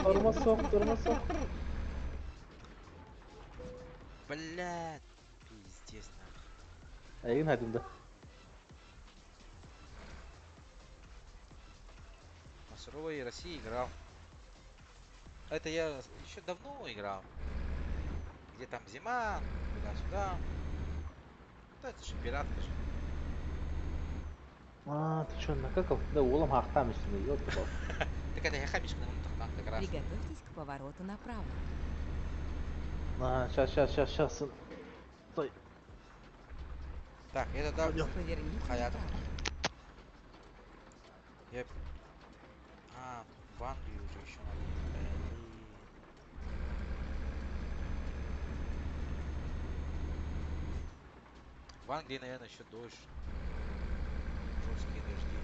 C: Блядь, пиздец нахуй.
E: Айгын хадымда.
C: На суровой России играл. Это я еще давно играл. Где там зима, туда-сюда. Да это же пиратка же.
E: А, ты чё, накакал? Да, улам хақтам üstünde, ёлки-палки.
C: Так это я хамишку на мунтахтан как раз.
D: Приготовьтесь к повороту направо.
E: А, сейчас. Стой.
C: Так, это да,
E: Пойдём.
D: Поверните
C: Хаятов.
D: направо.
C: Я... А, тут в Англию уже еще надо. Блин. В Англии, наверное, еще дождь. Жесткие дожди.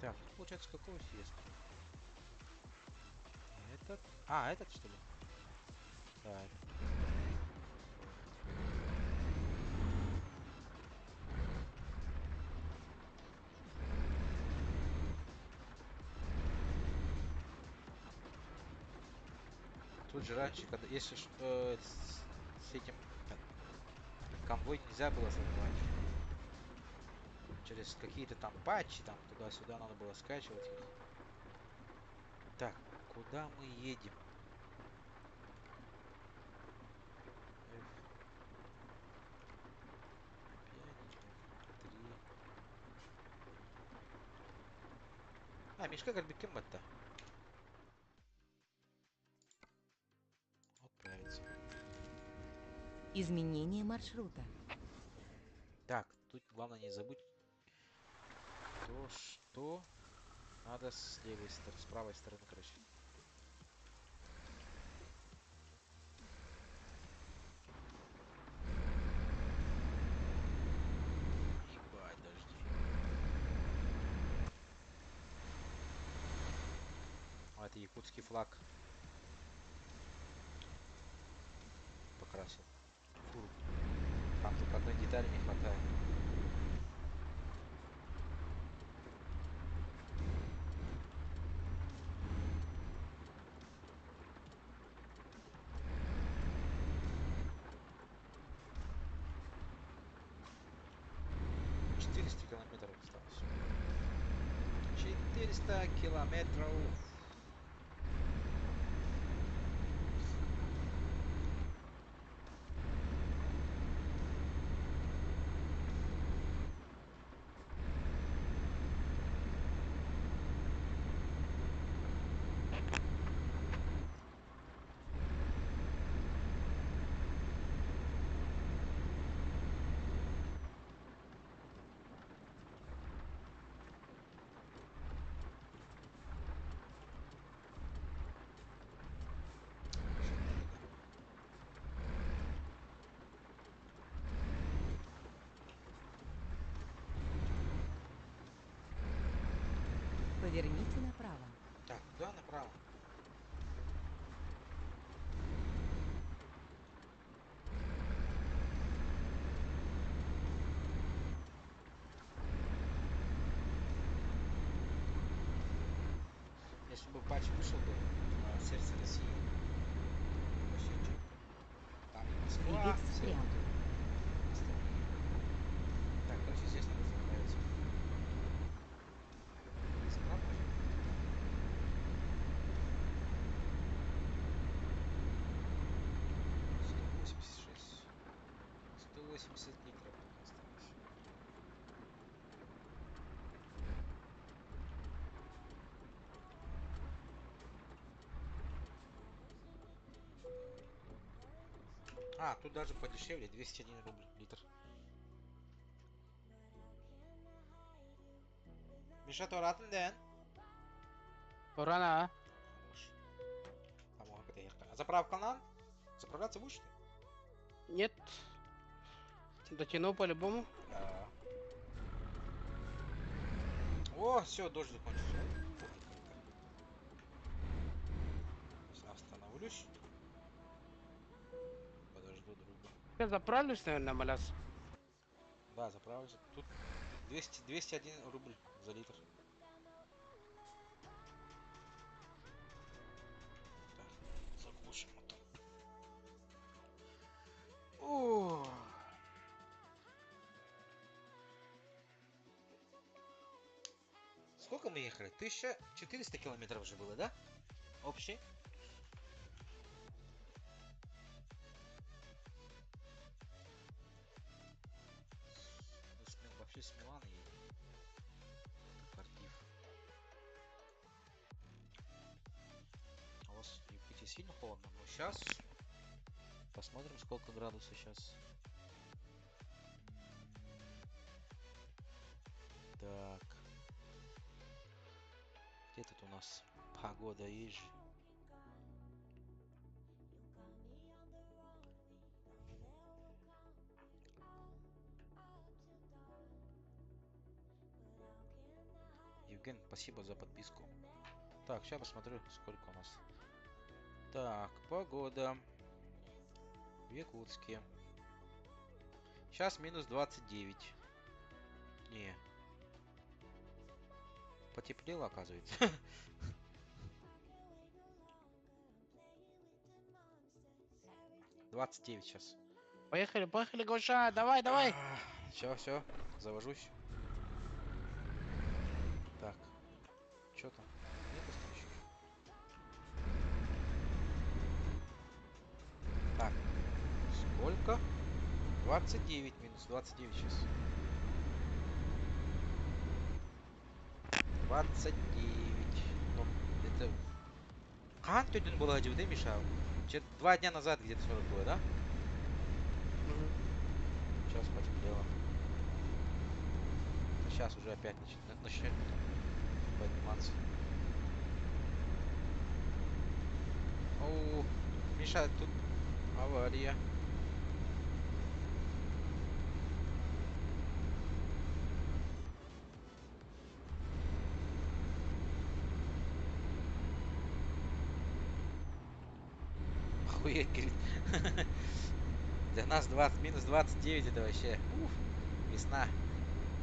C: Так, тут получается какой съезд? Этот? А, этот что ли? Да, этот. Тут же раньше, когда если с этим конвой нельзя было создавать. Через какие-то там патчи, там туда-сюда надо было скачивать их. Так, куда мы едем? F5, F3. А, Мишка как бы кем-то. Отправиться.
D: Изменение маршрута.
C: Так, тут главное не забудь то, что надо с левой стороны, с правой стороны, короче. Ебать, дожди. А, это якутский флаг. Покрасил. Фуру. Там только одной детали не хватает. Километров осталось. 400 километров.
D: Поверните направо.
C: Так, куда направо? Если бы патч вышел бы на сердце России, вообще четко. Там и Москва,
D: Двигайтесь
C: все
D: прямо.
C: остальные. Так, короче, здесь надо заправиться. Справа? 186. 180 литров только осталось. А, тут даже подешевле, 201 рубль литр. Миша, Торатын, Дэн?
F: Урана.
C: Заправка на? Заправляться будешь? Ты?
F: Нет. Дотяну по-любому.
C: Да. О, все, дождь закончился. Остановлюсь. Подожду друга.
F: Я заправлюсь, наверное, маляс.
C: Да, заправился. Тут 201 рубль за литр. Так, заглушим мотор. О. Сколько мы ехали? 1400 километров же было, да? Общий? Вообще с Миланой едем. Это Кардиф. У вас в Якутии сильно холодно? Но сейчас посмотрим, сколько градусов сейчас. Так. Где тут у нас погода есть же? Евген, спасибо за подписку. Так, сейчас посмотрю, сколько у нас. Так, погода в Якутске. Сейчас минус 29. Не. Потеплело, оказывается. $29 сейчас.
F: Поехали, поехали, Гоша, давай, давай.
C: Все, завожусь. Так, что там? Нету еще? Так, сколько? 29 минус 29 сейчас. 29. Ну, это... Қант түтін было да, Миша? 2 дня назад где-то 40 было, да? Сейчас потеплело. Сейчас уже опять начнет подниматься. О, Миша, тут авария. Охуеть, говорит. Для нас минус 29 это вообще весна.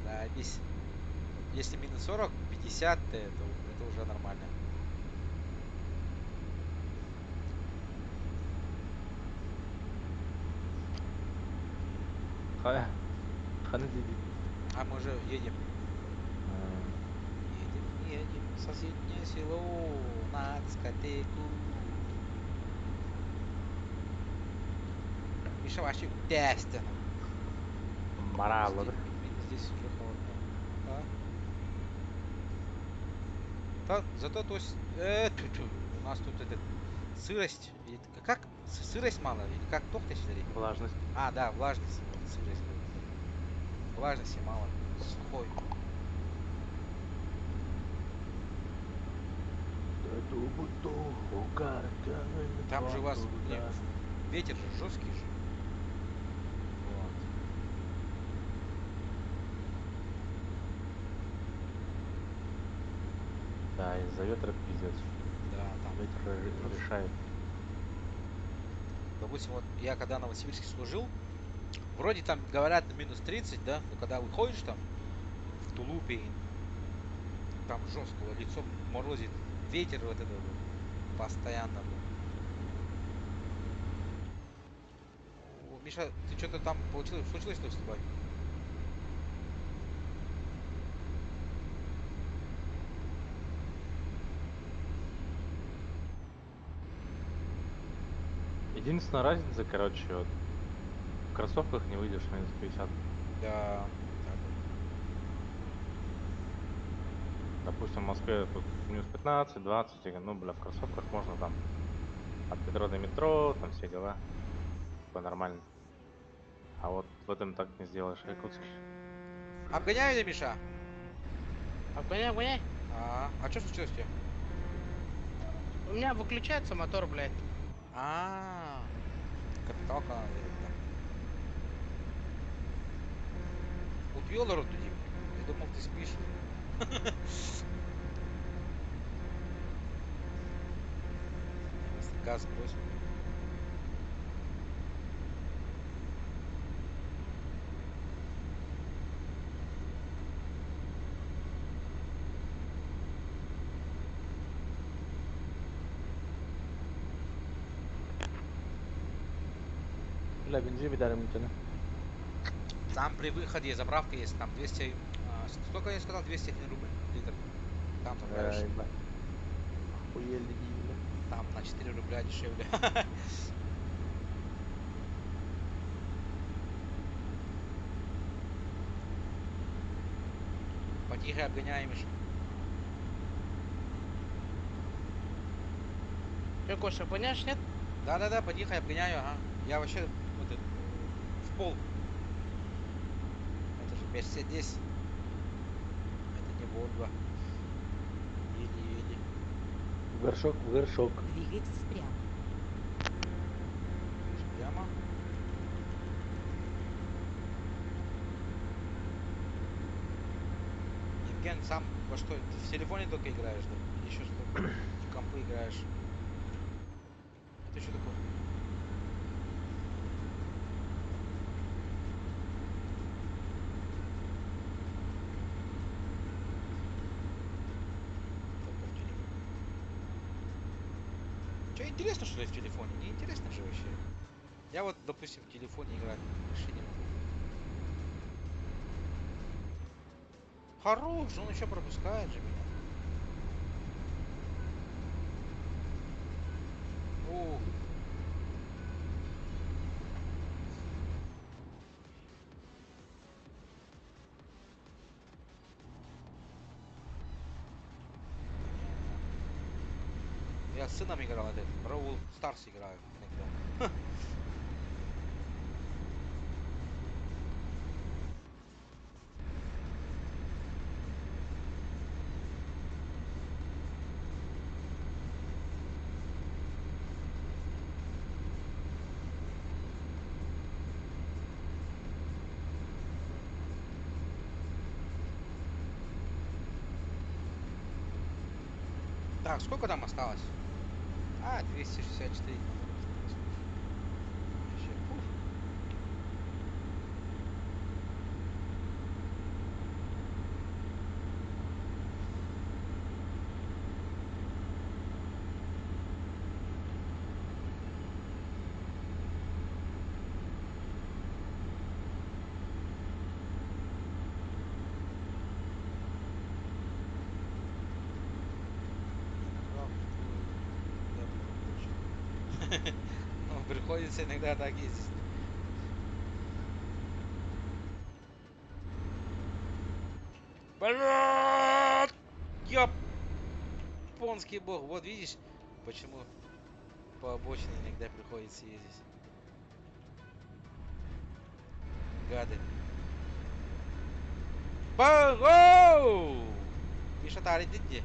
C: Да, здесь. Если минус 40, 50, то это уже нормально. А мы уже едем. Едем в соседнее село на дискотеку. Миша вообще тестер.
E: Морало, да?
C: Здесь уже холодно. Да? Зато то есть, у нас тут этот сырость, или как сырость мало, или как тохтач или?
E: Влажность.
C: А, да, влажность, сырость. Влажности мало, сухой. Там же у вас, блин, ветер же жесткий же. Вот.
E: Да, из-за ветра пиздец.
C: Да, там.
E: Ветер решает.
C: Допустим, вот я когда в Новосибирске служил, вроде там говорят минус 30, да, но когда выходишь там в тулупе, там жесткого лицо морозит, ветер вот это вот, постоянно. О, Миша, ты что-то там случилось что с тобой?
E: Единственная разница, короче, вот в кроссовках не выйдешь минус 50.
C: Да.
E: Допустим, в Москве тут минус 15, 20, ну, бля, в кроссовках можно там от метро до метро, там все дела. Такое нормально. А вот в этом так не сделаешь, Якутск.
C: Обгоняю ли, Миша?
F: Обгоняй, обгоняй.
C: А что случилось у тебя?
F: У меня выключается мотор, блядь.
C: Капитал канал верит, да. Убил народ тоді. Я думал, ты спишь. Газ брось.
E: Бля, бензин бедарим мутина.
C: Там при выходе заправка есть, там 200... сколько я сказал? 201 рубль литр. Там заправишься.
E: Ебать. Охуели бля.
C: Там на 4 рубля дешевле. Потихо обгоняем еще.
F: Че, Коша, поняешь, нет?
C: Да-да-да, потихо обгоняю, ага. Я вообще вот это, в пол. Это же Мерседес. Это не Волга. Еле-еле.
E: В горшок, в горшок.
D: Двигайтесь прямо.
C: Прямо. Евген, сам во что? Ты в телефоне только играешь, да? Или еще что? В компы играешь? Это что такое? Только в телефоне. Что, интересно, что ли, в телефоне? Не интересно же вообще. Я вот, допустим, в телефоне играть вообще не могу. Хорош, он еще пропускает же меня. Ух. Я с сыном играл этот. Brawl Stars играю иногда. Так, сколько там осталось? 264. Вообще, фух. Ну, приходится иногда так ездить. Блядь! Японский бог. Вот видишь, почему по обочине иногда приходится ездить. Гады. Богоу! Миша тарит где?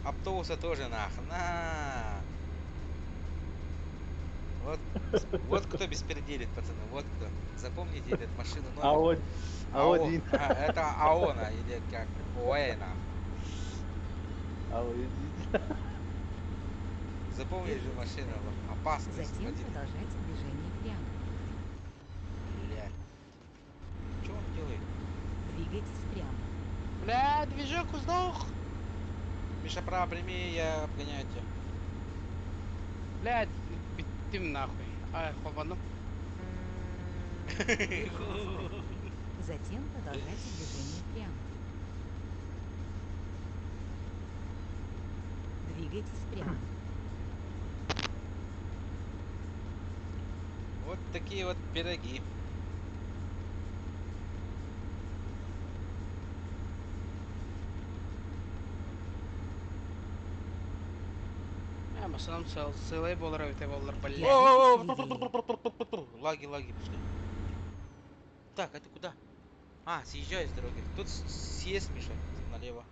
C: Автобуса тоже нах. На. Вот, вот кто бесперделит, пацаны. Вот кто. Запомните этот машину номер.
E: Один.
C: Это Аона или как? Оэна.
E: Один.
C: Запомни же машина. Опасность.
D: Затем продолжайте движение прямо.
C: Блядь. Что он делает?
D: Двигайтесь прямо.
F: Бля, движок сдох.
C: Миша, право прими, я обгоняю тебя.
F: Блядь, ты нахуй. А, хобану.
D: Затем продолжайте движение прямо. Двигайтесь прямо.
C: Вот такие вот пироги.
F: Масалам сылай болар өте болар, блядь.
C: Лаги пошли. Так, а ты куда? Съезжай с дороги. Тут съезд, Миша, налево.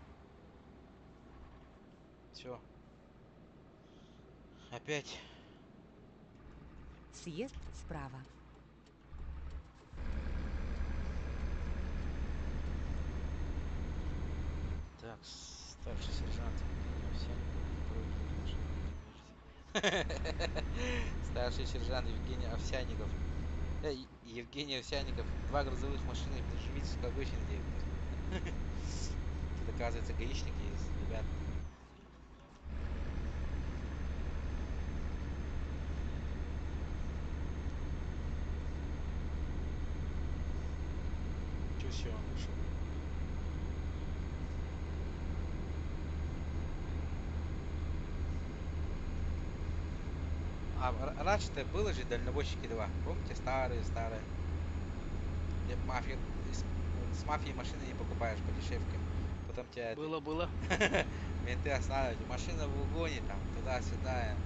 C: Все. Опять.
D: Съезд справа.
C: Так, старший сержант Евгений Овсянников. Старший сержант Евгений Овсянников. Евгений Овсянников. 2 грузовых машины. Прижмитесь к обочине, директор. Тут, оказывается, гаишники есть, ребят. Чё все он вышел? Раньше-то было же дальнобойщики 2. Помните? Старые. Где мафия, с мафией машины не покупаешь по дешевке. Потом тебя
F: Было.
C: менты останавливают. Машина в угоне там, туда-сюда.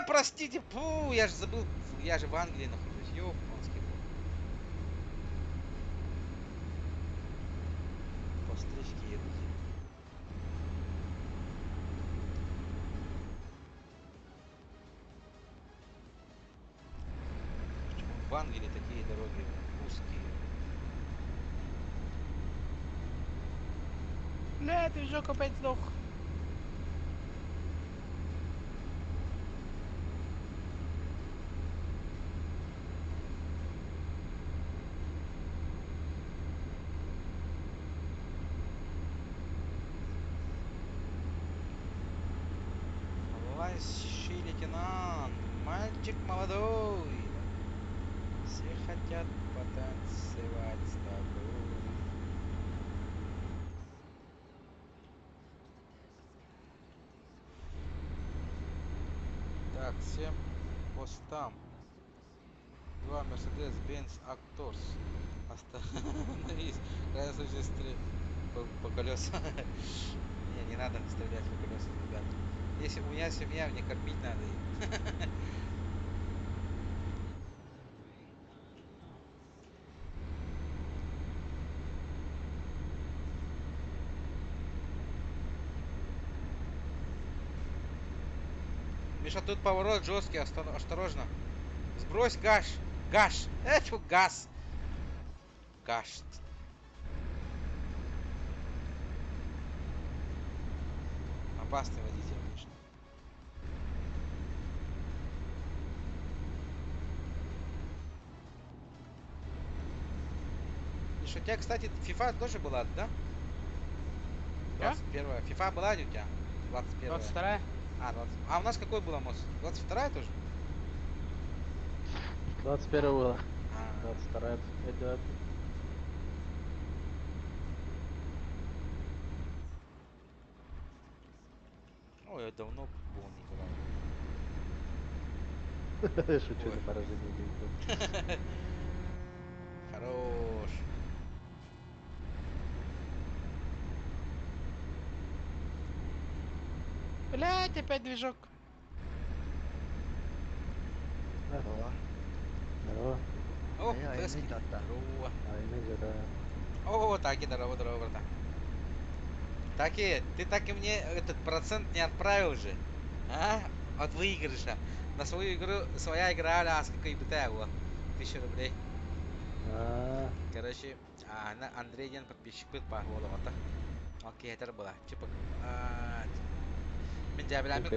C: Простите, я же забыл. Я же в Англии нахожусь. Ёпанский. По встречке едут. Почему в Англии такие дороги узкие?
F: Бля, движок опять сдох.
C: Младший лейтенант, мальчик молодой. Все хотят потанцевать с тобой. Так, всем постам. 2 Mercedes-Benz Actors. Остановись. В крайнем случае по колесам. Не надо стрелять по колесам, ребят. Если у меня семья, мне кормить надо их. Миша, тут поворот жесткий, осторожно. Сбрось гаш. Гаш. Чё, газ. Гаш. Опасный водитель, Миша. Миша, у тебя, кстати, FIFA тоже была, да? 21-я. FIFA была у тебя? 21-я.
F: 22-я?
C: 20. А у нас какой была мост? 22-я тоже?
E: 21 было. 22 идет.
C: Ой, я давно футбол не играл.
E: Шучу, на поражение не идет.
C: Хорош.
F: Блять, опять движок.
E: Здорово. Здорово.
C: О, Тески. Здорово.
E: Айны,
C: О, Таки, здорово, братан. Таки, ты так и мне этот процент не отправил же. А? От выигрыша. На свою игру, своя игра, сколько бы ты было? 1000 рублей. Короче, Андрей Ден подписчик был по голосу. Окей, это было. Типа, мен де біләмін,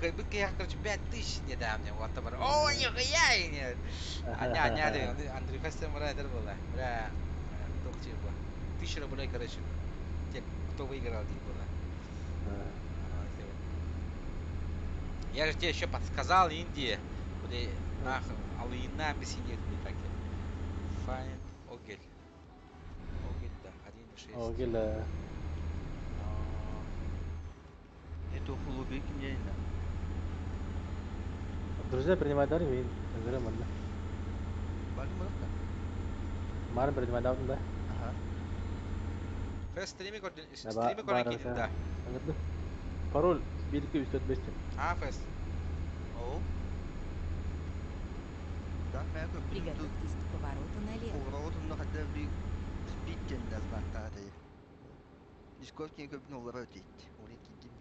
C: кайбыт короче, 5000 недавно, вот табар. О, нихуя, нет. Андрей Фастер Мурайдер была. Бля, толк было. 1000 рублей, короче, те, кто выиграл, где было. Я же тебе еще подсказал, Индия, где нахуй, алина беседит, где так. Find Огель. Огель, да, 1.6.
E: Огель.
I: Это хулуби кимдейна.
E: Друзья, принимай дари, вин. Назовем, да?
I: Бардым.
E: Марин принимай давно, да?
I: Ага.
C: Фэс стриме корнекин, да.
E: Пароль 1245.
C: Фэс.
I: О. Да, я как
D: Приготовьтесь к повороту налево.
I: поворотом на хотя бы спичен назвать. Исковский көпін олар өтейді. Оны кейдім.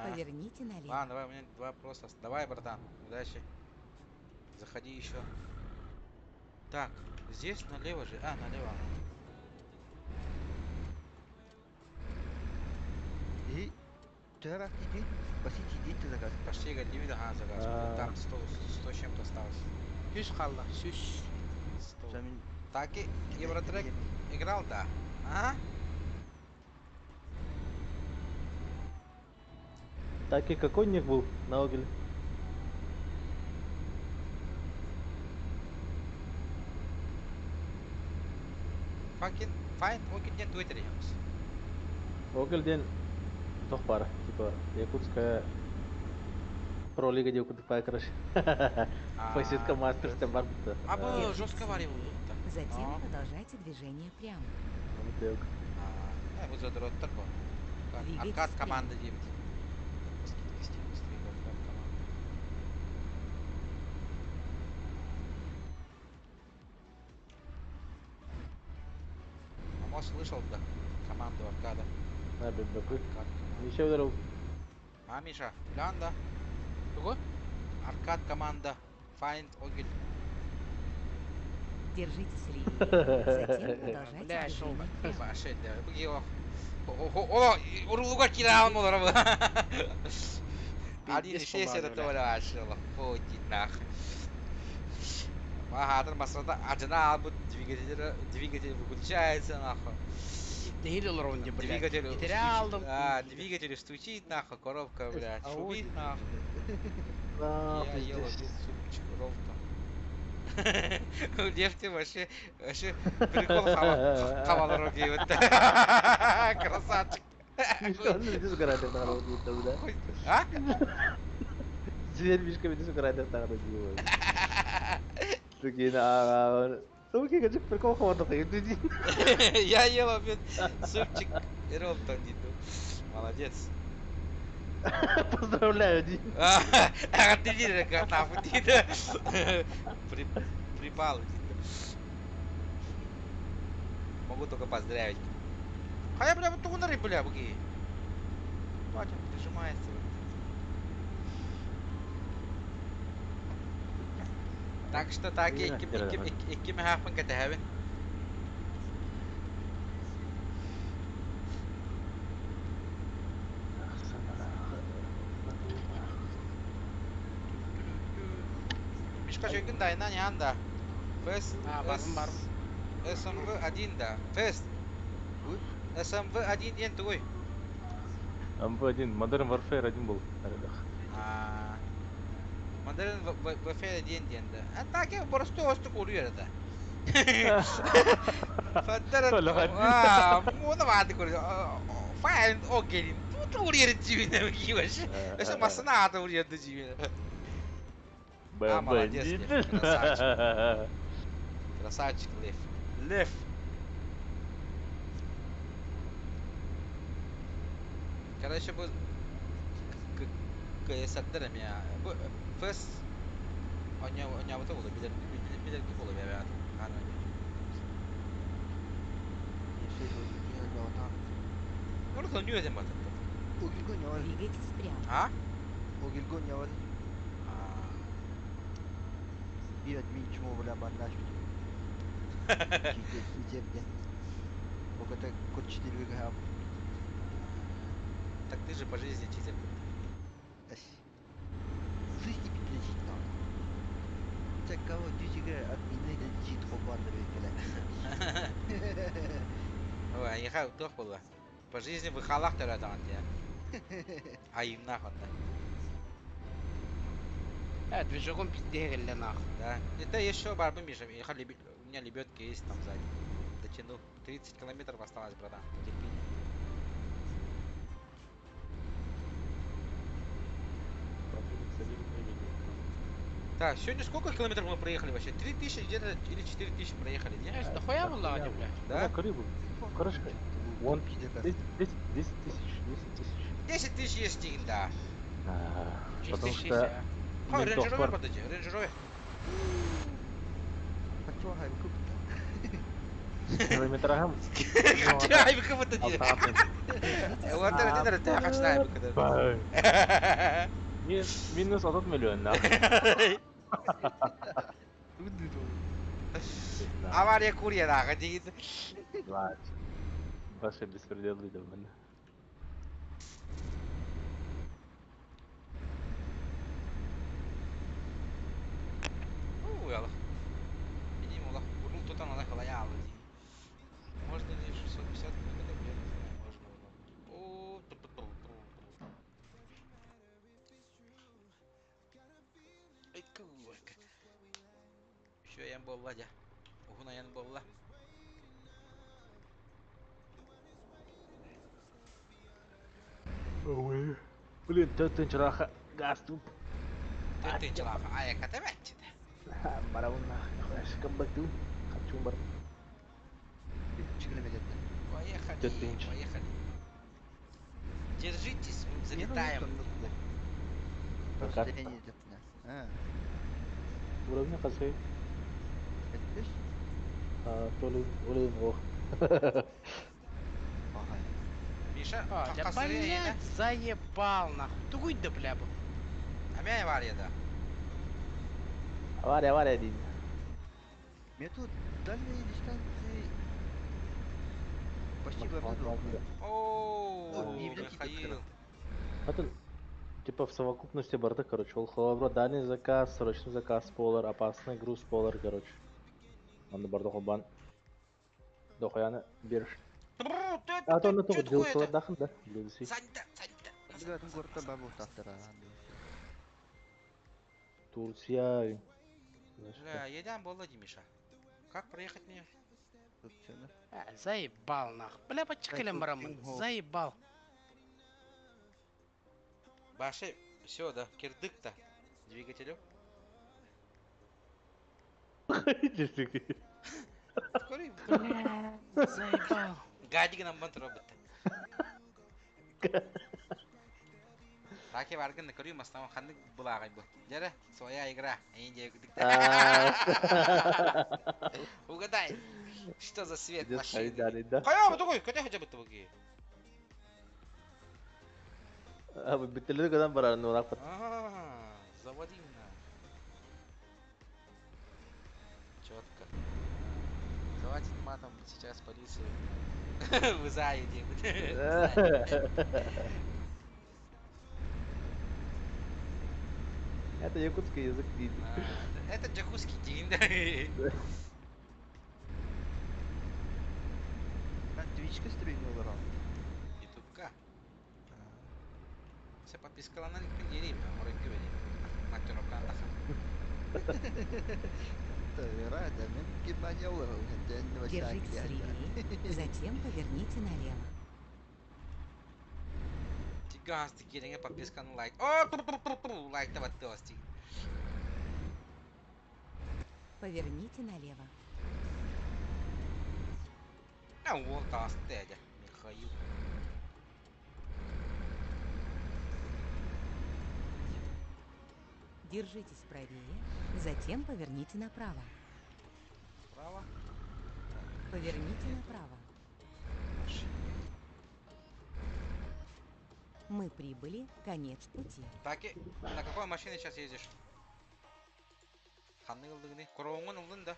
D: Поверните налево.
C: Ладно, давай, у меня два вопроса. Давай, братан, удачи. Заходи еще. Так, здесь налево же. А, налево.
I: И тørак иди, басить иди ты заказ.
C: Почти годливый, ага, загаз.
E: А.
C: Там 100 с чем-то осталось.
F: Сүз қалды, сүз.
C: 100.
I: Самин
C: Так и Евротрек играл, да? А?
E: Так и какой ник был на Огеле?
C: Fucking fine, окей, Twitter ямыз.
E: Огельден тох бар, типа якутская пролига деп күдік бар, короче. Фаситка мастерстен бар бітті.
C: А было
D: Держитесь
C: жестко варил.
D: левее. Затем продолжайте движение прямо.
C: Вы задроттар bu.
D: Двигайтесь
C: Аркад
D: прямо.
C: команда дейміз. Аркад команда. Amo слышал, да? Команду Аркада.
E: Бөкіл.
C: Аркад команда.
E: Неше өдір ол?
C: А, Миша, глянь, да?
F: Кого?
C: Аркад команда. Find Огель.
D: Держитесь левее. Затем продолжайте
F: Бля, шоу.
D: движение прямо.
C: Башет, да. Bu yok. Ola, uruluğa kira almalar bu. Один
F: Пиздец,
C: şey
F: по-моему,
C: söyledi öyle aşırı. Хоть нахуй. Бахадыр масрада acına al bu двигатель выключается нахуй.
F: Дегили лронде, блядь.
C: Двигатель
F: Терял
C: стучит,
F: там.
C: двигатель стучит нахуй, коробка, блядь,
I: А
C: шумит
I: вот.
C: нахуй.
E: А,
C: Я ел
E: пиздец.
C: один супчик ровно. У нефти вообще прикол хавалар окей. Красавчик.
E: Мишка оны видишь городек тағар өтіп өтті, да?
C: А?
E: Зверь Мишка видишь городек тағар өтіп өтті. Кейін аға... Соки качек прикол хавардық енді дейін.
C: Я ел обед супчик ровно дейді. Молодец.
E: Поздравляю, дейін.
C: А ты не нахуй дейді. Припал дейді. Могу только поздравить. А я, бля, вот туннеры, бля, буги. Батя, прижимается. Так что так, iki me happen get heaven. Мишка жөгін дайынан яғанда. Фест,
F: Барым.
C: СМВ-1 да. Фест. СМВ-1 ден түгой.
E: МВ-1, Modern Warfare 1 был.
C: Mandarin Warfare 1 dendi. Так я просто остук oluyor arada. Onu vardı koruyor. Fine o gelin. Bu vuruyor cibine giyiyor. Mesela masana adı vuruyordu cibine. Молодец, Лев, красавчик. Красавчик, Лев. Лев. Короче, bu kıyasatlarım ya. Bu first oynayamadı olur. Bir de gibi olur ya. Hani Orada oynuyor değil mi zaten?
I: Огильгон не вали.
D: Двигайтесь прямо.
C: Ha?
I: Огильгон не вали. Bir admin чему бля баннашпить. Читепте. Оката код 4 ГГ.
C: Так ты же по жизни читер.
I: Жизни підлежить нам. Це кого дючига адміни да чит хобандар векеле.
C: Ой, они хай вдох было. По жизни вы халах тогда там я. А им нахуй, да.
F: Движоком пиздегили нахуй.
C: Да. Это еще барбы, Миша. У меня лебедки есть там сзади. Дотяну. 30 километров осталось, братан. Терпи. Так, сегодня сколько километров мы проехали вообще? 3000 где-то или 4000 проехали, не?
F: Да хуя было, они, блядь.
C: Да?
E: Криво. Хорошо. Вон 10 тысяч.
C: 10 тысяч есть стиль, да.
E: Потому
F: Чистый
E: что...
C: Ой,
E: Ментов
C: Рейндж Ровер
E: бар.
C: подойди, Рейндж Ровер.
I: Хочу хайм купить.
E: Километрагам.
C: Ай, как будто не.
E: Алтаатын.
C: Вот это не надо, хочу знаю, как это.
E: Минус 30 миллион нах.
C: Авария курьера, ходит.
E: Ваши беспределы довольно.
C: Яла. Иди, мол, урул тут она нахала. Можно ли 650 километров бегать? Можно. О, ай, кулак. Что я был, Ладя? Угуна я был.
E: Ой. Блин, тётын чыраха газ туп.
C: Ты челаха, а я катавать.
E: Маравна. Кабату. Хочу бар.
I: 3 километра.
C: Поехали,
E: Тётынч.
C: поехали. Держитесь, мы залетаем.
I: Просто
E: Пока.
I: дыхание идётна.
E: Уровня касы.
I: Этиш?
E: Толын го.
I: Ага.
C: Миша,
F: А, да блядь, заебал нахуй. Тугуй да бля.
C: А меня авария, да.
E: Авария дин.
I: Метод дальней дистанции почти в обзор.
C: О,
I: не видать
C: Михаил.
E: Это типа в совокупности борта, короче, ол холобро дальний заказ, срочный заказ полар, опасный груз полар, короче. Он борта холбан. Дохуяны береш. А то на то дел солодахын да, блюдеси.
C: Саньта.
I: Бегатым городта бабу тафтара.
E: Турция.
C: Бля, едем было, Миша. Как проехать мне?
I: Тут всё, да?
F: Заебал нахуй. Бля, почекалем барамын. Заебал.
C: Баши, все, да, кирдык-то. Двигателю. Скорей.
F: Бля, заебал.
C: Гадик нам бант робот. Раки варган накорю мастам ханнык булагай бу. Жара, своя игра. Индия кдыкта. Угадай. Что за свет машины? Кая, вот такой, хотя бы твои.
E: А вы битали когда баран ну рак.
C: Заводи меня. Четко. Хватит матом, сейчас полицию вызовите.
E: Это якутский язык видно.
C: Это джакузский день, да?
I: Твичка стрельнула рано.
C: Ютубка. Все подписка на деревья, морой говорит. На терокантах.
I: Рада, мемки маневр.
D: Держитесь левее, затем поверните налево.
C: Газ, ты киринга подписка на лайк. О, лайк того тости.
D: Поверните налево.
C: А вот тост, дядя Михаил.
D: Держитесь правее, затем поверните направо.
C: Право.
D: Поверните направо. Мы прибыли, конец пути.
C: Так, на какой машине сейчас ездишь? Ханны ылдыгны. Коровоңон ылдын да.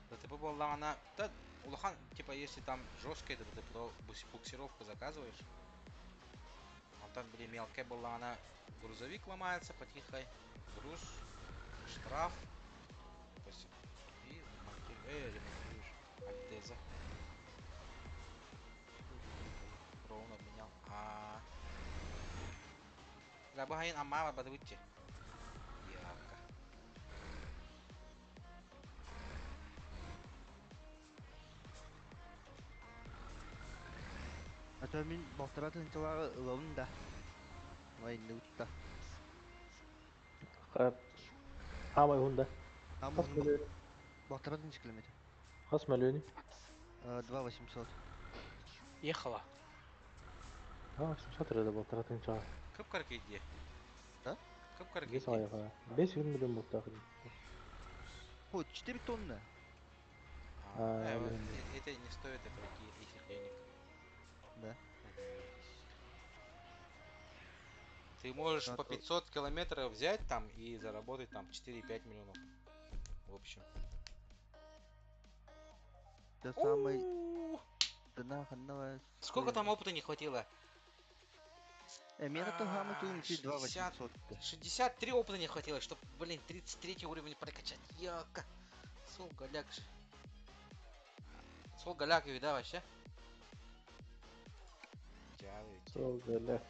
C: ДТП была она... Да, улахан, типа, если там жесткая ДТП, то буксировку заказываешь. А там, блин, мелкая была она... Грузовик ломается потихой. Груз, штраф. Допустим. И ремонтируешь. Альтеза. Ровно обменял. Забагаин амма подвыйти. Ярко.
I: А то мен балтыратын жылағы ылауын да. Вайны утта.
E: Хамай хунда.
I: Балтыратын километр.
E: Хас миллиони.
I: 2800.
F: Ехала.
E: 800 лira болтыратын чаа.
C: Кып каркейди.
I: Да?
C: Кып-карак
E: Бес
C: эти.
E: айга. 5 миллион болды ақыры.
I: О, 4 тонны.
C: Вот,
E: Блин.
C: это не стоит этого этих денег.
I: Да.
C: Ты можешь
I: Ну,
C: по
I: то-
C: 500 километров взять там и заработать там 4-5 миллионов. В общем.
I: Те самый
C: У-у-у.
I: дынаханного.
C: Сколько там опыта не хватило?
I: Мен это самый тун 2
C: 60,
I: 800.
C: 63 опыта не хватило, чтобы, блин, 33 уровень прокачать. Яка. Сол голяк же. Сол голяк и да вообще? Жавы.
E: Сол голяк.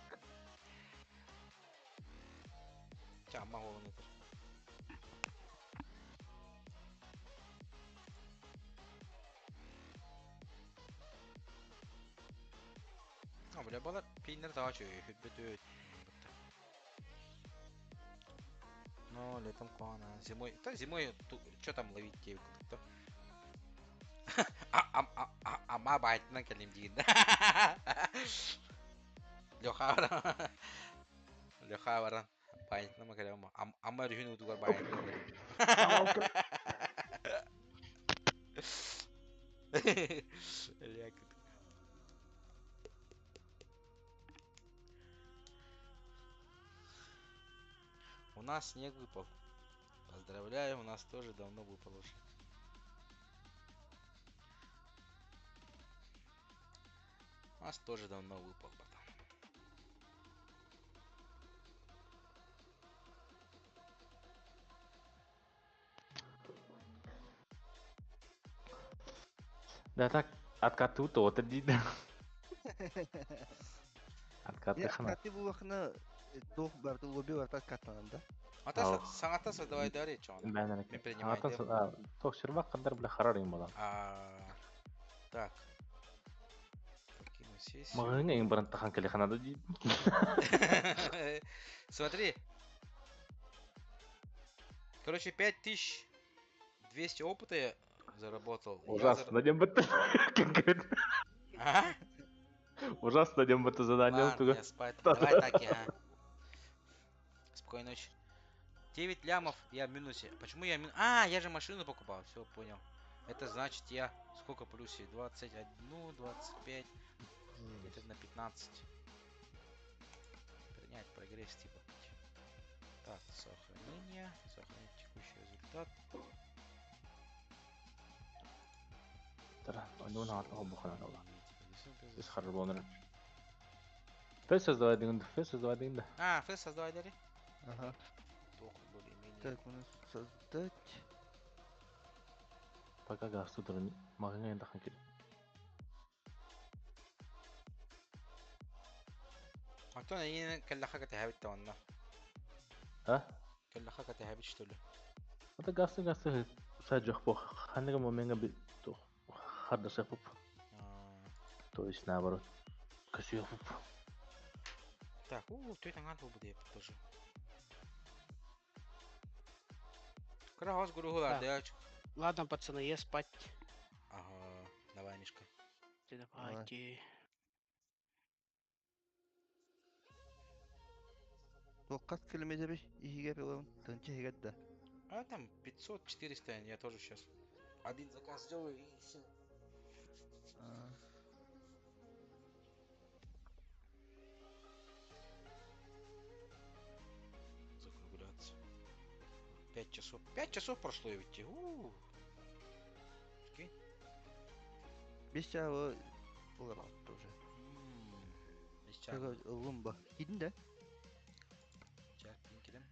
C: Чама головный. Бля, бала пейнер daha çok hübbet. Но летом куана. Зимой. Да, зимой что там ловить девку? Ама байтна калимдин. Леха варан. Леха варан. Байтна макалема. Ама рюхин утугар байтна макалема. У нас снег выпал. Поздравляю, у нас тоже давно выпал уже. У нас тоже давно выпал, братан.
E: Да так, откаты то дейді. Откаты
I: Я
E: хана.
I: кстати, bu vakna doğ barda lobi var tak katlananda.
C: Ата саңата создавай даре чона.
E: Бәнер.
C: Мен принимаю дем.
E: Токшырбак кадар біле харар ең балам.
C: Так. Покину сессию.
E: Мағың ең бірін тақан келе ханады дейді.
C: Смотри. Короче, 5200 опыта я заработал.
E: Ужасно дем бітті. Ужасно дем бітті задание.
C: Ладно, я спать. Давай так я. Спокойной ночи. 9 лямов я в минусе. Почему я в минусе? Я же машину покупал. Все, понял. Это значит я... Сколько плюсе? 21, 25. Где-то на 15. Принять прогресс типа. Так, сохранение. Сохранить текущий результат.
E: Тара, он артығы бұқана ола. Біз харар болнырын. Фэс создавай деген.
C: Фэс создавай дали.
I: Ага.
C: Более-менее.
I: Так, у нас создать.
E: Пока гасту тұрын. Мағың ең тақан келе.
C: Антон, я каллаха катахабит таванна. Каллаха катахабит что ли?
E: Это гасту саджах по. Ханнега моменга би то. Харда сапуп. То есть наоборот. Косюфуп.
C: Так, ты там гадал будет тоже. Крахос гурухула, да.
F: Ладно, пацаны, я спать.
C: Ага, давай, Мишка.
F: Давайте.
I: 9 kilometre ihiga bilen tınçı higedde.
C: Там 500-400, я тоже сейчас. Один заказ сделаю и все. Закругляться. 5 часов. 5 часов прошло ведь. Окей.
I: Biz çağı olur тоже.
C: Сейчас.
I: Lumba. Gidin de.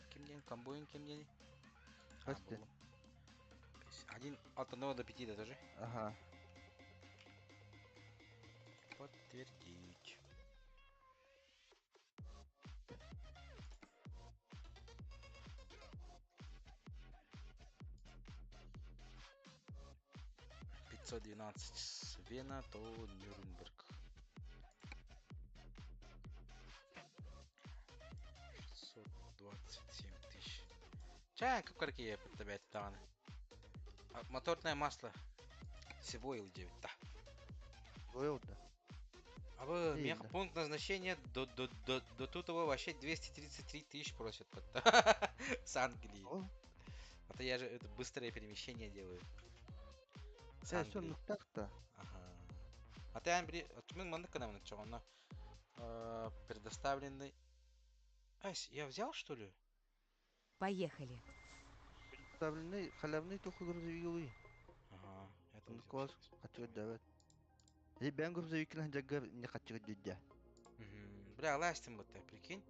C: Кимден, комбоин кимден.
I: Kaçtı?
C: Один от 1 до 5 да тоже?
I: Ага.
C: Подтвердить. $512 с Вена, то Нюрнберг. 627 тысяч. Чай, как я под тебя это моторное масло. Всего или 9, да.
I: Boyoldu.
C: Абы,
I: Değil
C: мен
I: de.
C: пункт назначения до тутого вообще 233 тысяч просят. С Англии.
I: О,
C: А то я же это быстрое перемещение делаю. С
I: sen son
C: Англии.
I: nokta.
C: Ага. А ты, Амбри, мен мандык канам начал, предоставленный... Ась, я взял, что ли?
D: Поехали.
I: Представленный халявный туху грузовиковый.
C: Ага, это
I: Ну,
C: взял.
I: класс,
C: Всё, всё,
I: хочу
C: понял.
I: давать. И ben грузовикин жагга не хочу дядя.
C: Мгм. Бля, ластим вот так, прикинь.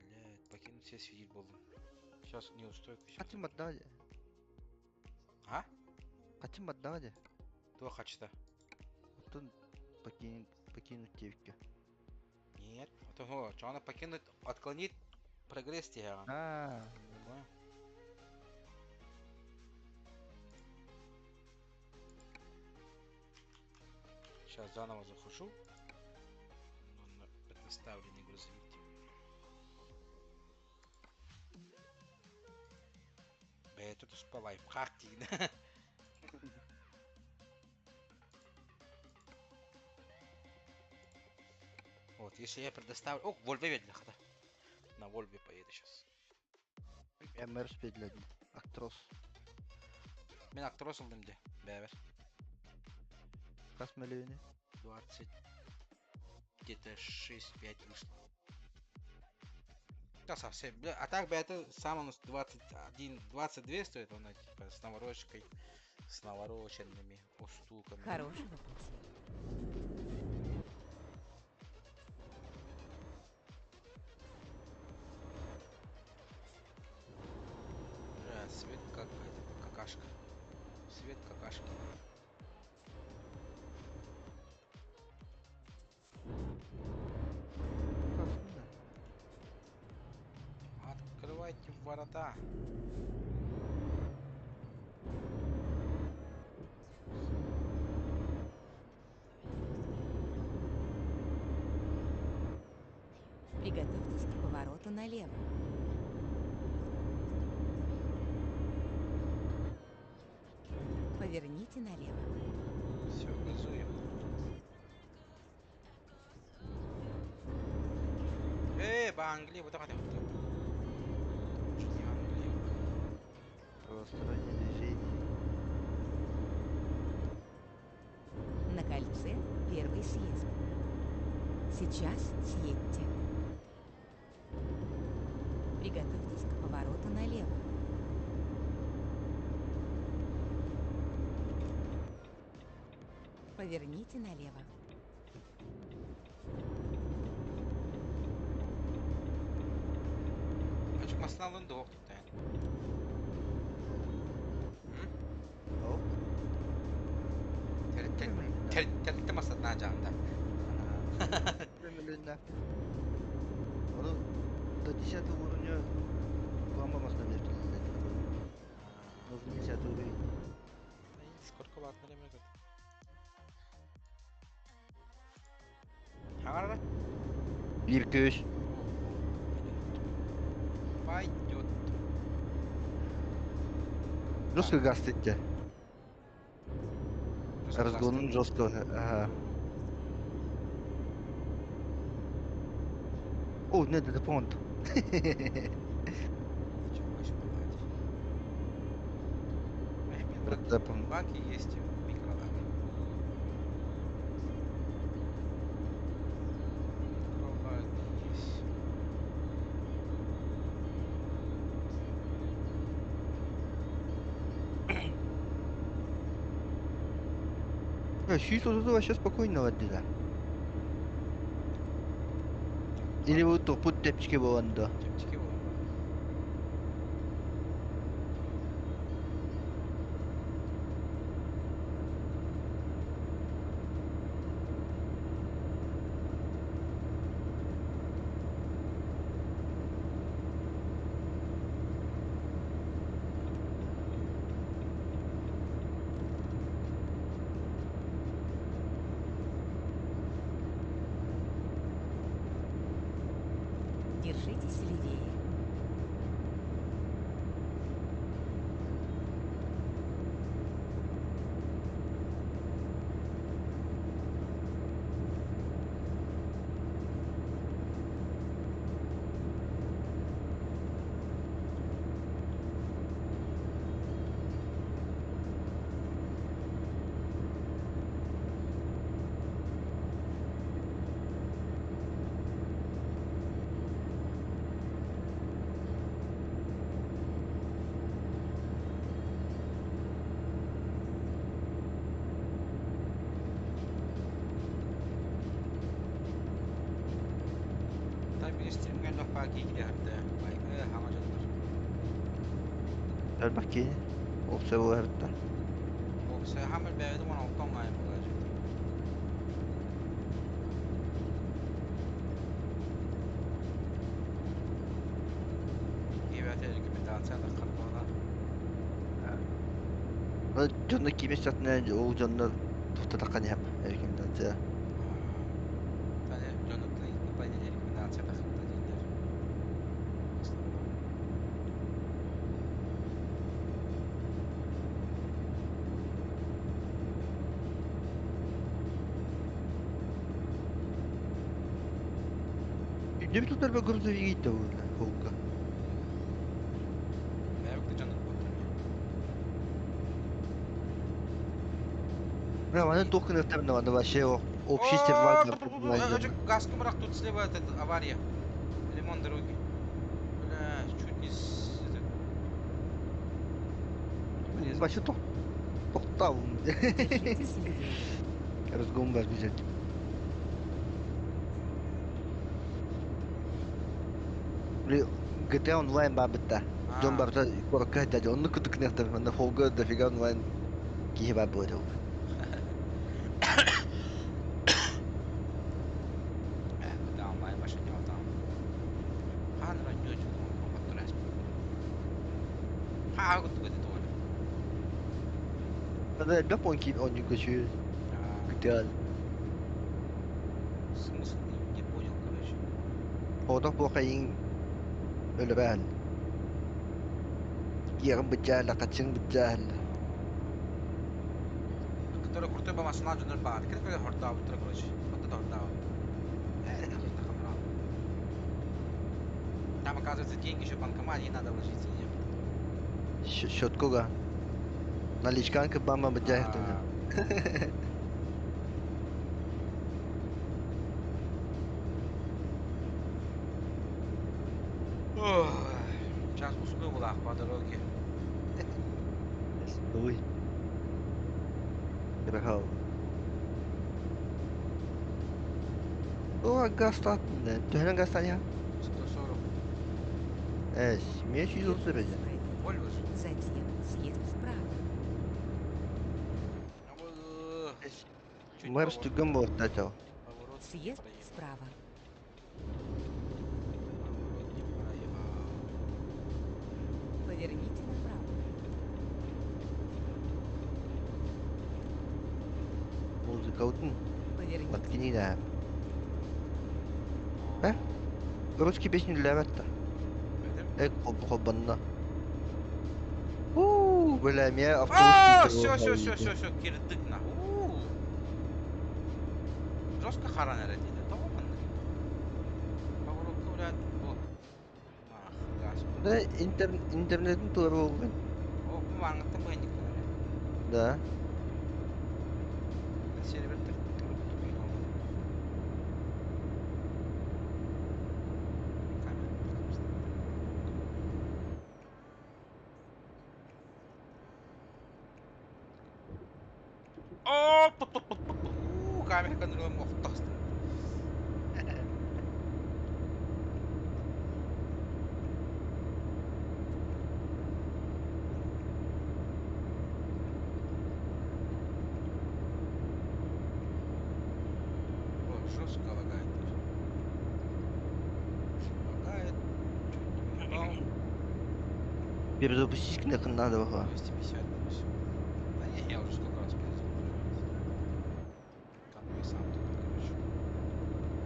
C: Блядь, покинуть все свидеть болдым. Сейчас не устойку сейчас.
I: Kaçın madda.
C: А?
I: Kaçın madda hadi.
C: Кто хочет-то?
I: Потом покинуть девки.
C: Нет. А то, что она покинуть, отклонить прогресс тебя.
I: А,
C: Понял? Сейчас заново захожу. На предоставленный грузовик. Бля, тут уж по лайфхаки, да? Вот, если я предоставлю... О, Вольве ведь хода. На Вольве поеду сейчас.
I: Emmer spedledi. Aktros.
C: Мен актор oldım de. Бәбер.
I: Kas meleğini.
C: 20. Где-то 6-5 вышло. Да, совсем. Бля, а так бы это сам у нас 22 стоит, он типа с наворочкой, с навороченными устуками.
D: Хорошего пути.
C: Бля, свет как это, какашка. Свет какашки.
I: Aslında.
C: Открывайте ворота.
D: Приготовьтесь к повороту налево. Поверните налево.
C: Все, газуем. По Англии, вот так вот. Чуть не Англия.
I: Правостороннее движение.
D: На кольце первый съезд. Сейчас съедьте. Приготовьтесь к повороту налево. Поверните налево.
C: Açık masasını alın da oktuk da yani.
I: Hop.
C: Terlikte masasını alacağım da.
I: Meleğinden. Onu da dişatı vurunca kullanmamasına belirtildi. Uzun dişatı vuruyor.
C: Сколько ватт на ремне говорит? Ага,
I: 1-2.
C: пойдет.
I: Жестко гастите. Разгонun жестко. Ага. О, нет, это понт. Запомнил.
C: Баки есть, микробаки. Микробаки есть.
I: Щит вот это вообще спокойно отдела. Или вот то путь тепчики боланды.
C: Чепчики вот.
D: Держитесь левее.
C: кикиде харда. Байга хама жоннор.
I: Дар бакки. Опсе боларда.
C: Окса хамар бәйді мана оқтан айым олар. Кебәте рекомендацияда қырбала.
I: Жонна кимеш жатна ол жонна туфтатакан яп. Рекомендация.
C: Тане жонуктан испания рекомендацияда қырда дейдер.
I: Не битутар ба грузовик итте бұл. Холка.
C: Бәйбікті жонук болдыр.
I: Да, мана токын өттемді мана вообще общий сервайвер.
C: Газ кумрак тут слева этот авария. Ремонт дороги. Бля, чуть не
I: Вообще тоқтау.
D: Держитесь людей.
I: Разгон бар бізет. GTA онлайн бар бітті. Жон барда коракка дәді. Онны күтік нектір. Мана фолга дофига онлайн кейі бар болды.
C: Да, онлайн машине отам. Ханра нёч контрас. Ха, вот это тоже.
I: Мана да понки он не кучу. GTA.
C: Смысл не понял, короче.
I: Ода бохайын өлөбәл. Ярым бітчәл, қачың бітчәл.
C: Который крутой по масла джунер бар. Как это хорда утра, короче. Вот это хорда. Там оказывается деньги еще в банкомате, не надо вложить деньги.
I: Щоткуга. Наличканка бама бітчәл.
C: Сейчас усну была по дороге.
I: Ой. Рахал. О, газ статный. Төхнен газ таня?
C: 140.
I: Мен 130 береді.
C: Вольвос.
D: Затем съезд справа.
I: Мэр стүгін болды, дәтел.
D: Съезд справа. Поверните направо.
I: Музыка утын.
D: Поверните.
I: Латкини да. Русский песню для бәтті. Қоббанна. Бля, мен автобус
C: Все, кирдик на. Жестко харан әрі дейді. Тоғымын. Поворотқа, блядь, бұл.
I: Да, интернетін туры болған.
C: О, бұл маңыттың бәйіндіктен әрі.
I: Да.
C: Сервертер. Камера контролем оқтақты. Жестко лагает. Лагает. Чуть не упал.
I: Перезапустить кнопку надо было.
C: 250 допустим. Да не, я уже сколько раз перезапустил. Там я сам тут, короче.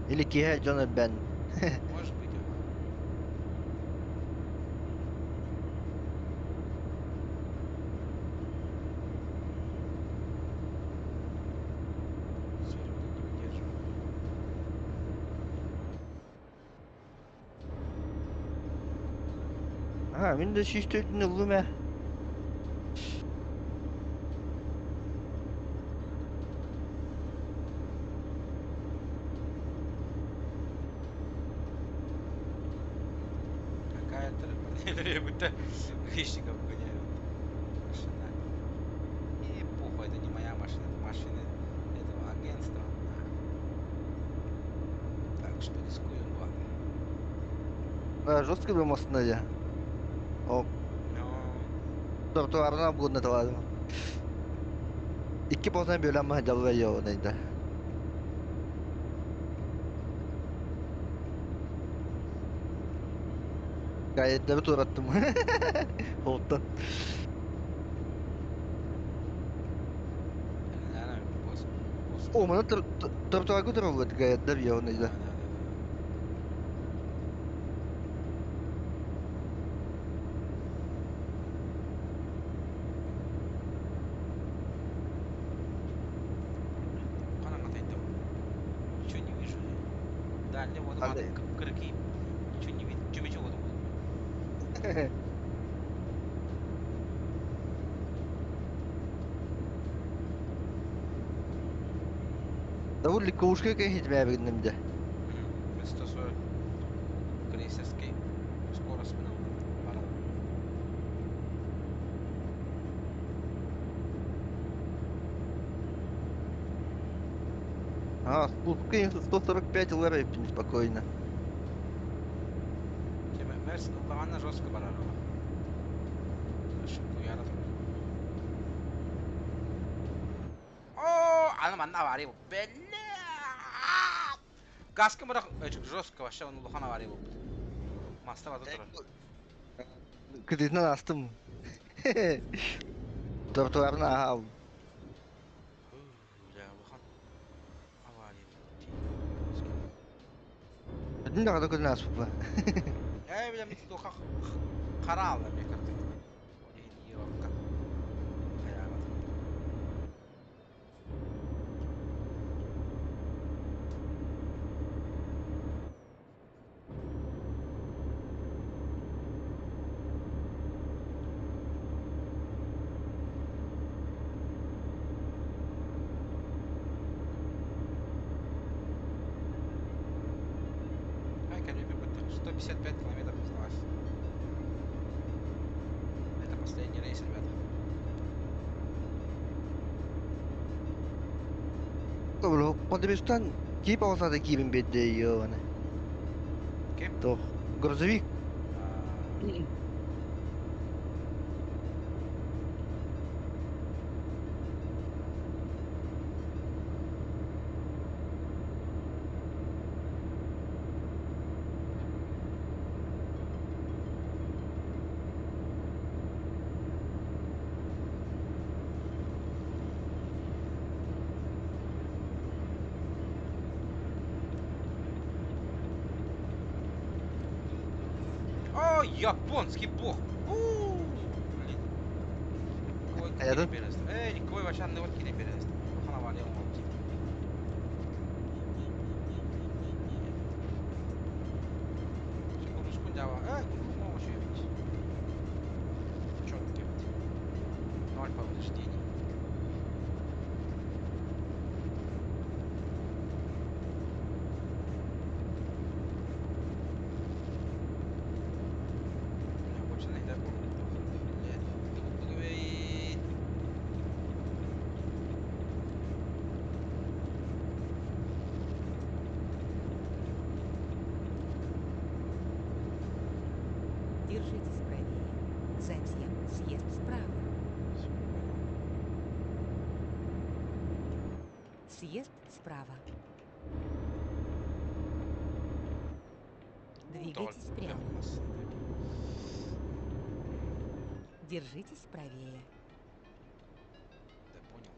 I: Или Киа Джона Бен.
C: Может быть, ага. Сервер не выдерживает.
I: Мен де шештөтін ұлы мә.
C: Какая-то будто гречника выгоняют. Машина. И похуй, это не моя машина, это машина этого агентства. Так что рискуем, ладно.
I: Жестко бы мостная я. О, тротуарна обгодно tavaldım. 2% bölüm mı dalga ya neydi? Gayet de bir tur attım. Hoptan.
C: انا بص
I: O bana trotuar götürüyor gayet de bir ya neydi?
C: انا قطعته ничего не вижу дальний вот
I: Hadi.
C: кырки ничего не видно чё мечо вот
I: Davul likovuşka kan hitmeye bildim de.
C: вместо свой крейсерский скорость менен барам
I: А, спускай 145 лэр спокойно.
C: Мерс ылдаганда жестко барар ала ошибку яратып о аны манда авария болуп бля газка бирок жестко вообще он улахан авария болуп маста бата турат
I: Kreditinden astım. Trotuarına aha.
C: бля улахан авария болуп
I: Dedim de kadar kötü nasıl bu?
C: бля мен тока караалар мне как-то ориентировка каябат Колебе будет 155 километров осталось. Это последний рейс, ребята.
I: Kabul. Подбежтан кип olsa da kibin bedde yiyor bana.
C: Kim?
I: Doch. Грузовик.
C: О, японский бог! Блин. Никакой
I: Это?
C: переезд. Никакой вообще не вот переезд. Хана валил он. Секундочку, дява. Ну, вообще ведь. Чётки. 0 повреждений.
D: Держитесь правее. Затем съезд справа. Съезд справа. Двигайтесь прямо. Держитесь правее.
C: Да понял.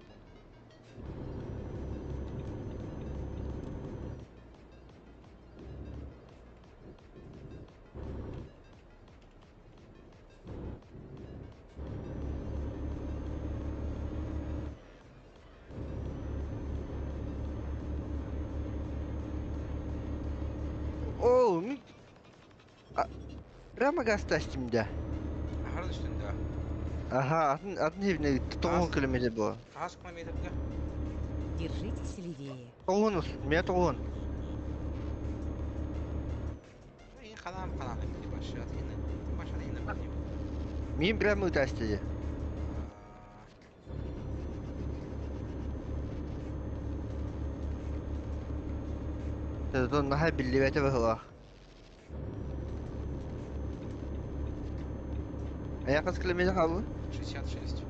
I: Oo, Prямо gaz testimde.
C: Ahırın üstünde.
I: Aha, adın evine gitti. 10 kilometre bu.
C: Az kilometrede.
D: Держитесь левее.
I: 10 üstüne 10.
C: Kanal gitti başa. Yine başa yine bakayım.
I: Min prямо testi. Tezon naha billi vete ve hava. А я кас километр қалу?
C: 66.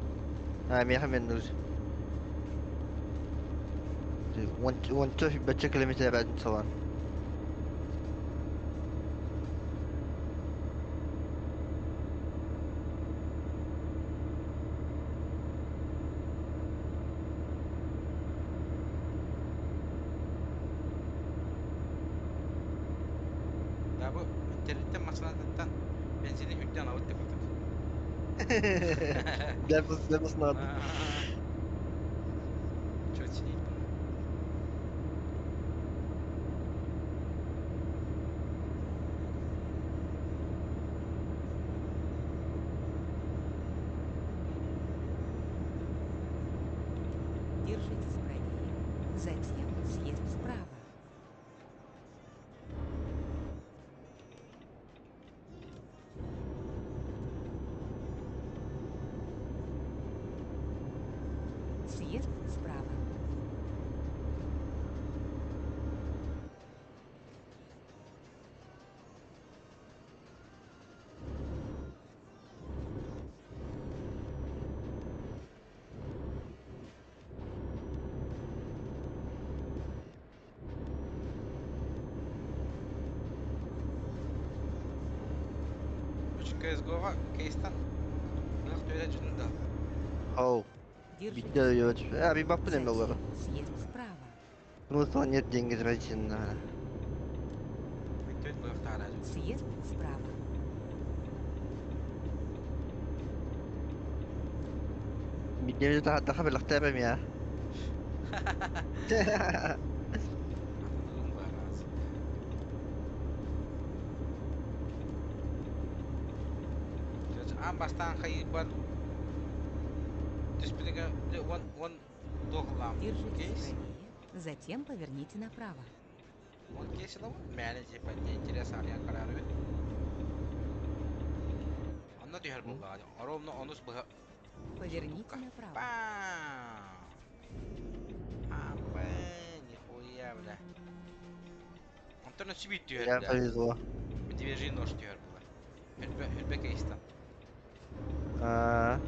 I: А, меха мен уже. 14 бача километр разница салан.
C: Да bu internetten masanattan benzini hütten alıp tıkladık.
I: Дай посмотрим.
C: Чё сидеть?
D: Держитесь правее. Затем съезд справа. Съезд справа.
C: CSGO'ga кейстан ылық төйді жүзін да.
I: Оу.
D: Держитесь
I: Биттер өйөт. А, би баппын эме
D: Затем
I: олар.
D: съезд справа.
I: Смысла нет деньги тратить на...
C: Төйді ылық тағыда жүз.
D: Съезд справа.
I: Биднемде тахаттаха белахтабам я.
C: Атылығым бар аз. Жүз ан бастан қайып бар. Түспілігі он доғылам.
D: Держитесь
C: Кейс.
D: правее. Затем поверните направо.
C: Он кейсі да он мәні жепа не интерес алиян қарары бет. Анна түйер болды. Аромны онус бұға.
D: Поверните направо.
C: Пам! Амбе, нихуя, бля. Антон сибит түйер,
I: Я
C: бля.
I: повезло.
C: Медвежий нож түйер бұла. Хелбе кейстан.
I: А,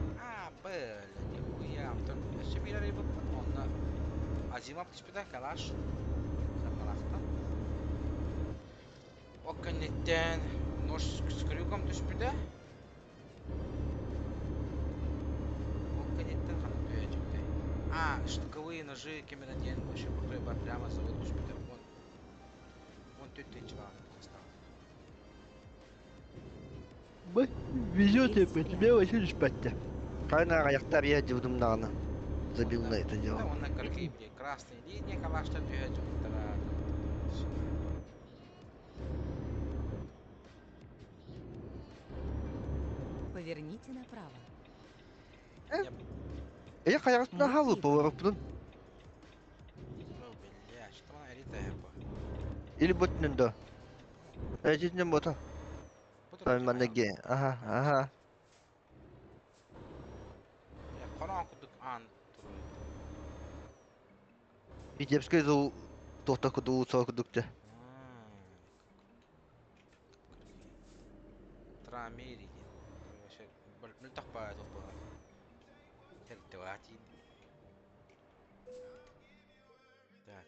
C: Бля, нихуя. Антон сибирар ебіп бұд. Онна Азимап түспеді, калаш. Сақалақтан. Окканеттен нож скрюгам түспеді. Окканеттен қана түйе жүкті. Штыковые ножи Кемераден вообще крутой бар прямо завод түспеді. Вон тетенчі бағын қостағы.
I: везет тебе вообще спать-то. Кайна аяқтар я дивдымдағына. Забил на это
C: Да,
I: дело.
C: он на какие, блядь, красные линии, калашта түйе жүктіға.
D: Поверните направо.
I: Я қаяқтына халу поворотпын.
C: Бля, что она элита япа.
I: Или ботнен да. Әжетінен бота. Манеге. Ага.
C: Қоран күдік ан тұру.
I: Витебский зол тоқта күді ұсал күдікті.
C: Трамери. Вообще, мүлтақ бай тоқпаға. Тәрттеватин. Так.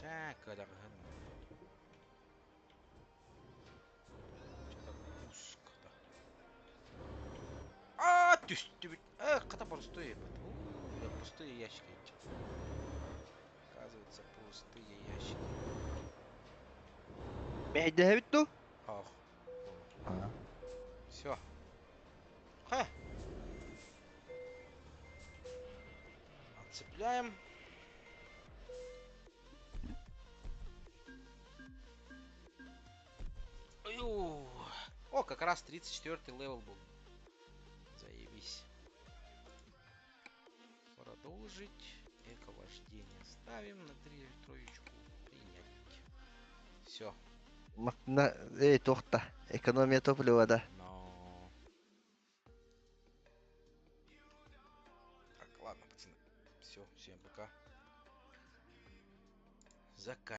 C: Чакадағы ғын. Что-то узко-то. Түсті бит. Қата пустые. Я пустые ящики. Оказывается, пустые ящики.
I: Бәйді әбіт ту?
C: Ах. Все. Отцепляем. О, как раз 34-й левел был. Заебись. Продолжить. Эко-вождение. Ставим на 3-троечку. Принять. Все.
I: Тоқта. Экономия топлива, да.
C: Но... Так, ладно, пацаны. Все, всем пока. Заканчиваем.